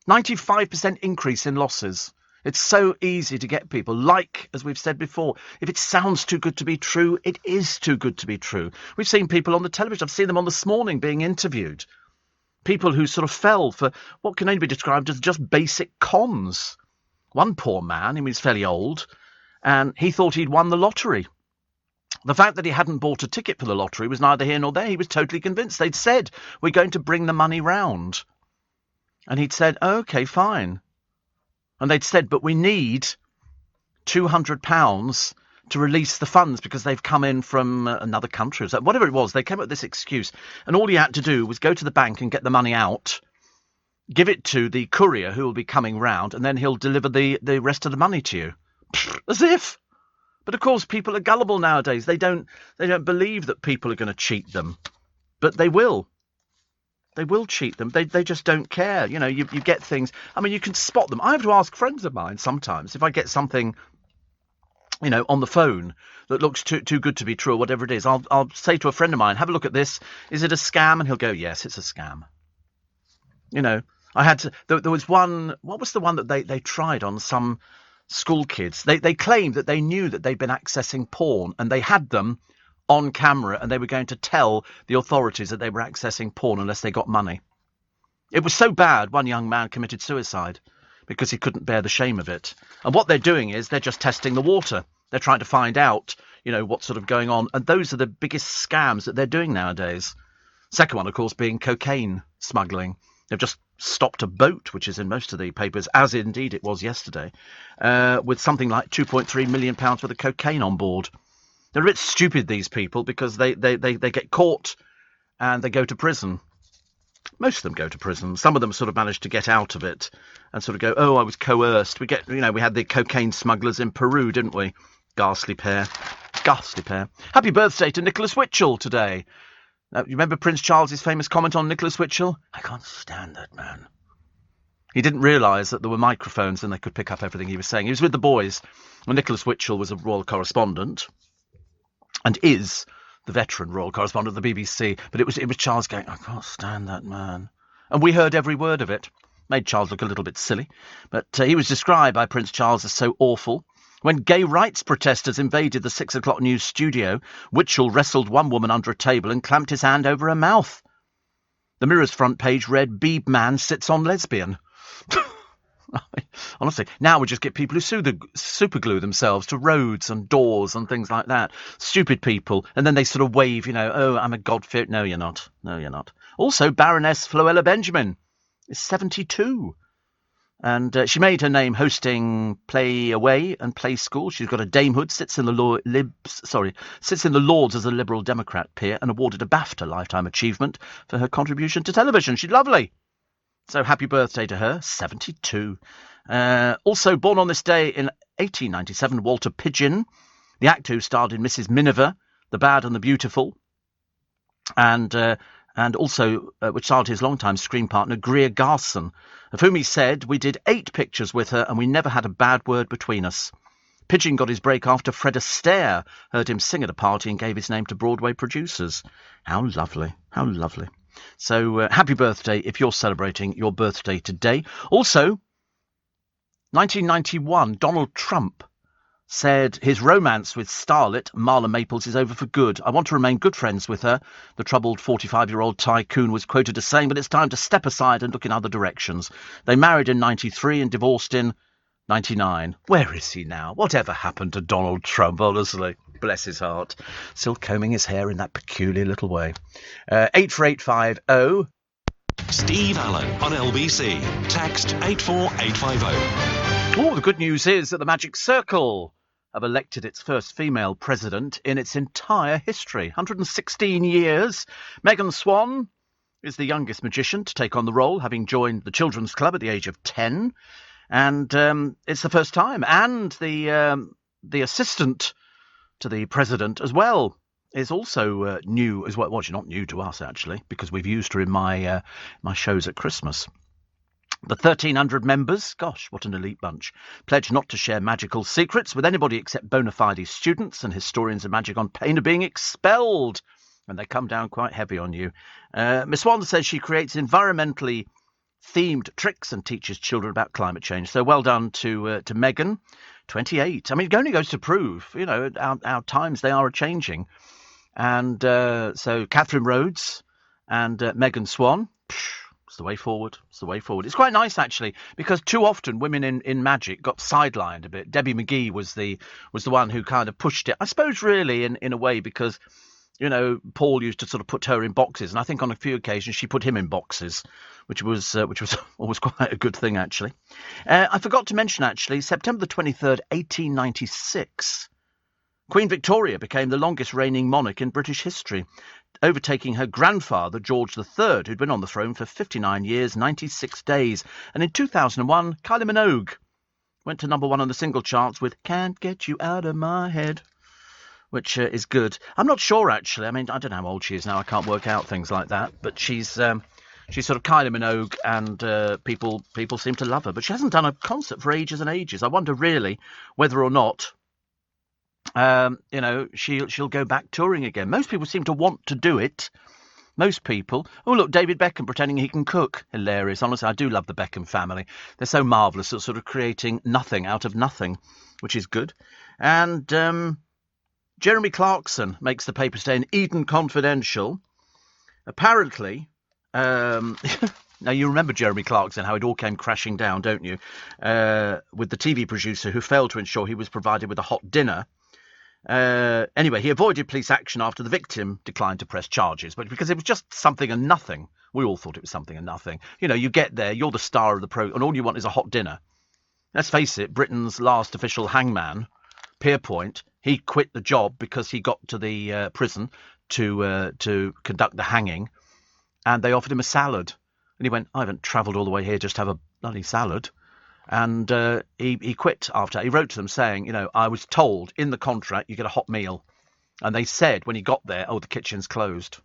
95% increase in losses. It's so easy to get people. Like, as we've said before, if it sounds too good to be true, it is too good to be true. We've seen people on the television. I've seen them on This Morning being interviewed. People who sort of fell for what can only be described as just basic cons. One poor man, he was fairly old, and he thought he'd won the lottery. The fact that he hadn't bought a ticket for the lottery was neither here nor there. He was totally convinced. They'd said, we're going to bring the money round. And he'd said, oh, OK, fine. And they'd said, but we need £200 to release the funds because they've come in from another country. So whatever it was, they came up with this excuse. And all he had to do was go to the bank and get the money out, give it to the courier who will be coming round, and then he'll deliver the rest of the money to you. As if. But of course, people are gullible nowadays. They don't believe that people are going to cheat them. But they will. They will cheat them. They just don't care. You know, you get things. I mean, you can spot them. I have to ask friends of mine sometimes if I get something, you know, on the phone that looks too good to be true or whatever it is. I'll say to a friend of mine, have a look at this. Is it a scam? And he'll go, yes, it's a scam. You know, I had to, there was one, what was the one that they tried on some school kids? They claimed that they knew that they'd been accessing porn, and they had them on camera, and they were going to tell the authorities that they were accessing porn unless they got money. It was so bad, one young man committed suicide because he couldn't bear the shame of it. And what they're doing is they're just testing the water. They're trying to find out, you know, what's sort of going on. And those are the biggest scams that they're doing nowadays. Second one, of course, being cocaine smuggling. They've just stopped a boat, which is in most of the papers, as indeed it was yesterday, with something like £2.3 million worth of cocaine on board. They're a bit stupid, these people, because they get caught and they go to prison. Most of them go to prison. Some of them sort of manage to get out of it and sort of go, oh, I was coerced. We had the cocaine smugglers in Peru, didn't we? Ghastly pair. Ghastly pair. Happy birthday to Nicholas Witchell today. You remember Prince Charles's famous comment on Nicholas Witchell? I can't stand that man. He didn't realise that there were microphones and they could pick up everything he was saying. He was with the boys when Nicholas Witchell was a royal correspondent and is the veteran royal correspondent of the BBC. But it was Charles going, I can't stand that man. And we heard every word of it. Made Charles look a little bit silly. But he was described by Prince Charles as so awful. When gay rights protesters invaded the 6 o'clock news studio, Witchell wrestled one woman under a table and clamped his hand over her mouth. The Mirror's front page read, Beeb man sits on lesbian. Honestly, now we just get people who super glue themselves to roads and doors and things like that. Stupid people. And then they sort of wave, oh, I'm a God-fearing... No, you're not. No, you're not. Also, Baroness Floella Benjamin is 72. And she made her name hosting Play Away and Play School. She's got a damehood, sits in the Lords as a Liberal Democrat peer, and awarded a BAFTA Lifetime Achievement for her contribution to television. She's lovely. So happy birthday to her, 72. Also born on this day in 1897, Walter Pidgeon, the actor who starred in Mrs. Miniver, The Bad and the Beautiful, and also which starred his longtime screen partner Greer Garson, of whom he said, "We did 8 pictures with her and we never had a bad word between us." Pidgeon got his break after Fred Astaire heard him sing at a party and gave his name to Broadway producers. How lovely, how lovely. So happy birthday if you're celebrating your birthday today. Also, 1991, Donald Trump said his romance with starlet Marla Maples is over for good. "I want to remain good friends with her," the troubled 45-year-old tycoon was quoted as saying, "but it's time to step aside and look in other directions." They married in 93 and divorced in 99. Where is he now? Whatever happened to Donald Trump, honestly? Bless his heart. Still combing his hair in that peculiar little way. 84850. Steve Allen on LBC. Text 84850. Oh, the good news is that the Magic Circle have elected its first female president in its entire history. 116 years. Megan Swan is the youngest magician to take on the role, having joined the Children's Club at the age of 10. And it's the first time. And the assistant to the president as well is also new as well. Well, she's not new to us, actually, because we've used her in my shows at Christmas. The 1,300 members, gosh, what an elite bunch, pledge not to share magical secrets with anybody except bona fide students and historians of magic on pain of being expelled. And they come down quite heavy on you. Miss Swan says she creates environmentally themed tricks and teaches children about climate change. So well done to Megan, 28. I mean, it only goes to prove, our times, they are a-changing. And so Catherine Rhodes and Megan Swan, it's the way forward. It's the way forward. It's quite nice, actually, because too often women in magic got sidelined a bit. Debbie McGee was the one who kind of pushed it, I suppose, really, in a way, because, Paul used to sort of put her in boxes. And I think on a few occasions she put him in boxes, which was always quite a good thing, actually. I forgot to mention, actually, September the 23rd, 1896, Queen Victoria became the longest reigning monarch in British history, overtaking her grandfather, George III, who'd been on the throne for 59 years, 96 days. And in 2001, Kylie Minogue went to number 1 on the single charts with "Can't Get You Out of My Head," which is good. I'm not sure, actually. I mean, I don't know how old she is now. I can't work out things like that. But she's sort of Kylie Minogue, and people seem to love her. But she hasn't done a concert for ages and ages. I wonder, really, whether or not she'll go back touring again. Most people seem to want to do it. Most people. Oh, look, David Beckham pretending he can cook. Hilarious. Honestly, I do love the Beckham family. They're so marvellous at sort of creating nothing out of nothing, which is good. And Jeremy Clarkson makes the paper today in Eden Confidential. Apparently, now you remember Jeremy Clarkson, how it all came crashing down, don't you? With the TV producer who failed to ensure he was provided with a hot dinner. Anyway, he avoided police action after the victim declined to press charges, but because it was just something and nothing. We all thought it was something and nothing. You get there, you're the star of the program, and all you want is a hot dinner. Let's face it, Britain's last official hangman, Pierpoint, he quit the job because he got to the prison to conduct the hanging, and they offered him a salad. And he went, "I haven't travelled all the way here just to have a bloody salad." And he quit after. He wrote to them saying, "I was told in the contract you get a hot meal." And they said when he got there, "Oh, the kitchen's closed."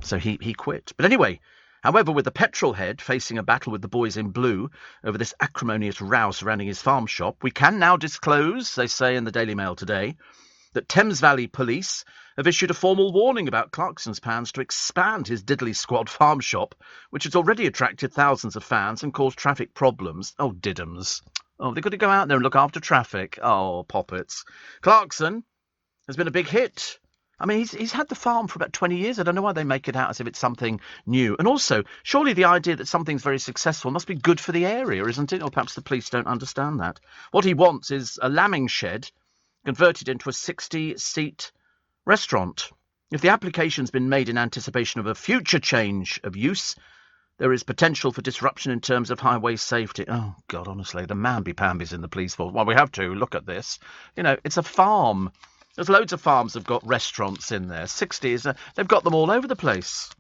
So he quit. But anyway, however, with the petrol head facing a battle with the boys in blue over this acrimonious row surrounding his farm shop, we can now disclose, they say in the Daily Mail today, that Thames Valley Police have issued a formal warning about Clarkson's plans to expand his Diddley Squad farm shop, which has already attracted thousands of fans and caused traffic problems. Oh, diddums. Oh, they've got to go out there and look after traffic. Oh, poppets. Clarkson has been a big hit. I mean, he's had the farm for about 20 years. I don't know why they make it out as if it's something new. And also, surely the idea that something's very successful must be good for the area, isn't it? Or perhaps the police don't understand that. What he wants is a lambing shed converted into a 60-seat restaurant. If the application's been made in anticipation of a future change of use, there is potential for disruption in terms of highway safety. Oh, God, honestly, the mamby-pambies in the police force. Well, we have to look at this. You know, it's a farm. There's loads of farms that have got restaurants in there. 60s, they've got them all over the place.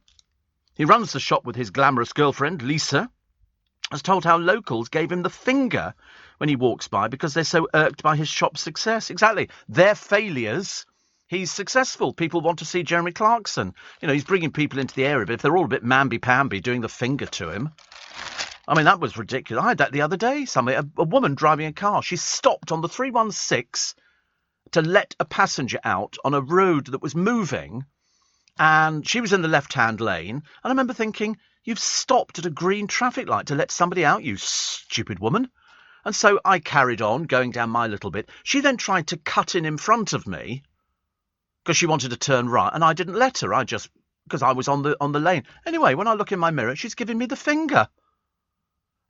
He runs the shop with his glamorous girlfriend, Lisa, has told how locals gave him the finger when he walks by because they're so irked by his shop's success. Exactly. Their failures, he's successful. People want to see Jeremy Clarkson. You know, he's bringing people into the area, but if they're all a bit mamby-pamby doing the finger to him... I mean, that was ridiculous. I had that the other day. A woman driving a car. She stopped on the 316... to let a passenger out on a road that was moving, and she was in the left-hand lane, and I remember thinking, you've stopped at a green traffic light to let somebody out, you stupid woman. And so I carried on, going down my little bit. She then tried to cut in front of me, because she wanted to turn right, and I didn't let her, because I was on the lane. Anyway, when I look in my mirror, she's giving me the finger.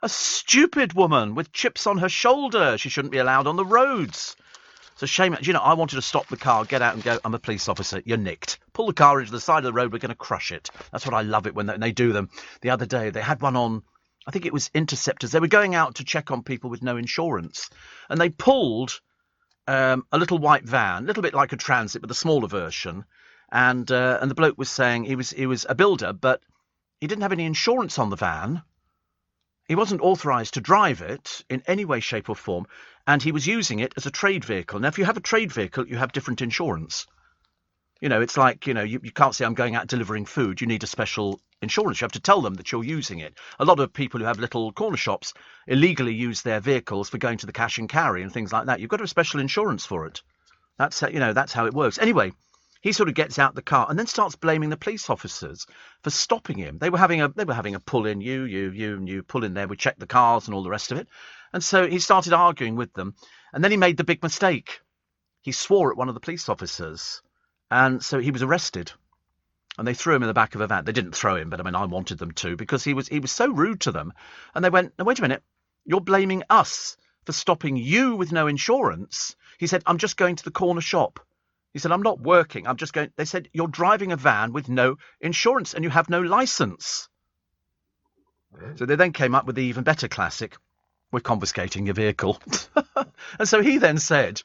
A stupid woman with chips on her shoulder. She shouldn't be allowed on the roads. It's a shame. You know, I wanted to stop the car, get out and go, I'm a police officer. You're nicked. Pull the car into the side of the road. We're going to crush it. That's what I love it when they do them. The other day, they had one on, I think it was Interceptors. They were going out to check on people with no insurance. And they pulled a little white van, a little bit like a Transit, but the smaller version. And the bloke was saying he was a builder, but he didn't have any insurance on the van. He wasn't authorised to drive it in any way, shape or form, and he was using it as a trade vehicle. Now, if you have a trade vehicle, you have different insurance. You know, it's like, you know, you can't say I'm going out delivering food. You need a special insurance. You have to tell them that you're using it. A lot of people who have little corner shops illegally use their vehicles for going to the cash and carry and things like that. You've got to have special insurance for it. That's how it works. Anyway, he sort of gets out the car and then starts blaming the police officers for stopping him. They were having a pull in, you pull in there. We checked the cars and all the rest of it. And so he started arguing with them. And then he made the big mistake. He swore at one of the police officers. And so he was arrested. And they threw him in the back of a van. They didn't throw him, but I mean, I wanted them to, because he was so rude to them. And they went, "Now, wait a minute, you're blaming us for stopping you with no insurance." He said, "I'm just going to the corner shop." He said, "I'm not working. I'm just going." They said, "You're driving a van with no insurance and you have no licence." So they then came up with the even better classic. "We're confiscating your vehicle." And so he then said,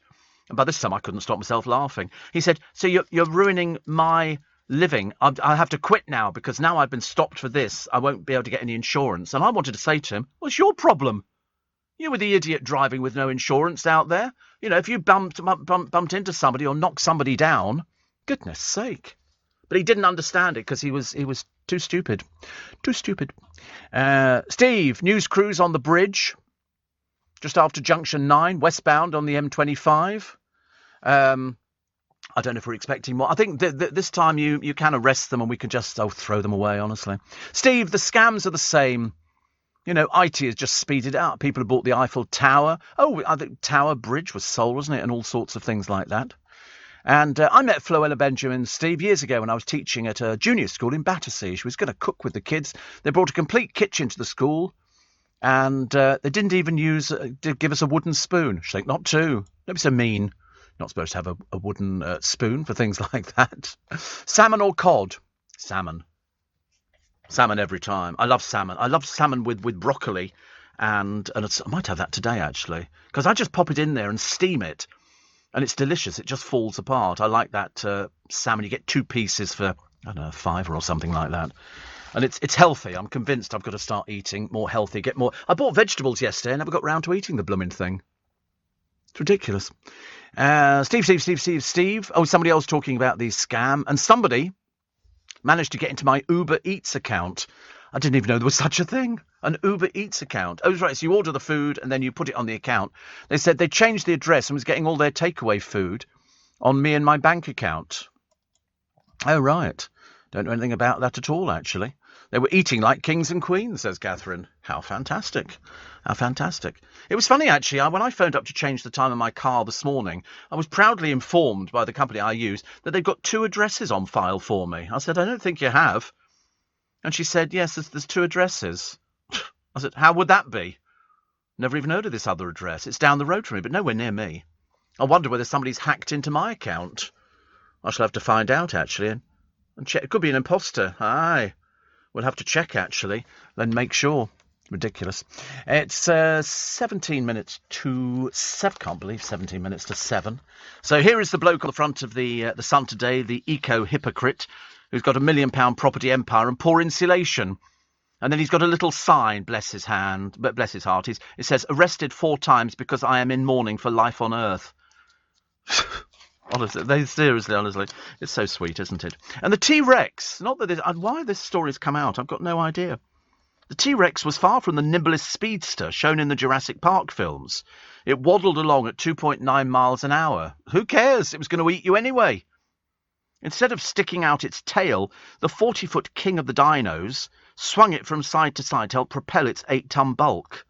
and by this time I couldn't stop myself laughing. He said, "So you're ruining my living. I have to quit now because now I've been stopped for this. I won't be able to get any insurance." And I wanted to say to him, "Well, it's your problem. You were the idiot driving with no insurance out there. You know, if you bumped into somebody or knocked somebody down, goodness sake." But he didn't understand it because he was too stupid. Too stupid. Steve, news crews on the bridge just after Junction 9, westbound on the M25. I don't know if we're expecting more. I think this time you can arrest them and we can just throw them away, honestly. Steve, the scams are the same. You know, IT has just speeded up. People have bought the Eiffel Tower. Oh, I think Tower Bridge was sold, wasn't it? And all sorts of things like that. And I met Floella Benjamin, Steve, years ago when I was teaching at a junior school in Battersea. She was going to cook with the kids. They brought a complete kitchen to the school. And they didn't even give us a wooden spoon. She's like, "Not two. Don't be so mean. You're not supposed to have a wooden spoon for things like that." Salmon or cod? Salmon. Salmon every time. I love salmon. I love salmon with broccoli. And I might have that today, actually. Because I just pop it in there and steam it. And it's delicious. It just falls apart. I like that salmon. You get 2 pieces for, I don't know, £5 or something like that. And it's healthy. I'm convinced I've got to start eating more healthy, get more. I bought vegetables yesterday and never got round to eating the blooming thing. It's ridiculous. Steve. Oh, somebody else talking about the scam. And somebody managed to get into my Uber Eats account. I didn't even know there was such a thing. An Uber Eats account. Oh, right. So you order the food and then you put it on the account. They said they changed the address and was getting all their takeaway food on me and my bank account. Oh, right. Don't know anything about that at all, actually. They were eating like kings and queens, says Catherine. How fantastic. How fantastic. It was funny, actually. When I phoned up to change the time of my car this morning, I was proudly informed by the company I use that they've got 2 addresses on file for me. I said, I don't think you have. And she said, yes, there's 2 addresses. I said, how would that be? Never even heard of this other address. It's down the road from me, but nowhere near me. I wonder whether somebody's hacked into my account. I shall have to find out, actually, and check. It could be an imposter. Aye. We'll have to check, actually, then make sure. Ridiculous. It's 17 minutes to 7. Can't believe 17 minutes to 7. So here is the bloke on the front of the Sun today, the eco-hypocrite, who's got £1 million property empire and poor insulation. And then he's got a little sign, bless his heart. It says, arrested 4 times because I am in mourning for life on Earth. Honestly, it's so sweet, isn't it? And the T-Rex, why this story's come out, I've got no idea. The T-Rex was far from the nimblest speedster shown in the Jurassic Park films. It waddled along at 2.9 miles an hour. Who cares? It was going to eat you anyway. Instead of sticking out its tail, the 40-foot king of the dinos swung it from side to side to help propel its 8-ton bulk.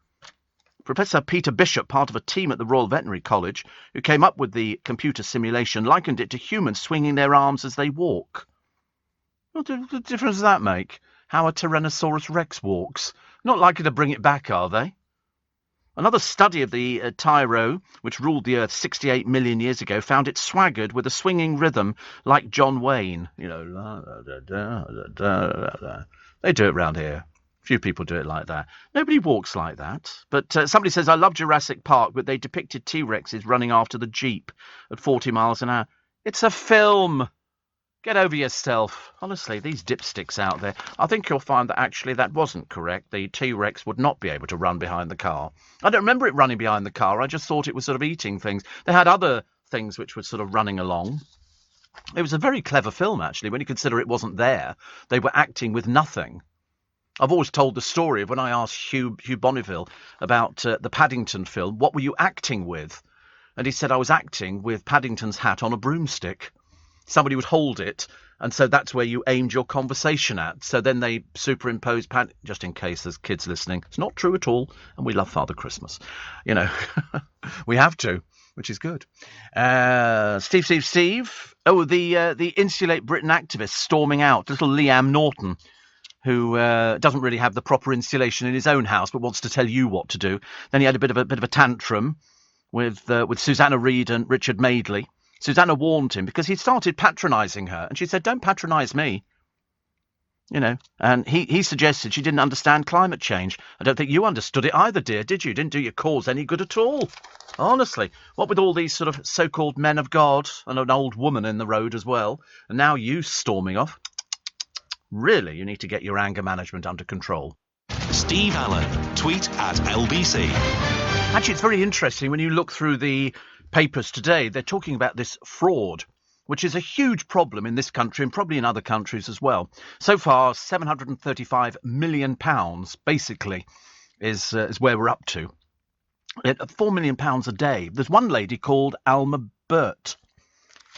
Professor Peter Bishop, part of a team at the Royal Veterinary College, who came up with the computer simulation, likened it to humans swinging their arms as they walk. What difference does that make? How a Tyrannosaurus Rex walks? Not likely to bring it back, are they? Another study of the Tyro, which ruled the Earth 68 million years ago, found it swaggered with a swinging rhythm like John Wayne. You know, la, da, da, da, da, da. They do it round here. Few people do it like that. Nobody walks like that. But somebody says, I love Jurassic Park, but they depicted T-Rexes running after the Jeep at 40 miles an hour. It's a film. Get over yourself. Honestly, these dipsticks out there. I think you'll find that actually that wasn't correct. The T-Rex would not be able to run behind the car. I don't remember it running behind the car. I just thought it was sort of eating things. They had other things which were sort of running along. It was a very clever film, actually, when you consider it wasn't there. They were acting with nothing. I've always told the story of when I asked Hugh Bonneville about the Paddington film, what were you acting with? And he said, I was acting with Paddington's hat on a broomstick. Somebody would hold it, and so that's where you aimed your conversation at. So then they superimposed, just in case there's kids listening. It's not true at all, and we love Father Christmas. You know, we have to, which is good. Steve. Oh, the Insulate Britain activist storming out, little Liam Norton, who doesn't really have the proper insulation in his own house, but wants to tell you what to do. Then he had a bit of a tantrum with Susanna Reid and Richard Madeley. Susanna warned him because he started patronising her, and she said, don't patronise me. You know, and he suggested she didn't understand climate change. I don't think you understood it either, dear, did you? Didn't do your cause any good at all. Honestly, what with all these sort of so-called men of God and an old woman in the road as well, and now you storming off. Really, you need to get your anger management under control. Steve Allen, tweet at LBC. Actually, it's very interesting when you look through the papers today. They're talking about this fraud, which is a huge problem in this country and probably in other countries as well. So far, £735 million, basically, is where we're up to. At £4 million a day. There's one lady called Alma Burt.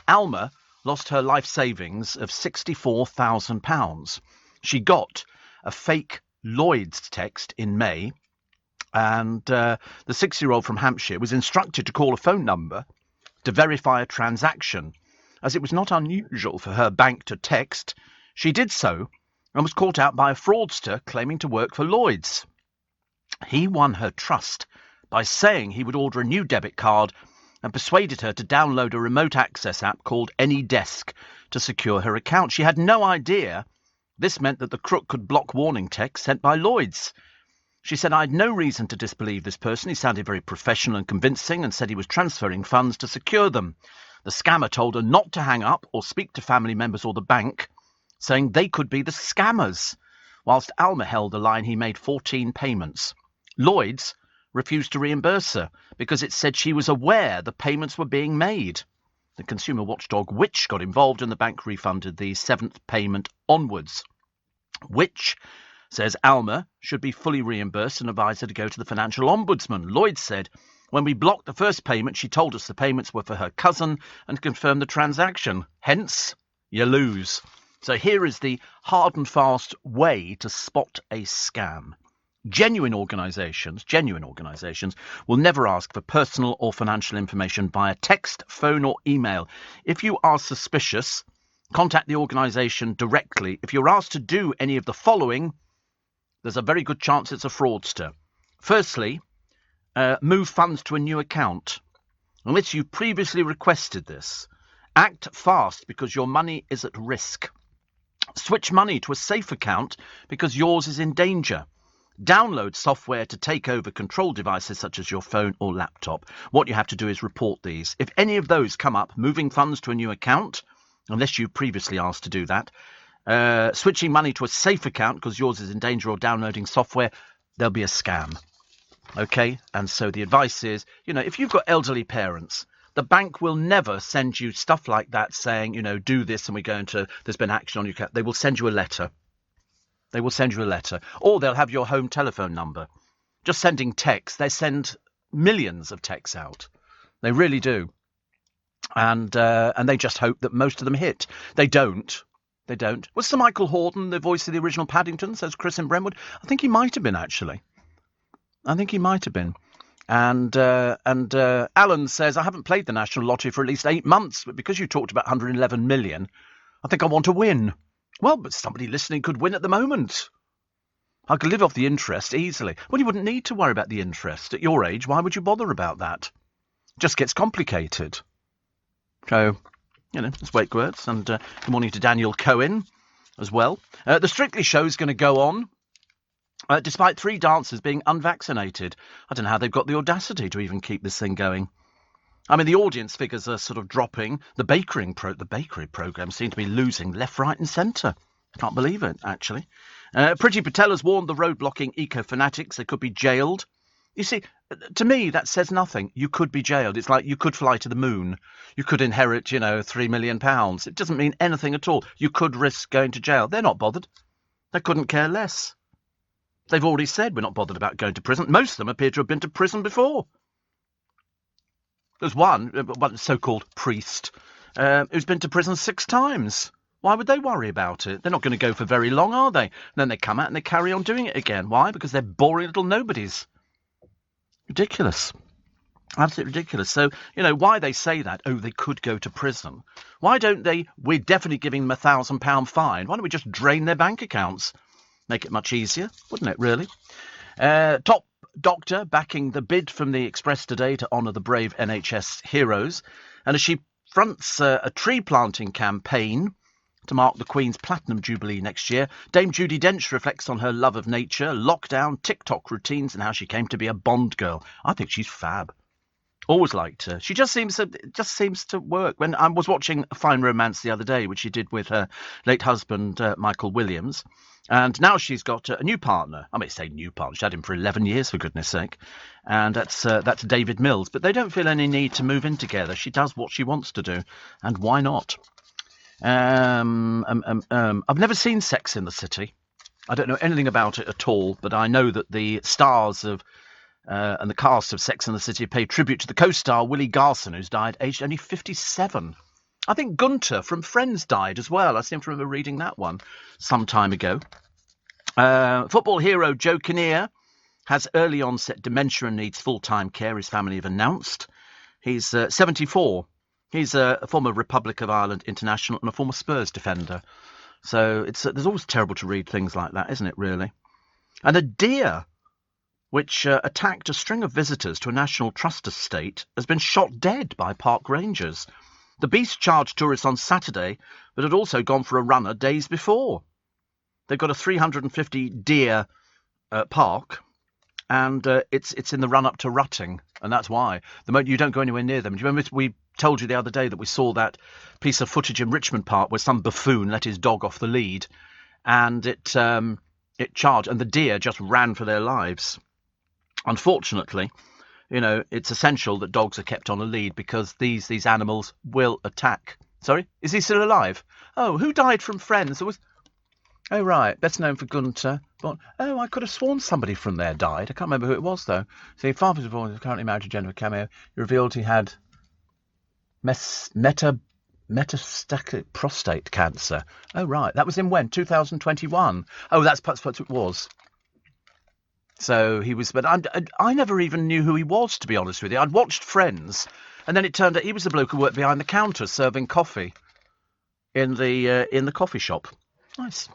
Alma lost her life savings of £64,000. She got a fake Lloyd's text in May, and the 6-year-old from Hampshire was instructed to call a phone number to verify a transaction. As it was not unusual for her bank to text, she did so and was caught out by a fraudster claiming to work for Lloyd's. He won her trust by saying he would order a new debit card and persuaded her to download a remote access app called AnyDesk to secure her account. She had no idea this meant that the crook could block warning texts sent by Lloyd's. She said, I had no reason to disbelieve this person. He sounded very professional and convincing and said he was transferring funds to secure them. The scammer told her not to hang up or speak to family members or the bank, saying they could be the scammers. Whilst Alma held the line, he made 14 payments. Lloyd's refused to reimburse her because it said she was aware the payments were being made. The consumer watchdog Which got involved and the bank refunded the 7th payment onwards. Which says Alma should be fully reimbursed and advised her to go to the financial ombudsman. Lloyd said, when we blocked the first payment, she told us the payments were for her cousin and confirmed the transaction. Hence, you lose. So here is the hard and fast way to spot a scam. Genuine organisations will never ask for personal or financial information via text, phone or email. If you are suspicious, contact the organisation directly. If you're asked to do any of the following, there's a very good chance it's a fraudster. Firstly, move funds to a new account. Unless you've previously requested this, act fast because your money is at risk. Switch money to a safe account because yours is in danger. Download software to take over control devices such as your phone or laptop. What you have to do is report these. If any of those come up, moving funds to a new account, unless you've previously asked to do that, switching money to a safe account because yours is in danger, or downloading software, there'll be a scam. Okay? And so the advice is, if you've got elderly parents, the bank will never send you stuff like that saying, do this and there's been action on your account. They will send you a letter. Or they'll have your home telephone number. Just sending texts, they send millions of texts out. They really do. And they just hope that most of them hit. They don't. Was Sir Michael Hordern the voice of the original Paddington, says Chris in Brentwood? I think he might have been, actually. And Alan says, I haven't played the National Lottery for at least 8 months, but because you talked about 111 million, I think I want to win. Well, but somebody listening could win at the moment. I could live off the interest easily. Well, you wouldn't need to worry about the interest. At your age, why would you bother about that? It just gets complicated. So, it's wake words. And good morning to Daniel Cohen as well. The Strictly show is going to go on, despite 3 dancers being unvaccinated. I don't know how they've got the audacity to even keep this thing going. I mean, the audience figures are sort of dropping. The bakery programme seem to be losing left, right and centre. Can't believe it, actually. Priti Patel has warned the road-blocking eco-fanatics they could be jailed. You see, to me, that says nothing. You could be jailed. It's like you could fly to the moon. You could inherit, £3 million. It doesn't mean anything at all. You could risk going to jail. They're not bothered. They couldn't care less. They've already said we're not bothered about going to prison. Most of them appear to have been to prison before. There's one so-called priest, who's been to prison 6 times. Why would they worry about it? They're not going to go for very long, are they? And then they come out and they carry on doing it again. Why? Because they're boring little nobodies. Ridiculous. Absolutely ridiculous. So, why they say that, they could go to prison. Why don't they, we're definitely giving them £1,000 fine. Why don't we just drain their bank accounts? Make it much easier, wouldn't it, really? Top doctor backing the bid from the Express today to honour the brave NHS heroes. And as she fronts a tree planting campaign to mark the Queen's Platinum Jubilee next year, Dame Judi Dench reflects on her love of nature, lockdown, TikTok routines and how she came to be a Bond girl. I think she's fab. Always liked her. She just seems to work. When I was watching Fine Romance the other day, which she did with her late husband, Michael Williams, and now she's got a new partner. I may say new partner. She had him for 11 years, for goodness sake. And that's David Mills. But they don't feel any need to move in together. She does what she wants to do. And why not? I've never seen Sex in the City. I don't know anything about it at all. But I know that the stars of and the cast of Sex and the City pay tribute to the co-star Willie Garson, who's died aged only 57. I think Gunter from Friends died as well. I seem to remember reading that one some time ago. Football hero Joe Kinnear has early onset dementia and needs full-time care, his family have announced. He's 74. He's a former Republic of Ireland international and a former Spurs defender. So there's always terrible to read things like that, isn't it, really? And a deer which attacked a string of visitors to a National Trust estate has been shot dead by park rangers. The beast charged tourists on Saturday, but had also gone for a runner days before. They've got a 350 deer park, and it's in the run-up to rutting, and that's why. The moment you don't go anywhere near them. Do you remember we told you the other day that we saw that piece of footage in Richmond Park where some buffoon let his dog off the lead, and it charged, and the deer just ran for their lives. Unfortunately, it's essential that dogs are kept on a lead because these animals will attack. Sorry? Is he still alive? Oh, who died from Friends? Oh, right. Best known for Gunter. I could have sworn somebody from there died. I can't remember who it was, though. See, Father's Boy is currently married to Jennifer Cameo. He revealed he had Metastatic prostate cancer. Oh, right. That was in when? 2021. Oh, that's what it was. So he was... But I never even knew who he was, to be honest with you. I'd watched Friends, and then it turned out he was the bloke who worked behind the counter serving coffee in the coffee shop. Nice.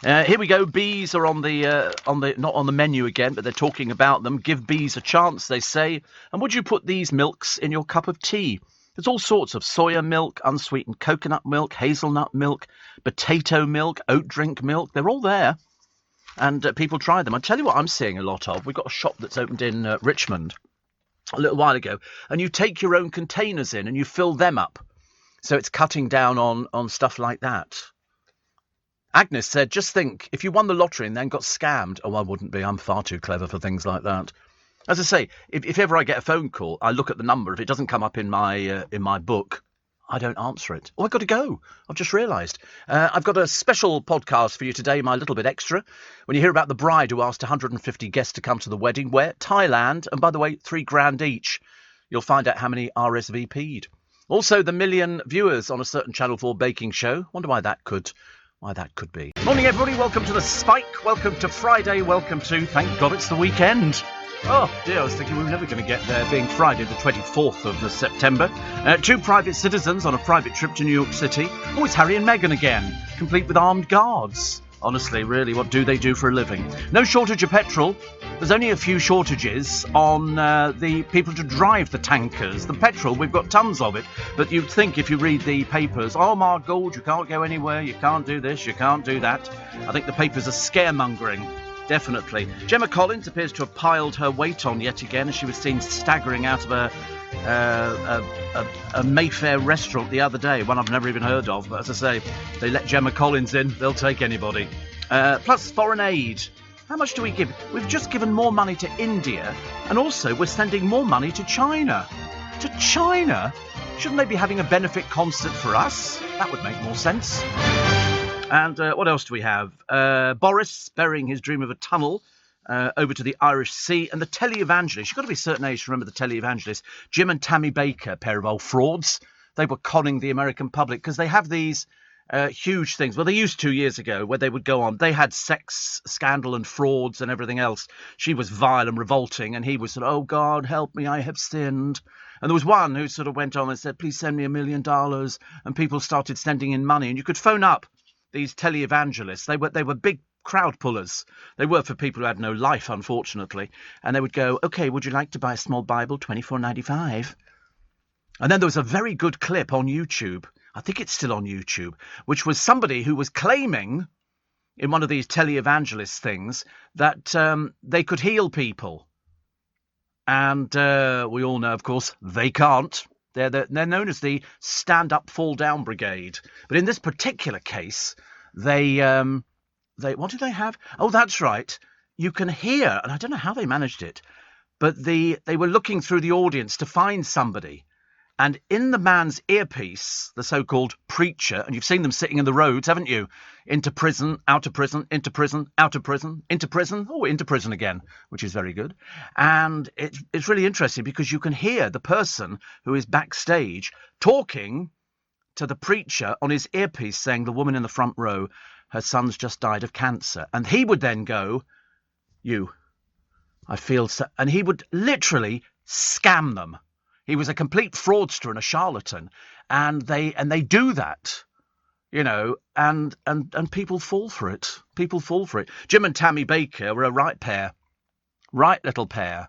Here we go. Bees are on the not on the menu again, but they're talking about them. Give bees a chance, they say. And would you put these milks in your cup of tea? There's all sorts of soya milk, unsweetened coconut milk, hazelnut milk, potato milk, oat drink milk. They're all there, and people try them. I tell you what, I'm seeing a lot of. We've got a shop that's opened in Richmond a little while ago, and you take your own containers in and you fill them up. So it's cutting down on stuff like that. Agnes said, just think, if you won the lottery and then got scammed. Oh, I wouldn't be. I'm far too clever for things like that. As I say, if ever I get a phone call, I look at the number. If it doesn't come up in my book, I don't answer it. Oh, I've got to go. I've just realised. I've got a special podcast for you today, my little bit extra. When you hear about the bride who asked 150 guests to come to the wedding, where? Thailand. And by the way, $3,000 each. You'll find out how many RSVP'd. Also, the 1 million viewers on a certain Channel 4 baking show. Wonder why that could be. Morning, everybody. Welcome to The Spike. Welcome to Friday. Welcome to, thank God, it's the weekend. Oh, dear, I was thinking we were never going to get there, being Friday the 24th of September. 2 private citizens on a private trip to New York City. Oh, it's Harry and Meghan again, complete with armed guards. Honestly, really, what do they do for a living? No shortage of petrol. There's only a few shortages on the people to drive the tankers. The petrol, we've got tons of it. But you'd think if you read the papers, oh my God, you can't go anywhere, you can't do this, you can't do that. I think the papers are scaremongering. Definitely. Gemma Collins appears to have piled her weight on yet again as she was seen staggering out of a Mayfair restaurant the other day, one I've never even heard of. But as I say, they let Gemma Collins in, they'll take anybody. Plus foreign aid. How much do we give? We've just given more money to India, and also we're sending more money to China. To China? Shouldn't they be having a benefit concert for us? That would make more sense. And what else do we have? Boris burying his dream of a tunnel over to the Irish Sea. And the televangelists. You've got to be a certain age to remember the televangelists. Jim and Tammy Baker, a pair of old frauds. They were conning the American public because they have these huge things. Well, they used 2 years ago where they would go on. They had sex scandal and frauds and everything else. She was vile and revolting. And he was sort of, oh, God, help me, I have sinned. And there was one who sort of went on and said, please send me $1 million. And people started sending in money. And you could phone up these televangelists. They were big crowd pullers. They were for people who had no life, unfortunately. And they would go, OK, would you like to buy a small Bible, $24.95? And then there was a very good clip on YouTube. I think it's still on YouTube, which was somebody who was claiming in one of these televangelist things that they could heal people. And we all know, of course, they can't. They're known as the stand-up, fall-down brigade. But in this particular case, they what do they have? Oh, that's right. You can hear, and I don't know how they managed it, but they were looking through the audience to find somebody. And in the man's earpiece, the so-called preacher, and you've seen them sitting in the roads, haven't you? Into prison, out of prison, into prison, out of prison, into prison, oh, into prison again, which is very good. And it's really interesting because you can hear the person who is backstage talking to the preacher on his earpiece saying, the woman in the front row, her son's just died of cancer. And he would then go, I feel so... And he would literally scam them. He was a complete fraudster and a charlatan, and they do that, you know, and people fall for it. People fall for it. Jim and Tammy Baker were a right little pair.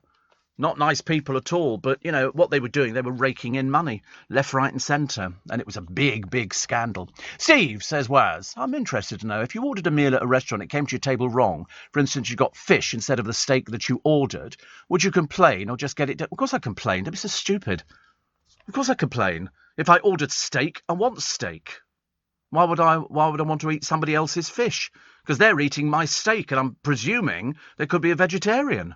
Not nice people at all, but, you know, what they were doing, they were raking in money, left, right and centre, and it was a big, big scandal. Steve, says Waz, I'm interested to know, if you ordered a meal at a restaurant, it came to your table wrong, for instance, you got fish instead of the steak that you ordered, would you complain or just get it done? Of course I complained. It'd be so stupid. Of course I complain. If I ordered steak, I want steak. Why would I want to eat somebody else's fish? Because they're eating my steak, and I'm presuming they could be a vegetarian.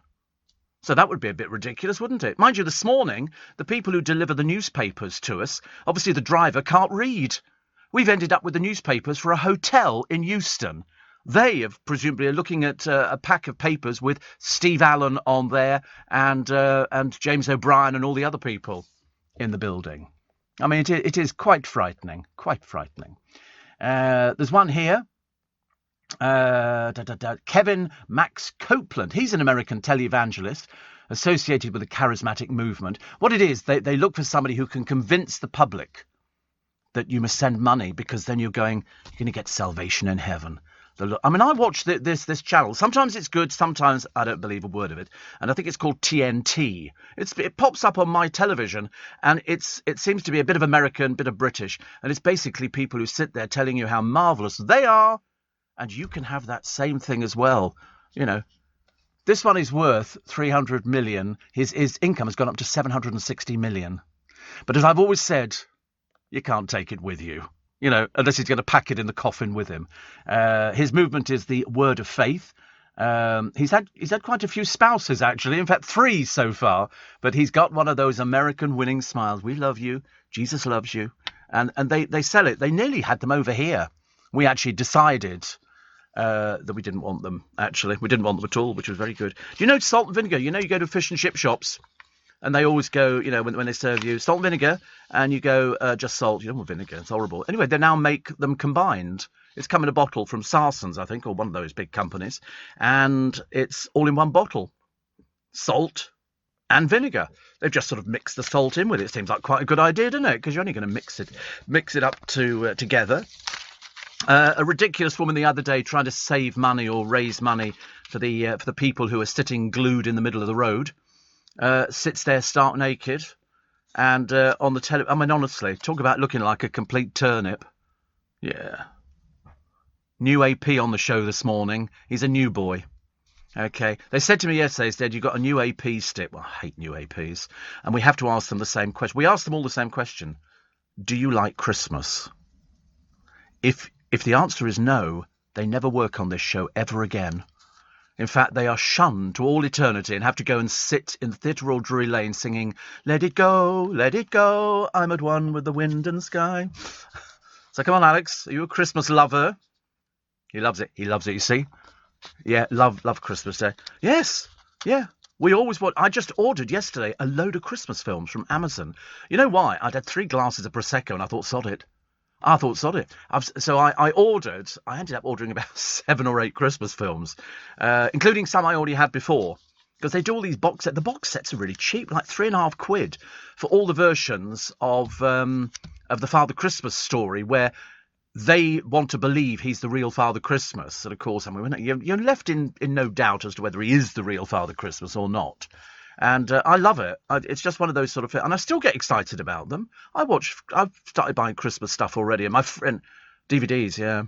So that would be a bit ridiculous, wouldn't it? Mind you, this morning, the people who deliver the newspapers to us, obviously the driver can't read. We've ended up with the newspapers for a hotel in Euston. They have presumably are looking at a pack of papers with Steve Allen on there and James O'Brien and all the other people in the building. I mean, it is quite frightening, quite frightening. There's one here. Kevin Max Copeland. He's an American televangelist associated with the charismatic movement. What it is, they look for somebody who can convince the public that you must send money because then you're going to get salvation in heaven. I mean, I watch this channel. Sometimes it's good, sometimes I don't believe a word of it. And I think it's called TNT. It pops up on my television, and it seems to be a bit of American, a bit of British. And it's basically people who sit there telling you how marvellous they are, and you can have that same thing as well. You know, this one is worth 300 million. His income has gone up to 760 million. But as I've always said, you can't take it with you. You know, unless he's going to pack it in the coffin with him. His movement is the Word of Faith. He's had quite a few spouses, actually. In fact, 3 so far. But he's got one of those American winning smiles. We love you. Jesus loves you. And they sell it. They nearly had them over here. We actually decided that we didn't want them, actually. We didn't want them at all, which was very good. Do you know salt and vinegar? You know, you go to fish and chip shops, and they always go, you know, when they serve you salt and vinegar, and you go, just salt. You don't want vinegar. It's horrible. Anyway, they now make them combined. It's come in a bottle from Sarson's, I think, or one of those big companies. And it's all in one bottle. Salt and vinegar. They've just sort of mixed the salt in with it. It seems like quite a good idea, doesn't it? Because you're only going to mix it up together. A ridiculous woman the other day trying to save money or raise money for the people who are sitting glued in the middle of the road. Sits there stark naked and on the telly. I mean, honestly, talk about looking like a complete turnip. Yeah. New AP on the show this morning. He's a new boy. Okay. They said to me yesterday, they said, you've got a new AP stick. Well, I hate new APs. And we have to ask them the same question. We ask them all the same question. Do you like Christmas? If the answer is no, they never work on this show ever again. In fact, they are shunned to all eternity and have to go and sit in the Theatre Royal Drury Lane singing, let it go, I'm at one with the wind and sky. So come on, Alex, are you a Christmas lover? He loves it, you see. Yeah, love Christmas Day. Yes, yeah. We always want. I just ordered yesterday a load of Christmas films from Amazon. You know why? I'd had 3 glasses of Prosecco and I thought, sod it. So I ended up ordering about 7 or 8 Christmas films, including some I already had before, because they do all these box sets. The box sets are really cheap, like £3.50 for all the versions of the Father Christmas story, where they want to believe he's the real Father Christmas. And of course, I mean, you're left in no doubt as to whether he is the real Father Christmas or not. And I love it. It's just one of those sort of things. And I still get excited about them. I've started buying Christmas stuff already. And my friend, DVDs, yeah.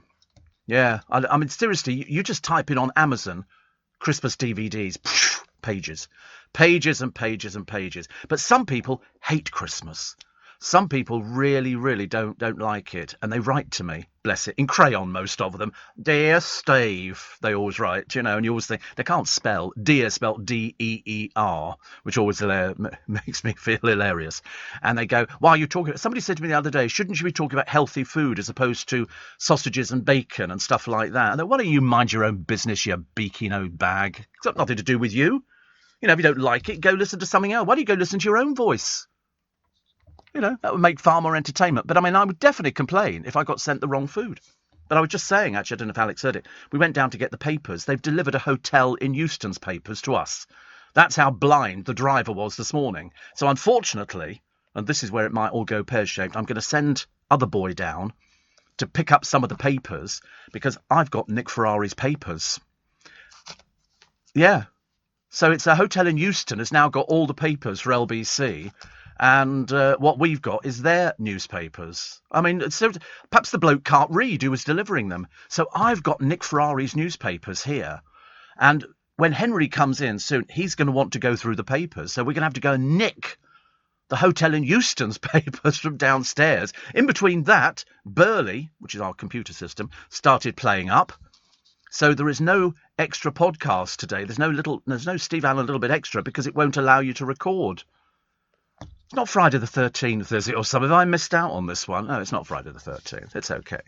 Yeah. I mean, seriously, you just type in on Amazon, Christmas DVDs, pages. Pages and pages and pages. But some people hate Christmas. Some people really, really don't like it, and they write to me, bless it, in crayon, most of them. Dear Steve, they always write, you know, and you always think, they can't spell, dear spelled D-E-E-R, which always makes me feel hilarious. And they go, why are you talking about, somebody said to me the other day, shouldn't you be talking about healthy food as opposed to sausages and bacon and stuff like that? And then, why don't you mind your own business, you beaky old bag? It's got nothing to do with you. You know, if you don't like it, go listen to something else. Why don't you go listen to your own voice? You know, that would make far more entertainment. But I mean, I would definitely complain if I got sent the wrong food. But I was just saying, actually, I don't know if Alex heard it. We went down to get the papers. They've delivered a hotel in Euston's papers to us. That's how blind the driver was this morning. So unfortunately, and this is where it might all go pear-shaped, I'm going to send other boy down to pick up some of the papers because I've got Nick Ferrari's papers. Yeah. So it's a hotel in Euston has now got all the papers for LBC. And what we've got is their newspapers. I mean, so perhaps the bloke can't read who was delivering them. So I've got Nick Ferrari's newspapers here. And when Henry comes in soon, he's going to want to go through the papers. So we're going to have to go and nick the hotel in Euston's papers from downstairs. In between that, Burley, which is our computer system, started playing up. So there is no extra podcast today. There's no Steve Allen a little bit extra because it won't allow you to record. It's not Friday the 13th, is it, or something? Have I missed out on this one? No, it's not Friday the 13th. It's okay.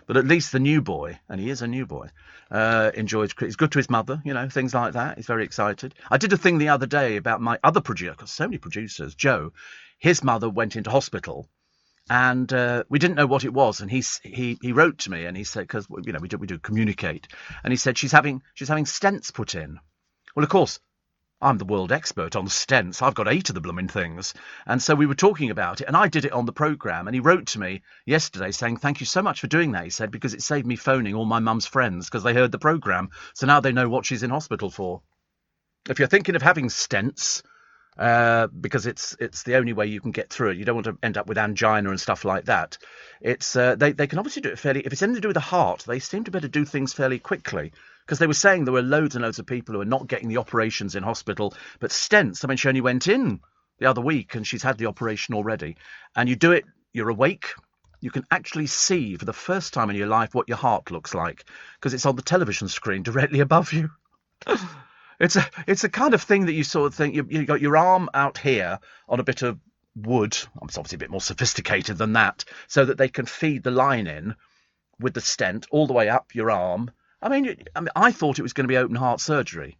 But at least the new boy, and he is a new boy, enjoys. He's good to his mother, you know, things like that. He's very excited. I did a thing the other day about my other producer. I've got so many producers. Joe, his mother went into hospital, And we didn't know what it was, and he wrote to me, and he said, because we do communicate, and he said she's having stents put in. Well, of course, I'm the world expert on stents. I've got 8 of the blooming things, and so we were talking about it, and I did it on the programme, and he wrote to me yesterday saying, thank you so much for doing that, he said, because it saved me phoning all my mum's friends because they heard the programme, so now they know what she's in hospital for. If you're thinking of having stents, because it's the only way you can get through it. You don't want to end up with angina and stuff like that. It's they can obviously do it fairly. If it's anything to do with the heart, they seem to be able to do things fairly quickly. Because they were saying there were loads and loads of people who are not getting the operations in hospital, but stents. I mean, she only went in the other week and she's had the operation already. And you do it, you're awake. You can actually see for the first time in your life what your heart looks like because it's on the television screen directly above you. It's a kind of thing that you sort of think you got your arm out here on a bit of wood. It's obviously a bit more sophisticated than that, so that they can feed the line in with the stent all the way up your arm. I mean, I thought it was going to be open heart surgery,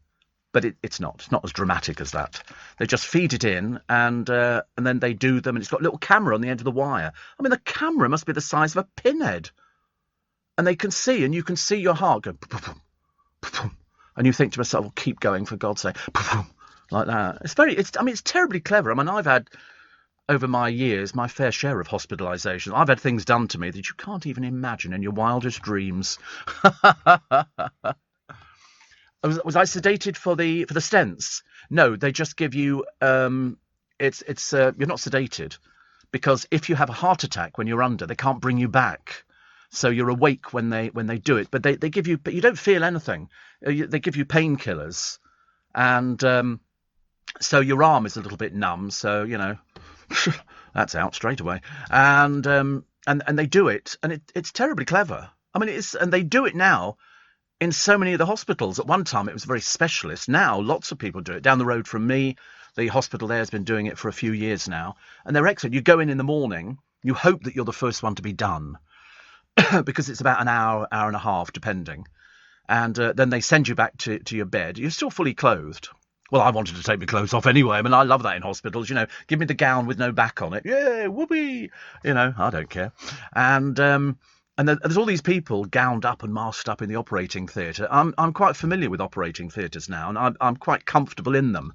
but it's not. It's not as dramatic as that. They just feed it in, and then they do them, and it's got a little camera on the end of the wire. I mean, the camera must be the size of a pinhead, and they can see, and you can see your heart go. And you think to yourself, well, keep going, for God's sake, like that. It's terribly clever. I mean, I've had, over my years, my fair share of hospitalisations. I've had things done to me that you can't even imagine in your wildest dreams. Was I sedated for the stents? No, they just give you, you're not sedated, because if you have a heart attack when you're under, they can't bring you back. So you're awake when they do it, but they give you, but you don't feel anything. They give you painkillers, and so your arm is a little bit numb. So that's out straight away. And they do it, and it's terribly clever. I mean, and they do it now in so many of the hospitals. At one time, it was very specialist. Now, lots of people do it. Down the road from me, the hospital there has been doing it for a few years now, and they're excellent. You go in the morning, you hope that you're the first one to be done. Because it's about an hour and a half, depending. And then they send you back to your bed. You're still fully clothed. Well, I wanted to take my clothes off anyway. I mean, I love that in hospitals. Give me the gown with no back on it. Yeah, whoopee. I don't care. And there's all these people gowned up and masked up in the operating theatre. I'm quite familiar with operating theatres now, and I'm quite comfortable in them.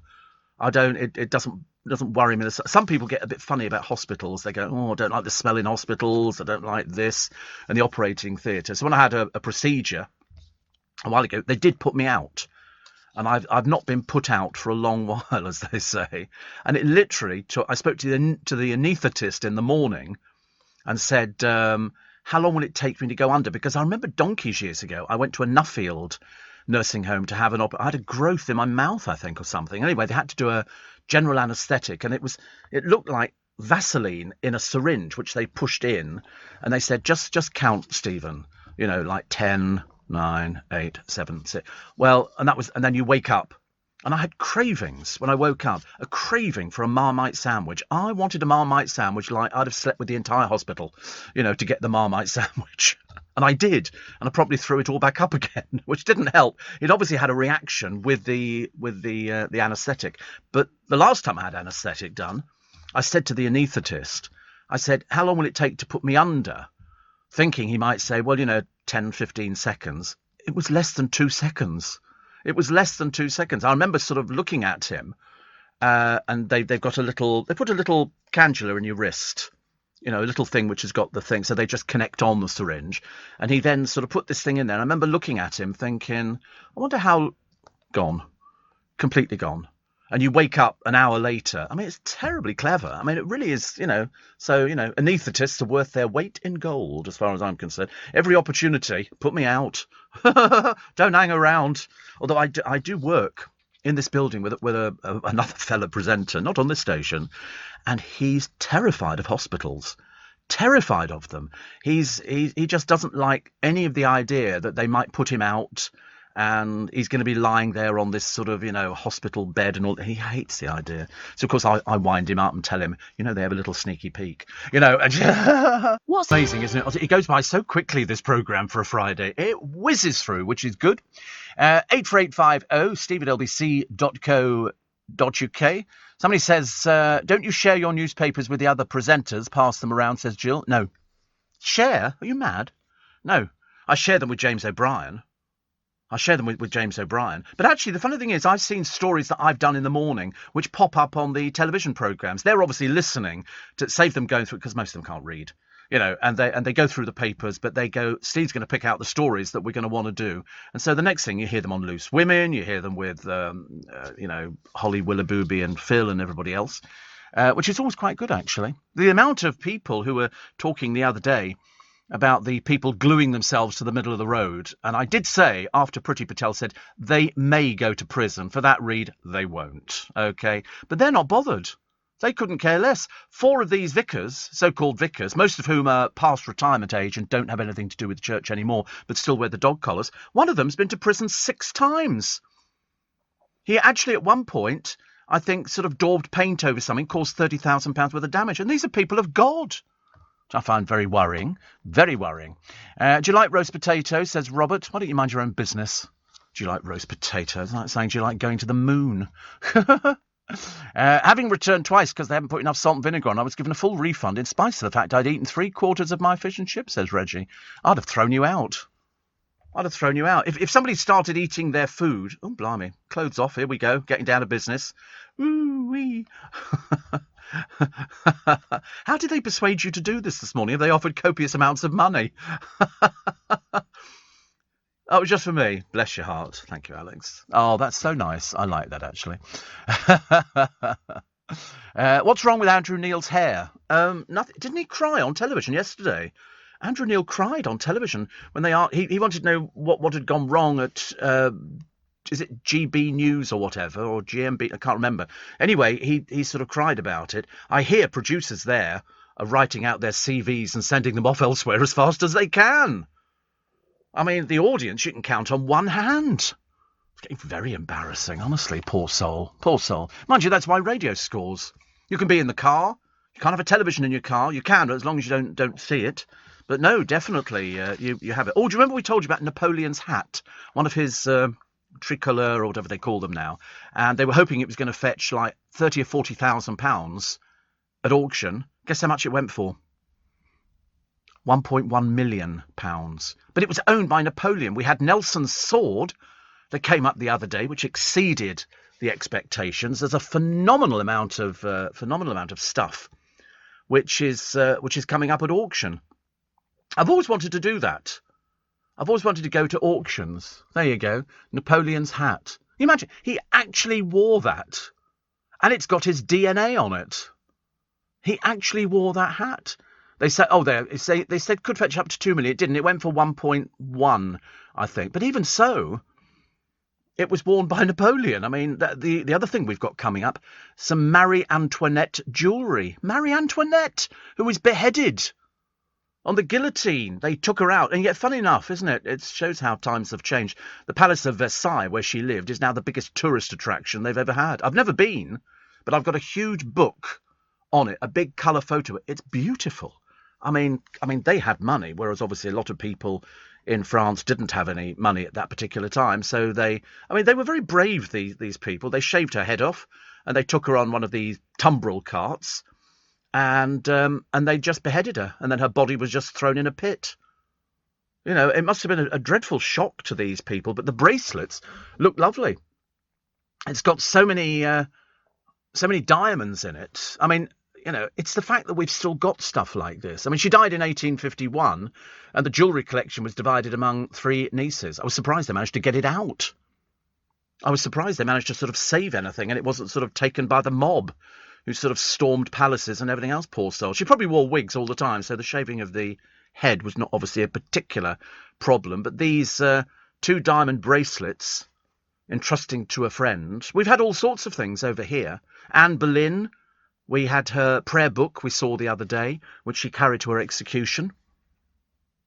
It doesn't worry me. Some people get a bit funny about hospitals. They go, oh, I don't like the smell in hospitals. I don't like this and the operating theatre. So when I had a procedure a while ago, they did put me out. And I've not been put out for a long while, as they say. And it literally took, I spoke to the anaesthetist in the morning and said, how long will it take me to go under? Because I remember donkeys years ago, I went to a Nuffield nursing home to have I had a growth in my mouth, I think, or something. Anyway, they had to do a general anaesthetic, and it looked like Vaseline in a syringe, which they pushed in, and they said, just count, Stephen, like 10, 9, 8, 7, 6. Well, and then you wake up, and I had cravings when I woke up, a craving for a Marmite sandwich. I wanted a Marmite sandwich like I'd have slept with the entire hospital, to get the Marmite sandwich. And I did, and I probably threw it all back up again, which didn't help. It obviously had a reaction with the anaesthetic. But the last time I had anaesthetic done, I said to the anaesthetist, I said, how long will it take to put me under? Thinking he might say, well, 10, 15 seconds. It was less than 2 seconds. It was less than 2 seconds. I remember sort of looking at him, and they put a little cannula in your wrist. A little thing which has got the thing, so they just connect on the syringe. And he then sort of put this thing in there. And I remember looking at him thinking, I wonder how gone, completely gone. And you wake up an hour later. I mean, it's terribly clever. I mean, it really is, so, anaesthetists are worth their weight in gold, as far as I'm concerned. Every opportunity, put me out. Don't hang around. Although I do work in this building with another fellow presenter, not on this station, and he's terrified of hospitals, terrified of them. He just doesn't like any of the idea that they might put him out, and he's going to be lying there on this sort of hospital bed and all. He hates the idea. So of course I wind him up and tell him, they have a little sneaky peek, and what's amazing, isn't it? It goes by so quickly, this programme, for a Friday. It whizzes through, which is good. 84850 steve@lbc.co.uk. Somebody says, don't you share your newspapers with the other presenters? Pass them around, says Jill. No. Share? Are you mad? No. I share them with James O'Brien. I share them with James O'Brien. But actually, the funny thing is, I've seen stories that I've done in the morning which pop up on the television programmes. They're obviously listening to save them going through, because most of them can't read. You know, and they go through the papers, but they go, Steve's going to pick out the stories that we're going to want to do. And so the next thing, you hear them on Loose Women, you hear them with, Holly Willoughby and Phil and everybody else, which is always quite good, actually. The amount of people who were talking the other day about the people gluing themselves to the middle of the road. And I did say, after Priti Patel said, they may go to prison. For that read, they won't. OK, but they're not bothered. They couldn't care less. 4 of these vicars, so-called vicars, most of whom are past retirement age and don't have anything to do with the church anymore, but still wear the dog collars. One of them's been to prison 6 times. He actually, at one point, I think, sort of daubed paint over something, caused £30,000 worth of damage. And these are people of God. Which I find very worrying. Very worrying. Do you like roast potatoes, says Robert. Why don't you mind your own business? Do you like roast potatoes? It's like saying, do you like going to the moon? Having returned twice because they haven't put enough salt and vinegar on, I was given a full refund in spite of the fact I'd eaten 3/4 of my fish and chips, says Reggie. I'd have thrown you out. I'd have thrown you out. If somebody started eating their food... Oh, blimey. Clothes off. Here we go. Getting down to business. Woo-wee. How did they persuade you to do this morning? Have they offered copious amounts of money? Oh, it was just for me. Bless your heart. Thank you, Alex. Oh, that's so nice. I like that, actually. What's wrong with Andrew Neil's hair? Nothing. Didn't he cry on television yesterday? Andrew Neil cried on television when they he wanted to know what had gone wrong at is it GB News or whatever, or GMB? I can't remember. Anyway, he sort of cried about it. I hear producers there are writing out their CVs and sending them off elsewhere as fast as they can. I mean, the audience you can count on one hand. It's getting very embarrassing, honestly. Poor soul. Poor soul. Mind you, that's why radio scores. You can be in the car. You can't have a television in your car. You can, as long as you don't see it. But no, definitely, you have it. Oh, do you remember we told you about Napoleon's hat? One of his tricolour, or whatever they call them now. And they were hoping it was going to fetch like £30,000 or £40,000 at auction. Guess how much it went for? £1.1 million. But it was owned by Napoleon. We had Nelson's sword that came up the other day, which exceeded the expectations. There's a phenomenal amount of stuff which is coming up at auction. I've always wanted to do that. I've always wanted to go to auctions. There you go. Napoleon's hat. You imagine, he actually wore that. And it's got his DNA on it. He actually wore that hat. They said, they said could fetch up to 2 million. It didn't. It went for 1.1, I think. But even so, it was worn by Napoleon. I mean, the other thing we've got coming up, some Marie Antoinette jewellery. Marie Antoinette, who was beheaded on the guillotine. They took her out. And yet, funny enough, isn't it? It shows how times have changed. The Palace of Versailles, where she lived, is now the biggest tourist attraction they've ever had. I've never been, but I've got a huge book on it, a big colour photo. It's beautiful. I mean, they had money, whereas obviously a lot of people in France didn't have any money at that particular time. So they were very brave, these people. They shaved her head off and they took her on one of these tumbril carts and they just beheaded her. And then her body was just thrown in a pit. You know, it must have been a dreadful shock to these people, but the bracelets look lovely. It's got so many diamonds in it. I mean, you know, it's the fact that we've still got stuff like this. I mean, she died in 1851 and the jewellery collection was divided among 3 nieces. I was surprised they managed to get it out. I was surprised they managed to sort of save anything and it wasn't sort of taken by the mob who sort of stormed palaces and everything else, poor soul. She probably wore wigs all the time, so the shaving of the head was not obviously a particular problem. But these 2 diamond bracelets, entrusting to a friend. We've had all sorts of things over here. Anne Boleyn, we had her prayer book we saw the other day, which she carried to her execution.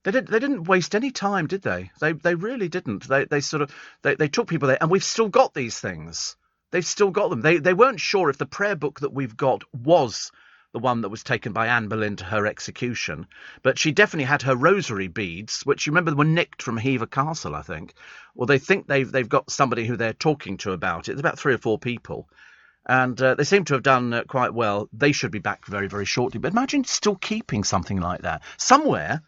They didn't waste any time, did they? They really didn't. They took people there, and we've still got these things. They've still got them. They weren't sure if the prayer book that we've got was the one that was taken by Anne Boleyn to her execution, but she definitely had her rosary beads, which you remember were nicked from Hever Castle, I think. Well, they think they've got somebody who they're talking to about it. It's about 3 or 4 people. And they seem to have done quite well. They should be back very, very shortly. But imagine still keeping something like that. Somewhere,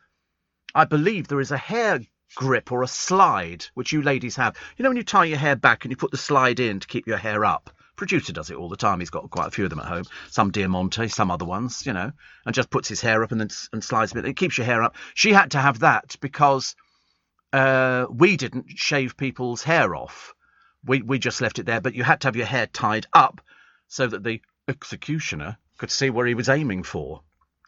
I believe there is a hair grip or a slide, which you ladies have. You know when you tie your hair back and you put the slide in to keep your hair up? Producer does it all the time. He's got quite a few of them at home. Some Diamante, some other ones, you know, and just puts his hair up and then slides a bit. It keeps your hair up. She had to have that because we didn't shave people's hair off. We just left it there, but you had to have your hair tied up so that the executioner could see where he was aiming for.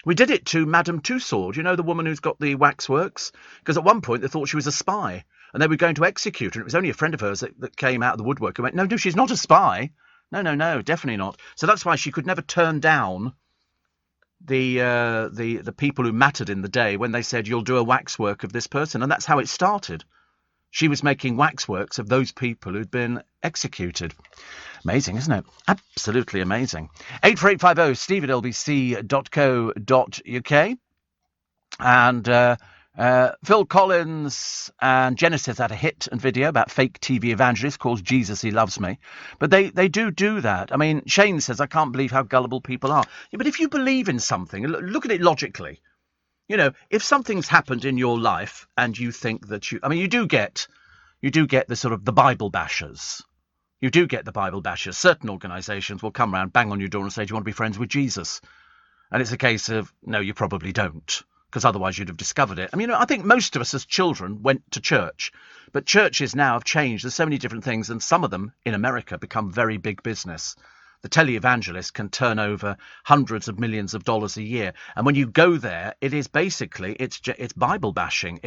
We did it to Madame Tussaud, you know, the woman who's got the waxworks, because at one point they thought she was a spy, and they were going to execute her, and it was only a friend of hers that came out of the woodwork and went, no, she's not a spy. No, definitely not. So that's why she could never turn down the people who mattered in the day when they said, you'll do a waxwork of this person, and that's how it started. She was making waxworks of those people who'd been executed. Amazing, isn't it? Absolutely amazing. 84850 steve@lbc.co.uk. And Phil Collins and Genesis had a hit and video about fake TV evangelists called Jesus He Loves Me. But they do that. I mean, Shane says, I can't believe how gullible people are. Yeah, but if you believe in something, look at it logically. You know, if something's happened in your life and you think that you do get the sort of the Bible bashers. You do get the Bible bashers. Certain organisations will come round, bang on your door and say, do you want to be friends with Jesus? And it's a case of, no, you probably don't, because otherwise you'd have discovered it. I mean, I think most of us as children went to church, but churches now have changed. There's so many different things, and some of them in America become very big business. The televangelist can turn over hundreds of millions of dollars a year. And when you go there, it is basically, it's Bible bashing.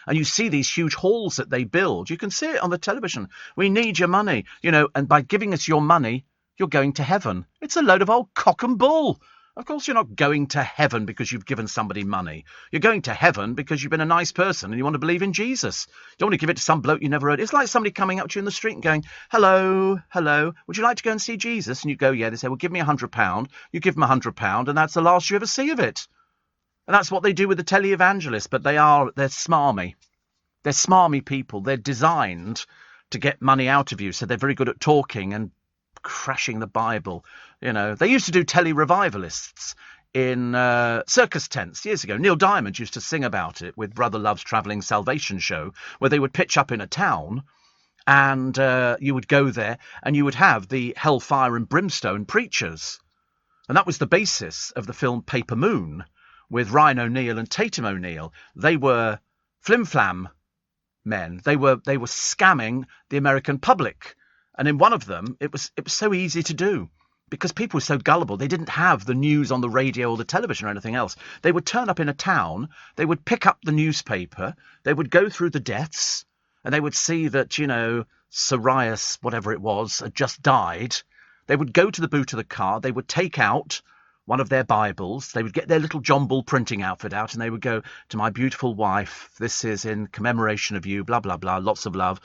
And you see these huge halls that they build. You can see it on the television. We need your money, you know, and by giving us your money, you're going to heaven. It's a load of old cock and bull. Of course, you're not going to heaven because you've given somebody money. You're going to heaven because you've been a nice person and you want to believe in Jesus. You don't want to give it to some bloke you never heard. It's like somebody coming up to you in the street and going, hello, would you like to go and see Jesus? And you go, yeah. They say, well, give me £100. You give them £100 and that's the last you ever see of it. And that's what they do with the televangelists, but they're smarmy. They're smarmy people. They're designed to get money out of you, so they're very good at talking and crashing the Bible. You know, they used to do tele-revivalists in circus tents years ago. Neil Diamond used to sing about it with Brother Love's Travelling Salvation Show, where they would pitch up in a town and you would go there and you would have the hellfire and brimstone preachers. And that was the basis of the film Paper Moon, with Ryan O'Neill and Tatum O'Neill. They were flim-flam men. They were scamming the American public. And in one of them, it was so easy to do because people were so gullible. They didn't have the news on the radio or the television or anything else. They would turn up in a town. They would pick up the newspaper. They would go through the deaths and they would see that, you know, Sirius, whatever it was, had just died. They would go to the boot of the car. They would take out one of their Bibles. They would get their little John Bull printing outfit out and they would go, to my beautiful wife, this is in commemoration of you, blah, blah, blah, lots of love.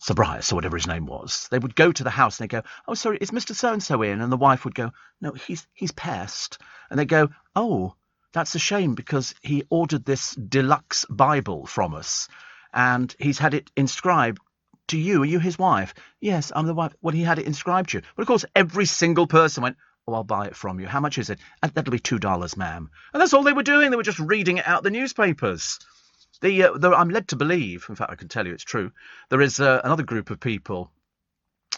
Sobrius, or whatever his name was. They would go to the house and they go, oh, sorry, is Mr. So-and-so in? And the wife would go, no, he's passed. And they go, oh, that's a shame because he ordered this deluxe Bible from us and he's had it inscribed to you. Are you his wife? Yes, I'm the wife. Well, he had it inscribed to you. But of course, every single person went, oh, I'll buy it from you. How much is it? That'll be $2, ma'am. And that's all they were doing. They were just reading it out the newspapers. I'm led to believe, in fact, I can tell you it's true, there is another group of people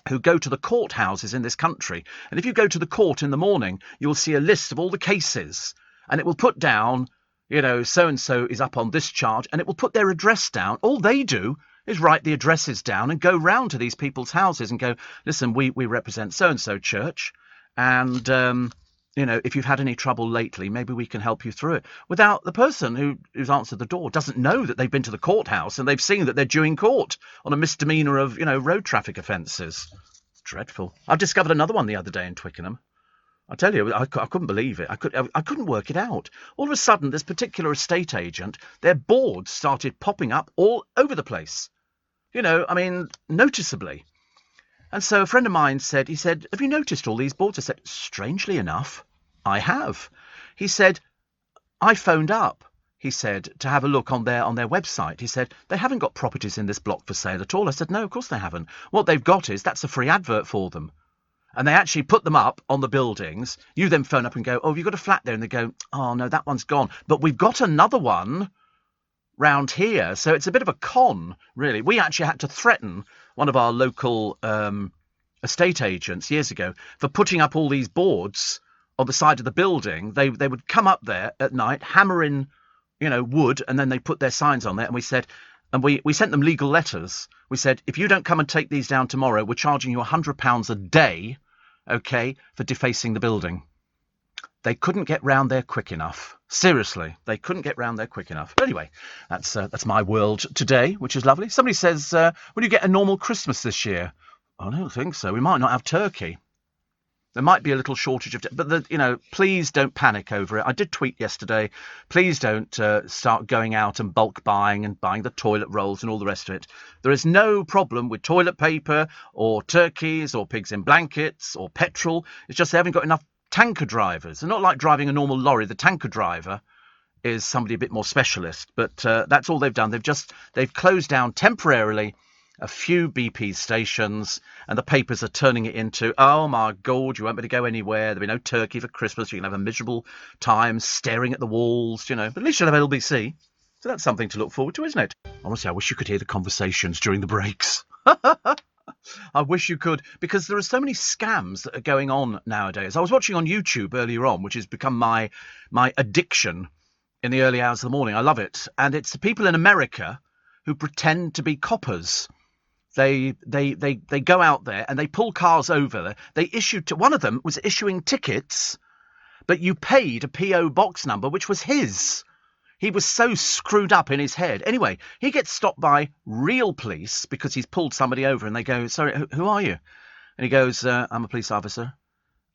who go to the courthouses in this country. And if you go to the court in the morning, you'll see a list of all the cases. And it will put down, you know, so-and-so is up on this charge. And it will put their address down. All they do is write the addresses down and go round to these people's houses and go, listen, we represent so-and-so church. And, you know, if you've had any trouble lately, maybe we can help you through it. Without the person who's answered the door doesn't know that they've been to the courthouse and they've seen that they're due in court on a misdemeanour of, you know, road traffic offences. It's dreadful. I've discovered another one the other day in Twickenham. I tell you, I couldn't believe it. I couldn't work it out. All of a sudden, this particular estate agent, their boards started popping up all over the place. You know, I mean, noticeably. And so a friend of mine said, have you noticed all these boards? I said, strangely enough, I have. He said, I phoned up he said, to have a look on their website. He said, they haven't got properties in this block for sale at all. I said, no, of course they haven't. What they've got is, that's a free advert for them. And they actually put them up on the buildings. You then phone up and go, oh, have you got a flat there? And they go, oh, no, that one's gone. But we've got another one round here. So it's a bit of a con, really. We actually had to threaten one of our local estate agents years ago for putting up all these boards on the side of the building. They would come up there at night, hammer in, wood, and then they put their signs on there. And we said, and we sent them legal letters. We said, if you don't come and take these down tomorrow, we're charging you £100 a day, okay, for defacing the building. They couldn't get round there quick enough. Seriously, they couldn't get round there quick enough. But anyway, that's my world today, which is lovely. Somebody says, will you get a normal Christmas this year? I don't think so. We might not have turkey. There might be a little shortage of... But, please don't panic over it. I did tweet yesterday. Please don't start going out and bulk buying and buying the toilet rolls and all the rest of it. There is no problem with toilet paper or turkeys or pigs in blankets or petrol. It's just they haven't got enough tanker drivers. They're not like driving a normal lorry. The tanker driver is somebody a bit more specialist. But that's all they've done. They've closed down temporarily a few BP stations, and the papers are turning it into, oh my God, you won't be able to go anywhere. There'll be no turkey for Christmas. You can have a miserable time staring at the walls, But at least you'll have LBC. So that's something to look forward to, isn't it? Honestly, I wish you could hear the conversations during the breaks. I wish you could, because there are so many scams that are going on nowadays. I was watching on YouTube earlier on, which has become my addiction in the early hours of the morning. I love it. And it's the people in America who pretend to be coppers. They go out there and they pull cars over. One of them was issuing tickets, but you paid a PO box number, which was his. He was so screwed up in his head. Anyway, he gets stopped by real police because he's pulled somebody over, and they go, sorry, who are you? And he goes, I'm a police officer.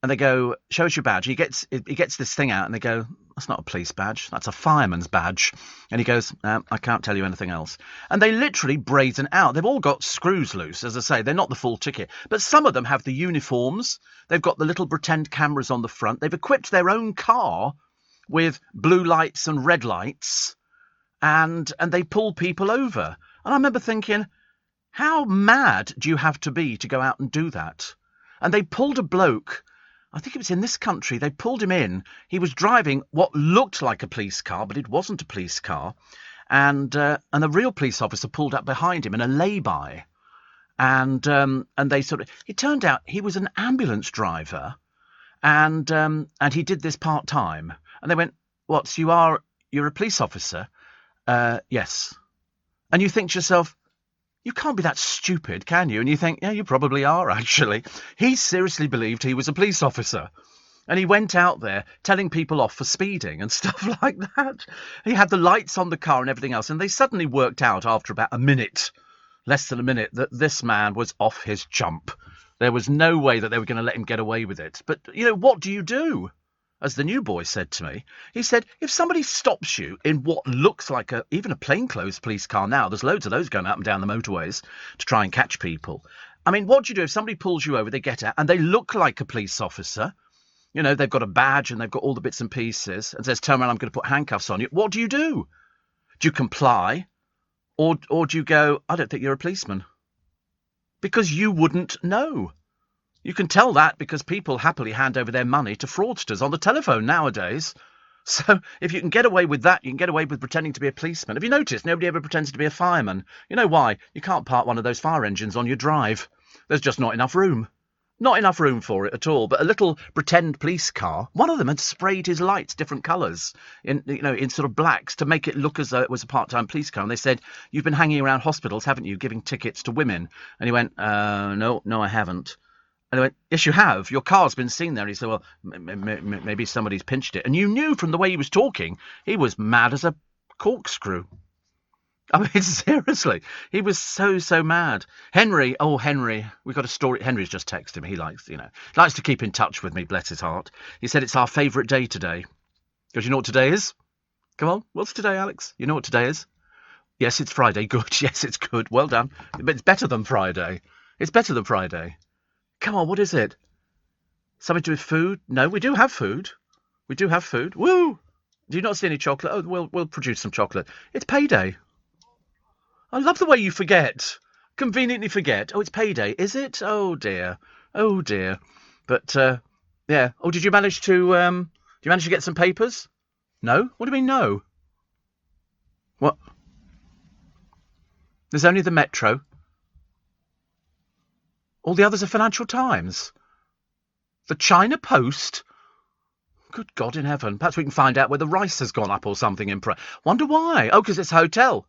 And they go, show us your badge. He gets this thing out, and they go, that's not a police badge. That's a fireman's badge. And he goes, I can't tell you anything else. And they literally brazen out. They've all got screws loose, as I say. They're not the full ticket. But some of them have the uniforms. They've got the little pretend cameras on the front. They've equipped their own car with blue lights and red lights. And they pull people over. And I remember thinking, how mad do you have to be to go out and do that? And they pulled a bloke... I think it was in this country. They pulled him in. He was driving what looked like a police car, but it wasn't a police car. And the real police officer pulled up behind him in a lay-by. And they it turned out he was an ambulance driver, and he did this part-time. And they went, what, so you're a police officer? Yes. And you think to yourself, you can't be that stupid, can you? And you think, yeah, you probably are, actually. He seriously believed he was a police officer. And he went out there telling people off for speeding and stuff like that. He had the lights on the car and everything else. And they suddenly worked out after about less than a minute, that this man was off his chump. There was no way that they were going to let him get away with it. But, what do you do? As the new boy said to me, he said, if somebody stops you in what looks like even a plainclothes police car now, there's loads of those going up and down the motorways to try and catch people. I mean, what do you do if somebody pulls you over, they get out, and they look like a police officer? They've got a badge and they've got all the bits and pieces, and says, turn around, I'm going to put handcuffs on you. What do you do? Do you comply? Or do you go, I don't think you're a policeman? Because you wouldn't know. You can tell that because people happily hand over their money to fraudsters on the telephone nowadays. So if you can get away with that, you can get away with pretending to be a policeman. Have you noticed nobody ever pretends to be a fireman? You know why? You can't park one of those fire engines on your drive. There's just not enough room. Not enough room for it at all. But a little pretend police car, one of them had sprayed his lights different colours in sort of blacks to make it look as though it was a part-time police car. And they said, you've been hanging around hospitals, haven't you, giving tickets to women? And he went, no, I haven't. And they went, yes, you have. Your car's been seen there. And he said, well, maybe somebody's pinched it. And you knew from the way he was talking, he was mad as a corkscrew. I mean, seriously, he was so mad. Henry, we've got a story. Henry's just texted me. He likes to keep in touch with me, bless his heart. He said it's our favourite day today. Because you know what today is? Come on, what's today, Alex? You know what today is? Yes, it's Friday. Good. Yes, it's good. Well done. But it's better than Friday. It's better than Friday. Come on, what is it? Something to do with food? No, we do have food. We do have food. Woo! Do you not see any chocolate? Oh, we'll produce some chocolate. It's payday. I love the way you forget. Conveniently forget. Oh, it's payday. Is it? Oh, dear. Oh, dear. But, yeah. Oh, did you manage to get some papers? No? What do you mean, no? What? There's only the Metro. All the others are Financial Times. The China Post? Good God in heaven. Perhaps we can find out where the rice has gone up or something in price. Wonder why? Oh, because it's a hotel.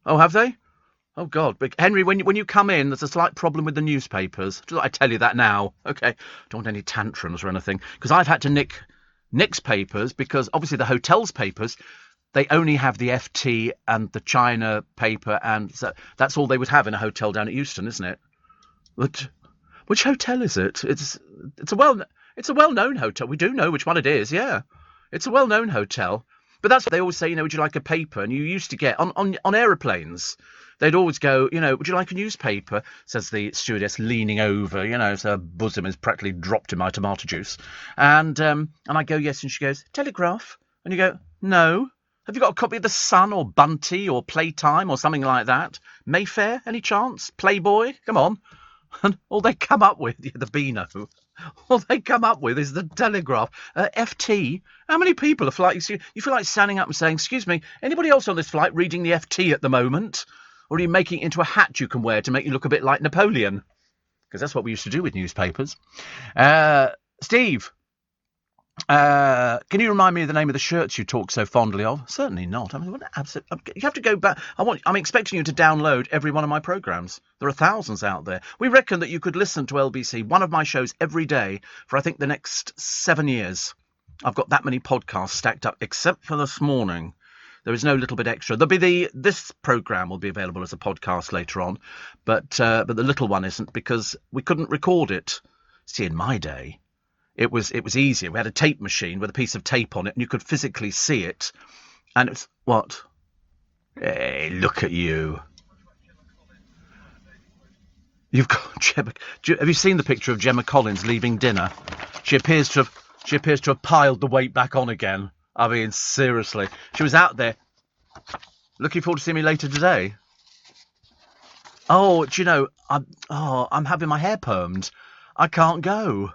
Oh, have they? Oh, God. But Henry, when you come in, there's a slight problem with the newspapers. Just I tell you that now. OK. Don't want any tantrums or anything. Because I've had to nick Nick's papers because, obviously, the hotel's papers, they only have the FT and the China paper, and so that's all they would have in a hotel down at Euston, isn't it? But which hotel is it? It's a well-known hotel. We do know which one it is, yeah. It's a well-known hotel. But that's what they always say, would you like a paper? And you used to get, on aeroplanes, they'd always go, would you like a newspaper? Says the stewardess leaning over, so her bosom is practically dropped in my tomato juice. And I go, yes, and she goes, Telegraph? And you go, no. Have you got a copy of The Sun or Bunty or Playtime or something like that? Mayfair, any chance? Playboy? Come on. And all they come up with, the Beano, all they come up with is the Telegraph. FT? How many people are flying? You feel like standing up and saying, excuse me, anybody else on this flight reading the FT at the moment? Or are you making it into a hat you can wear to make you look a bit like Napoleon? Because that's what we used to do with newspapers. Steve, can you remind me of the name of the shirts you talk so fondly of? Certainly not. I mean, you have to go back. I'm expecting you to download every one of my programmes. There are thousands out there. We reckon that you could listen to LBC, one of my shows, every day for, I think, the next 7 years. I've got that many podcasts stacked up, except for this morning. There is no little bit extra. There'll be this programme will be available as a podcast later on, but the little one isn't because we couldn't record it. See, in my day, it was easier. We had a tape machine with a piece of tape on it, and you could physically see it. And it's what? Hey, look at you. You've got Gemma. Have you seen the picture of Gemma Collins leaving dinner? She appears to have piled the weight back on again. I mean, seriously. She was out there. Looking forward to seeing me later today. Oh, do you know? I'm having my hair permed. I can't go.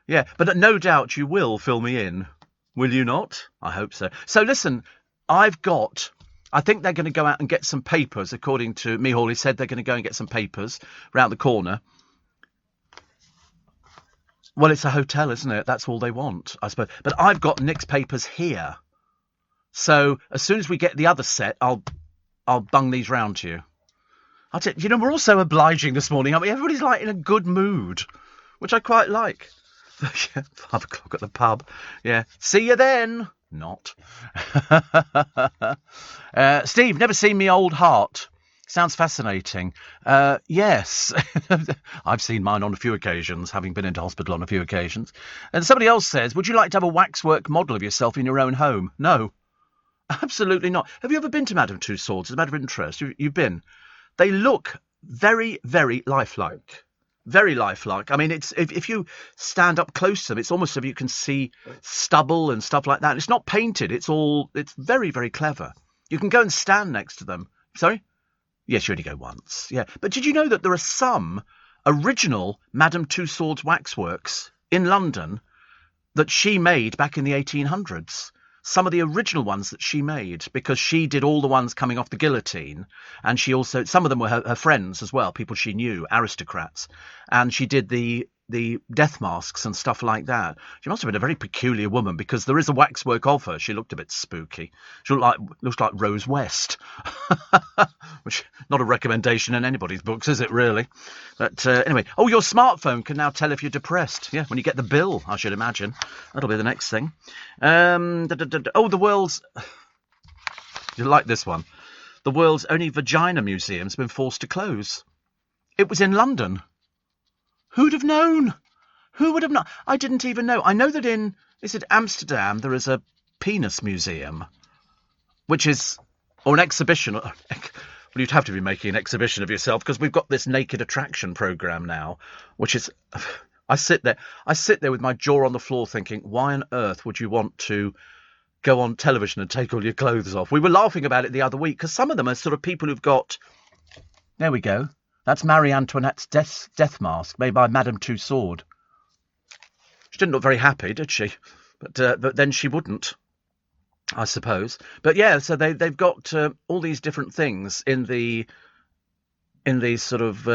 Yeah, but no doubt you will fill me in. Will you not? I hope so. So listen, I think they're going to go out and get some papers, according to Mihal. He said they're going to go and get some papers round the corner. Well, it's a hotel, isn't it? That's all they want, I suppose. But I've got Nick's papers here. So as soon as we get the other set, I'll bung these round to you. I'll tell you, we're all so obliging this morning. I mean, everybody's like in a good mood, which I quite like. 5 o'clock at the pub. Yeah. See you then. Not. Steve, never seen me old heart. Sounds fascinating. Yes. I've seen mine on a few occasions, having been into hospital on a few occasions. And somebody else says, would you like to have a waxwork model of yourself in your own home? No. Absolutely not. Have you ever been to Madame Tussauds? As a matter of interest, you've been. They look very, very lifelike. Very lifelike. I mean, it's if you stand up close to them, it's almost as if you can see stubble and stuff like that. It's not painted. It's very, very clever. You can go and stand next to them. Sorry? Yes, you only go once. Yeah. But did you know that there are some original Madame Tussauds waxworks in London that she made back in the 1800s? Some of the original ones that she made, because she did all the ones coming off the guillotine, and she also, some of them were her friends as well, people she knew, aristocrats, and she did the death masks and stuff like that. She must have been a very peculiar woman, because there is a waxwork of her. She looked a bit spooky. She looks like Rose West, which not a recommendation in anybody's books, is it really? But anyway, your smartphone can now tell if you're depressed. Yeah, when you get the bill, I should imagine. That'll be the next thing. The world's... You like this one? The world's only vagina museum's been forced to close. It was in London. Who'd have known? Who would have known? I didn't even know. I know that in Amsterdam there is a penis museum, which is, or an exhibition. Well, you'd have to be making an exhibition of yourself, because we've got this naked attraction programme now, which is, I sit there with my jaw on the floor thinking, why on earth would you want to go on television and take all your clothes off? We were laughing about it the other week because some of them are sort of people who've got... There we go. That's Marie Antoinette's death mask made by Madame Tussaud. She didn't look very happy, did she? But then she wouldn't, I suppose. But yeah, so they've got all these different things in the sort of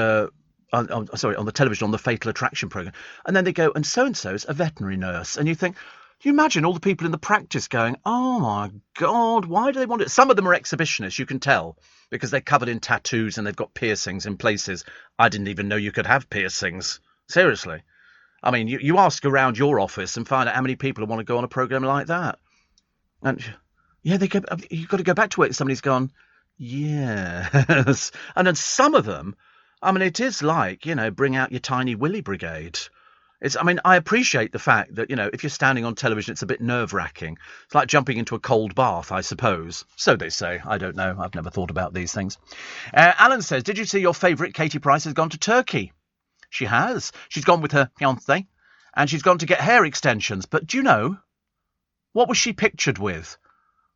on the television, on the Fatal Attraction programme, and then they go, and so-and-so's a veterinary nurse, and you think, can you imagine all the people in the practice going, oh my God, why do they want it? Some of them are exhibitionists, you can tell, because they're covered in tattoos and they've got piercings in places I didn't even know you could have piercings. Seriously. I mean, you ask around your office and find out how many people want to go on a programme like that. And yeah, you've got to go back to it. Somebody's gone, yes. And then some of them, I mean, it is like, bring out your tiny Willy brigade. I appreciate the fact that, if you're standing on television, it's a bit nerve-wracking. It's like jumping into a cold bath, I suppose. So they say. I don't know. I've never thought about these things. Alan says, did you see your favourite Katie Price has gone to Turkey? She has. She's gone with her fiancé, and she's gone to get hair extensions. But do you know, what was she pictured with?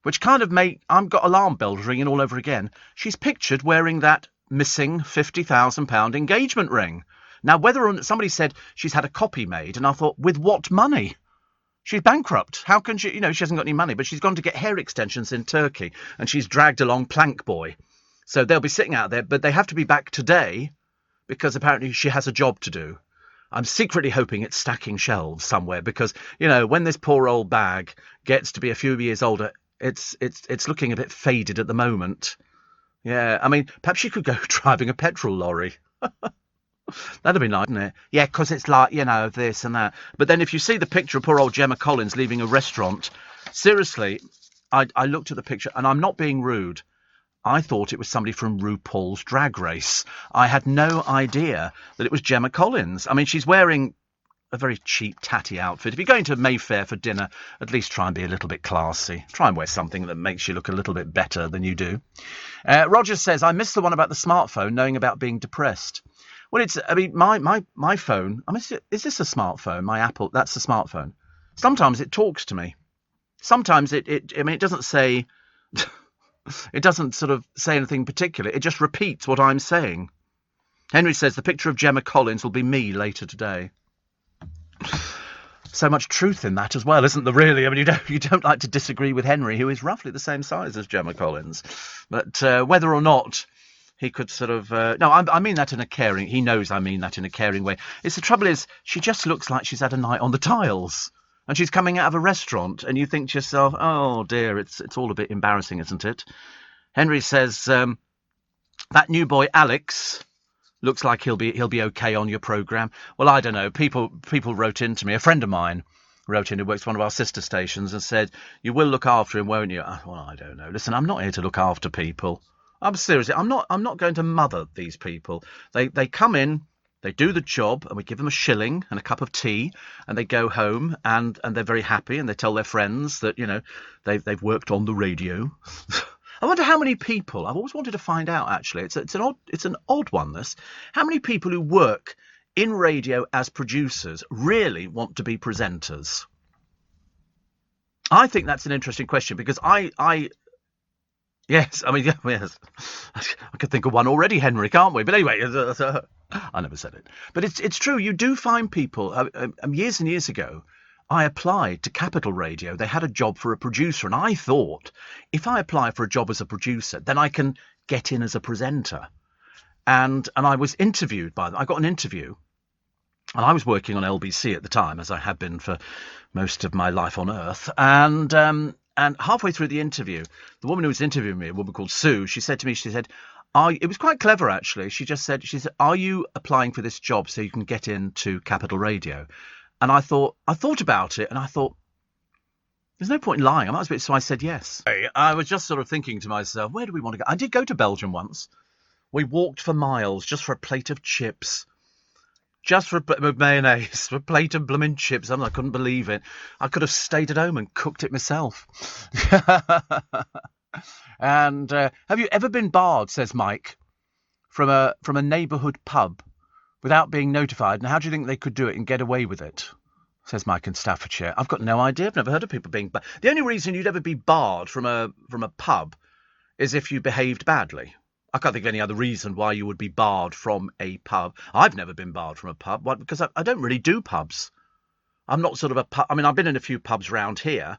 Which kind of I've got alarm bells ringing all over again. She's pictured wearing that missing £50,000 engagement ring. Now, whether or not somebody said she's had a copy made, and I thought, with what money? She's bankrupt. How can she, she hasn't got any money, but she's gone to get hair extensions in Turkey, and she's dragged along Plank Boy. So they'll be sitting out there, but they have to be back today, because apparently she has a job to do. I'm secretly hoping it's stacking shelves somewhere, because, when this poor old bag gets to be a few years older, it's looking a bit faded at the moment. Yeah, I mean, perhaps she could go driving a petrol lorry. That'd be nice, wouldn't it? Yeah, because it's like, this and that. But then if you see the picture of poor old Gemma Collins leaving a restaurant, seriously, I looked at the picture, and I'm not being rude. I thought it was somebody from RuPaul's Drag Race. I had no idea that it was Gemma Collins. I mean, she's wearing a very cheap, tatty outfit. If you're going to Mayfair for dinner, at least try and be a little bit classy. Try and wear something that makes you look a little bit better than you do. Roger says, I missed the one about the smartphone, knowing about being depressed. Well, my phone, is this a smartphone? My Apple, that's a smartphone. Sometimes it talks to me. Sometimes it doesn't say... It doesn't sort of say anything particular. It just repeats what I'm saying. Henry says the picture of Gemma Collins will be me later today. So much truth in that as well, isn't there, really? I mean, you don't like to disagree with Henry, who is roughly the same size as Gemma Collins. But whether or not he could sort of... no, I mean that in a caring... He knows I mean that in a caring way. The trouble is, she just looks like she's had a night on the tiles. And she's coming out of a restaurant, and you think to yourself, oh dear, it's all a bit embarrassing, isn't it? Henry says, that new boy Alex looks like he'll be okay on your programme. Well, I don't know. People wrote in to me. A friend of mine wrote in, who works for one of our sister stations, and said, you will look after him, won't you? Well, I don't know. Listen, I'm not here to look after people. I'm seriously, I'm not going to mother these people. They come in. They do the job, and we give them a shilling and a cup of tea, and they go home, and they're very happy, and they tell their friends that, they've worked on the radio. I wonder how many people, I've always wanted to find out, actually. It's an odd one, this. How many people who work in radio as producers really want to be presenters? I think that's an interesting question, because yes, I could think of one already, Henry, can't we? But anyway, I never said it. But it's true. You do find people. Years and years ago, I applied to Capital Radio. They had a job for a producer, and I thought, if I apply for a job as a producer, then I can get in as a presenter. And I was interviewed by them. I got an interview, and I was working on LBC at the time, as I had been for most of my life on Earth. And halfway through the interview, the woman who was interviewing me, a woman called Sue, she said to me, it was quite clever, actually. She said, are you applying for this job so you can get into Capital Radio? And I thought about it, and I thought, there's no point in lying. I might as well. So I said yes. I was just sort of thinking to myself, where do we want to go? I did go to Belgium once. We walked for miles just for a plate of chips. Just for with mayonnaise, for a plate of blooming chips. I couldn't believe it. I could have stayed at home and cooked it myself. And have you ever been barred, says Mike, from a neighbourhood pub without being notified. And how do you think they could do it and get away with it? Says Mike in Staffordshire. I've got no idea. I've never heard of people being barred. The only reason you'd ever be barred from a pub is if you behaved badly. I can't think of any other reason why you would be barred from a pub. I've never been barred from a pub. Why? Because I don't really do pubs. I'm not sort of a pub. I mean, I've been in a few pubs round here,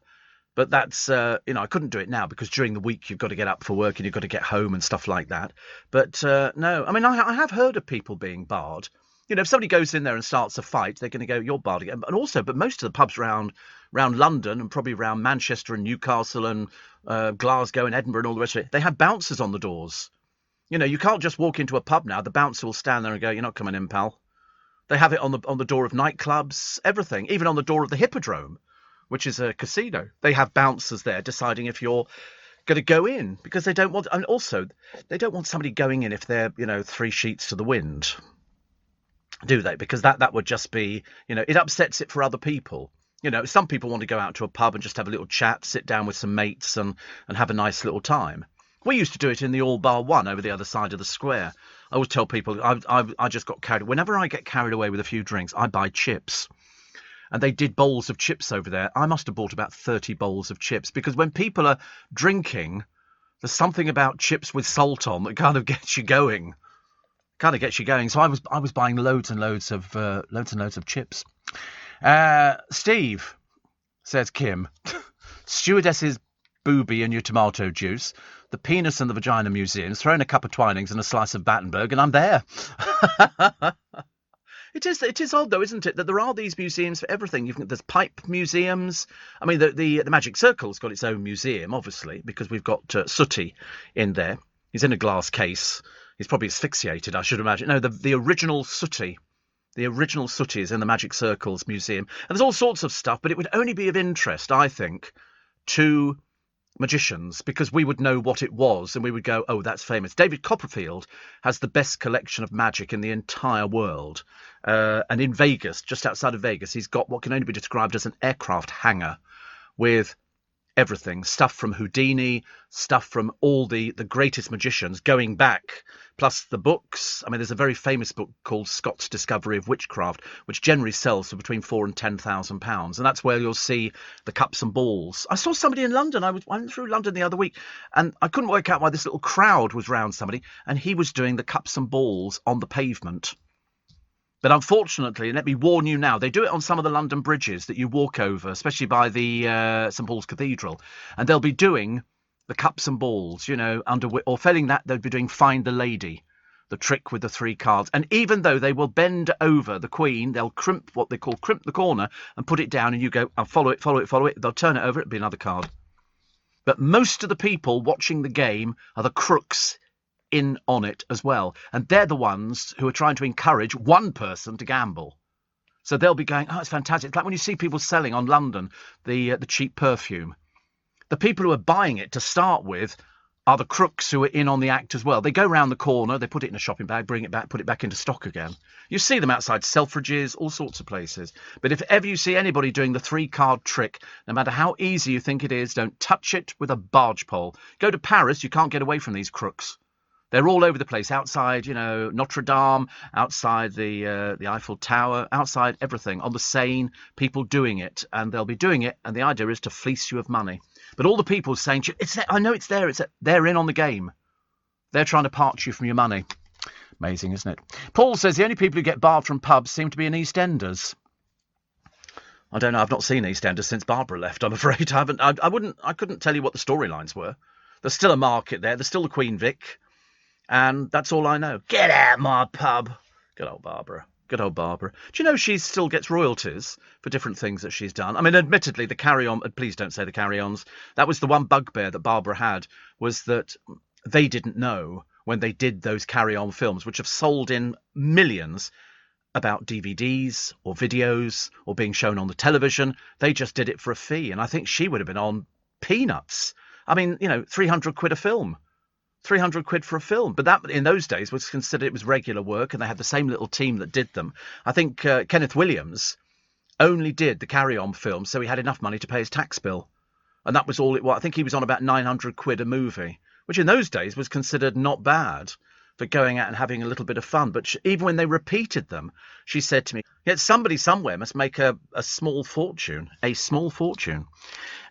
but that's, I couldn't do it now because during the week you've got to get up for work and you've got to get home and stuff like that. But no, I mean, I have heard of people being barred. If somebody goes in there and starts a fight, they're going to go, you're barred again. And also, but most of the pubs around London and probably around Manchester and Newcastle and Glasgow and Edinburgh and all the rest of it, they have bouncers on the doors. You can't just walk into a pub now. The bouncer will stand there and go, you're not coming in, pal. They have it on the door of nightclubs, everything, even on the door of the Hippodrome, which is a casino. They have bouncers there deciding if you're going to go in because they don't want, and also they don't want somebody going in if they're, 3 sheets to the wind. Do they? Because that would just be, it upsets it for other people. Some people want to go out to a pub and just have a little chat, sit down with some mates and have a nice little time. We used to do it in the All Bar One over the other side of the square. I always tell people I just got carried. Whenever I get carried away with a few drinks, I buy chips. And they did bowls of chips over there. I must have bought about 30 bowls of chips because when people are drinking, there's something about chips with salt on that kind of gets you going. So I was buying loads and loads of chips. Steve, says Kim, stewardess's booby and your tomato juice, the penis and the vagina museums, throw in a cup of Twinings and a slice of Battenberg, and I'm there. It is odd though, isn't it, that there are these museums for everything. There's pipe museums. I mean, the Magic Circle's got its own museum, obviously, because we've got Sooty in there. He's in a glass case. He's probably asphyxiated, I should imagine. No, the original Sooty. The original Sooty is in the Magic Circle's museum. And there's all sorts of stuff, but it would only be of interest, I think, to magicians, because we would know what it was and we would go, oh, that's famous. David Copperfield has the best collection of magic in the entire world. And in Vegas, just outside of Vegas, he's got what can only be described as an aircraft hangar with everything, stuff from Houdini, stuff from all the greatest magicians going back, plus the books. I mean, there's a very famous book called Scott's Discovery of Witchcraft, which generally sells for between £4,000 and £10,000, and that's where you'll see the cups and balls. I saw somebody in London. I went through London the other week, and I couldn't work out why this little crowd was round somebody, and he was doing the cups and balls on the pavement. But unfortunately, and let me warn you now, they do it on some of the London bridges that you walk over, especially by the St Paul's Cathedral. And they'll be doing the cups and balls, or failing that, they'll be doing Find the Lady, the trick with the 3 cards. And even though they will bend over the Queen, they'll crimp what they call crimp the corner and put it down and you go, I'll follow it. They'll turn it over, it'll be another card. But most of the people watching the game are the crooks in on it as well, and they're the ones who are trying to encourage one person to gamble. So they'll be going, oh, it's fantastic. It's like when you see people selling on London the cheap perfume. The people who are buying it to start with are the crooks who are in on the act as well. They go round the corner, they put it in a shopping bag, bring it back, put it back into stock again. You see them outside Selfridges, all sorts of places. But if ever you see anybody doing the 3-card trick, no matter how easy you think it is, don't touch it with a barge pole. Go to Paris, you can't get away from these crooks. They're all over the place, outside, Notre Dame, outside the Eiffel Tower, outside everything, on the Seine, people doing it, and they'll be doing it, and the idea is to fleece you of money. But all the people saying, it's there, I know it's there, they're in on the game. They're trying to parch you from your money. Amazing, isn't it? Paul says the only people who get barred from pubs seem to be in EastEnders. I don't know, I've not seen EastEnders since Barbara left, I'm afraid. I couldn't tell you what the storylines were. There's still a market there, there's still the Queen Vic. And that's all I know. Get out my pub. Good old Barbara. Good old Barbara. Do you know she still gets royalties for different things that she's done? I mean, admittedly, the carry-on... Please don't say the carry-ons. That was the one bugbear that Barbara had, was that they didn't know when they did those carry-on films, which have sold in millions, about DVDs or videos or being shown on the television. They just did it for a fee. And I think she would have been on peanuts. I mean, £300 a film. 300 quid for a film, but that in those days was considered, it was regular work, and they had the same little team that did them. I think Kenneth Williams only did the carry-on film so he had enough money to pay his tax bill, and that was all it was. I think he was on about 900 quid a movie, which in those days was considered not bad for going out and having a little bit of fun. But even when they repeated them, she said to me, yet somebody somewhere must make a small fortune, a small fortune.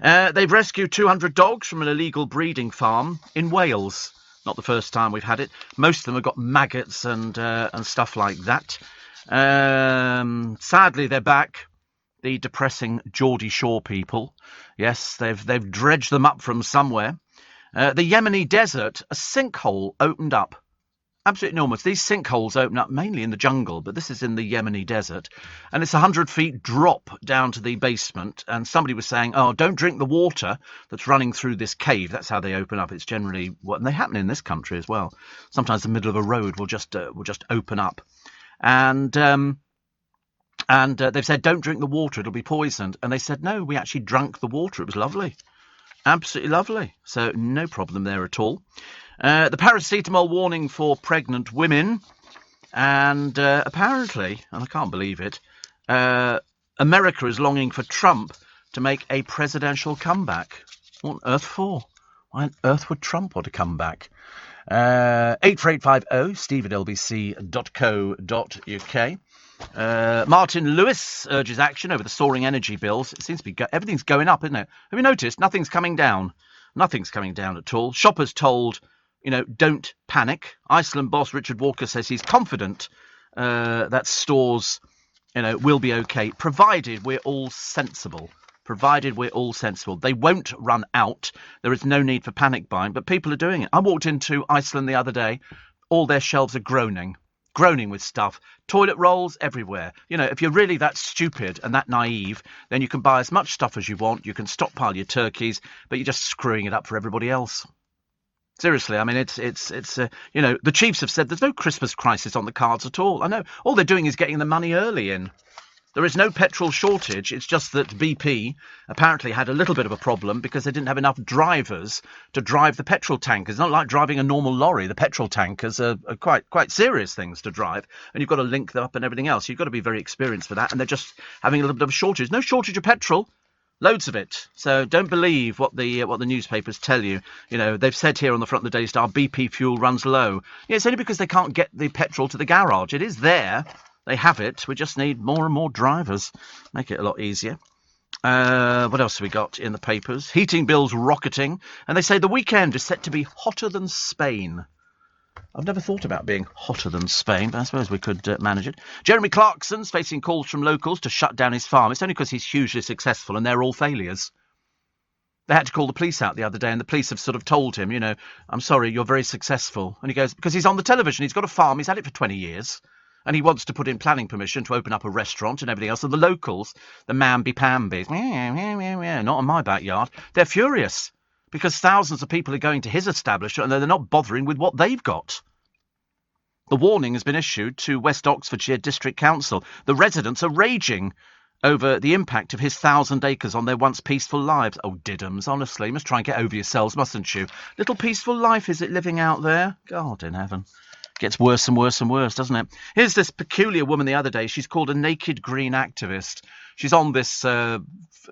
They've rescued 200 dogs from an illegal breeding farm in Wales. Not the first time we've had it. Most of them have got maggots and stuff like that. Sadly, they're back. The depressing Geordie Shore people. Yes, they've dredged them up from somewhere. The Yemeni desert, a sinkhole opened up. Absolutely enormous. These sinkholes open up mainly in the jungle, but this is in the Yemeni desert. And it's 100 feet drop down to the basement. And somebody was saying, oh, don't drink the water that's running through this cave. That's how they open up. It's generally what, and they happen in this country as well. Sometimes the middle of a road will just open up. And they've said, don't drink the water, it'll be poisoned. And they said, no, we actually drank the water. It was lovely. Absolutely lovely. So no problem there at all. The paracetamol warning for pregnant women. And apparently, and I can't believe it, America is longing for Trump to make a presidential comeback. What on earth for? Why on earth would Trump want to come back? 84850 steve@lbc.co.uk. Martin Lewis urges action over the soaring energy bills. It seems to be everything's going up, isn't it? Have you noticed? Nothing's coming down. Nothing's coming down at all. Shoppers told, don't panic. Iceland boss Richard Walker says he's confident that stores, will be okay, provided we're all sensible. They won't run out. There is no need for panic buying, but people are doing it. I walked into Iceland the other day. All their shelves are groaning with stuff. Toilet rolls everywhere. If you're really that stupid and that naive, then you can buy as much stuff as you want. You can stockpile your turkeys, but you're just screwing it up for everybody else. Seriously, I mean, it's the chiefs have said there's no Christmas crisis on the cards at all. I know. All they're doing is getting the money early in. There is no petrol shortage. It's just that BP apparently had a little bit of a problem because they didn't have enough drivers to drive the petrol tankers. It's not like driving a normal lorry. The petrol tankers are quite serious things to drive, and you've got to link them up and everything else. You've got to be very experienced for that, and they're just having a little bit of a shortage. No shortage of petrol. Loads of it. So don't believe what the newspapers tell you. They've said here on the front of the Daily Star, BP fuel runs low. Yeah, it's only because they can't get the petrol to the garage. It is there. They have it. We just need more and more drivers. Make it a lot easier. What else have we got in the papers? Heating bills rocketing. And they say the weekend is set to be hotter than Spain. I've never thought about being hotter than Spain, but I suppose we could manage it. Jeremy Clarkson's facing calls from locals to shut down his farm. It's only because he's hugely successful and they're all failures. They had to call the police out the other day, and the police have sort of told him, I'm sorry, you're very successful. And he goes, because he's on the television. He's got a farm. He's had it for 20 years. And he wants to put in planning permission to open up a restaurant and everything else. And the locals, the mamby-pambies, not on my backyard, they're furious because thousands of people are going to his establishment and they're not bothering with what they've got. The warning has been issued to West Oxfordshire District Council. The residents are raging over the impact of his 1,000 acres on their once peaceful lives. Oh, diddums, honestly, you must try and get over yourselves, mustn't you? Little peaceful life, is it living out there? God in heaven. Gets worse and worse and worse, doesn't it? Here's this peculiar woman the other day. She's called a naked green activist. She's on this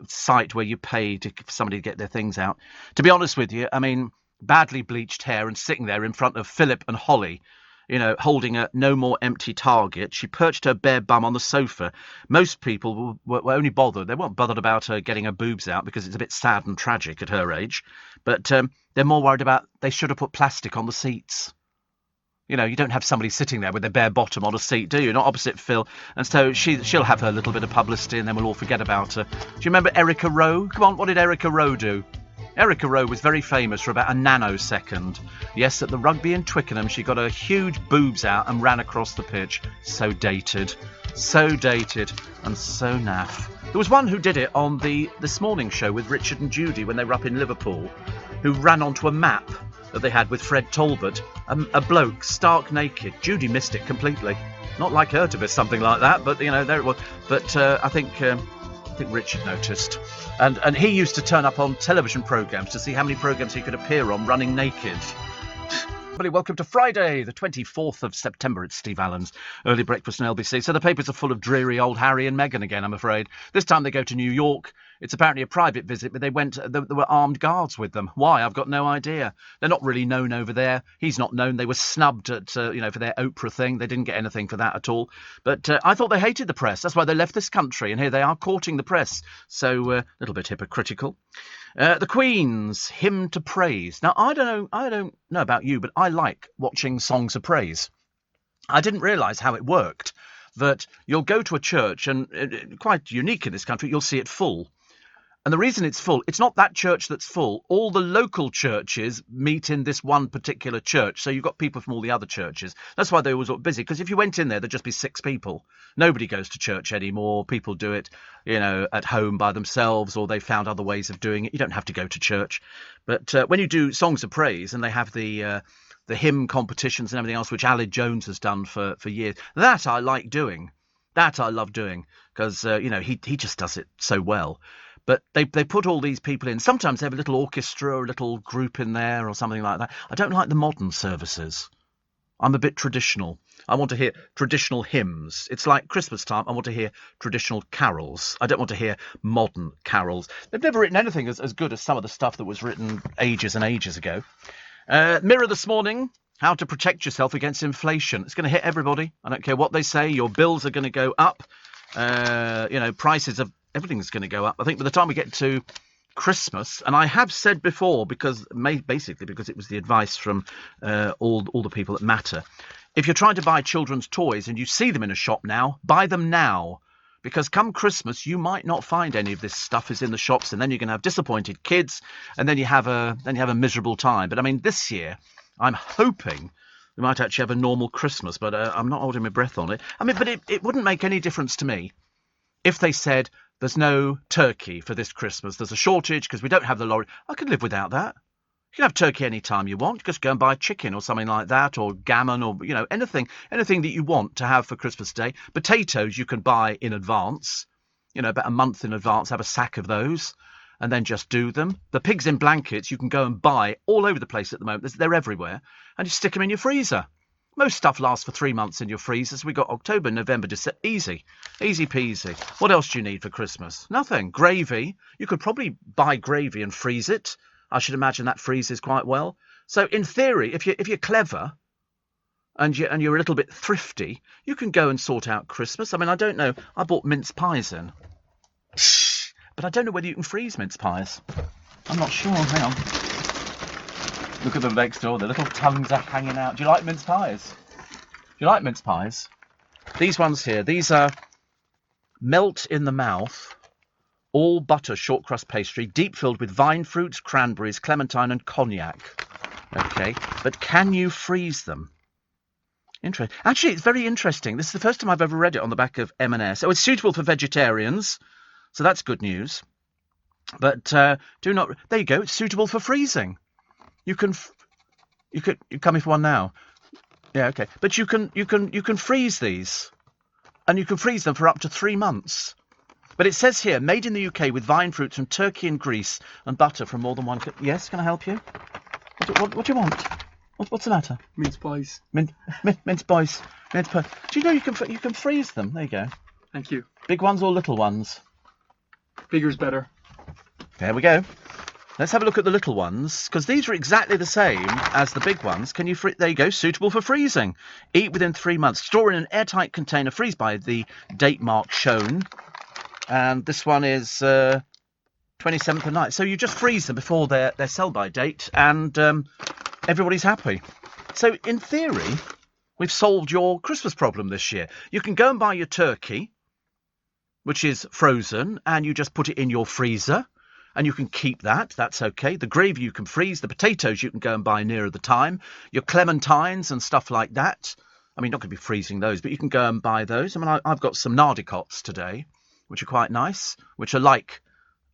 site where you pay for somebody to get their things out. To be honest with you, I mean, badly bleached hair and sitting there in front of Philip and Holly, holding a No More Empty Target. She perched her bare bum on the sofa. Most people were only bothered. They weren't bothered about her getting her boobs out because it's a bit sad and tragic at her age. But they're more worried about they should have put plastic on the seats. You don't have somebody sitting there with their bare bottom on a seat, do you? Not opposite Phil. And so she'll have her little bit of publicity and then we'll all forget about her. Do you remember Erica Rowe? Come on, what did Erica Rowe do? Erica Rowe was very famous for about a nanosecond. Yes, at the rugby in Twickenham, she got her huge boobs out and ran across the pitch. So dated and so naff. There was one who did it on This Morning show with Richard and Judy when they were up in Liverpool, who ran onto a map that they had with Fred Talbot, a bloke stark naked. Judy missed it completely. Not like her to miss something like that, but there it was. But I think Richard noticed, and he used to turn up on television programmes to see how many programmes he could appear on running naked. Everybody, welcome to Friday, the 24th of September. It's Steve Allen's Early Breakfast on LBC. So the papers are full of dreary old Harry and Meghan again, I'm afraid. This time they go to New York. It's apparently a private visit, but there were armed guards with them. Why? I've got no idea. They're not really known over there. He's not known. They were snubbed at, for their Oprah thing. They didn't get anything for that at all. But I thought they hated the press. That's why they left this country. And here they are courting the press. So a little bit hypocritical. The Queen's Hymn to Praise. Now, I don't know about you, but I like watching songs of praise. I didn't realise how it worked. That you'll go to a church, and quite unique in this country, you'll see it full. And the reason it's full, it's not that church that's full. All the local churches meet in this one particular church. So you've got people from all the other churches. That's why they always look busy. Because if you went in there, there'd just be 6 people. Nobody goes to church anymore. People do it, at home by themselves, or they found other ways of doing it. You don't have to go to church. But when you do songs of praise, and they have the hymn competitions and everything else, which Aled Jones has done for years, that I like doing. That I love doing. Because, he just does it so well. But they put all these people in. Sometimes they have a little orchestra or a little group in there or something like that. I don't like the modern services. I'm a bit traditional. I want to hear traditional hymns. It's like Christmas time. I want to hear traditional carols. I don't want to hear modern carols. They've never written anything as good as some of the stuff that was written ages and ages ago. Mirror this morning. How to protect yourself against inflation. It's going to hit everybody. I don't care what they say. Your bills are going to go up. Prices of everything's going to go up. I think by the time we get to Christmas, and I have said before, basically because it was the advice from all the people that matter. If you're trying to buy children's toys and you see them in a shop now, buy them now. Because come Christmas, you might not find any of this stuff is in the shops, and then you're going to have disappointed kids, and then you have a miserable time. But I mean, this year, I'm hoping we might actually have a normal Christmas, but I'm not holding my breath on it. I mean, but it wouldn't make any difference to me if they said there's no turkey for this Christmas. There's a shortage because we don't have the lorry. I could live without that. You can have turkey any time you want. Just go and buy chicken or something like that, or gammon, or anything that you want to have for Christmas Day. Potatoes you can buy in advance, about a month in advance. Have a sack of those, and then just do them. The pigs in blankets you can go and buy all over the place at the moment. They're everywhere, and you stick them in your freezer. Most stuff lasts for 3 months in your freezers. We got October, November, December. Easy peasy. What else do you need for Christmas? Nothing. Gravy. You could probably buy gravy and freeze it. I should imagine that freezes quite well. So in theory, if you're clever and you're a little bit thrifty, you can go and sort out Christmas. I mean, I don't know. I bought mince pies in, but I don't know whether you can freeze mince pies. I'm not sure. Hang on. Look at them next door. The little tongues are hanging out. Do you like mince pies? These ones here. These are melt in the mouth. All butter short crust pastry, deep filled with vine fruits, cranberries, clementine and cognac. Okay, but can you freeze them? Actually, it's very interesting. This is the first time I've ever read it on the back of M&S. Oh, it's suitable for vegetarians, so that's good news. But do not. There you go. It's suitable for freezing. You coming for one now? Yeah, okay. But you can freeze these, and you can freeze them for up to 3 months. But it says here, made in the UK with vine fruits from Turkey and Greece and butter from more than one... Yes, can I help you? What do you want? What's the matter? Mince pies. Mince pies. Mince pies. Do you know you can freeze them? There you go. Thank you. Big ones or little ones? Bigger's better. There we go. Let's have a look at the little ones, because these are exactly the same as the big ones. Can you there you go, suitable for freezing. Eat within 3 months. Store in an airtight container. Freeze by the date mark shown. And this one is 27th of night. So you just freeze them before their sell-by date, and everybody's happy. So in theory, we've solved your Christmas problem this year. You can go and buy your turkey, which is frozen, and you just put it in your freezer, and you can keep that. That's okay. The gravy you can freeze. The potatoes you can go and buy nearer the time. Your clementines and stuff like that. I mean, not going to be freezing those, but you can go and buy those. I mean, I've got some nardicots today, which are quite nice, which are like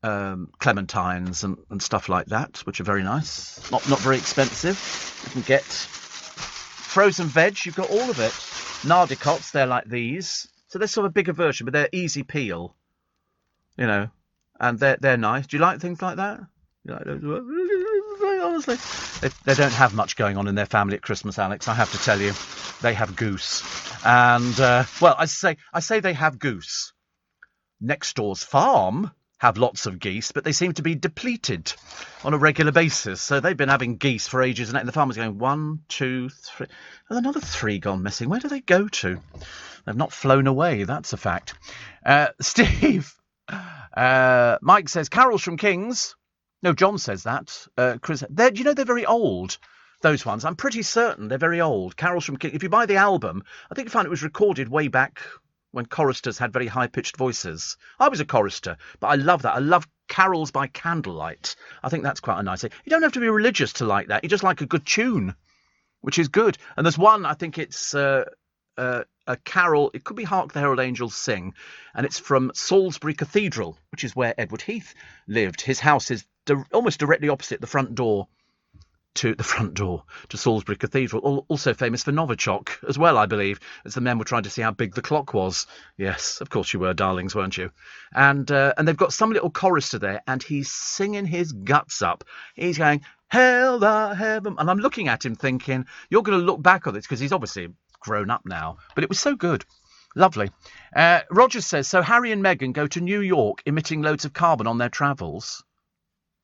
clementines and stuff like that, which are very nice. Not very expensive. You can get frozen veg. You've got all of it. Nardicots, they're like these. So they're sort of a bigger version, but they're easy peel. And they're nice. Do you like things like that? You like those? Honestly, they don't have much going on in their family at Christmas, Alex. I have to tell you, they have goose, and I say they have goose. Next door's farm have lots of geese, but they seem to be depleted on a regular basis. So they've been having geese for ages, and the farmer's going, 1, 2, 3. There's another 3 gone missing. Where do they go to? They've not flown away, that's a fact. Steve, Mike says, carols from Kings. No, John says that. Chris, do you know they're very old, those ones? I'm pretty certain they're very old. Carols from Kings. If you buy the album, I think you find it was recorded way back when choristers had very high-pitched voices. I was a chorister, but I love that. I love carols by candlelight. I think that's quite a nice thing. You don't have to be religious to like that. You just like a good tune, which is good. And there's one, I think it's a carol. It could be Hark the Herald Angels Sing, and it's from Salisbury Cathedral, which is where Edward Heath lived. His house is almost directly opposite the front door to Salisbury Cathedral, also famous for Novichok as well, I believe, as the men were trying to see how big the clock was. Yes, of course you were, darlings, weren't you? And they've got some little chorister there, and he's singing his guts up. He's going, "Hail the heaven," and I'm looking at him thinking, you're going to look back on this, because he's obviously grown up now, but it was so good. Lovely. Rogers says, so Harry and Meghan go to New York emitting loads of carbon on their travels,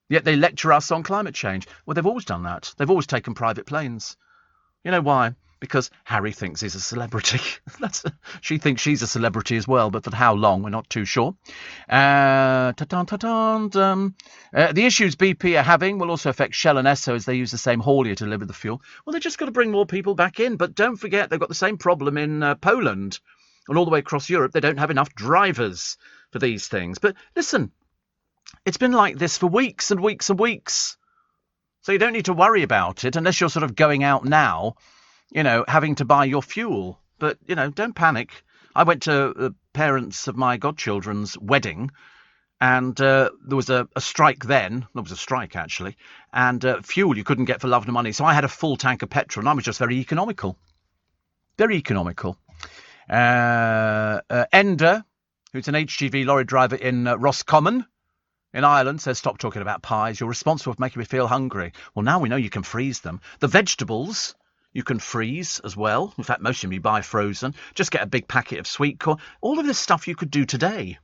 yet they lecture us on climate change. Well, they've always done that. They've always taken private planes. You know why? Because Harry thinks he's a celebrity. She thinks she's a celebrity as well, but for how long, we're not too sure. The issues BP are having will also affect Shell and Esso as they use the same haulier to deliver the fuel. Well, they've just got to bring more people back in. But don't forget, they've got the same problem in Poland. And all the way across Europe, they don't have enough drivers for these things. But listen, it's been like this for weeks and weeks and weeks. So you don't need to worry about it unless you're sort of going out now, having to buy your fuel. But, don't panic. I went to the parents of my godchildren's wedding, and there was a strike then. There was a strike, actually. And fuel you couldn't get for love nor money. So I had a full tank of petrol, and I was just very economical. Very economical. Ender, who's an HGV lorry driver in Roscommon in Ireland, says, stop talking about pies. You're responsible for making me feel hungry. Well, now we know you can freeze them. The vegetables you can freeze as well. In fact, most of them you buy frozen. Just get a big packet of sweet corn. All of this stuff you could do today.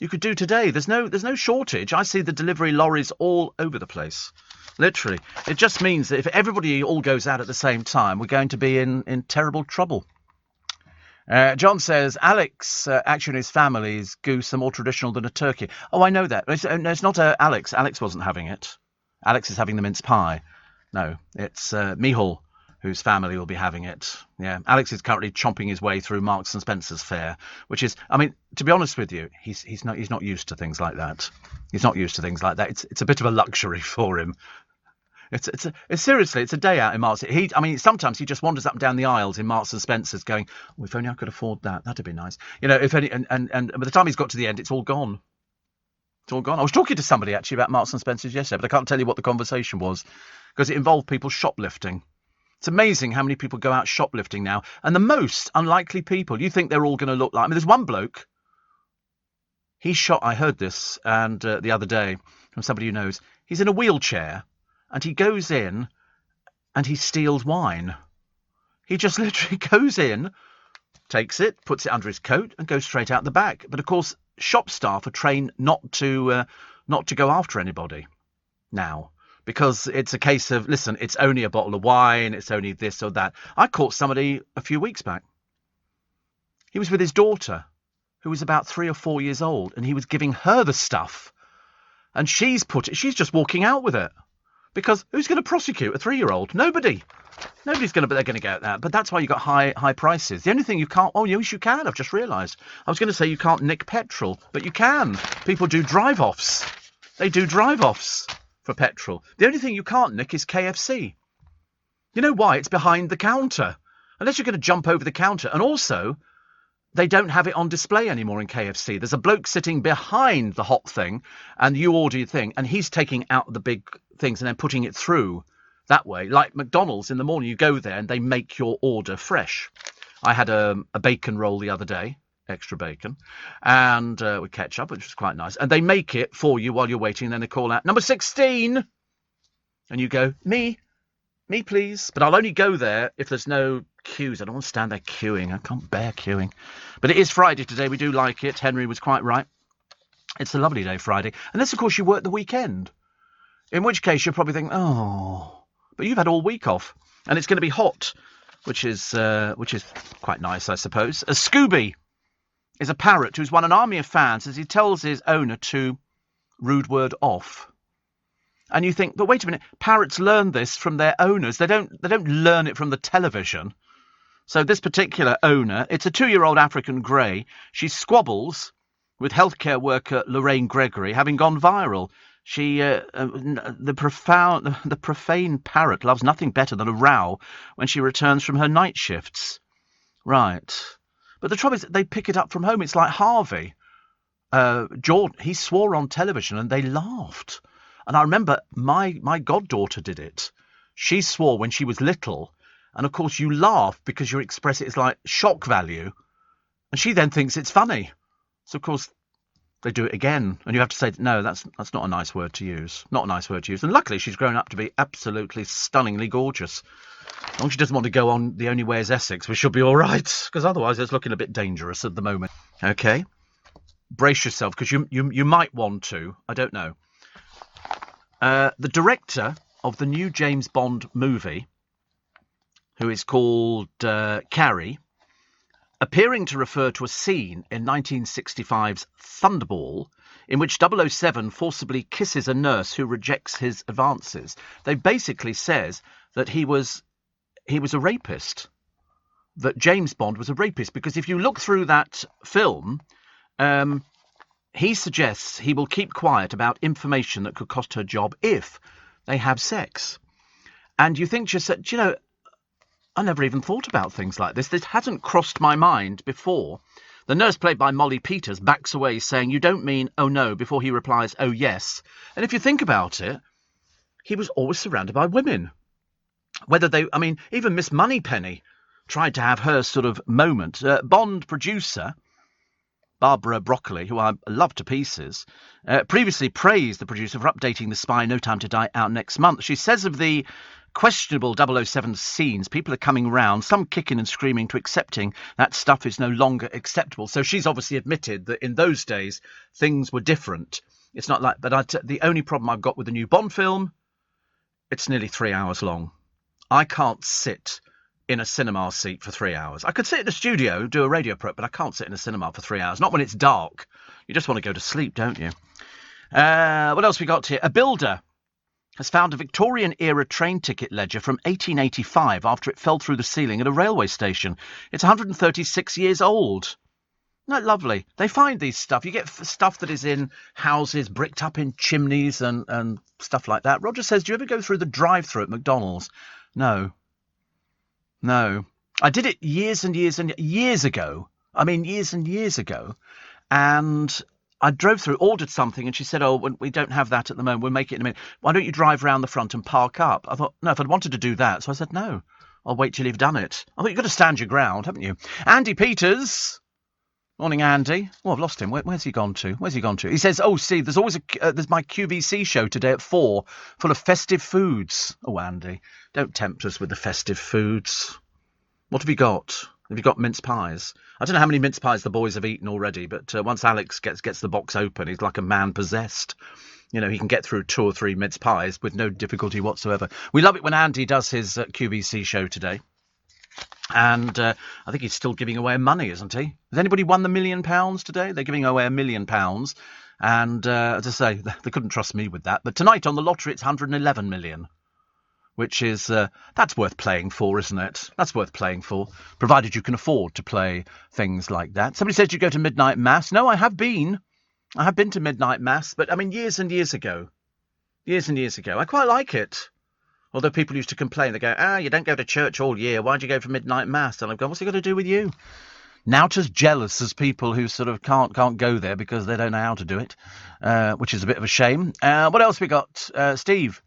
There's no shortage. I see the delivery lorries all over the place. Literally. It just means that if everybody all goes out at the same time, we're going to be in terrible trouble. John says, Alex, actually his family's goose are more traditional than a turkey. Oh, I know that. It's not Alex. Alex wasn't having it. Alex is having the mince pie. No, it's Mihal, whose family will be having it. Yeah, Alex is currently chomping his way through Marks and Spencer's fare, which is, to be honest with you, he's not used to things like that. He's not used to things like that. It's a bit of a luxury for him. It's seriously, it's a day out in Marks. Sometimes he just wanders up and down the aisles in Marks and Spencer's going, oh, if only I could afford that, that'd be nice. If any, and by the time he's got to the end, it's all gone. It's all gone. I was talking to somebody actually about Marks and Spencer's yesterday, but I can't tell you what the conversation was because it involved people shoplifting. It's amazing how many people go out shoplifting now. And the most unlikely people, you think they're all going to look like, there's one bloke, I heard this and the other day from somebody who knows, he's in a wheelchair. And he goes in and he steals wine. He just literally goes in, takes it, puts it under his coat and goes straight out the back. But, of course, shop staff are trained not to go after anybody now because it's a case of, listen, it's only a bottle of wine, it's only this or that. I caught somebody a few weeks back. He was with his daughter, who was about 3 or 4 years old, and he was giving her the stuff. And she's just walking out with it. Because who's going to prosecute a 3-year-old? Nobody. Nobody's going to. But they're going to go at that. But that's why you got high prices. The only thing you can't. Oh, yes, you can. I've just realised. I was going to say you can't nick petrol, but you can. People do drive-offs. They do drive-offs for petrol. The only thing you can't nick is KFC. You know why? It's behind the counter. Unless you're going to jump over the counter, and also they don't have it on display anymore in KFC. There's a bloke sitting behind the hot thing, and you order your thing, and he's taking out the big things and then putting it through that way. Like McDonald's in the morning, you go there and they make your order fresh. I had a bacon roll the other day, extra bacon, and with ketchup, which was quite nice. And they make it for you while you're waiting, and then they call out, number 16! And you go, me please. But I'll only go there if there's no queues. I don't want to stand there queuing. I can't bear queuing. But it is Friday today. We do like it. Henry was quite right. It's a lovely day, Friday. Unless, of course, you work the weekend. In which case, you'll probably think, oh, but you've had all week off. And it's going to be hot, which is quite nice, I suppose. A Scooby is a parrot who's won an army of fans as he tells his owner to rude word off. And you think, but wait a minute, parrots learn this from their owners. They don't learn it from the television. So this particular owner, it's a 2-year-old African grey. She squabbles with healthcare worker Lorraine Gregory, having gone viral. She, the profane parrot loves nothing better than a row when she returns from her night shifts. Right. But the trouble is, they pick it up from home. It's like Harvey. Jordan, he swore on television and they laughed. And I remember my goddaughter did it. She swore when she was little. And of course you laugh because you express it as like shock value. And she then thinks it's funny. So of course they do it again. And you have to say, no, that's not a nice word to use. Not a nice word to use. And luckily she's grown up to be absolutely stunningly gorgeous. As long as she doesn't want to go on The Only Way is Essex, we should be all right. Because otherwise it's looking a bit dangerous at the moment. Okay. Brace yourself, because you might want to. I don't know. The director of the new James Bond movie, who is called Carrie, appearing to refer to a scene in 1965's Thunderball in which 007 forcibly kisses a nurse who rejects his advances. They basically says that he was a rapist, that James Bond was a rapist, because if you look through that film, he suggests he will keep quiet about information that could cost her job if they have sex. And you think, just you know, I never even thought about things like this. This hasn't crossed my mind before. The nurse, played by Molly Peters, backs away saying, "You don't mean, oh no," before he replies, "Oh yes." And if you think about it, he was always surrounded by women. Even Miss Moneypenny tried to have her sort of moment. Bond producer Barbara Broccoli, who I love to pieces, previously praised the producer for updating The Spy No Time to Die out next month. She says of the questionable 007 scenes, people are coming round, some kicking and screaming to accepting that stuff is no longer acceptable. So she's obviously admitted that in those days things were different. It's not like, but the only problem I've got with the new Bond film, it's nearly 3 hours long. I can't sit in a cinema seat for 3 hours. I could sit in a studio, do a radio prep, but I can't sit in a cinema for 3 hours. Not when it's dark. You just want to go to sleep, don't you? What else we got here? A builder has found a Victorian-era train ticket ledger from 1885 after it fell through the ceiling at a railway station. It's 136 years old. Isn't that lovely? They find these stuff. You get stuff that is in houses, bricked up in chimneys and stuff like that. Roger says, do you ever go through the drive-thru at McDonald's? No. I did it years and years and years ago. I mean, years and years ago. And I drove through, ordered something, and she said, "Oh, we don't have that at the moment. We'll make it in a minute. Why don't you drive round the front and park up?" I thought, no, if I'd wanted to do that. So I said, no, I'll wait till you've done it. I thought, you've got to stand your ground, haven't you? Andy Peters. Morning, Andy. Oh, I've lost him. Where's he gone to? He says, "Oh, Steve, there's always there's my QVC show today at 4, full of festive foods." Oh, Andy, don't tempt us with the festive foods. What have you got? Have you got mince pies? I don't know how many mince pies the boys have eaten already, but once Alex gets the box open, he's like a man possessed. You know, he can get through 2 or 3 mince pies with no difficulty whatsoever. We love it when Andy does his QVC show today. And I think he's still giving away money, isn't he? Has anybody won the £1 million today? They're giving away £1 million. And as I say, they couldn't trust me with that. But tonight on the lottery, it's 111 million. Which is, that's worth playing for, isn't it? That's worth playing for, provided you can afford to play things like that. Somebody said you go to midnight mass. No, I have been. I have been to midnight mass, but I mean years and years ago. Years and years ago. I quite like it. Although people used to complain. They go, you don't go to church all year. Why'd you go for midnight mass? And I've gone, what's it got to do with you? Not as jealous as people who sort of can't go there because they don't know how to do it, which is a bit of a shame. What else we got? Steve.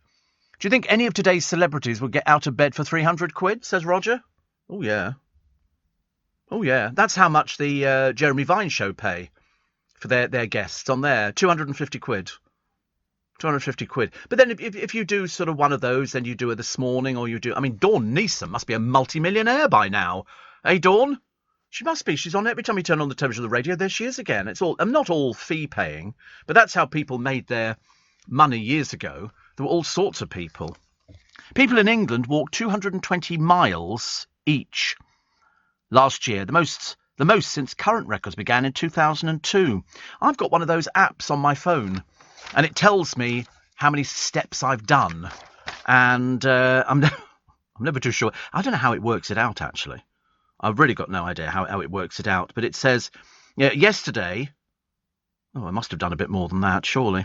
Do you think any of today's celebrities will get out of bed for 300 quid, says Roger? Oh, yeah. Oh, yeah. That's how much the Jeremy Vine show pay for their guests on there. 250 quid. 250 quid. But then if you do sort of one of those, then you do it this morning, or you do... I mean, Dawn Neeson must be a multi-millionaire by now. Hey, Dawn? She must be. She's on every time you turn on the television or the radio. There she is again. It's all. I'm not all fee paying, but that's how people made their money years ago. There were all sorts of people. People in England walked 220 miles each last year, the most since current records began in 2002. I've got one of those apps on my phone, and it tells me how many steps I've done, and I'm never too sure. I don't know how it works it out, actually. I've really got no idea how it works it out. But it says, yesterday... Oh, I must have done a bit more than that, surely.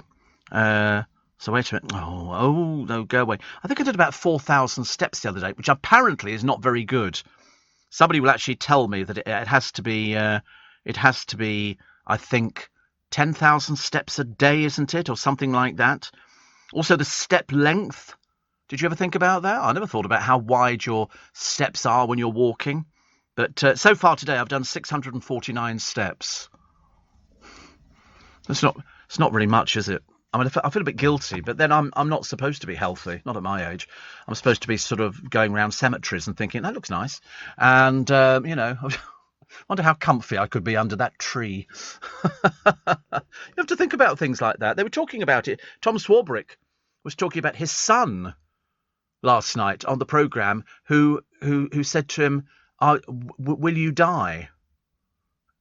So wait a minute. Oh, no, go away. I think I did about 4,000 steps the other day, which apparently is not very good. Somebody will actually tell me that it has to be, I think, 10,000 steps a day, isn't it? Or something like that. Also, the step length. Did you ever think about that? I never thought about how wide your steps are when you're walking. But so far today, I've done 649 steps. It's not really much, is it? I mean, I feel a bit guilty, but then I'm not supposed to be healthy, not at my age. I'm supposed to be sort of going around cemeteries and thinking, that looks nice. And, I wonder how comfy I could be under that tree. You have to think about things like that. They were talking about it. Tom Swarbrick was talking about his son last night on the programme who said to him, will you die?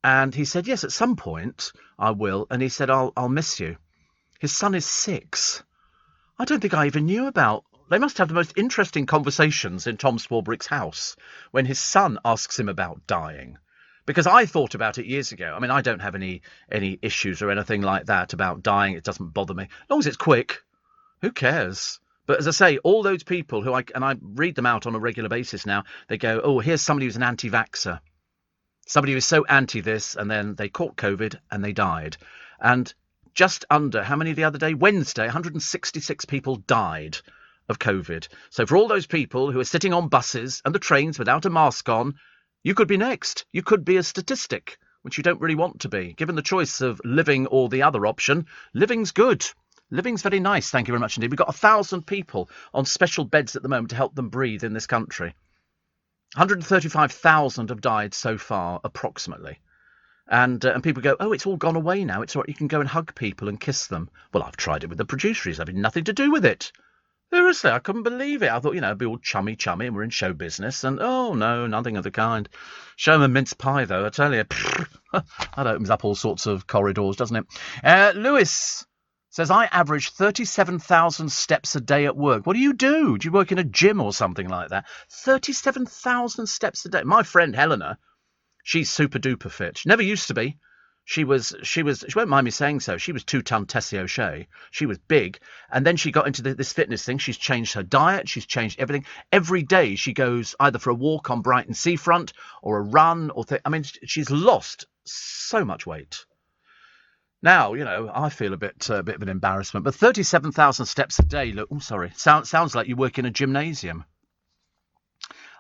And he said, yes, at some point I will. And he said, I'll miss you. His son is 6. I don't think I even knew about... They must have the most interesting conversations in Tom Swarbrick's house when his son asks him about dying. Because I thought about it years ago. I mean, I don't have any issues or anything like that about dying. It doesn't bother me. As long as it's quick, who cares? But as I say, all those people who I read them out on a regular basis now, they go, oh, here's somebody who's an anti-vaxxer. Somebody who was so anti this, and then they caught COVID and they died. And just under, how many the other day? Wednesday, 166 people died of COVID. So for all those people who are sitting on buses and the trains without a mask on, you could be next. You could be a statistic, which you don't really want to be. Given the choice of living or the other option, living's good. Living's very nice, thank you very much indeed. We've got 1,000 people on special beds at the moment to help them breathe in this country. 135,000 have died so far, approximately. And people go, oh, it's all gone away now. It's all right. You can go and hug people and kiss them. Well, I've tried it with the producer. He's having nothing to do with it. Seriously, I couldn't believe it. I thought, it'd be all chummy, and we're in show business. And, oh, no, nothing of the kind. Show them a mince pie, though, I tell you. That opens up all sorts of corridors, doesn't it? Lewis says, I average 37,000 steps a day at work. What do? Do you work in a gym or something like that? 37,000 steps a day. My friend Helena, she's super duper fit. She never used to be. She won't mind me saying so. She was 2-ton Tessie O'Shea. She was big. And then she got into this fitness thing. She's changed her diet. She's changed everything. Every day she goes either for a walk on Brighton seafront or a run she's lost so much weight. Now, I feel a bit of an embarrassment, but 37,000 steps a day, look, sounds like you work in a gymnasium.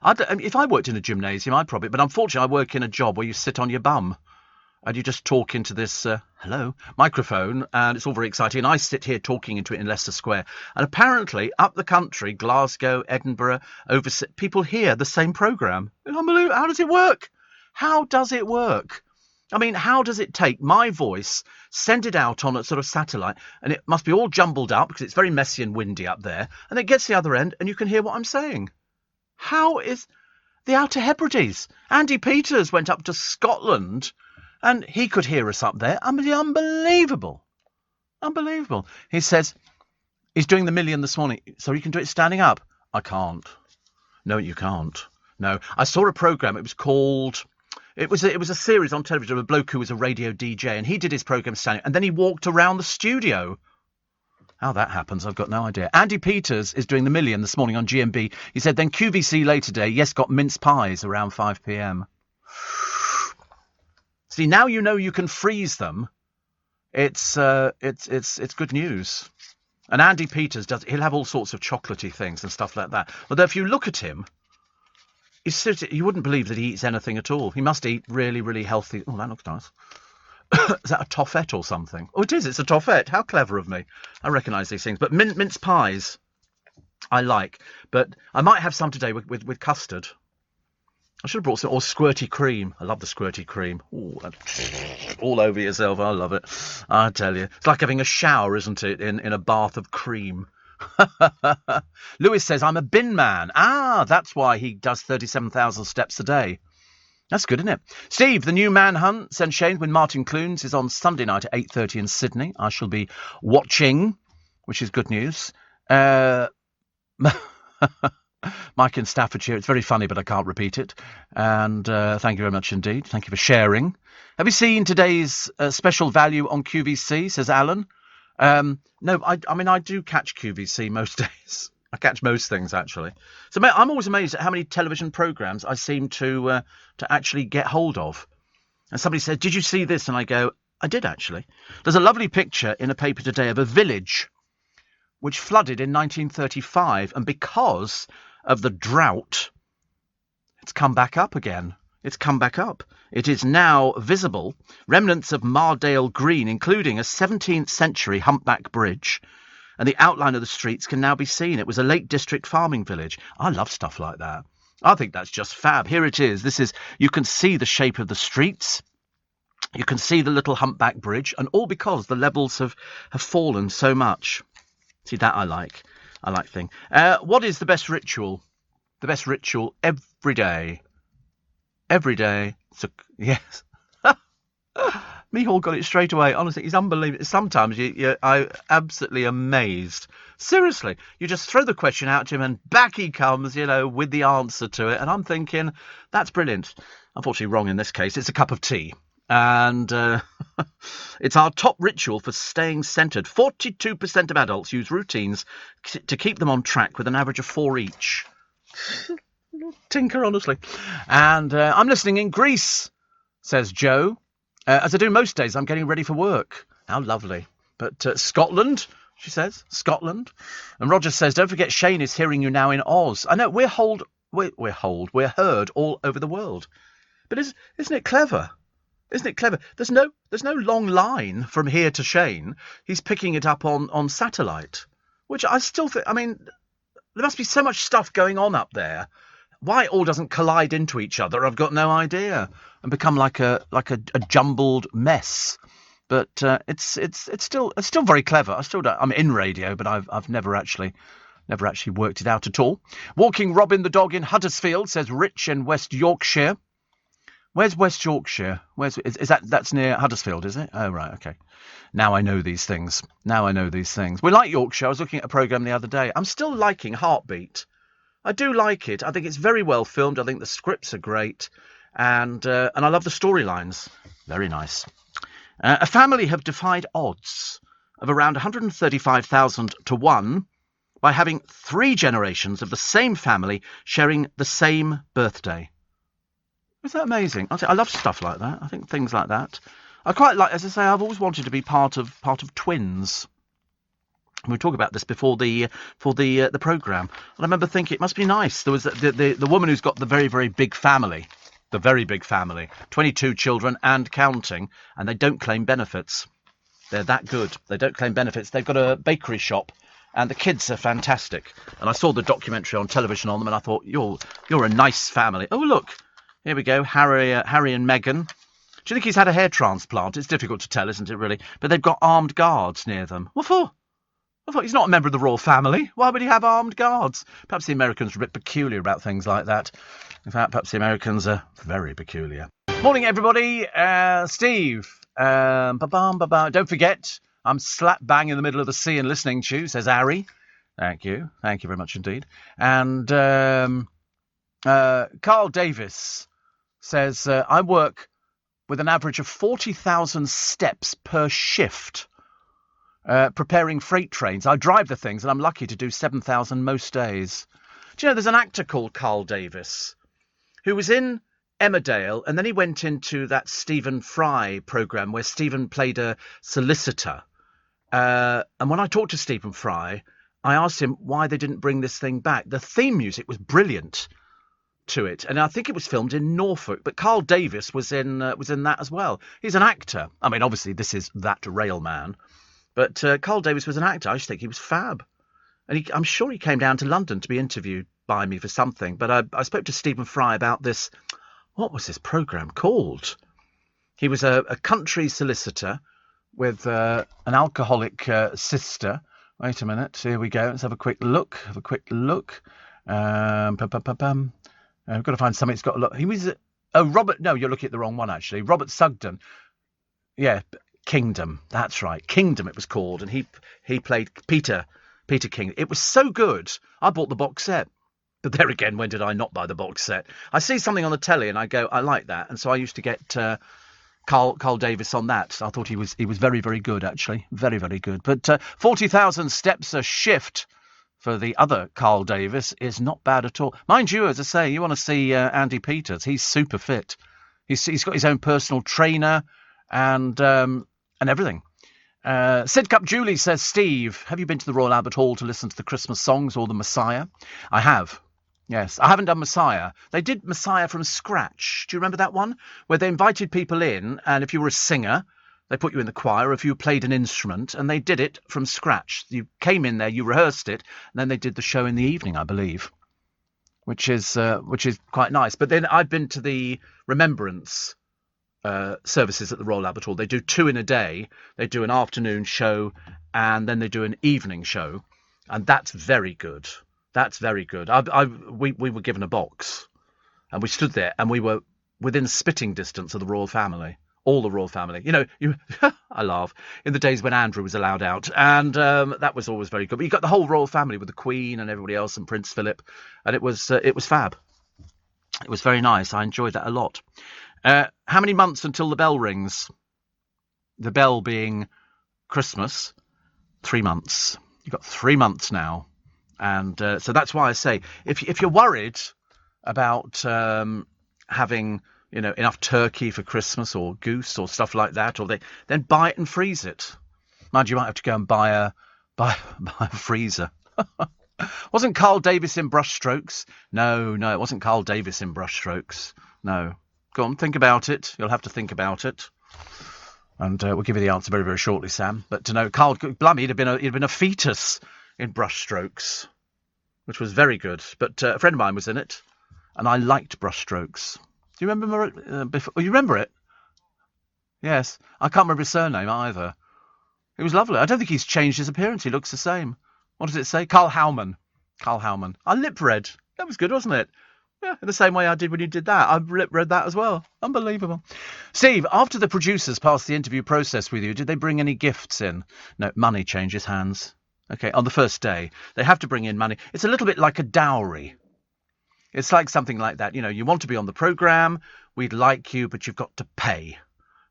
If I worked in a gymnasium, I'd probably, but unfortunately I work in a job where you sit on your bum and you just talk into this, microphone, and it's all very exciting, and I sit here talking into it in Leicester Square, and apparently up the country, Glasgow, Edinburgh, people hear the same programme. Unbelievable. How does it work? How does it work? I mean, how does it take my voice, send it out on a sort of satellite, and it must be all jumbled up because it's very messy and windy up there, and it gets to the other end and you can hear what I'm saying? How is the Outer Hebrides? Andy Peters went up to Scotland and he could hear us up there. Unbelievable. Unbelievable. He says he's doing the million this morning, so you can do it standing up. I can't. No, you can't. No. I saw a programme, it was called... It was a series on television of a bloke who was a radio DJ, and he did his programme standing, and then he walked around the studio. How that happens, I've got no idea. Andy Peters is doing the million this morning on GMB. He said, then QVC later today, yes, got mince pies around 5 p.m. See, now you know you can freeze them. It's good news. And Andy Peters he'll have all sorts of chocolatey things and stuff like that. Although if you look at him, you wouldn't believe that he eats anything at all. He must eat really, really healthy. Oh, that looks nice. Is that a toffette or something? Oh, it is. It's a toffette. How clever of me. I recognise these things. But mince pies, I like. But I might have some today with custard. I should have brought some, or squirty cream. I love the squirty cream. Ooh, all over yourself. I love it. I tell you. It's like having a shower, isn't it, in a bath of cream. Lewis says, I'm a bin man. Ah, that's why he does 37,000 steps a day. That's good, isn't it? Steve, the new Manhunt, sends Shane with Martin Clunes, is on Sunday night at 8:30 in Sydney. I shall be watching, which is good news. Mike in Staffordshire, it's very funny, but I can't repeat it. And thank you very much indeed. Thank you for sharing. Have you seen today's special value on QVC, says Alan? No, I mean, I do catch QVC most days. I catch most things, actually. So I'm always amazed at how many television programmes I seem to actually get hold of. And somebody said, did you see this? And I go, I did, actually. There's a lovely picture in a paper today of a village which flooded in 1935. And because of the drought, it's come back up again. It's come back up. It is now visible. Remnants of Mardale Green, including a 17th century humpback bridge, and the outline of the streets can now be seen. It was a Lake District farming village. I love stuff like that. I think that's just fab. Here it is. You can see the shape of the streets. You can see the little humpback bridge, and all because the levels have fallen so much. See, that I like. I like thing. What is the best ritual? The best ritual every day. Every day. So, yes. Mihal got it straight away. Honestly, he's unbelievable. Sometimes I'm absolutely amazed. Seriously, you just throw the question out to him and back he comes, with the answer to it. And I'm thinking, that's brilliant. Unfortunately, wrong in this case. It's a cup of tea. And it's our top ritual for staying centred. 42% of adults use routines to keep them on track with an average of 4 each. Tinker, honestly. And I'm listening in Greece, says Joe. As I do most days, I'm getting ready for work. How lovely. But Scotland, she says. Scotland. And Roger says, don't forget Shane is hearing you now in Oz. I know, we're heard all over the world. But isn't it clever? Isn't it clever? There's no long line from here to Shane. He's picking it up on satellite, which I still think, I mean, there must be so much stuff going on up there. Why it all doesn't collide into each other, I've got no idea, and become like a jumbled mess. But it's still very clever. I still don't. I'm in radio, but I've never actually worked it out at all. Walking Robin the dog in Huddersfield, says Rich in West Yorkshire. Where's West Yorkshire? Is that's near Huddersfield, is it? Oh, right, okay. Now I know these things. We like Yorkshire. I was looking at a programme the other day. I'm still liking Heartbeat. I do like it. I think it's very well filmed. I think the scripts are great. And I love the storylines. Very nice. A family have defied odds of around 135,000 to 1 by having 3 generations of the same family sharing the same birthday. Is that amazing? I love stuff like that. I think things like that. I quite like, as I say, I've always wanted to be part of twins. We talked about this before the programme. And I remember thinking it must be nice. There was the woman who's got the very, very big family. The very big family. 22 children and counting. And they don't claim benefits. They're that good. They don't claim benefits. They've got a bakery shop. And the kids are fantastic. And I saw the documentary on television on them. And I thought, you're a nice family. Oh, look. Here we go, Harry and Meghan. Do you think he's had a hair transplant? It's difficult to tell, isn't it, really? But they've got armed guards near them. What for? I thought he's not a member of the royal family. Why would he have armed guards? Perhaps the Americans are a bit peculiar about things like that. In fact, perhaps the Americans are very peculiar. Morning, everybody. Steve. Don't forget, I'm slap bang in the middle of the sea and listening to you, says Harry. Thank you. Thank you very much indeed. And Carl Davis says, I work with an average of 40,000 steps per shift, preparing freight trains. I drive the things, and I'm lucky to do 7,000 most days. Do you know, there's an actor called Carl Davis who was in Emmerdale, and then he went into that Stephen Fry programme where Stephen played a solicitor. And when I talked to Stephen Fry, I asked him why they didn't bring this thing back. The theme music was brilliant to it, and I think it was filmed in Norfolk, but Carl Davis was in that as well. He's an actor. I mean, obviously this is that Railman, but Carl Davis was an actor. I just think he was fab, and I'm sure he came down to London to be interviewed by me for something. But I spoke to Stephen Fry about this. What was this programme called? He was a country solicitor with an alcoholic sister. Wait a minute. Here we go. Let's have a quick look. We've got to find something that's got a look. He was... Robert... No, you're looking at the wrong one, actually. Robert Sugden. Yeah, Kingdom. That's right. Kingdom, it was called. And he played Peter King. It was so good. I bought the box set. But there again, when did I not buy the box set? I see something on the telly and I go, I like that. And so I used to get Carl Davis on that. I thought he was very, very good, actually. Very, very good. But 40,000 steps a shift for the other Carl Davis is not bad at all. Mind you, as I say, you want to see Andy Peters. He's super fit. He's got his own personal trainer and everything. Sidcup Julie says, Steve, have you been to the Royal Albert Hall to listen to the Christmas songs or the Messiah? I have. Yes, I haven't done Messiah. They did Messiah from scratch. Do you remember that one? Where they invited people in, and if you were a singer, they put you in the choir, or if you played an instrument, and they did it from scratch. You came in there, you rehearsed it, and then they did the show in the evening, I believe, which is quite nice. But then I've been to the Remembrance services at the Royal Albert Hall. They do 2 in a day. They do an afternoon show, and then they do an evening show, and that's very good. That's very good. We were given a box, and we stood there, and we were within spitting distance of the royal family, all the royal family. You know, I laugh, in the days when Andrew was allowed out, and that was always very good. But you got the whole royal family with the Queen and everybody else, and Prince Philip, and it was fab. It was very nice. I enjoyed that a lot. How many months until the bell rings? The bell being Christmas. 3 months. You've got 3 months now. And so that's why I say, if you're worried about having, enough turkey for Christmas or goose or stuff like that, then buy it and freeze it. Mind you might have to go and buy a freezer. Wasn't Carl Davis in Brushstrokes? No, it wasn't Carl Davis in Brushstrokes. No. Go on, think about it. You'll have to think about it. And we'll give you the answer very, very shortly, Sam. But to know, Carl, blimey, he'd have been a fetus in Brushstrokes, which was very good. But a friend of mine was in it, and I liked Brushstrokes. Do you remember it before? Oh, you remember it? Yes. I can't remember his surname either. It was lovely. I don't think he's changed his appearance. He looks the same. What does it say? Carl Howman. I lip read. That was good, wasn't it? Yeah, in the same way I did when you did that. I lip read that as well. Unbelievable. Steve, after the producers passed the interview process with you, did they bring any gifts in? No, money changes hands. Okay, on the first day, they have to bring in money. It's a little bit like a dowry. It's like something like that. You want to be on the programme, we'd like you, but you've got to pay.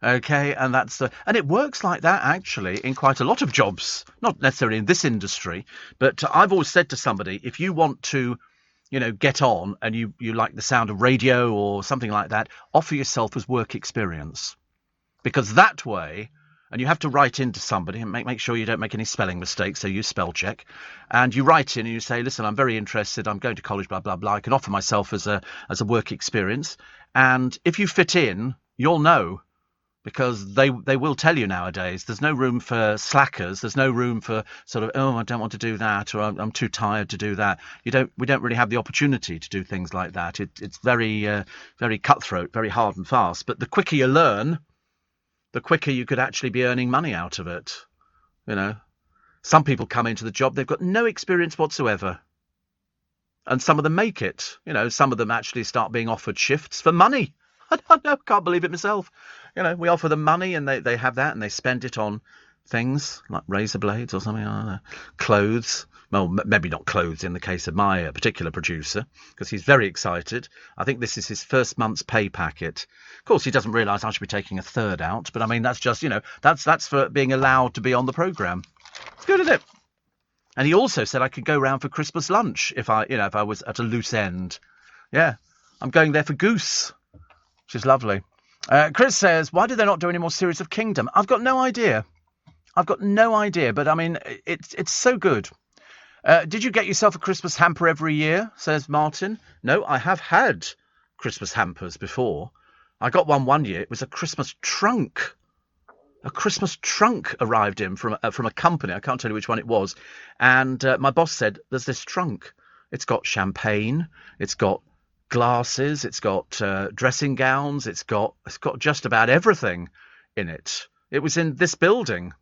Okay, and and it works like that, actually, in quite a lot of jobs. Not necessarily in this industry, but I've always said to somebody, if you want to, get on and you like the sound of radio or something like that, offer yourself as work experience. Because that way... And you have to write into somebody and make sure you don't make any spelling mistakes, so use spell check. And you write in and you say, listen, I'm very interested, I'm going to college, blah, blah, blah. I can offer myself as a work experience. And if you fit in, you'll know. Because they will tell you nowadays. There's no room for slackers. There's no room for sort of, I don't want to do that, or I'm too tired to do that. We don't really have the opportunity to do things like that. It's very, very cutthroat, very hard and fast. But the quicker you learn, the quicker you could actually be earning money out of it. Some people come into the job, they've got no experience whatsoever. And some of them make it. Some of them actually start being offered shifts for money. I don't know, can't believe it myself. We offer them money and they have that and they spend it on things like razor blades or something, I don't know, clothes. Well, maybe not clothes in the case of my particular producer, because he's very excited. I think this is his first month's pay packet. Of course, he doesn't realise I should be taking a third out, but I mean, that's just, that's for being allowed to be on the programme. It's good, isn't it? And he also said I could go round for Christmas lunch if I was at a loose end. Yeah, I'm going there for goose, which is lovely. Chris says, why did they not do any more series of Kingdom? I've got no idea, but I mean, it's so good. Did you get yourself a Christmas hamper every year, says Martin? No, I have had Christmas hampers before. I got one year. It was a Christmas trunk. A Christmas trunk arrived in from a company. I can't tell you which one it was. And my boss said, there's this trunk. It's got champagne. It's got glasses. It's got dressing gowns. It's got just about everything in it. It was in this building.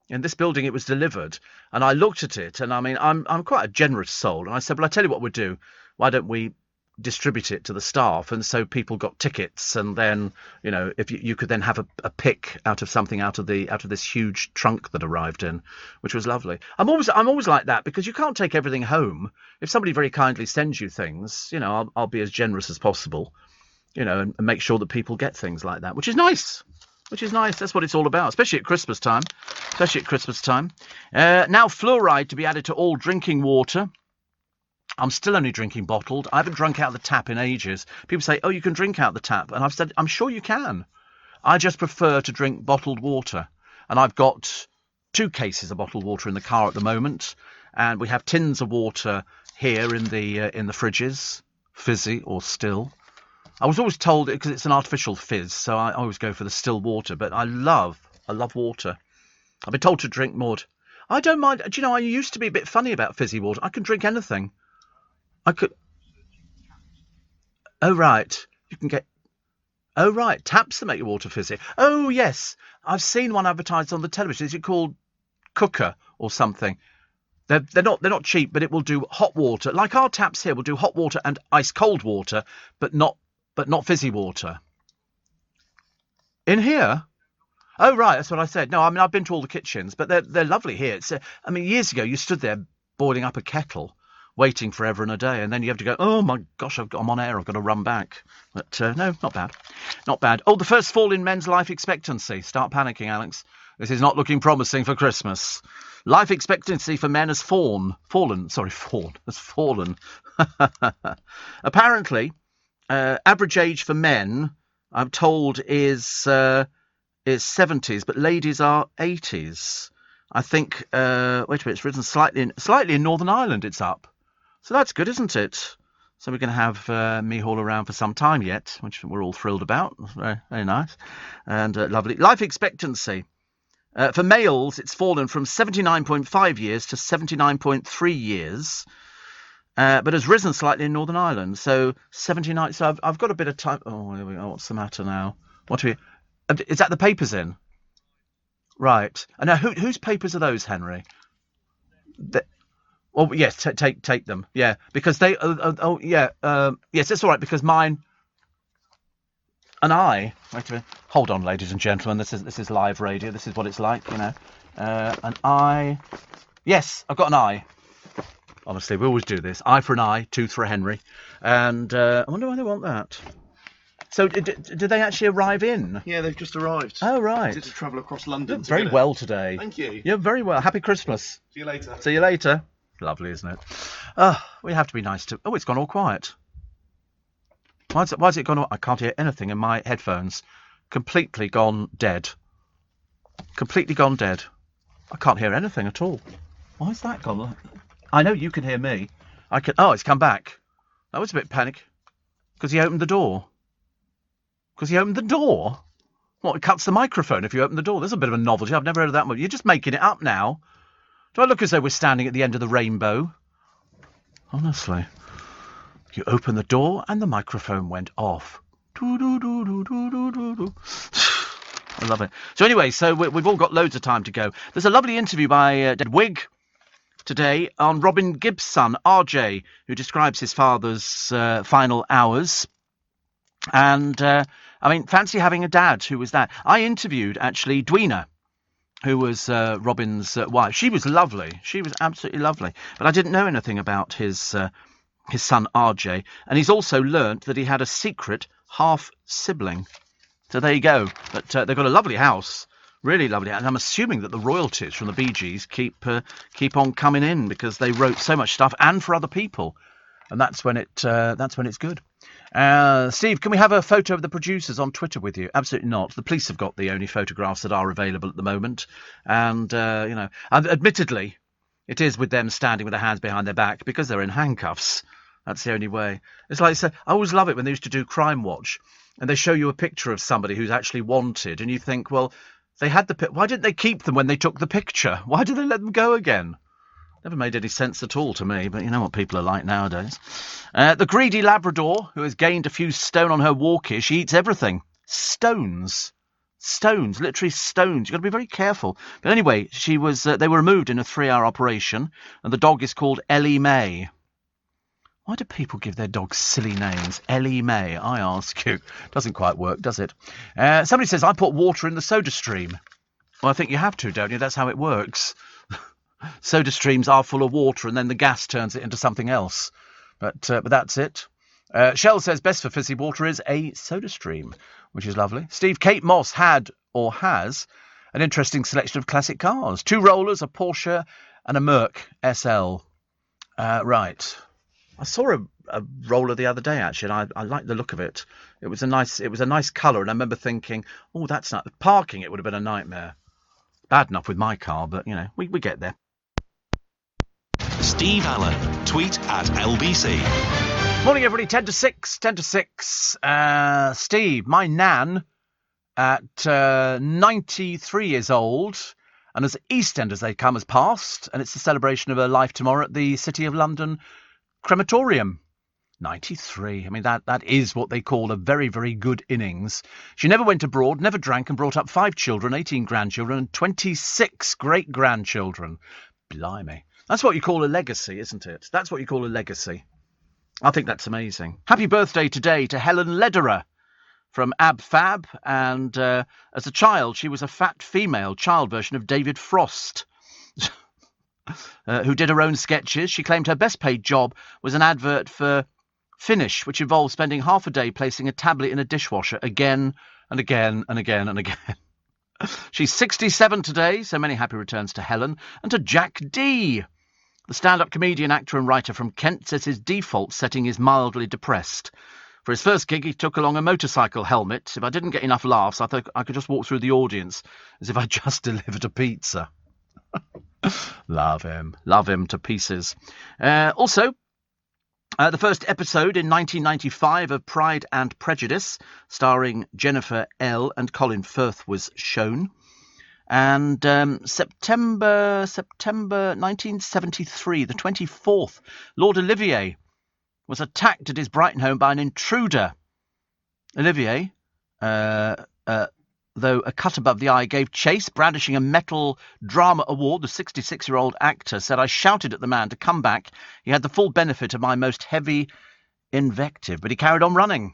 In this building, it was delivered, and I looked at it, and I mean, I'm quite a generous soul, and I said, well, I tell you what we'll do. Why don't we distribute it to the staff? And so people got tickets, and then, you know, if you could then have a pick out of something out of this huge trunk that arrived in, which was lovely. I'm always like that, because you can't take everything home. If somebody very kindly sends you things, you know, I'll be as generous as possible, you know, and make sure that people get things like that, which is nice. That's what it's all about, especially at Christmas time. Now fluoride to be added to all drinking water. I'm still only drinking bottled. I haven't drunk out of the tap in ages. People say, oh, you can drink out the tap. And I've said, I'm sure you can. I just prefer to drink bottled water. And I've got 2 cases of bottled water in the car at the moment. And we have tins of water here in the fridges, fizzy or still. I was always told, because it's an artificial fizz, so I always go for the still water. But I love water. I've been told to drink more. I don't mind. Do you know, I used to be a bit funny about fizzy water. I can drink anything. I could. Oh, right. You can get. Oh, right. Taps that make your water fizzy. Oh, yes. I've seen one advertised on the television. Is it called Cooker or something? They're not cheap, but it will do hot water. Like our taps here will do hot water and ice cold water, but not fizzy water. In here? Oh, right, that's what I said. No, I mean, I've been to all the kitchens, but they're lovely here. It's, I mean, years ago, you stood there boiling up a kettle, waiting forever and a day, and then you have to go, oh, my gosh, I'm on air, I've got to run back. But, no, not bad. Not bad. Oh, the first fall in men's life expectancy. Start panicking, Alex. This is not looking promising for Christmas. Life expectancy for men has fallen. Apparently, average age for men, I'm told, is 70s, but ladies are 80s. I think. Wait a minute, it's risen slightly in Northern Ireland. It's up, so that's good, isn't it? So we're going to have Micheál around for some time yet, which we're all thrilled about. Very, very nice and lovely. Life expectancy for males, it's fallen from 79.5 years to 79.3 years. But has risen slightly in Northern Ireland, so 79. So I've got a bit of time. Oh, here we go. What's the matter now? Is that the papers in? Right. And now, whose papers are those, Henry? Well, yes, take them. Yeah, because they. Yes, it's all right because mine. And I. Wait a minute. Hold on, ladies and gentlemen. This is live radio. This is what it's like, you know. And I. Yes, I've got an I. Honestly, we always do this. Eye for an eye, tooth for a Henry. And I wonder why they want that. So did they actually arrive in? Yeah, they've just arrived. Oh, right. To travel across London. Very well today. Thank you. Yeah, very well. Happy Christmas. See you later. See you later. Lovely, isn't it? We have to be nice to... Oh, it's gone all quiet. Why is it gone all... I can't hear anything in my headphones. Completely gone dead. Completely gone dead. I can't hear anything at all. Why is that gone? I know you can hear me. I can. Oh, it's come back. That was a bit panic. Because he opened the door. What, it cuts the microphone if you open the door? There's a bit of a novelty. I've never heard of that one. You're just making it up now. Do I look as though we're standing at the end of the rainbow? Honestly. You open the door and the microphone went off. I love it. So anyway, we've all got loads of time to go. There's a lovely interview by Dead Wig today on Robin Gibb's son, RJ, who describes his father's final hours. And, I mean, fancy having a dad who was that. I interviewed, actually, Dweena, who was Robin's wife. She was lovely. She was absolutely lovely. But I didn't know anything about his son, RJ. And he's also learnt that he had a secret half-sibling. So there you go. But they've got a lovely house. Really lovely, and I'm assuming that the royalties from the Bee Gees keep on coming in because they wrote so much stuff and for other people, and that's when it's good. Steve, can we have a photo of the producers on Twitter with you? Absolutely not. The police have got the only photographs that are available at the moment, and and admittedly, it is with them standing with their hands behind their back because they're in handcuffs. That's the only way. It's like I always love it when they used to do Crime Watch, and they show you a picture of somebody who's actually wanted, and you think, well. They had why didn't they keep them when they took the picture? Why did they let them go again? Never made any sense at all to me, but you know what people are like nowadays. The greedy Labrador, who has gained a few stone on her walkie, she eats everything. Stones. Stones, literally stones. You've got to be very careful. But anyway, they were removed in a 3-hour operation, and the dog is called Ellie Mae. Why do people give their dogs silly names? Ellie Mae, I ask you. Doesn't quite work, does it? Somebody says, I put water in the soda stream. Well, I think you have to, don't you? That's how it works. Soda streams are full of water, and then the gas turns it into something else. But that's it. Shell says, best for fizzy water is a soda stream, which is lovely. Steve, Kate Moss had, or has, an interesting selection of classic cars. 2 rollers, a Porsche, and a Merc SL. Right. I saw a roller the other day, actually, and I liked the look of it. It was a nice colour, and I remember thinking, oh, that's not... Parking it would have been a nightmare. Bad enough with my car, but, you know, we get there. Steve Allen, tweet at LBC. Morning, everybody. 10 to 6. Steve, my nan at 93 years old, and as EastEnders they come, has passed, and it's the celebration of her life tomorrow at the City of London crematorium. 93. I mean, that is what they call a very, very good innings. She never went abroad, never drank, and brought up 5 children, 18 grandchildren, and 26 great-grandchildren. Blimey. That's what you call a legacy, isn't it? That's what you call a legacy. I think that's amazing. Happy birthday today to Helen Lederer from Ab Fab. And as a child, she was a fat female child version of David Frost, who did her own sketches. She claimed her best paid job was an advert for Finish, which involved spending half a day placing a tablet in a dishwasher again and again and again and again. She's 67 today, so many happy returns to Helen. And to Jack D. The stand-up comedian, actor and writer from Kent says his default setting is mildly depressed. For his first gig, he took along a motorcycle helmet. If I didn't get enough laughs, I thought I could just walk through the audience as if I just delivered a pizza. Love him to pieces. Also, the first episode in 1995 of Pride and Prejudice, starring Jennifer L. and Colin Firth, was shown. And September 1973, the 24th, Lord Olivier was attacked at his Brighton home by an intruder. Olivier, though a cut above the eye, gave chase, brandishing a metal drama award. The 66-year-old actor said, I shouted at the man to come back. He had the full benefit of my most heavy invective, but he carried on running.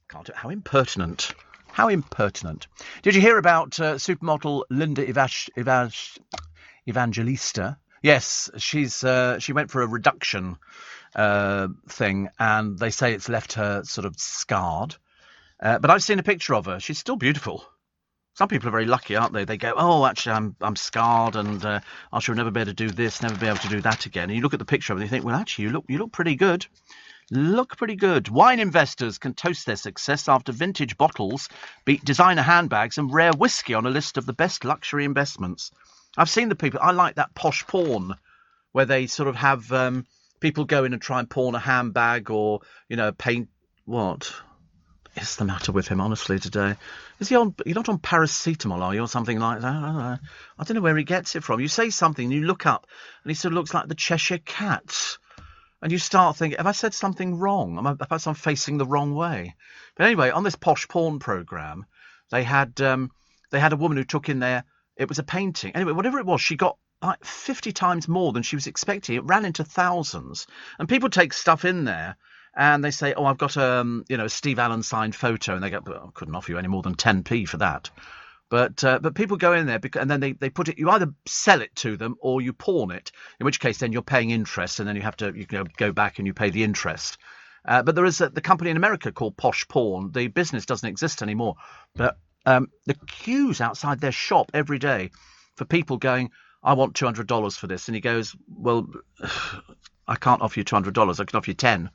Can't do it. How impertinent. How impertinent. Did you hear about supermodel Linda Evangelista? Yes, she went for a reduction thing, and they say it's left her sort of scarred. But I've seen a picture of her. She's still beautiful. Some people are very lucky, aren't they? They go, oh, actually, I'm scarred, and I shall never be able to do this, never be able to do that again. And you look at the picture of her and you think, well, actually, you look pretty good. Look pretty good. Wine investors can toast their success after vintage bottles beat designer handbags and rare whiskey on a list of the best luxury investments. I've seen the people. I like that posh porn where they sort of have people go in and try and pawn a handbag or, you know, paint. What is the matter with him, honestly, today? Is he on? You're not on paracetamol, are you, or something like that? I don't know where he gets it from. You say something and you look up and he sort of looks like the Cheshire Cat. And you start thinking, have I said something wrong? Perhaps I'm facing the wrong way. But anyway, on this posh porn programme, they had a woman who took in there, it was a painting. Anyway, whatever it was, she got like 50 times more than she was expecting. It ran into thousands. And people take stuff in there and they say, oh, I've got a Steve Allen signed photo. And they go, well, I couldn't offer you any more than 10p for that. But people go in there and then they put it. You either sell it to them or you pawn it. In which case, then you're paying interest, and then you go back and you pay the interest. But there is the company in America called Posh Porn. The business doesn't exist anymore. But the queues outside their shop every day for people going, I want $200 for this, and he goes, well, I can't offer you $200. I can offer you 10.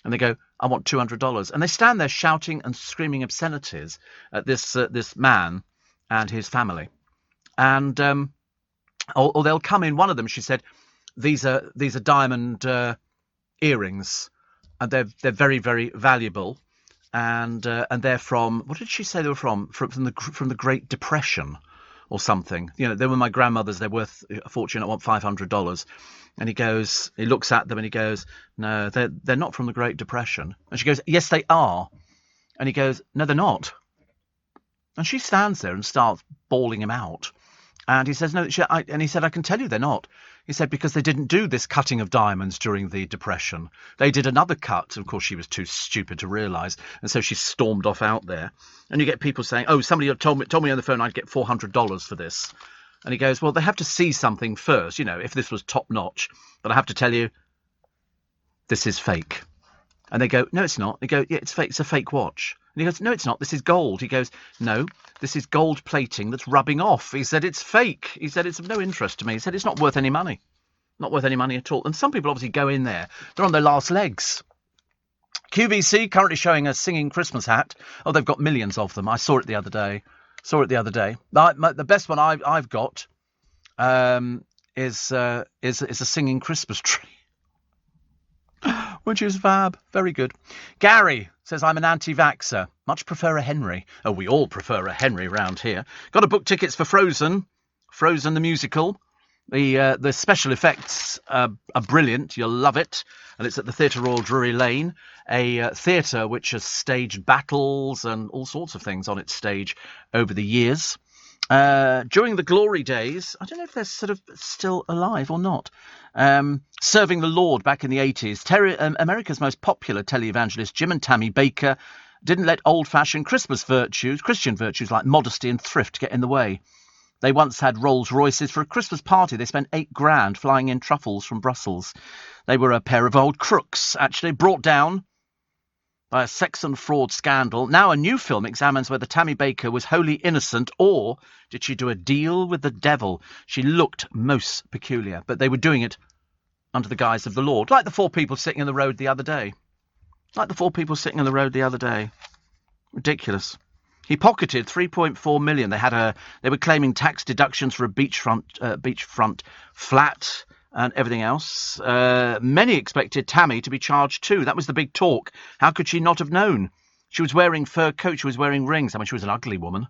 And they go, I want $200, and they stand there shouting and screaming obscenities at this man and his family. And or they'll come in. One of them, she said, these are diamond earrings, and they're very, very valuable, and they're from, what did she say they were from? From the Great Depression or something. You know, they were my grandmother's. They're worth a fortune. I want $500. And he looks at them and he goes, no, they're not from the Great Depression. And she goes, yes, they are. And he goes, no, they're not. And she stands there and starts bawling him out. And he says, no, and he said, I can tell you they're not. He said, because they didn't do this cutting of diamonds during the Depression. They did another cut. Of course, she was too stupid to realise. And so she stormed off out there. And you get people saying, oh, somebody told me on the phone I'd get $400 for this. And he goes, well, they have to see something first, you know, if this was top notch. But I have to tell you, this is fake. And they go, no, it's not. They go, yeah, it's fake. It's a fake watch. And he goes, no, it's not. This is gold. He goes, no, this is gold plating that's rubbing off. He said, it's fake. He said, it's of no interest to me. He said, it's not worth any money. Not worth any money at all. And some people obviously go in there. They're on their last legs. QVC currently showing a singing Christmas hat. Oh, they've got millions of them. I saw it the other day. The best one I've got is a singing Christmas tree. Which is fab. Very good. Gary says, I'm an anti-vaxxer. Much prefer a Henry. Oh, we all prefer a Henry round here. Got to book tickets for Frozen. Frozen the musical. The special effects are brilliant. You'll love it. And it's at the Theatre Royal Drury Lane, a theatre which has staged battles and all sorts of things on its stage over the years. During the glory days, I don't know if they're sort of still alive or not, serving the Lord back in the 80s, America's most popular televangelist, Jim and Tammy Baker, didn't let old-fashioned Christian virtues like modesty and thrift get in the way. They once had Rolls Royces for a Christmas party. They spent $8,000 flying in truffles from Brussels. They were a pair of old crooks, actually, brought down by a sex and fraud scandal. Now a new film examines whether Tammy Baker was wholly innocent or did she do a deal with the devil. She looked most peculiar, but they were doing it under the guise of the Lord, like the four people sitting in the road the other day. Ridiculous. He pocketed $3.4 million. They were claiming tax deductions for a beachfront flat and everything else. Many expected Tammy to be charged too. That was the big talk. How could she not have known? She was wearing fur coat. She was wearing rings. I mean, she was an ugly woman.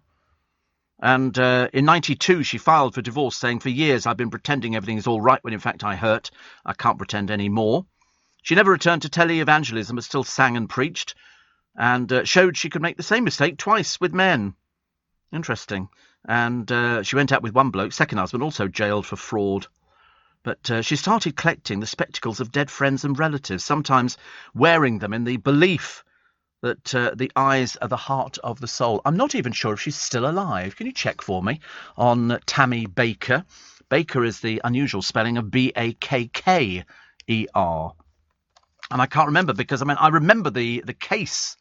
And in 92, she filed for divorce, saying, for years I've been pretending everything is all right when in fact I hurt. I can't pretend any more. She never returned to televangelism, but still sang and preached, and showed she could make the same mistake twice with men. Interesting. And she went out with one bloke, second husband, also jailed for fraud. But she started collecting the spectacles of dead friends and relatives, sometimes wearing them in the belief that the eyes are the heart of the soul. I'm not even sure if she's still alive. Can you check for me on Tammy Baker? Baker is the unusual spelling of Bakker. And I can't remember because, I remember the case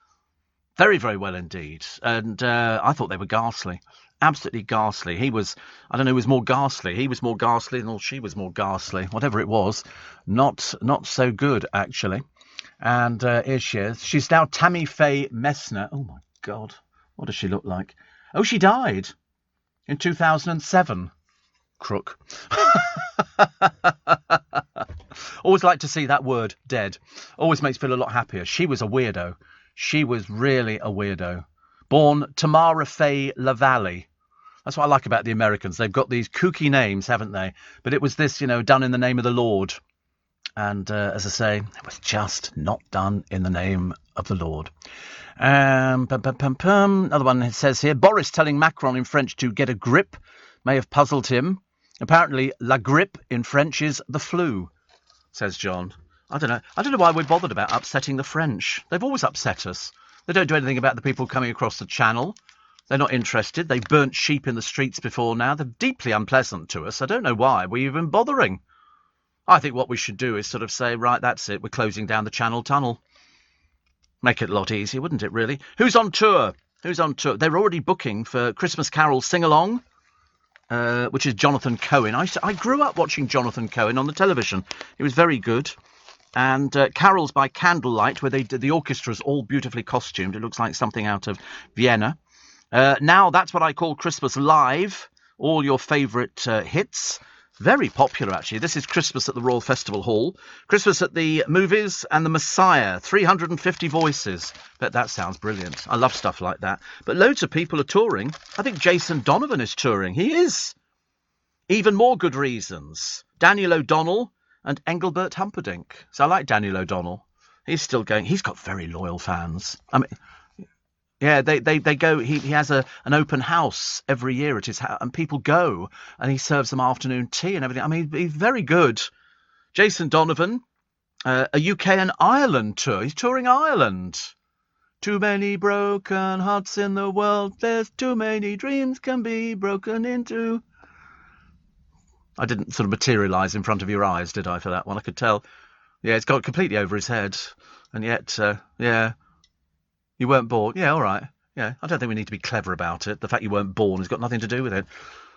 very, very well indeed. And I thought they were ghastly. Absolutely ghastly. He was more ghastly. He was more ghastly than she was more ghastly. Whatever it was, not so good, actually. And here she is. She's now Tammy Faye Messner. Oh, my God. What does she look like? Oh, she died in 2007. Crook. Always like to see that word, dead. Always makes me feel a lot happier. She was a weirdo. She was really a weirdo. Born Tamara Faye LaValle. That's what I like about the Americans. They've got these kooky names, haven't they? But it was this, done in the name of the Lord. And as I say, it was just not done in the name of the Lord. Another one it says here, Boris telling Macron in French to get a grip may have puzzled him. Apparently, la grippe in French is the flu, says John. I don't know why we're bothered about upsetting the French. They've always upset us. They don't do anything about the people coming across the channel. They're not interested. They burnt sheep in the streets before now. They're deeply unpleasant to us. I don't know why we're even bothering. I think what we should do is sort of say, right, that's it. We're closing down the Channel Tunnel. Make it a lot easier, wouldn't it, really? Who's on tour? They're already booking for Christmas Carol Sing-Along, which is Jonathan Cohen. I grew up watching Jonathan Cohen on the television. He was very good. And Carols by Candlelight, where the orchestra's all beautifully costumed. It looks like something out of Vienna. Now, that's what I call Christmas Live. All your favourite hits. Very popular, actually. This is Christmas at the Royal Festival Hall. Christmas at the Movies and the Messiah. 350 voices. Bet that sounds brilliant. I love stuff like that. But loads of people are touring. I think Jason Donovan is touring. He is. Even more good reasons. Daniel O'Donnell and Engelbert Humperdinck. So I like Daniel O'Donnell. He's still going. He's got very loyal fans. I mean... Yeah, they go. He has an open house every year at his house, and people go, and he serves them afternoon tea and everything. I mean, he's very good. Jason Donovan, a UK and Ireland tour. He's touring Ireland. Too many broken hearts in the world. There's too many dreams can be broken into. I didn't sort of materialise in front of your eyes, did I, for that one? I could tell. Yeah, it's got completely over his head, and yet, yeah. You weren't born. Yeah, all right. Yeah, I don't think we need to be clever about it. The fact you weren't born has got nothing to do with it.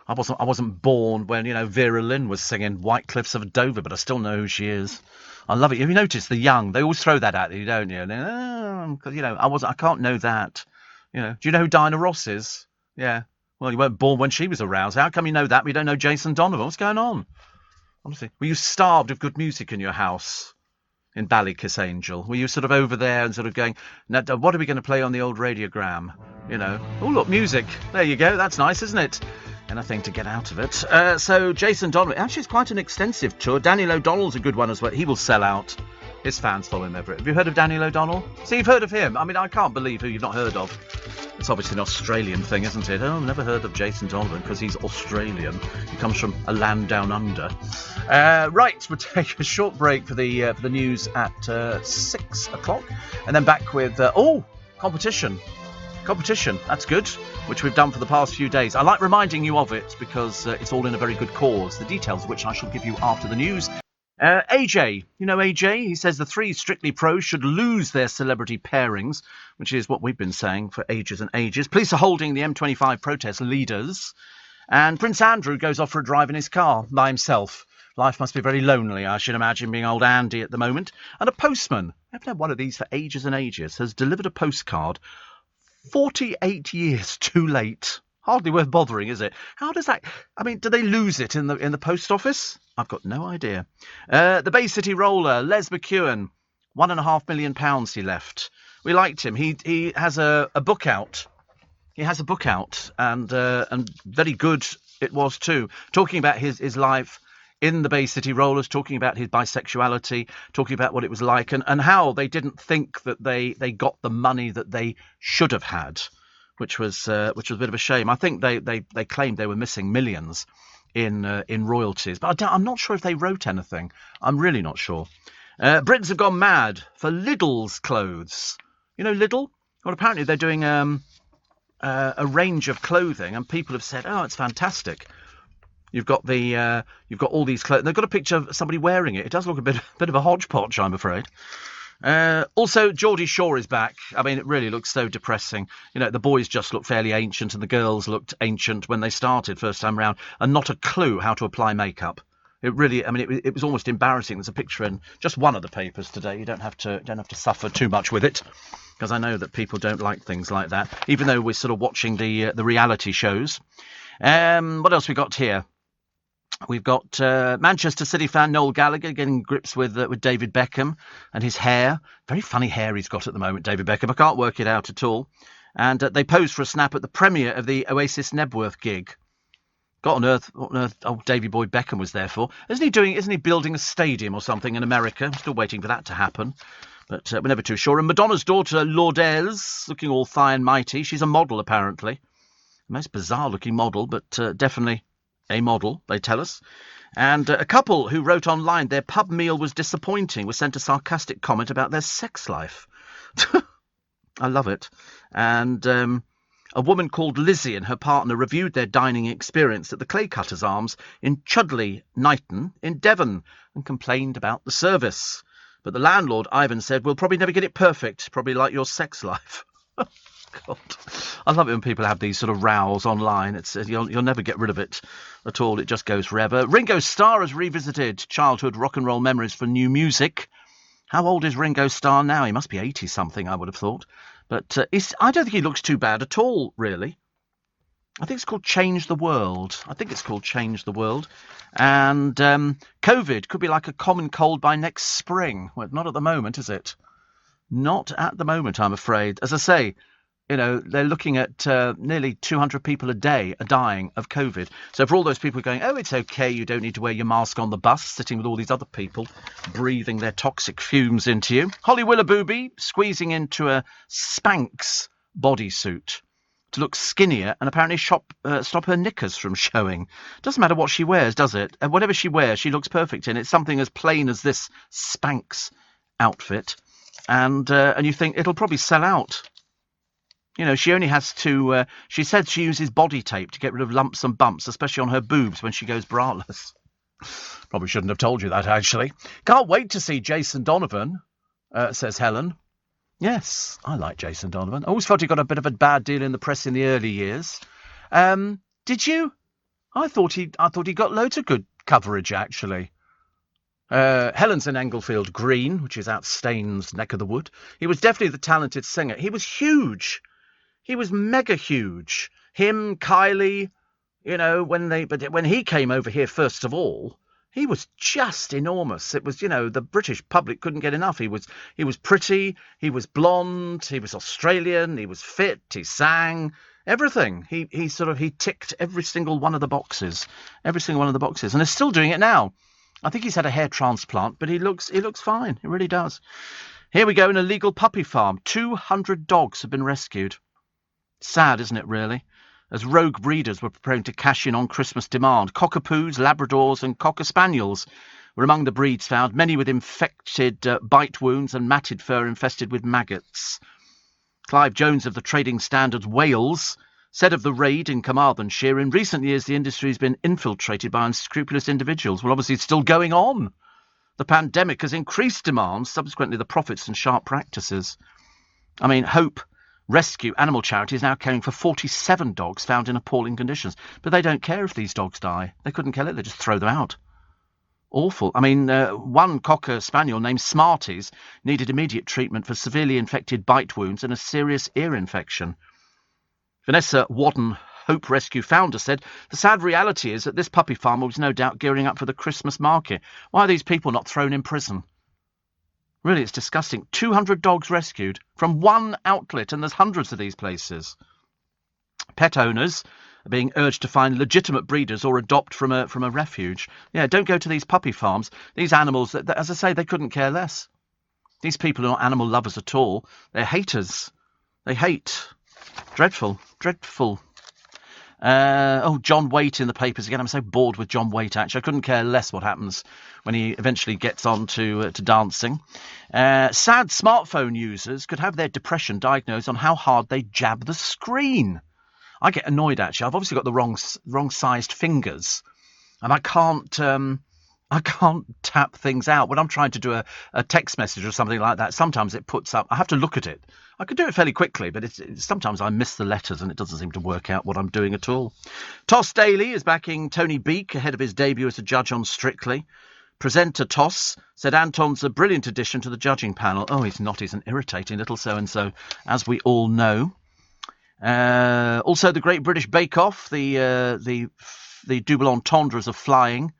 I wasn't born when, Vera Lynn was singing White Cliffs of Dover, but I still know who she is. I love it. Have you noticed the young? They always throw that at you, don't you? And then, I can't know that. Do you know who Diana Ross is? Yeah. Well, you weren't born when she was aroused. How come you know that? We don't know Jason Donovan. What's going on? Honestly, were you starved of good music in your house? In Ballykiss Angel, were you sort of over there and sort of going, now, what are we going to play on the old radiogram? Oh, look, music. There you go. That's nice, isn't it? Anything to get out of it. So Jason Donovan, actually, it's quite an extensive tour. Daniel O'Donnell's a good one as well. He will sell out. His fans follow him everywhere. Have you heard of Daniel O'Donnell? See, you've heard of him. I mean, I can't believe who you've not heard of. It's obviously an Australian thing, isn't it? Oh, I've never heard of Jason Donovan because he's Australian. He comes from a land down under. Right, we'll take a short break for the news at 6 o'clock. And then back with, competition. Competition, that's good, which we've done for the past few days. I like reminding you of it because it's all in a very good cause, the details of which I shall give you after the news. AJ, you know AJ? He says the 3 Strictly Pros should lose their celebrity pairings, which is what we've been saying for ages and ages. Police are holding the M25 protest leaders. And Prince Andrew goes off for a drive in his car by himself. Life must be very lonely, I should imagine, being old Andy at the moment. And a postman, I've had one of these for ages and ages, has delivered a postcard 48 years too late. Hardly worth bothering, is it? How does that... I mean, do they lose it in the post office? I've got no idea. The Bay City roller, Les McEwen, £1.5 million he left. We liked him. He has a book out. He has a book out, and very good it was too. Talking about his life in the Bay City Rollers, talking about his bisexuality, talking about what it was like, and how they didn't think that they got the money that they should have had. Which was a bit of a shame. I think they claimed they were missing millions in royalties, but I'm not sure if they wrote anything. I'm really not sure. Brits have gone mad for Lidl's clothes. You know Lidl? Well, apparently they're doing a range of clothing, and people have said, "Oh, it's fantastic." You've got all these clothes. They've got a picture of somebody wearing it. It does look a bit of a hodgepodge, I'm afraid. Also, Geordie Shore is back. I mean, it really looks so depressing. The boys just look fairly ancient, and the girls looked ancient when they started first time round, and not a clue how to apply makeup. It really, I mean, it was almost embarrassing. There's a picture in just one of the papers today. You don't have to suffer too much with it, because I know that people don't like things like that, even though we're sort of watching the reality shows. What else we got here? We've got Manchester City fan Noel Gallagher getting grips with David Beckham and his hair. Very funny hair he's got at the moment, David Beckham. I can't work it out at all. And they posed for a snap at the premiere of the Oasis Nebworth gig. What on earth old Davy Boy Beckham was there for? Isn't he building a stadium or something in America? I'm still waiting for that to happen. But we're never too sure. And Madonna's daughter, Lourdes, looking all thigh and mighty. She's a model, apparently. The most bizarre-looking model, but definitely a model, they tell us. And a couple who wrote online their pub meal was disappointing was sent a sarcastic comment about their sex life. I love it. And a woman called Lizzie and her partner reviewed their dining experience at the Clay Cutters Arms in Chudley, Knighton, in Devon, and complained about the service. But the landlord, Ivan, said, "We'll probably never get it perfect, probably like your sex life." God, I love it when people have these sort of rows online. It's you'll never get rid of it at all. It just goes forever. Ringo Starr has revisited childhood rock and roll memories for new music. How old is Ringo Starr now? He must be 80-something, I would have thought. But I don't think he looks too bad at all, really. I think it's called Change the World. And COVID could be like a common cold by next spring. Well, not at the moment, is it? Not at the moment, I'm afraid. As I say, they're looking at nearly 200 people a day are dying of COVID. So for all those people going, oh, it's okay, you don't need to wear your mask on the bus, sitting with all these other people, breathing their toxic fumes into you. Holly Willoughby squeezing into a Spanx bodysuit to look skinnier and apparently stop her knickers from showing. Doesn't matter what she wears, does it? Whatever she wears, she looks perfect in. It's something as plain as this Spanx outfit. And you think it'll probably sell out. She only has to... she said she uses body tape to get rid of lumps and bumps, especially on her boobs when she goes braless. Probably shouldn't have told you that, actually. Can't wait to see Jason Donovan, says Helen. Yes, I like Jason Donovan. I always thought he got a bit of a bad deal in the press in the early years. Did you? I thought he got loads of good coverage, actually. Helen's in Englefield Green, which is out Staines' neck of the wood. He was definitely the talented singer. He was huge. He was mega huge. Him, Kylie, when he came over here first of all, he was just enormous. It was, the British public couldn't get enough. He was pretty, he was blonde, he was Australian, he was fit, he sang, everything. He ticked every single one of the boxes. And is still doing it now. I think he's had a hair transplant, but he looks fine. He really does. Here we go, an illegal puppy farm. 200 dogs have been rescued. Sad, isn't it, really? As rogue breeders were preparing to cash in on Christmas demand. Cockapoos, Labradors and Cocker Spaniels were among the breeds found, many with infected bite wounds and matted fur infested with maggots. Clive Jones of the Trading Standards Wales said of the raid in Carmarthenshire, in recent years the industry has been infiltrated by unscrupulous individuals. Well, obviously it's still going on. The pandemic has increased demand, subsequently the profits and sharp practices. Hope Rescue Animal Charity is now caring for 47 dogs found in appalling conditions. But they don't care if these dogs die. They couldn't kill it. They just throw them out. Awful. One Cocker Spaniel named Smarties needed immediate treatment for severely infected bite wounds and a serious ear infection. Vanessa Wadden, Hope Rescue founder, said, the sad reality is that this puppy farmer was no doubt gearing up for the Christmas market. Why are these people not thrown in prison? Really, it's disgusting. 200 dogs rescued from one outlet, and there's hundreds of these places. Pet owners are being urged to find legitimate breeders or adopt from a refuge. Yeah, don't go to these puppy farms. These animals, that, as I say, they couldn't care less. These people are not animal lovers at all. They're haters. They hate. Dreadful. John Waite in the papers again. I'm so bored with John Waite, actually. I couldn't care less what happens when he eventually gets on to dancing. Sad smartphone users could have their depression diagnosed on how hard they jab the screen. I get annoyed, actually. I've obviously got the wrong-sized fingers, and I can't tap things out. When I'm trying to do a text message or something like that, sometimes it puts up... I have to look at it. I can do it fairly quickly, but sometimes I miss the letters and it doesn't seem to work out what I'm doing at all. Toss Daly is backing Tony Beak ahead of his debut as a judge on Strictly. Presenter Toss said Anton's a brilliant addition to the judging panel. Oh, he's not. He's an irritating little so-and-so, as we all know. Also, the Great British Bake Off, the double entendres of flying.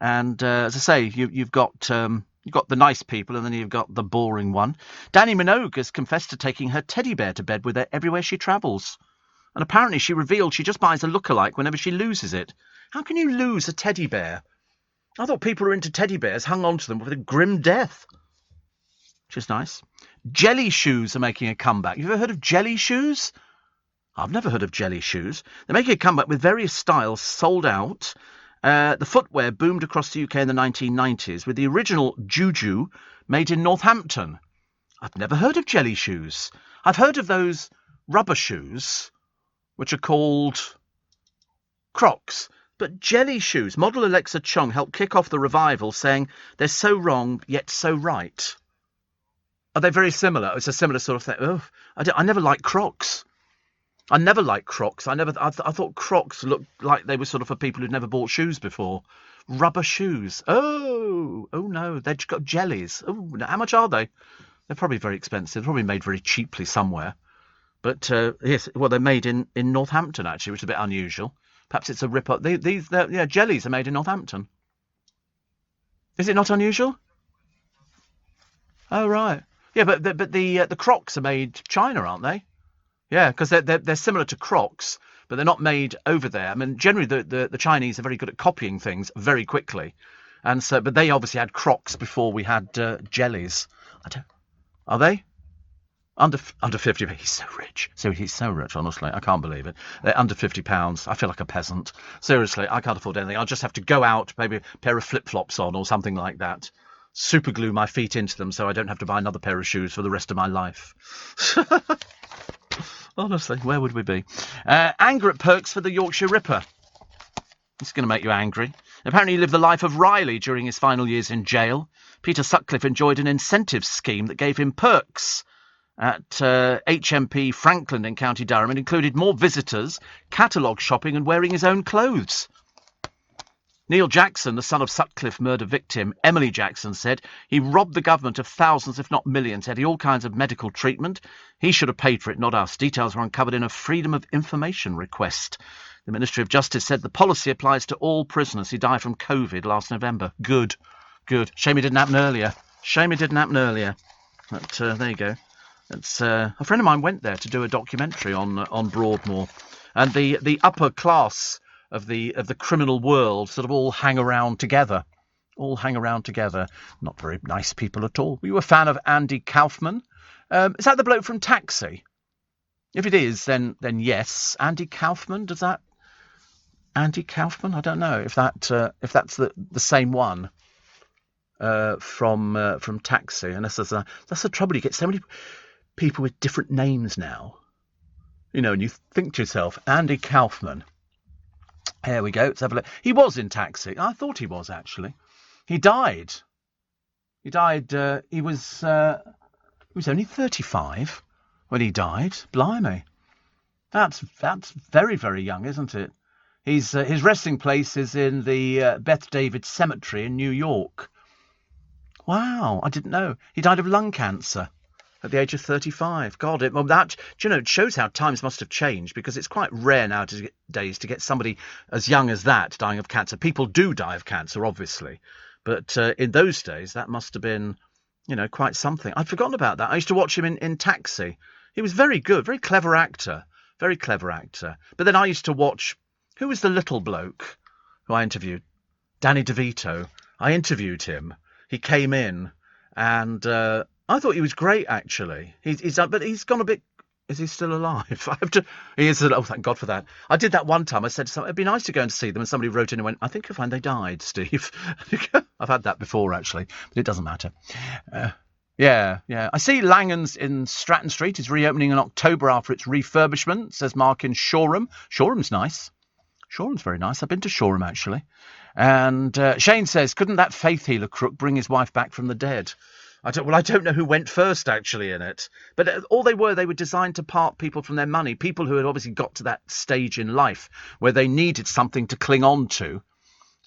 And as I say, you've got the nice people and then you've got the boring one. Danny Minogue has confessed to taking her teddy bear to bed with her everywhere she travels. And apparently she revealed she just buys a lookalike whenever she loses it. How can you lose a teddy bear? I thought people who are into teddy bears hung on to them with a grim death. Which is nice. Jelly shoes are making a comeback. You ever heard of jelly shoes? I've never heard of jelly shoes. They're making a comeback with various styles sold out. The footwear boomed across the UK in the 1990s with the original Juju made in Northampton. I've never heard of jelly shoes. I've heard of those rubber shoes, which are called Crocs. But jelly shoes, model Alexa Chung helped kick off the revival, saying they're so wrong yet so right. Are they very similar? It's a similar sort of thing. Oh, I never liked Crocs. I thought Crocs looked like they were sort of for people who'd never bought shoes before. Rubber shoes. Oh no, they've got jellies. Oh, how much are they? They're probably very expensive. Probably made very cheaply somewhere. But yes, well, they're made in Northampton actually, which is a bit unusual. Perhaps it's a rip-off. These jellies are made in Northampton. Is it not unusual? Oh right. Yeah, but the Crocs are made China, aren't they? Yeah, because they're similar to Crocs, but they're not made over there. I mean, generally the Chinese are very good at copying things very quickly, and so but they obviously had Crocs before we had jellies. Are they? Under 50. He's so rich. So he's so rich, honestly. I can't believe it. They're under £50. I feel like a peasant. Seriously, I can't afford anything. I'll just have to go out, maybe a pair of flip-flops on or something like that. Super glue my feet into them so I don't have to buy another pair of shoes for the rest of my life. Honestly, where would we be? Anger at Perks for the Yorkshire Ripper. It's going to make you angry. Apparently he lived the life of Riley during his final years in jail. Peter Sutcliffe enjoyed an incentive scheme that gave him perks at HMP Franklin in County Durham. It included more visitors, catalogue shopping and wearing his own clothes. Neil Jackson, the son of Sutcliffe murder victim Emily Jackson, said he robbed the government of thousands, if not millions, had all kinds of medical treatment. He should have paid for it, not us. Details were uncovered in a Freedom of Information request. The Ministry of Justice said the policy applies to all prisoners who died from COVID last November. Good. Shame it didn't happen earlier. But there you go. It's, a friend of mine went there to do a documentary on Broadmoor, and the upper class of the criminal world sort of all hang around together. Not very nice people at all. Were you a fan of Andy Kaufman? Is that the bloke from Taxi? If it is, then yes. Andy Kaufman, Andy Kaufman? I don't know if that's the same one from Taxi. And that's the trouble. You get so many people with different names now, and you think to yourself, Andy Kaufman. Here we go. Let's have a look. He was in Taxi. I thought he was actually. He died. He was only 35 when he died. Blimey, that's very, very young, isn't it? His resting place is in the Beth David Cemetery in New York. Wow, I didn't know. He died of lung cancer at the age of 35. God, it shows how times must have changed, because it's quite rare nowadays to get somebody as young as that dying of cancer. People do die of cancer, obviously, but in those days that must have been, quite something. I'd forgotten about that. I used to watch him in Taxi. He was very good, very clever actor. But then I used to watch, who was the little bloke who I interviewed? Danny DeVito. I interviewed him. He came in, and I thought he was great, actually. But he's gone a bit. Is he still alive? He is. Oh, thank God for that. I did that one time. I said to someone, it'd be nice to go and see them, and somebody wrote in and went, I think you'll find they died, Steve. I've had that before, actually, but it doesn't matter. Yeah. I see Langan's in Stratton Street is reopening in October after its refurbishment, says Mark in Shoreham. Shoreham's nice. Shoreham's very nice. I've been to Shoreham, actually. And Shane says, couldn't that faith healer crook bring his wife back from the dead? I don't know who went first, actually, in it. But all they were designed to part people from their money, people who had obviously got to that stage in life where they needed something to cling on to,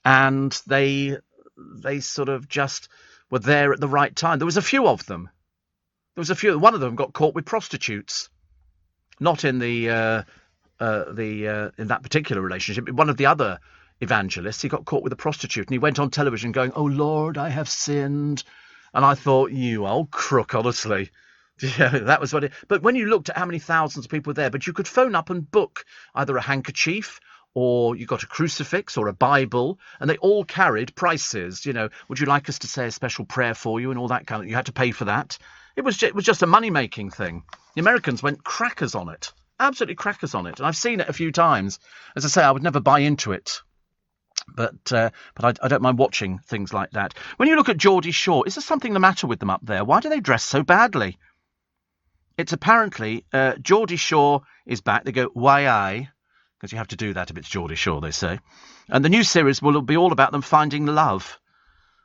and they sort of just were there at the right time. There was a few of them. One of them got caught with prostitutes. Not in in that particular relationship. One of the other evangelists, he got caught with a prostitute, and he went on television going, "Oh Lord, I have sinned." And I thought, you old crook, honestly. Yeah, that was what it... But when you looked at how many thousands of people were there, but you could phone up and book either a handkerchief, or you got a crucifix or a Bible, and they all carried prices. Would you like us to say a special prayer for you and all that kind of... You had to pay for that. It was just a money-making thing. The Americans went crackers on it. Absolutely crackers on it. And I've seen it a few times. As I say, I would never buy into it. But I don't mind watching things like that. When you look at Geordie Shore, is there something the matter with them up there? Why do they dress so badly? It's apparently Geordie Shore is back. They go, why I? Because you have to do that if it's Geordie Shore, they say. And the new series will be all about them finding love.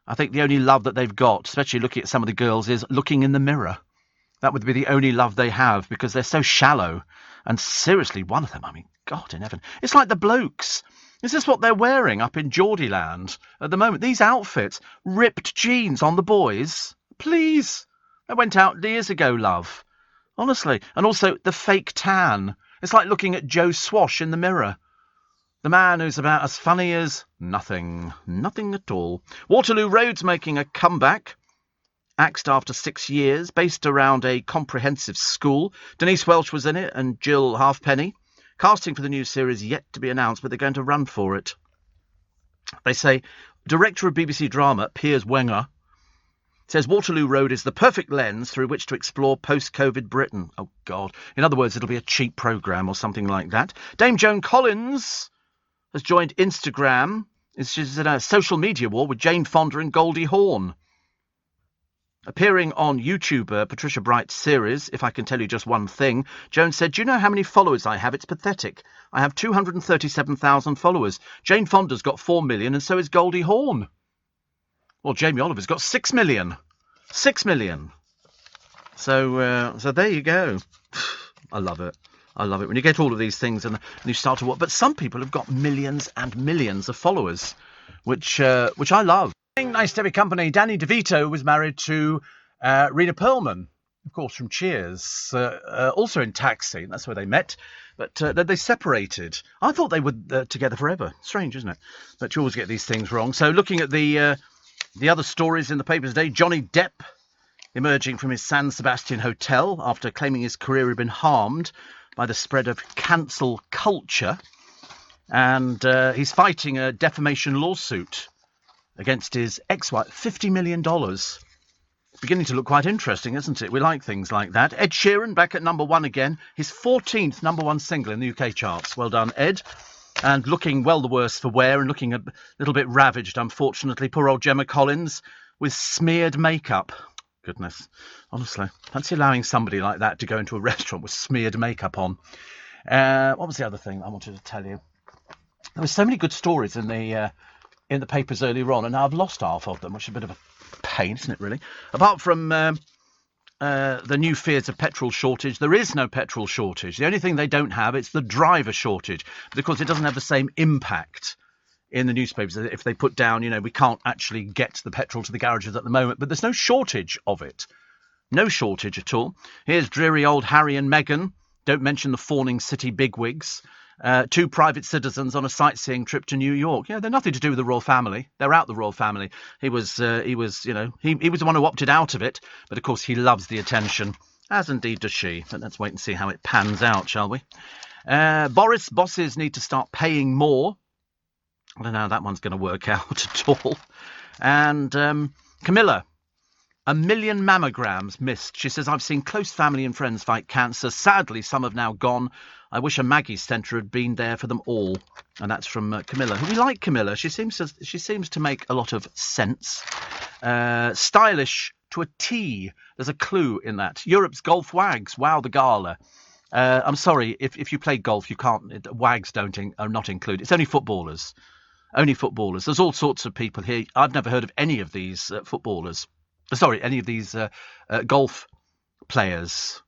I think the only love that they've got, especially looking at some of the girls, is looking in the mirror. That would be the only love they have, because they're so shallow. And seriously, one of them, I mean, God in heaven. It's like the blokes. Is this what they're wearing up in Geordieland at the moment? These outfits, ripped jeans on the boys. Please. They went out years ago, love. Honestly. And also the fake tan. It's like looking at Joe Swash in the mirror. The man who's about as funny as nothing. Nothing at all. Waterloo Road's making a comeback. Axed after 6 years, based around a comprehensive school. Denise Welch was in it and Jill Halfpenny. Casting for the new series yet to be announced, but they're going to run for it. They say, director of BBC drama, Piers Wenger, says Waterloo Road is the perfect lens through which to explore post-COVID Britain. Oh, God. In other words, it'll be a cheap programme or something like that. Dame Joan Collins has joined Instagram. She's in a social media war with Jane Fonda and Goldie Hawn. Appearing on YouTuber Patricia Bright's series, If I Can Tell You Just One Thing, Joan said, "Do you know how many followers I have? It's pathetic. I have 237,000 followers. Jane Fonda's got 4 million and so has Goldie Hawn. Well, Jamie Oliver's got 6 million. 6 million. So there you go. I love it. I love it. When you get all of these things and you start to watch. But some people have got millions and millions of followers, which I love. Nice to have your company. Danny DeVito was married to Rena Perlman, of course, from Cheers, also in Taxi. That's where they met. But they separated. I thought they were together forever. Strange, isn't it? But you always get these things wrong. So looking at the other stories in the papers today, Johnny Depp emerging from his San Sebastian hotel after claiming his career had been harmed by the spread of cancel culture. And he's fighting a defamation lawsuit against his ex-wife. $50 million. Beginning to look quite interesting, isn't it? We like things like that. Ed Sheeran back at number 1 again. His 14th number 1 single in the UK charts. Well done, Ed. And looking well the worse for wear and looking a little bit ravaged, unfortunately. Poor old Gemma Collins with smeared makeup. Goodness. Honestly. Fancy allowing somebody like that to go into a restaurant with smeared makeup on. What was the other thing I wanted to tell you? There were so many good stories in the papers earlier on, and now I've lost half of them, which is a bit of a pain, isn't it, really? Apart from the new fears of petrol shortage, there is no petrol shortage. The only thing they don't have is the driver shortage, because it doesn't have the same impact in the newspapers. If they put down, we can't actually get the petrol to the garages at the moment, but there's no shortage of it. No shortage at all. Here's dreary old Harry and Meghan. Don't mention the fawning city bigwigs. 2 private citizens on a sightseeing trip to New York. Yeah, they're nothing to do with the royal family. They're out the royal family. He was the one who opted out of it. But of course, he loves the attention, as indeed does she. But let's wait and see how it pans out, shall we? Bosses need to start paying more. I don't know how that one's going to work out at all. And Camilla. 1 million mammograms missed. She says, I've seen close family and friends fight cancer. Sadly, some have now gone. I wish a Maggie's Centre had been there for them all. And that's from Camilla. We like Camilla. She seems to make a lot of sense. Stylish to a T. There's a clue in that. Europe's golf wags. Wow, the gala. I'm sorry, if you play golf, you can't. Wags are not included. It's only footballers. Only footballers. There's all sorts of people here. I've never heard of any of these footballers. Sorry, any of these golf players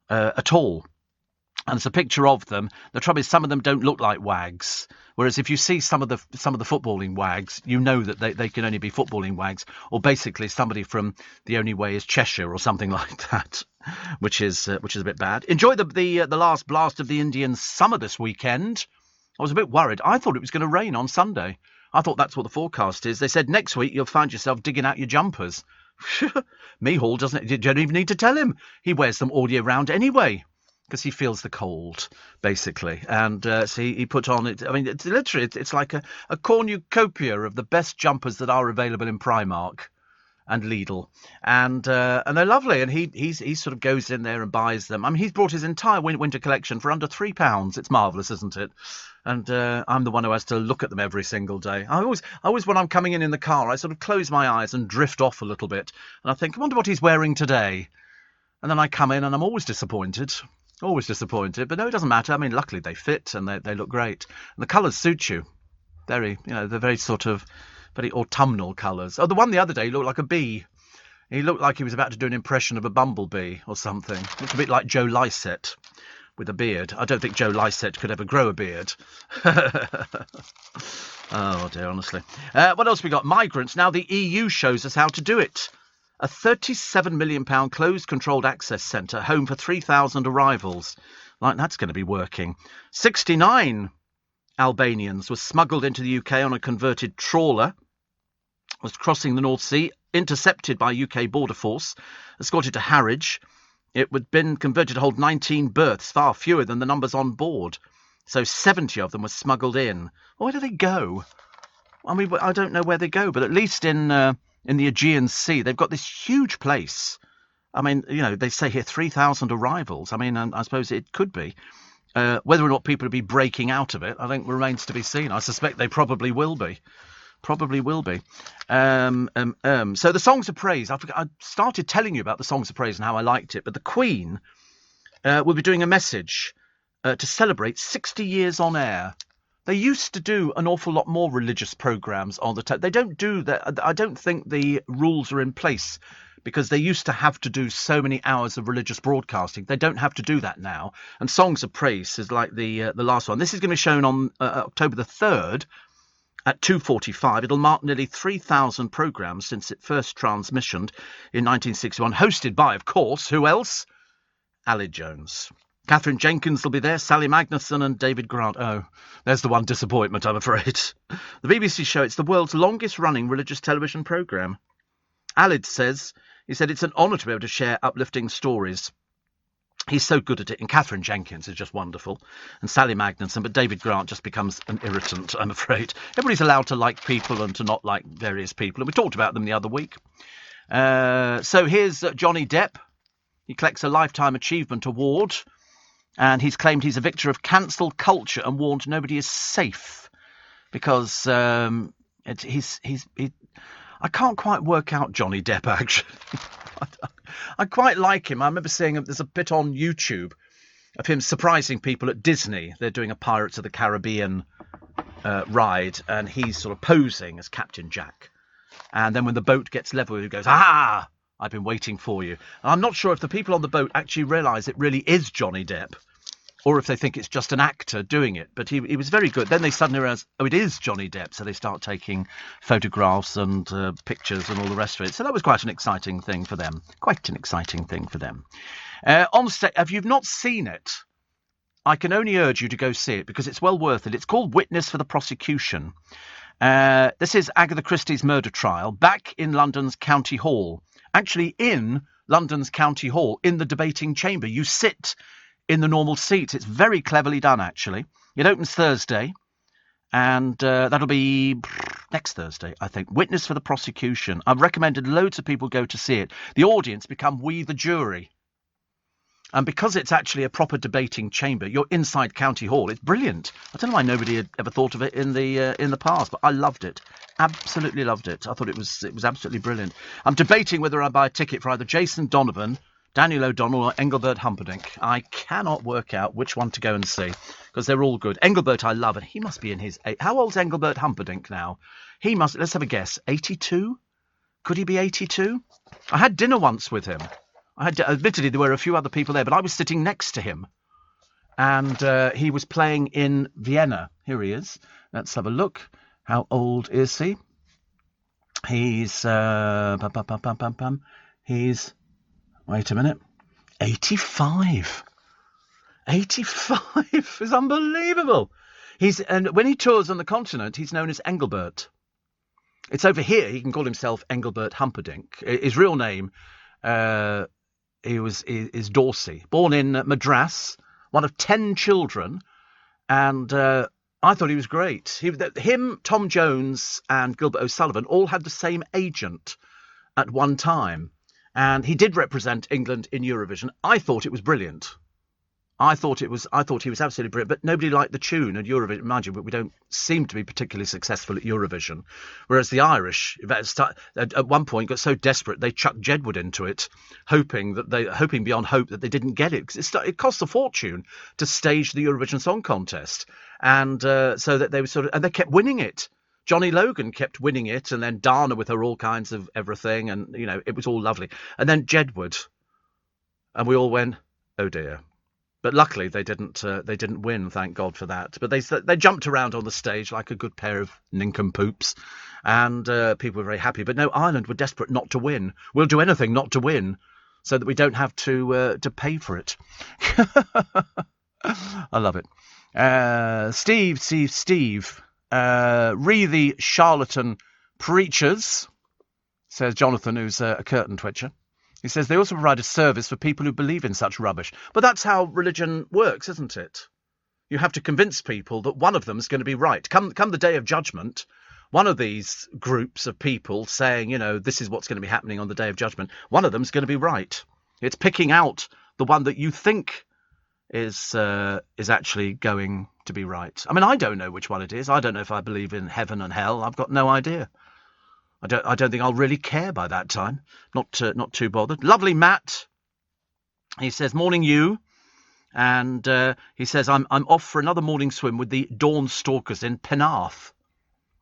at all. And it's a picture of them. The trouble is, some of them don't look like wags. Whereas if you see some of the footballing wags, you know that they can only be footballing wags, or basically somebody from The Only Way Is Cheshire or something like that, which is a bit bad. Enjoy the last blast of the Indian summer this weekend. I was a bit worried. I thought it was going to rain on Sunday. I thought that's what the forecast is. They said next week you'll find yourself digging out your jumpers. Mehul you don't even need to tell him. He wears them all year round anyway, because he feels the cold, basically. And so he put on it. I mean, it's literally, it's like a cornucopia of the best jumpers that are available in Primark and Lidl. And they're lovely. And he sort of goes in there and buys them. I mean, he's brought his entire winter collection for under £3. It's marvellous, isn't it? And I'm the one who has to look at them every single day. I always, when I'm coming in the car, I sort of close my eyes and drift off a little bit. And I think, I wonder what he's wearing today. And then I come in and I'm always disappointed. Always disappointed. But no, it doesn't matter. I mean, luckily they fit and they look great. And the colours suit you. They're very sort of, very autumnal colours. Oh, the one the other day looked like a bee. He looked like he was about to do an impression of a bumblebee or something. Looked a bit like Joe Lycett. With a beard. I don't think Joe Lycett could ever grow a beard. Oh, dear, honestly. What else we got? Migrants. Now the EU shows us how to do it. a £37 million closed controlled access centre, home for 3,000 arrivals. Like, that's going to be working. 69 Albanians were smuggled into the UK on a converted trawler, was crossing the North Sea, intercepted by UK border force, escorted to Harwich. It had been converted to hold 19 berths, far fewer than the numbers on board. So 70 of them were smuggled in. Where do they go? I mean, I don't know where they go, but at least in the Aegean Sea, they've got this huge place. I mean, you know, they say here 3,000 arrivals. I mean, I suppose it could be. Whether or not people will be breaking out of it, I think remains to be seen. I suspect they probably will be. So the Songs of Praise, I started telling you about the Songs of Praise and how I liked it, but the Queen will be doing a message to celebrate 60 years on air. They used to do an awful lot more religious programmes on the they don't do that. I don't think the rules are in place because they used to have to do so many hours of religious broadcasting. They don't have to do that now. And Songs of Praise is like the last one. This is going to be shown on October the 3rd. At 2:45, it'll mark nearly 3,000 programmes since it first transmissioned in 1961, hosted by, of course, who else? Aled Jones. Catherine Jenkins will be there, Sally Magnuson and David Grant. Oh, there's the one disappointment, I'm afraid. The BBC show, it's the world's longest-running religious television programme. Aled says, he said, it's an honour to be able to share uplifting stories. He's so good at it, and Catherine Jenkins is just wonderful, and Sally Magnuson, but David Grant just becomes an irritant, I'm afraid. Everybody's allowed to like people and to not like various people, and we talked about them the other week. So here's Johnny Depp. He collects a Lifetime Achievement Award, and he's claimed he's a victor of cancel culture and warned nobody is safe, because I can't quite work out Johnny Depp, actually. I quite like him. I remember seeing there's a bit on YouTube of him surprising people at Disney. They're doing a Pirates of the Caribbean ride, and he's sort of posing as Captain Jack. And then when the boat gets level, he goes, "Ah, I've been waiting for you." And I'm not sure if the people on the boat actually realise it really is Johnny Depp, or if they think it's just an actor doing it. But he was very good. Then they suddenly realise, oh, it is Johnny Depp. So they start taking photographs and pictures and all the rest of it. So that was quite an exciting thing for them. On stage, if you've not seen it, I can only urge you to go see it because it's well worth it. It's called Witness for the Prosecution. This is Agatha Christie's murder trial back in London's County Hall. Actually in London's County Hall, in the debating chamber. You sit in the normal seats. It's very cleverly done, actually. It opens Thursday, and that'll be next Thursday, I think. Witness for the Prosecution. I've recommended loads of people go to see it. The audience become we the jury. And because it's actually a proper debating chamber, you're inside County Hall. It's brilliant. I don't know why nobody had ever thought of it in the past, but I loved it. Absolutely loved it. I thought it was absolutely brilliant. I'm debating whether I buy a ticket for either Jason Donovan, Daniel O'Donnell or Engelbert Humperdinck. I cannot work out which one to go and see because they're all good. Engelbert I love, and he must be in his... How old's Engelbert Humperdinck now? He must... Let's have a guess. 82? Could he be 82? I had dinner once with him. Admittedly, there were a few other people there, but I was sitting next to him. And he was playing in Vienna. Here he is. Let's have a look. How old is he? He's... He's... Wait a minute. 85. 85 is unbelievable. And when he tours on the continent, he's known as Engelbert. It's over here. He can call himself Engelbert Humperdinck. His real name is Dorsey. Born in Madras, one of 10 children. And I thought he was great. Him, Tom Jones and Gilbert O'Sullivan all had the same agent at one time. And he did represent England in Eurovision. I thought it was brilliant. I thought he was absolutely brilliant, but nobody liked the tune at Eurovision. Mind you, but we don't seem to be particularly successful at Eurovision. Whereas the Irish, at one point, got so desperate they chucked Jedward into it, hoping beyond hope that they didn't get it. Because it cost a fortune to stage the Eurovision Song Contest, and so that they were and they kept winning it. Johnny Logan kept winning it, and then Dana with her all kinds of everything, and it was all lovely. And then Jedward, and we all went, oh dear. But luckily they didn't win, thank God for that. But they jumped around on the stage like a good pair of nincompoops, And people were very happy. But no, Ireland were desperate not to win. We'll do anything not to win so that we don't have to pay for it. I love it. Steve. Re the charlatan preachers, says Jonathan, who's a curtain twitcher. He says they also provide a service for people who believe in such rubbish. But that's how religion works, isn't it? You have to convince people that one of them is going to be right. Come the day of judgment, one of these groups of people saying, this is what's going to be happening on the day of judgment, one of them is going to be right. It's picking out the one that you think is actually going to be right. I mean, I don't know which one it is. I don't know if I believe in heaven and hell. I've got no idea. I don't think I'll really care by that time. Not too bothered. Lovely Matt. He says, morning you. And he says, I'm off for another morning swim with the Dawn Stalkers in Penarth.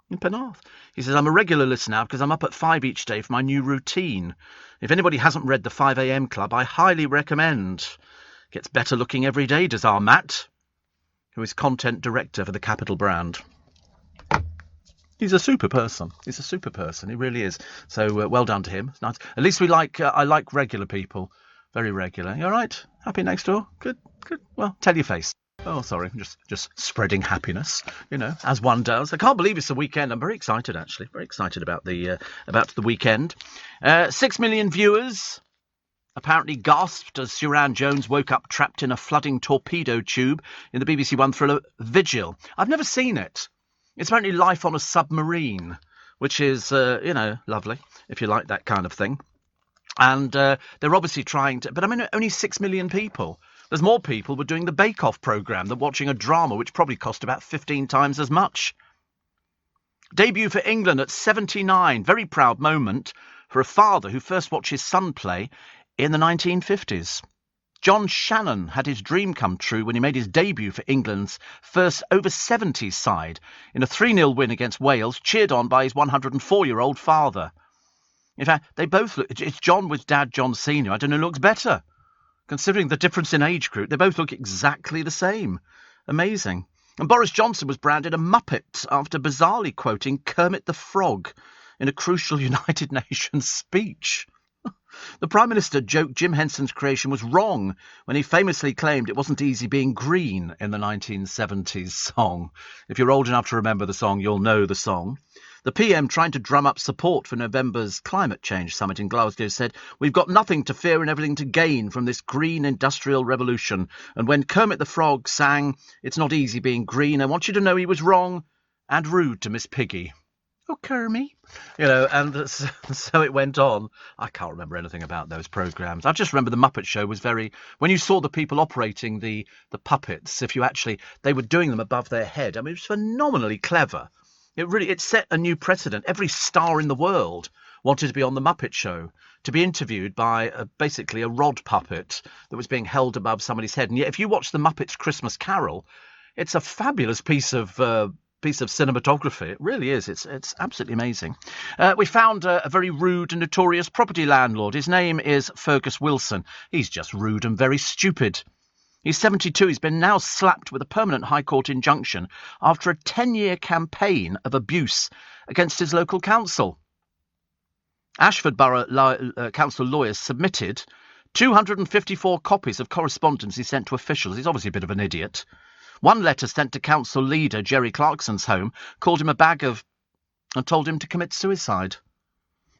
In Penarth. He says, I'm a regular listener because I'm up at 5 each day for my new routine. If anybody hasn't read the 5 a.m. Club, I highly recommend. Gets better looking every day, does our Matt, who is content director for the Capital brand. He's a super person. He really is. So well done to him. It's nice. At least I like regular people. Very regular. You all right? Happy next door? Good. Well, tell your face. Oh, sorry. I'm just spreading happiness, as one does. I can't believe it's the weekend. I'm very excited, actually. Very excited about the weekend. 6 million viewers apparently gasped as Suran Jones woke up trapped in a flooding torpedo tube in the BBC One thriller Vigil. I've never seen it. It's apparently life on a submarine, which is, lovely, if you like that kind of thing. And they're obviously trying to... But I mean, only 6 million people. There's more people who are doing the Bake Off programme than watching a drama which probably cost about 15 times as much. Debut for England at 79. Very proud moment for a father who first watched his son play in the 1950s. John Shannon had his dream come true when he made his debut for England's first over-70s side in a 3-0 win against Wales, cheered on by his 104-year-old father. In fact, they both look... It's John with Dad John Sr. I don't know who looks better. Considering the difference in age group, they both look exactly the same. Amazing. And Boris Johnson was branded a Muppet after bizarrely quoting Kermit the Frog in a crucial United Nations speech. The Prime Minister joked Jim Henson's creation was wrong when he famously claimed it wasn't easy being green in the 1970s song. If you're old enough to remember the song, you'll know the song. The PM, trying to drum up support for November's climate change summit in Glasgow, said, "We've got nothing to fear and everything to gain from this green industrial revolution." And when Kermit the Frog sang, "It's not easy being green," I want you to know he was wrong and rude to Miss Piggy. Oh, Kermit. And so it went on. I can't remember anything about those programmes. I just remember the Muppet Show was very... When you saw the people operating the puppets, they were doing them above their head. I mean, it was phenomenally clever. It set a new precedent. Every star in the world wanted to be on the Muppet Show, to be interviewed by basically a rod puppet that was being held above somebody's head. And yet, if you watch the Muppets Christmas Carol, it's a fabulous piece of cinematography. It really is. It's absolutely amazing. We found a very rude and notorious property landlord. His name is Fergus Wilson. He's just rude and very stupid. He's 72. He's been now slapped with a permanent High Court injunction after a 10-year campaign of abuse against his local council. Ashford Borough Council lawyers submitted 254 copies of correspondence he sent to officials. He's obviously a bit of an idiot. One letter sent to council leader Jerry Clarkson's home called him a bag of... and told him to commit suicide.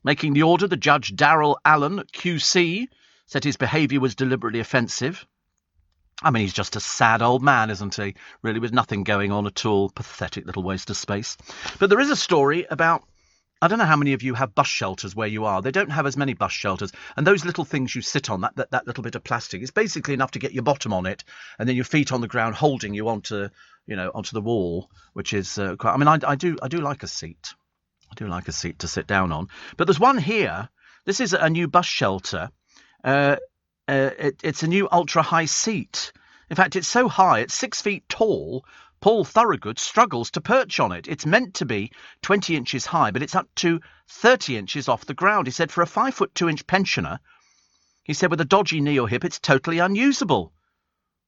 Making the order, the judge Darrell Allen, QC, said his behaviour was deliberately offensive. I mean, he's just a sad old man, isn't he? Really, with nothing going on at all. Pathetic little waste of space. But there is a story about... I don't know how many of you have bus shelters where you are. They don't have as many bus shelters. And those little things you sit on, that little bit of plastic, is basically enough to get your bottom on it, and then your feet on the ground holding you onto the wall, which is quite... I mean, I do like a seat. I do like a seat to sit down on. But there's one here. This is a new bus shelter. It's a new ultra-high seat. In fact, it's so high, it's 6 feet tall, Paul Thorogood struggles to perch on it. It's meant to be 20 inches high, but it's up to 30 inches off the ground. He said for a 5'2" pensioner, he said with a dodgy knee or hip, it's totally unusable.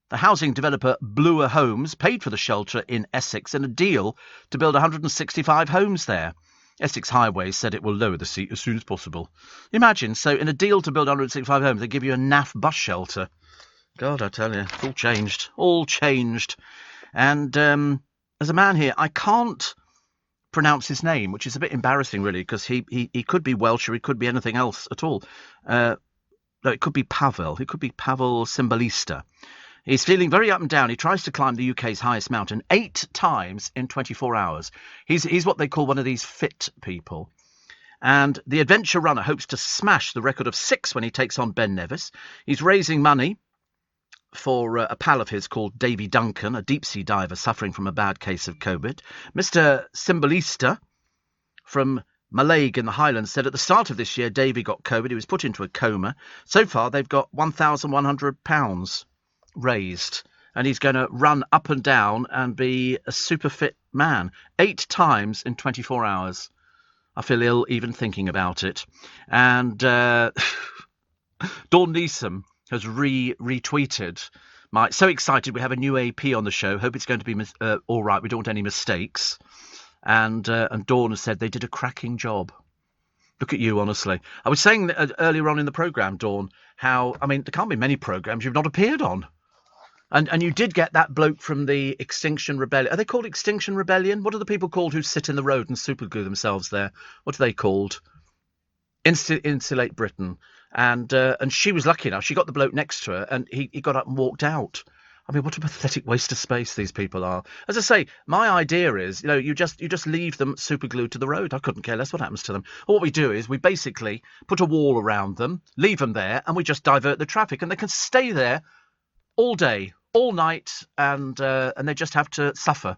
The housing developer Bloor Homes paid for the shelter in Essex in a deal to build 165 homes there. Essex Highways said it will lower the seat as soon as possible. Imagine, so in a deal to build 165 homes, they give you a naff bus shelter. God, I tell you, it's all changed. All changed. And as a man here, I can't pronounce his name, which is a bit embarrassing, really, because he could be Welsh or he could be anything else at all. No, it could be Pavel. It could be Pavel Symbolista. He's feeling very up and down. He tries to climb the UK's highest mountain 8 times in 24 hours. He's what they call one of these fit people. And the adventure runner hopes to smash the record of 6 when he takes on Ben Nevis. He's raising money for a pal of his called Davy Duncan, a deep-sea diver suffering from a bad case of COVID. Mr. Symbolista from Mallaig in the Highlands said at the start of this year Davy got COVID. He was put into a coma. So far, they've got £1,100 raised, and he's going to run up and down and be a super fit man 8 times in 24 hours. I feel ill even thinking about it. And Dawn Neeson has retweeted so excited we have a new AP on the show. Hope it's going to be all right. We don't want any mistakes. And Dawn has said they did a cracking job. Look at you, honestly. I was saying earlier on in the programme, Dawn, how, I mean, there can't be many programmes you've not appeared on. And you did get that bloke from the Extinction Rebellion. Are they called Extinction Rebellion? What are the people called who sit in the road and superglue themselves there? What are they called? Insulate Britain. And she was lucky enough. She got the bloke next to her, and he got up and walked out. I mean, what a pathetic waste of space these people are. As I say, my idea is, you just leave them superglued to the road. I couldn't care less what happens to them. Or what we do is we basically put a wall around them, leave them there, and we just divert the traffic, and they can stay there all day, all night, and they just have to suffer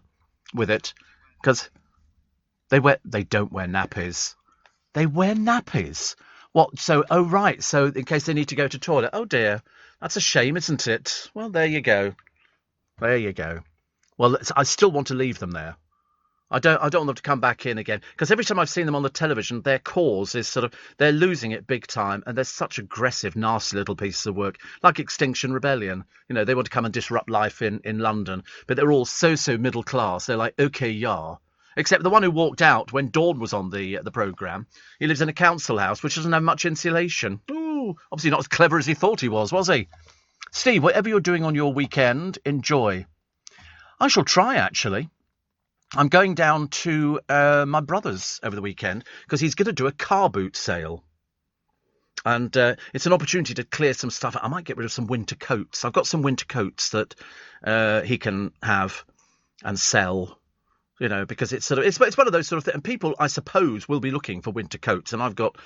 with it because they don't wear nappies. They wear nappies. What? So, oh right. So in case they need to go to toilet. Oh dear, that's a shame, isn't it? Well, there you go. There you go. Well, I still want to leave them there. I don't want them to come back in again, because every time I've seen them on the television, their cause is sort of, they're losing it big time, and they're such aggressive, nasty little pieces of work, like Extinction Rebellion. They want to come and disrupt life in London, but they're all so middle class. They're like, okay, yeah. Except the one who walked out when Dawn was on the programme, he lives in a council house which doesn't have much insulation. Ooh, obviously not as clever as he thought he was he? Steve, whatever you're doing on your weekend, enjoy. I shall try, actually. I'm going down to my brother's over the weekend because he's going to do a car boot sale. And it's an opportunity to clear some stuff. I might get rid of some winter coats. I've got some winter coats that he can have and sell. Because it's one of those sort of things. And people, I suppose, will be looking for winter coats. And I've got,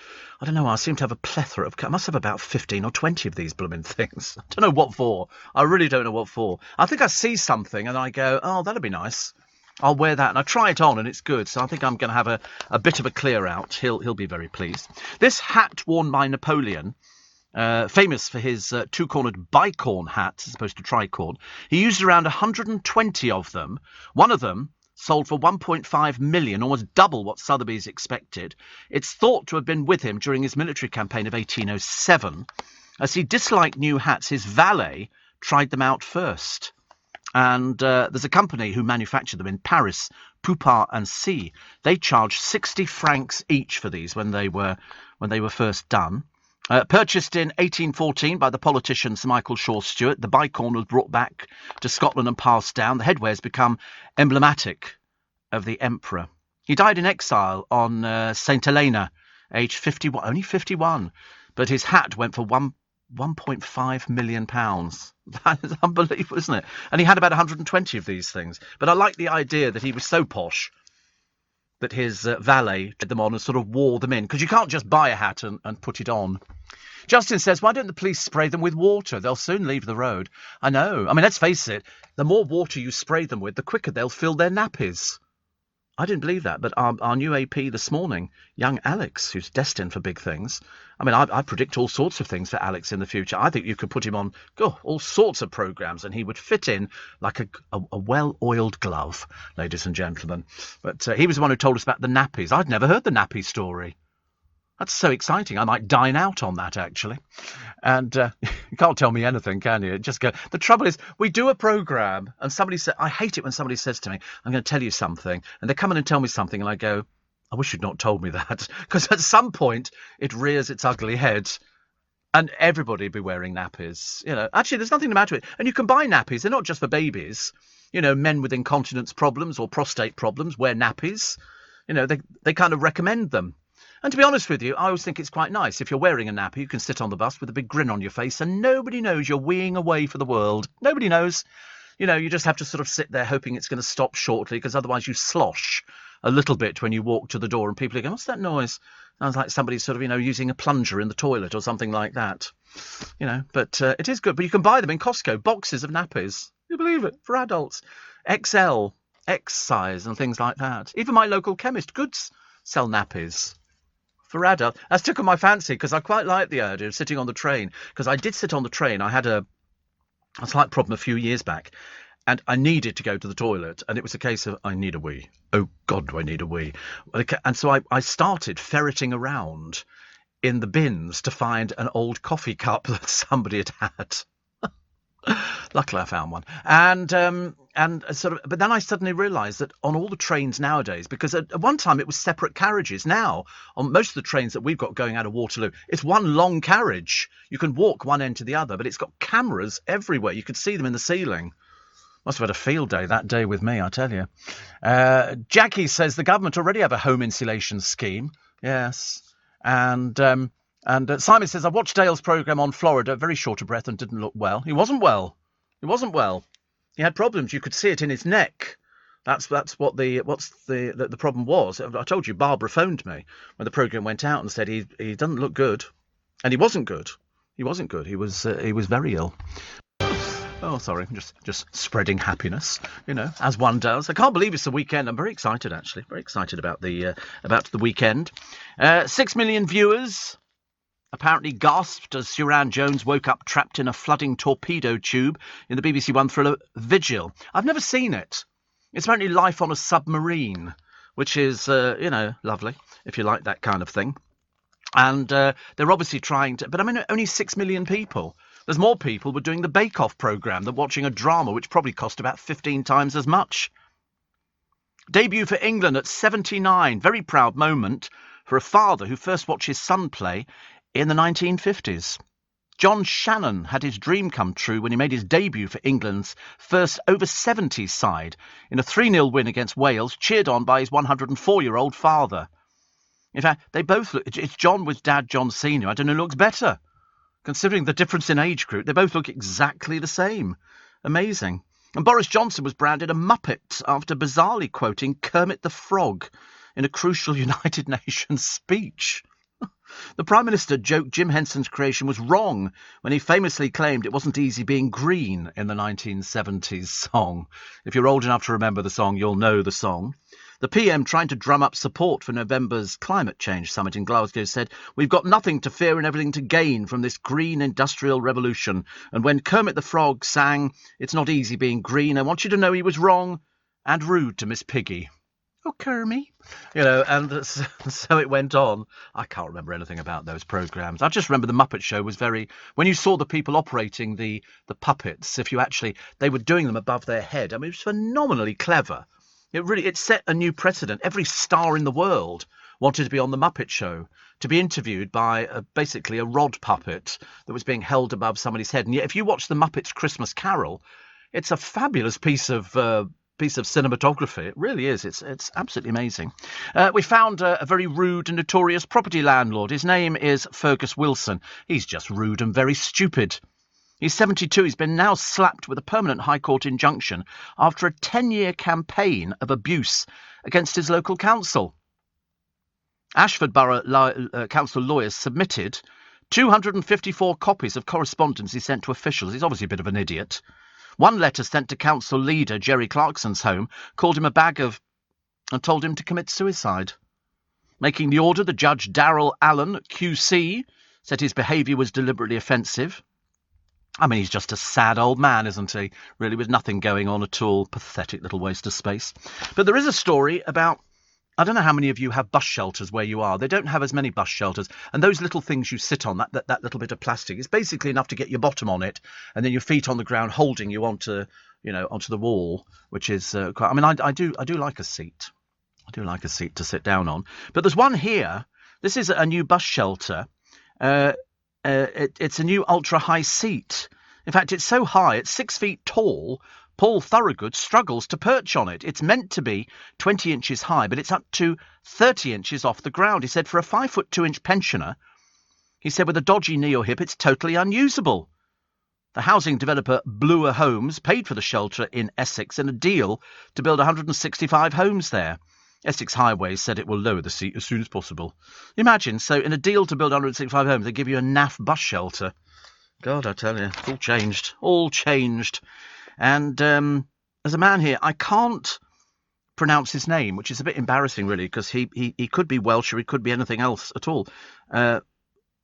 I don't know, I seem to have a plethora of, I must have about 15 or 20 of these blooming things. I don't know what for. I really don't know what for. I think I see something and I go, oh, that'd be nice. I'll wear that. And I try it on and it's good. So I think I'm going to have a bit of a clear out. He'll be very pleased. This hat worn by Napoleon, famous for his two-cornered bicorn hat as opposed to tricorn, he used around 120 of them. One of them sold for 1.5 million, almost double what Sotheby's expected. It's thought to have been with him during his military campaign of 1807. As he disliked new hats, his valet tried them out first. And there's a company who manufactured them in Paris, Poupart and C. They charged 60 francs each for these when they were first done. Purchased in 1814 by the politician Sir Michael Shaw Stewart, the bicorn was brought back to Scotland and passed down. The headwear has become emblematic of the emperor. He died in exile on St Helena, aged 51, only 51. But his hat went for 1.5 million pounds. That is unbelievable, isn't it? And he had about 120 of these things. But I like the idea that he was so posh that his valet had them on and sort of wore them in. Because you can't just buy a hat and put it on. Justin says, why don't the police spray them with water? They'll soon leave the road. I know. I mean, let's face it. The more water you spray them with, the quicker they'll fill their nappies. I didn't believe that, but our new AP this morning, young Alex, who's destined for big things. I mean, I predict all sorts of things for Alex in the future. I think you could put him on all sorts of programmes and he would fit in like a well-oiled glove, ladies and gentlemen. But he was the one who told us about the nappies. I'd never heard the nappy story. That's so exciting. I might dine out on that, actually. And you can't tell me anything, can you? Just go. The trouble is, we do a programme, and somebody says, I hate it when somebody says to me, I'm going to tell you something. And they come in and tell me something, and I go, I wish you'd not told me that, because at some point it rears its ugly head. And everybody be wearing nappies. Actually, there's nothing the matter with it. And you can buy nappies. They're not just for babies. Men with incontinence problems or prostate problems wear nappies. They kind of recommend them. And to be honest with you, I always think it's quite nice. If you're wearing a nappy, you can sit on the bus with a big grin on your face and nobody knows you're weeing away for the world. Nobody knows. You just have to sort of sit there hoping it's going to stop shortly, because otherwise you slosh a little bit when you walk to the door and people are going, what's that noise? Sounds like somebody's sort of, using a plunger in the toilet or something like that. But it is good. But you can buy them in Costco, boxes of nappies. You believe it? For adults. XL, X size and things like that. Even my local chemist, Goods, sell nappies. For adults. That's took my fancy, because I quite like the idea of sitting on the train. Because I did sit on the train. I had a slight problem a few years back. And I needed to go to the toilet, and it was a case of, I need a wee. Oh, God, do I need a wee. And so I started ferreting around in the bins to find an old coffee cup that somebody had had. Luckily, I found one. And but then I suddenly realised that on all the trains nowadays, because at one time it was separate carriages. Now, on most of the trains that we've got going out of Waterloo, it's one long carriage. You can walk one end to the other, but it's got cameras everywhere. You could see them in the ceiling. Must have had a field day that day with me, I tell you. Jackie says the government already have a home insulation scheme. Yes. And Simon says, I watched Dale's programme on Florida, very short of breath and didn't look well. He wasn't well. He had problems. You could see it in his neck. That's what the problem was. I told you, Barbara phoned me when the programme went out and said he doesn't look good. And he wasn't good. He was very ill. Oh, sorry, just spreading happiness, as one does. I can't believe it's the weekend. I'm very excited, actually. Very excited about the weekend. 6 million viewers apparently gasped as Suran Jones woke up trapped in a flooding torpedo tube in the BBC One thriller Vigil. I've never seen it. It's apparently life on a submarine, which is, lovely, if you like that kind of thing. And they're obviously trying to... But I mean, only 6 million people. There's more people were doing the Bake Off programme than watching a drama which probably cost about 15 times as much. Debut for England at 79. Very proud moment for a father who first watched his son play in the 1950s. John Shannon had his dream come true when he made his debut for England's first over-70s side in a 3-0 win against Wales, cheered on by his 104-year-old father. In fact, they both look... It's John with Dad John Sr. I don't know who looks better. Considering the difference in age group, they both look exactly the same. Amazing. And Boris Johnson was branded a Muppet after bizarrely quoting Kermit the Frog in a crucial United Nations speech. The Prime Minister joked Jim Henson's creation was wrong when he famously claimed it wasn't easy being green in the 1970s song. If you're old enough to remember the song, you'll know the song. The PM, trying to drum up support for November's climate change summit in Glasgow, said, "We've got nothing to fear and everything to gain from this green industrial revolution." And when Kermit the Frog sang, "It's not easy being green," I want you to know he was wrong and rude to Miss Piggy. Oh, Kermit. And so it went on. I can't remember anything about those programmes. I just remember the Muppet Show was very... When you saw the people operating the puppets, they were doing them above their head. I mean, it was phenomenally clever. It set a new precedent. Every star in the world wanted to be on the Muppet Show, to be interviewed by basically a rod puppet that was being held above somebody's head. And yet, if you watch the Muppets Christmas Carol, it's a fabulous piece of cinematography. It really is. It's absolutely amazing. We found a very rude and notorious property landlord. His name is Fergus Wilson. He's just rude and very stupid. He's 72. He's been now slapped with a permanent High Court injunction after a 10-year campaign of abuse against his local council. Ashford Borough Council lawyers submitted 254 copies of correspondence he sent to officials. He's obviously a bit of an idiot. One letter sent to council leader Jerry Clarkson's home called him a bag of... and told him to commit suicide. Making the order, the judge Darrell Allen, QC, said his behaviour was deliberately offensive. I mean, he's just a sad old man, isn't he? Really, with nothing going on at all. Pathetic little waste of space. But there is a story about... I don't know how many of you have bus shelters where you are. They don't have as many bus shelters. And those little things you sit on, that little bit of plastic, is basically enough to get your bottom on it and then your feet on the ground holding you onto the wall, which is quite... I mean, I do like a seat. I do like a seat to sit down on. But there's one here. This is a new bus shelter. It's a new ultra-high seat. In fact, it's so high, it's 6 feet tall. Paul Thorogood struggles to perch on it. It's meant to be 20 inches high, but it's up to 30 inches off the ground. He said for a 5'2" pensioner, he said with a dodgy knee or hip, it's totally unusable. The housing developer Bloor Homes paid for the shelter in Essex in a deal to build 165 homes there. Essex Highways said it will lower the seat as soon as possible. Imagine, so in a deal to build 165 homes, they give you a naff bus shelter. God, I tell you, it's all changed. All changed. And as a man here, I can't pronounce his name, which is a bit embarrassing, really, because he could be Welsh or he could be anything else at all. No,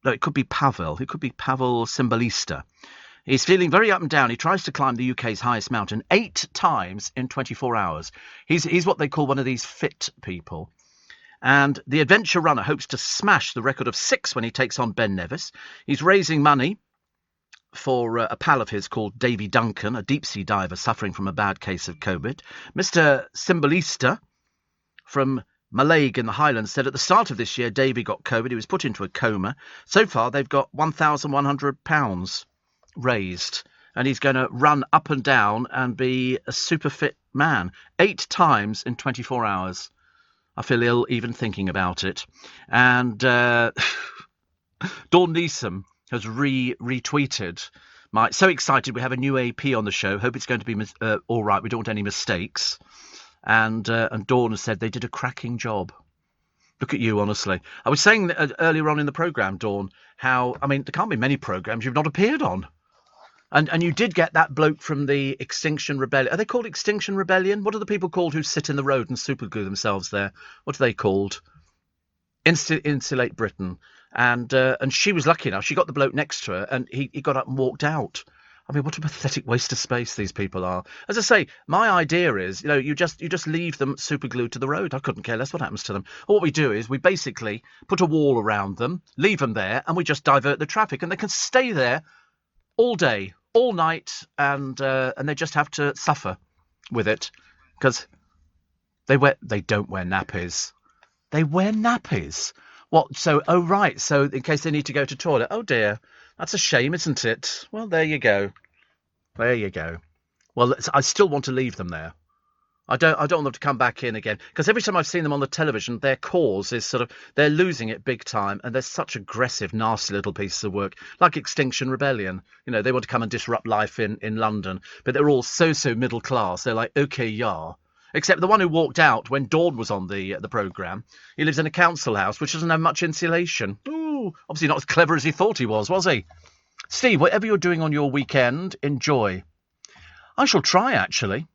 it could be Pavel. It could be Pavel Cymbalista. He's feeling very up and down. He tries to climb the UK's highest mountain 8 times in 24 hours. He's what they call one of these fit people. And the adventure runner hopes to smash the record of 6 when he takes on Ben Nevis. He's raising money for a pal of his called Davy Duncan, a deep-sea diver suffering from a bad case of COVID. Mr. Cymbalista from Mallaig in the Highlands said at the start of this year Davy got COVID. He was put into a coma. So far, they've got £1,100 raised, and he's going to run up and down and be a super fit man 8 times in 24 hours. I feel ill even thinking about it. And Dawn Neeson has retweeted so excited we have a new AP on the show. Hope it's going to be all right. We don't want any mistakes. And Dawn has said they did a cracking job. Look at you, honestly. I was saying earlier on in the programme, Dawn, how, I mean, there can't be many programmes you've not appeared on. And you did get that bloke from the Extinction Rebellion. Are they called Extinction Rebellion? What are the people called who sit in the road and superglue themselves there? What are they called? Insulate Britain. And she was lucky enough. She got the bloke next to her, and he got up and walked out. I mean, what a pathetic waste of space these people are. As I say, my idea is, you just leave them superglued to the road. I couldn't care less what happens to them. What we do is we basically put a wall around them, leave them there, and we just divert the traffic, and they can stay there all day, all night, and they just have to suffer with it because they don't wear nappies. They wear nappies. What? So, oh, right. So in case they need to go to toilet. Oh, dear. That's a shame, isn't it? Well, there you go. There you go. Well, I still want to leave them there. I don't want them to come back in again. Because every time I've seen them on the television, their cause is they're losing it big time. And they're such aggressive, nasty little pieces of work. Like Extinction Rebellion. They want to come and disrupt life in London. But they're all so middle class. They're like, okay, yeah. Except the one who walked out when Dawn was on the programme, he lives in a council house which doesn't have much insulation. Ooh, obviously not as clever as he thought he was he? Steve, whatever you're doing on your weekend, enjoy. I shall try, actually.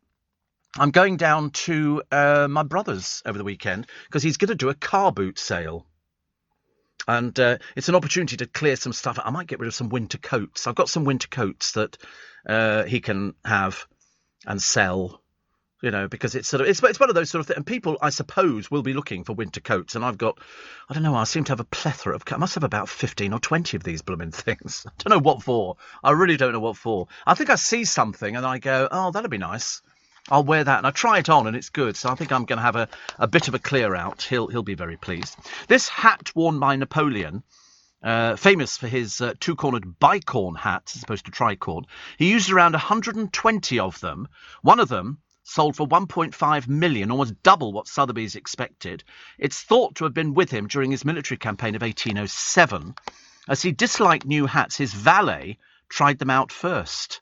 I'm going down to my brother's over the weekend because he's going to do a car boot sale. And it's an opportunity to clear some stuff. I might get rid of some winter coats. I've got some winter coats that he can have and sell. Because it's it's one of those sort of things. And people, I suppose, will be looking for winter coats. And I've got, I don't know, I seem to have a plethora of, I must have about 15 or 20 of these blooming things. I don't know what for. I really don't know what for. I think I see something and I go, oh, that'd be nice. I'll wear that. And I try it on and it's good. So I think I'm going to have a bit of a clear out. He'll be very pleased. This hat worn by Napoleon, famous for his two-cornered bicorn hats as opposed to tricorn. He used around 120 of them. One of them sold for 1.5 million, almost double what Sotheby's expected. It's thought to have been with him during his military campaign of 1807. As he disliked new hats, his valet tried them out first.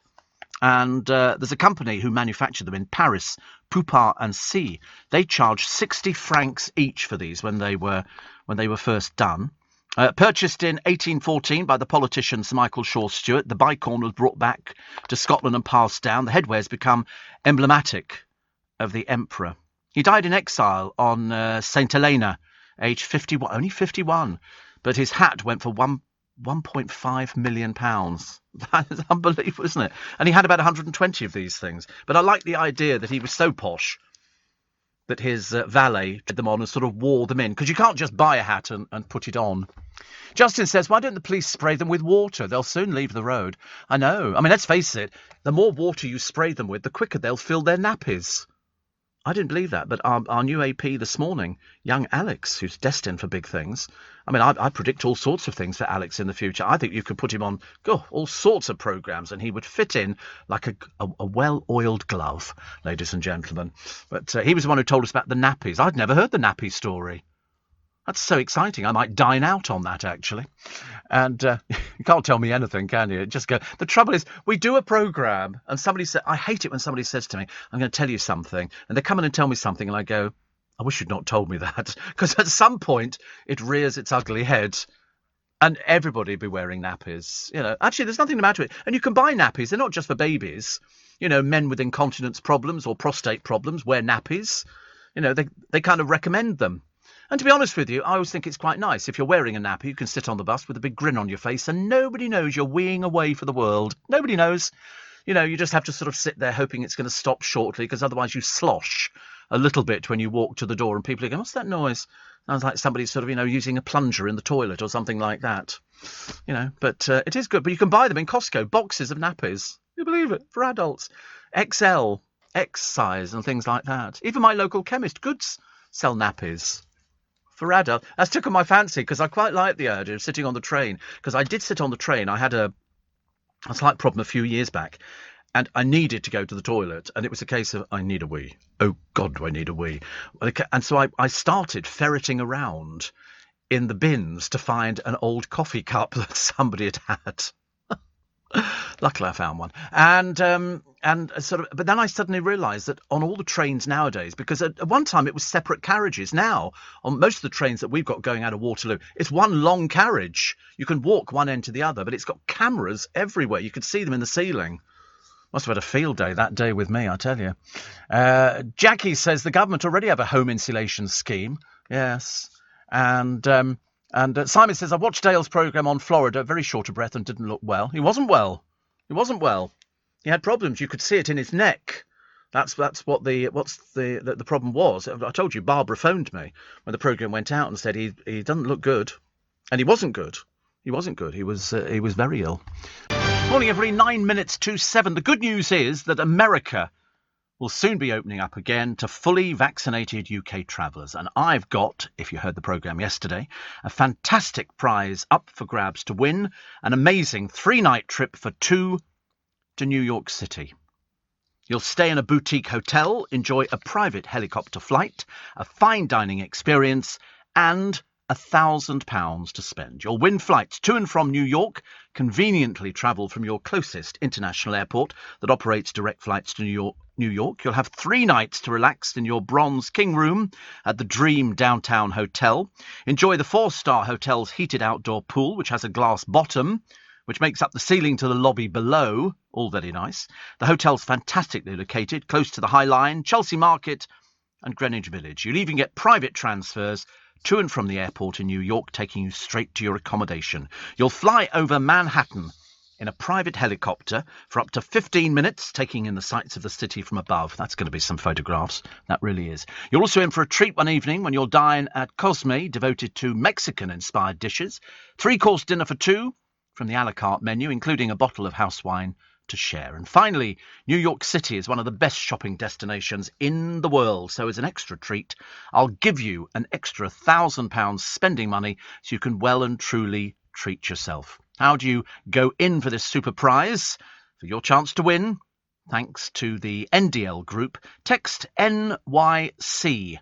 And there's a company who manufactured them in Paris, Poupart and C. They charged 60 francs each for these when they were first done. Purchased in 1814 by the politician Sir Michael Shaw Stewart, the bicorn was brought back to Scotland and passed down. The headwear's become emblematic of the emperor. He died in exile on St. Helena, aged 51, only 51. But his hat went for £1.5 million. That is unbelievable, isn't it? And he had about 120 of these things. But I like the idea that he was so posh that his valet did them on and sort of wore them in. Because you can't just buy a hat and put it on. Justin says, why don't the police spray them with water? They'll soon leave the road. I know. I mean, let's face it. The more water you spray them with, the quicker they'll fill their nappies. I didn't believe that, but our new AP this morning, young Alex, who's destined for big things. I mean, I predict all sorts of things for Alex in the future. I think you could put him on all sorts of programmes and he would fit in like a well-oiled glove, ladies and gentlemen. But he was the one who told us about the nappies. I'd never heard the nappy story. That's so exciting. I might dine out on that, actually. And you can't tell me anything, can you? Just go. The trouble is, we do a programme, and somebody said, I hate it when somebody says to me, I'm going to tell you something. And they come in and tell me something, and I go, I wish you'd not told me that. Because at some point, it rears its ugly head. And everybody be wearing nappies. Actually, there's nothing the matter with it. And you can buy nappies. They're not just for babies. Men with incontinence problems or prostate problems wear nappies. They kind of recommend them. And to be honest with you, I always think it's quite nice. If you're wearing a nappy, you can sit on the bus with a big grin on your face and nobody knows you're weeing away for the world. Nobody knows. You just have to sort of sit there hoping it's going to stop shortly because otherwise you slosh a little bit when you walk to the door and people are going, what's that noise? Sounds like somebody's sort of, using a plunger in the toilet or something like that. But it is good. But you can buy them in Costco, boxes of nappies. You believe it? For adults. XL, X size and things like that. Even my local chemist, Goods, sell nappies. For adult. That's tickled my fancy because I quite like the idea of sitting on the train. Because I did sit on the train. I had a slight problem a few years back. And I needed to go to the toilet. And it was a case of, I need a wee. Oh, God, do I need a wee. And so I started ferreting around in the bins to find an old coffee cup that somebody had had. Luckily I found one. But then I suddenly realised that on all the trains nowadays, because at one time it was separate carriages. Now, on most of the trains that we've got going out of Waterloo, it's one long carriage. You can walk one end to the other, but it's got cameras everywhere. You can see them in the ceiling. Must have had a field day that day with me, I tell you. Jackie says the government already have a home insulation scheme. Yes. And Simon says, I watched Dale's programme on Florida, very short of breath and didn't look well. He wasn't well. He had problems. You could see it in his neck. That's what the problem was. I told you, Barbara phoned me when the programme went out and said he doesn't look good. And he wasn't good. He was very ill. Morning, everybody. 9 minutes to 7. The good news is that America will soon be opening up again to fully vaccinated UK travellers. And I've got, if you heard the programme yesterday, a fantastic prize up for grabs to win an amazing 3-night trip for 2 to New York City. You'll stay in a boutique hotel, enjoy a private helicopter flight, a fine dining experience, and £1,000 to spend. You'll win flights to and from New York, conveniently travel from your closest international airport that operates direct flights to New York. You'll have 3 nights to relax in your Bronze King room at the Dream Downtown Hotel. Enjoy the 4-star hotel's heated outdoor pool, which has a glass bottom, which makes up the ceiling to the lobby below. All very nice. The hotel's fantastically located, close to the High Line, Chelsea Market and Greenwich Village. You'll even get private transfers to and from the airport in New York, taking you straight to your accommodation. You'll fly over Manhattan in a private helicopter for up to 15 minutes, taking in the sights of the city from above. That's going to be some photographs. That really is. You're also in for a treat one evening when you'll dine at Cosme, devoted to Mexican-inspired dishes. 3-course dinner for 2 from the a la carte menu, including a bottle of house wine to share. And finally, New York City is one of the best shopping destinations in the world. So as an extra treat, I'll give you an extra £1,000 spending money so you can well and truly treat yourself. How do you go in for this super prize? For your chance to win, thanks to the NDL group, text NYC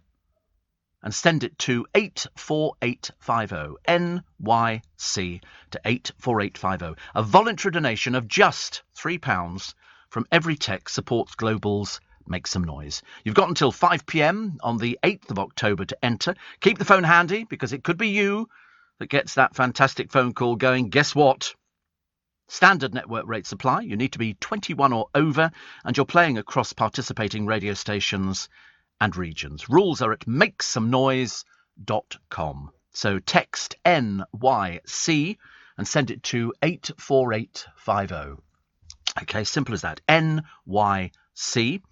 and send it to 84850. NYC to 84850. A voluntary donation of just £3 from every text supports Global's Make Some Noise. You've got until 5 p.m. on the 8th of October to enter. Keep the phone handy because it could be you that gets that fantastic phone call going. Guess what? Standard network rate supply. You need to be 21 or over and you're playing across participating radio stations and regions. Rules are at makesomenoise.com. So text NYC and send it to 84850. Okay, simple as that. NYC.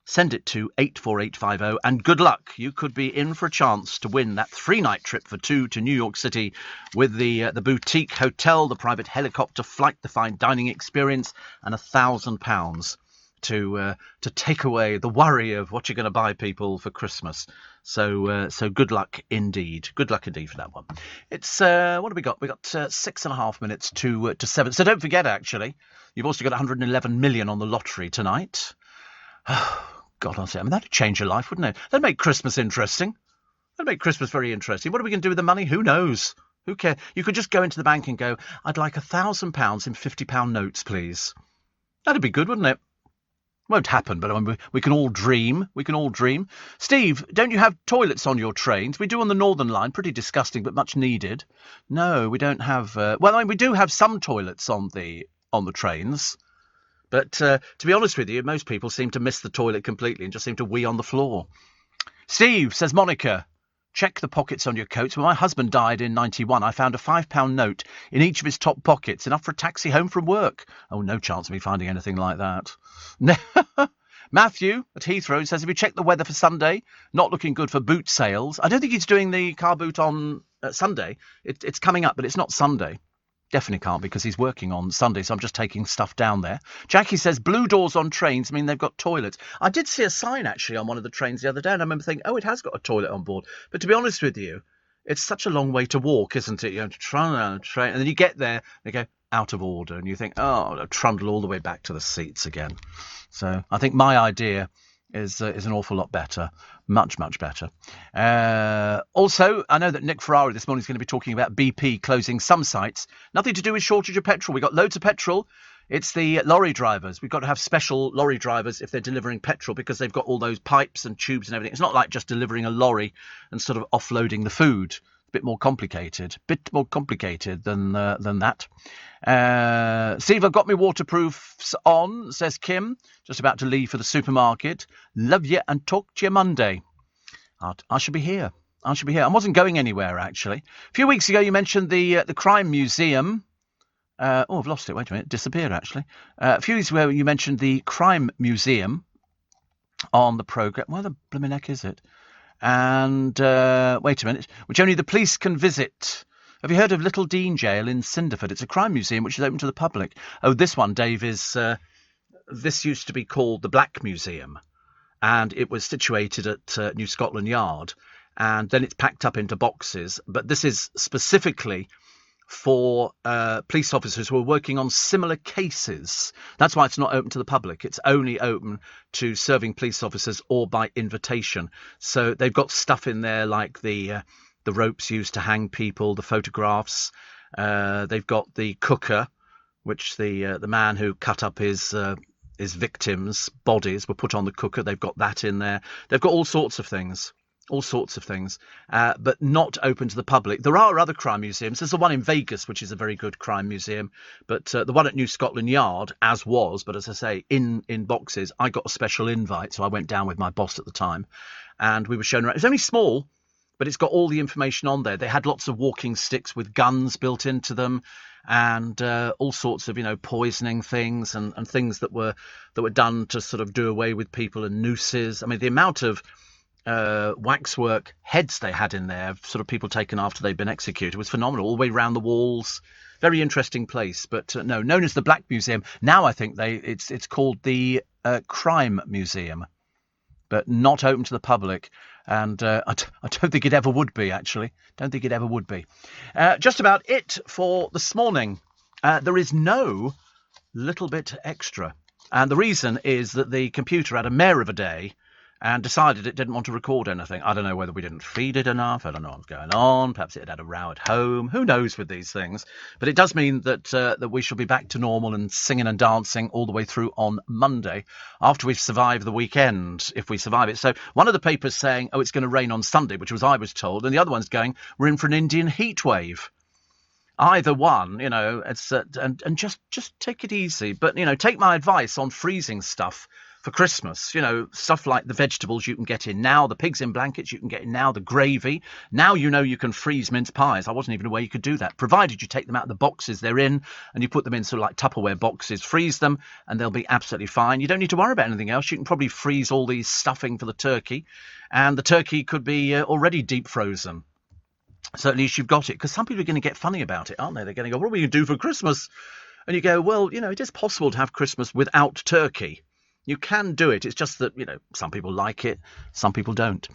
Send it to 84850 and good luck. You could be in for a chance to win that 3-night trip for 2 to New York City with the boutique hotel, the private helicopter flight, the fine dining experience and £1,000 to take away the worry of what you're going to buy people for Christmas. So good luck indeed. Good luck indeed for that one. It's what have we got? We got 6.5 minutes to 7. So don't forget, actually, you've also got 111 million on the lottery tonight. Oh, God, I mean, that'd change your life, wouldn't it? That'd make Christmas interesting. That'd make Christmas very interesting. What are we going to do with the money? Who knows? Who cares? You could just go into the bank and go, I'd like £1,000 in £50 notes, please. That'd be good, wouldn't it? Won't happen, but I mean, we can all dream. We can all dream. Steve, don't you have toilets on your trains? We do on the Northern Line. Pretty disgusting, but much needed. No, we don't have... well, I mean, we do have some toilets on the trains. But to be honest with you, most people seem to miss the toilet completely and just seem to wee on the floor. Steve, says Monica, check the pockets on your coats. When my husband died in 91, I found a £5 note in each of his top pockets, enough for a taxi home from work. Oh, no chance of me finding anything like that. Matthew at Heathrow says, have you checked the weather for Sunday? Not looking good for boot sales. I don't think he's doing the car boot on Sunday. It's coming up, but it's not Sunday. Definitely can't because he's working on Sunday, so I'm just taking stuff down there. Jackie says blue doors on trains mean they've got toilets. I did see a sign, actually, on one of the trains the other day, and I remember thinking, oh, it has got a toilet on board. But to be honest with you, it's such a long way to walk, isn't it? You have to trundle down a train, and then you get there, they go out of order, and you think, oh, I'll trundle all the way back to the seats again. So I think my idea is an awful lot better. Much, much better. Also, I know that Nick Ferrari this morning is going to be talking about BP closing some sites. Nothing to do with shortage of petrol. We've got loads of petrol. It's the lorry drivers. We've got to have special lorry drivers if they're delivering petrol because they've got all those pipes and tubes and everything. It's not like just delivering a lorry and sort of offloading the food. A bit more complicated. Than that. Steve, I've got my waterproofs on, says Kim. Just about to leave for the supermarket. Love you and talk to you Monday. I should be here. I wasn't going anywhere, actually. A few weeks ago, you mentioned the Crime Museum. I've lost it. Wait a minute. It disappeared, actually. A few weeks ago, you mentioned the Crime Museum on the programme. Where the blooming heck is it? And, wait a minute, which only the police can visit. Have you heard of Little Dean Jail in Cinderford? It's a crime museum which is open to the public. Oh, this one, Dave, is... this used to be called the Black Museum, and it was situated at New Scotland Yard, and then it's packed up into boxes. But this is specifically for police officers who are working on similar cases. That's why it's not open to the public. It's only open to serving police officers or by invitation. So they've got stuff in there like the ropes used to hang people, the photographs. They've got the cooker, which the man who cut up his victims' bodies were put on the cooker. They've got that in there. They've got all sorts of things. But not open to the public. There are other crime museums. There's the one in Vegas, which is a very good crime museum. But the one at New Scotland Yard, as I say, in boxes, I got a special invite. So I went down with my boss at the time and we were shown around. It's only small, but it's got all the information on there. They had lots of walking sticks with guns built into them and all sorts of, poisoning things and things that were done to sort of do away with people and nooses. I mean, the amount of waxwork heads they had in there, sort of people taken after they'd been executed, was phenomenal. All the way around the walls. Very interesting place. But no, known as the Black Museum. Now I think it's called the Crime Museum, but not open to the public. And I don't think it ever would be, actually. Don't think it ever would be. Just about it for this morning. There is no little bit extra. And the reason is that the computer had a mare of a day and decided it didn't want to record anything. I don't know whether we didn't feed it enough. I don't know what's going on. Perhaps it had a row at home. Who knows with these things? But it does mean that we shall be back to normal and singing and dancing all the way through on Monday after we've survived the weekend, if we survive it. So one of the papers saying, it's going to rain on Sunday, which I was told, and the other one's going, we're in for an Indian heat wave. Either one, it's and just take it easy. But, take my advice on freezing stuff for Christmas, stuff like the vegetables you can get in now, the pigs in blankets you can get in now, the gravy. Now you can freeze mince pies. I wasn't even aware you could do that, provided you take them out of the boxes they're in and you put them in sort of like Tupperware boxes, freeze them, and they'll be absolutely fine. You don't need to worry about anything else. You can probably freeze all the stuffing for the turkey, and the turkey could be already deep frozen. So at least you've got it, because some people are going to get funny about it, aren't they? They're going to go, what are we going to do for Christmas? And you go, well, it is possible to have Christmas without turkey. You can do it. It's just that, some people like it, some people don't.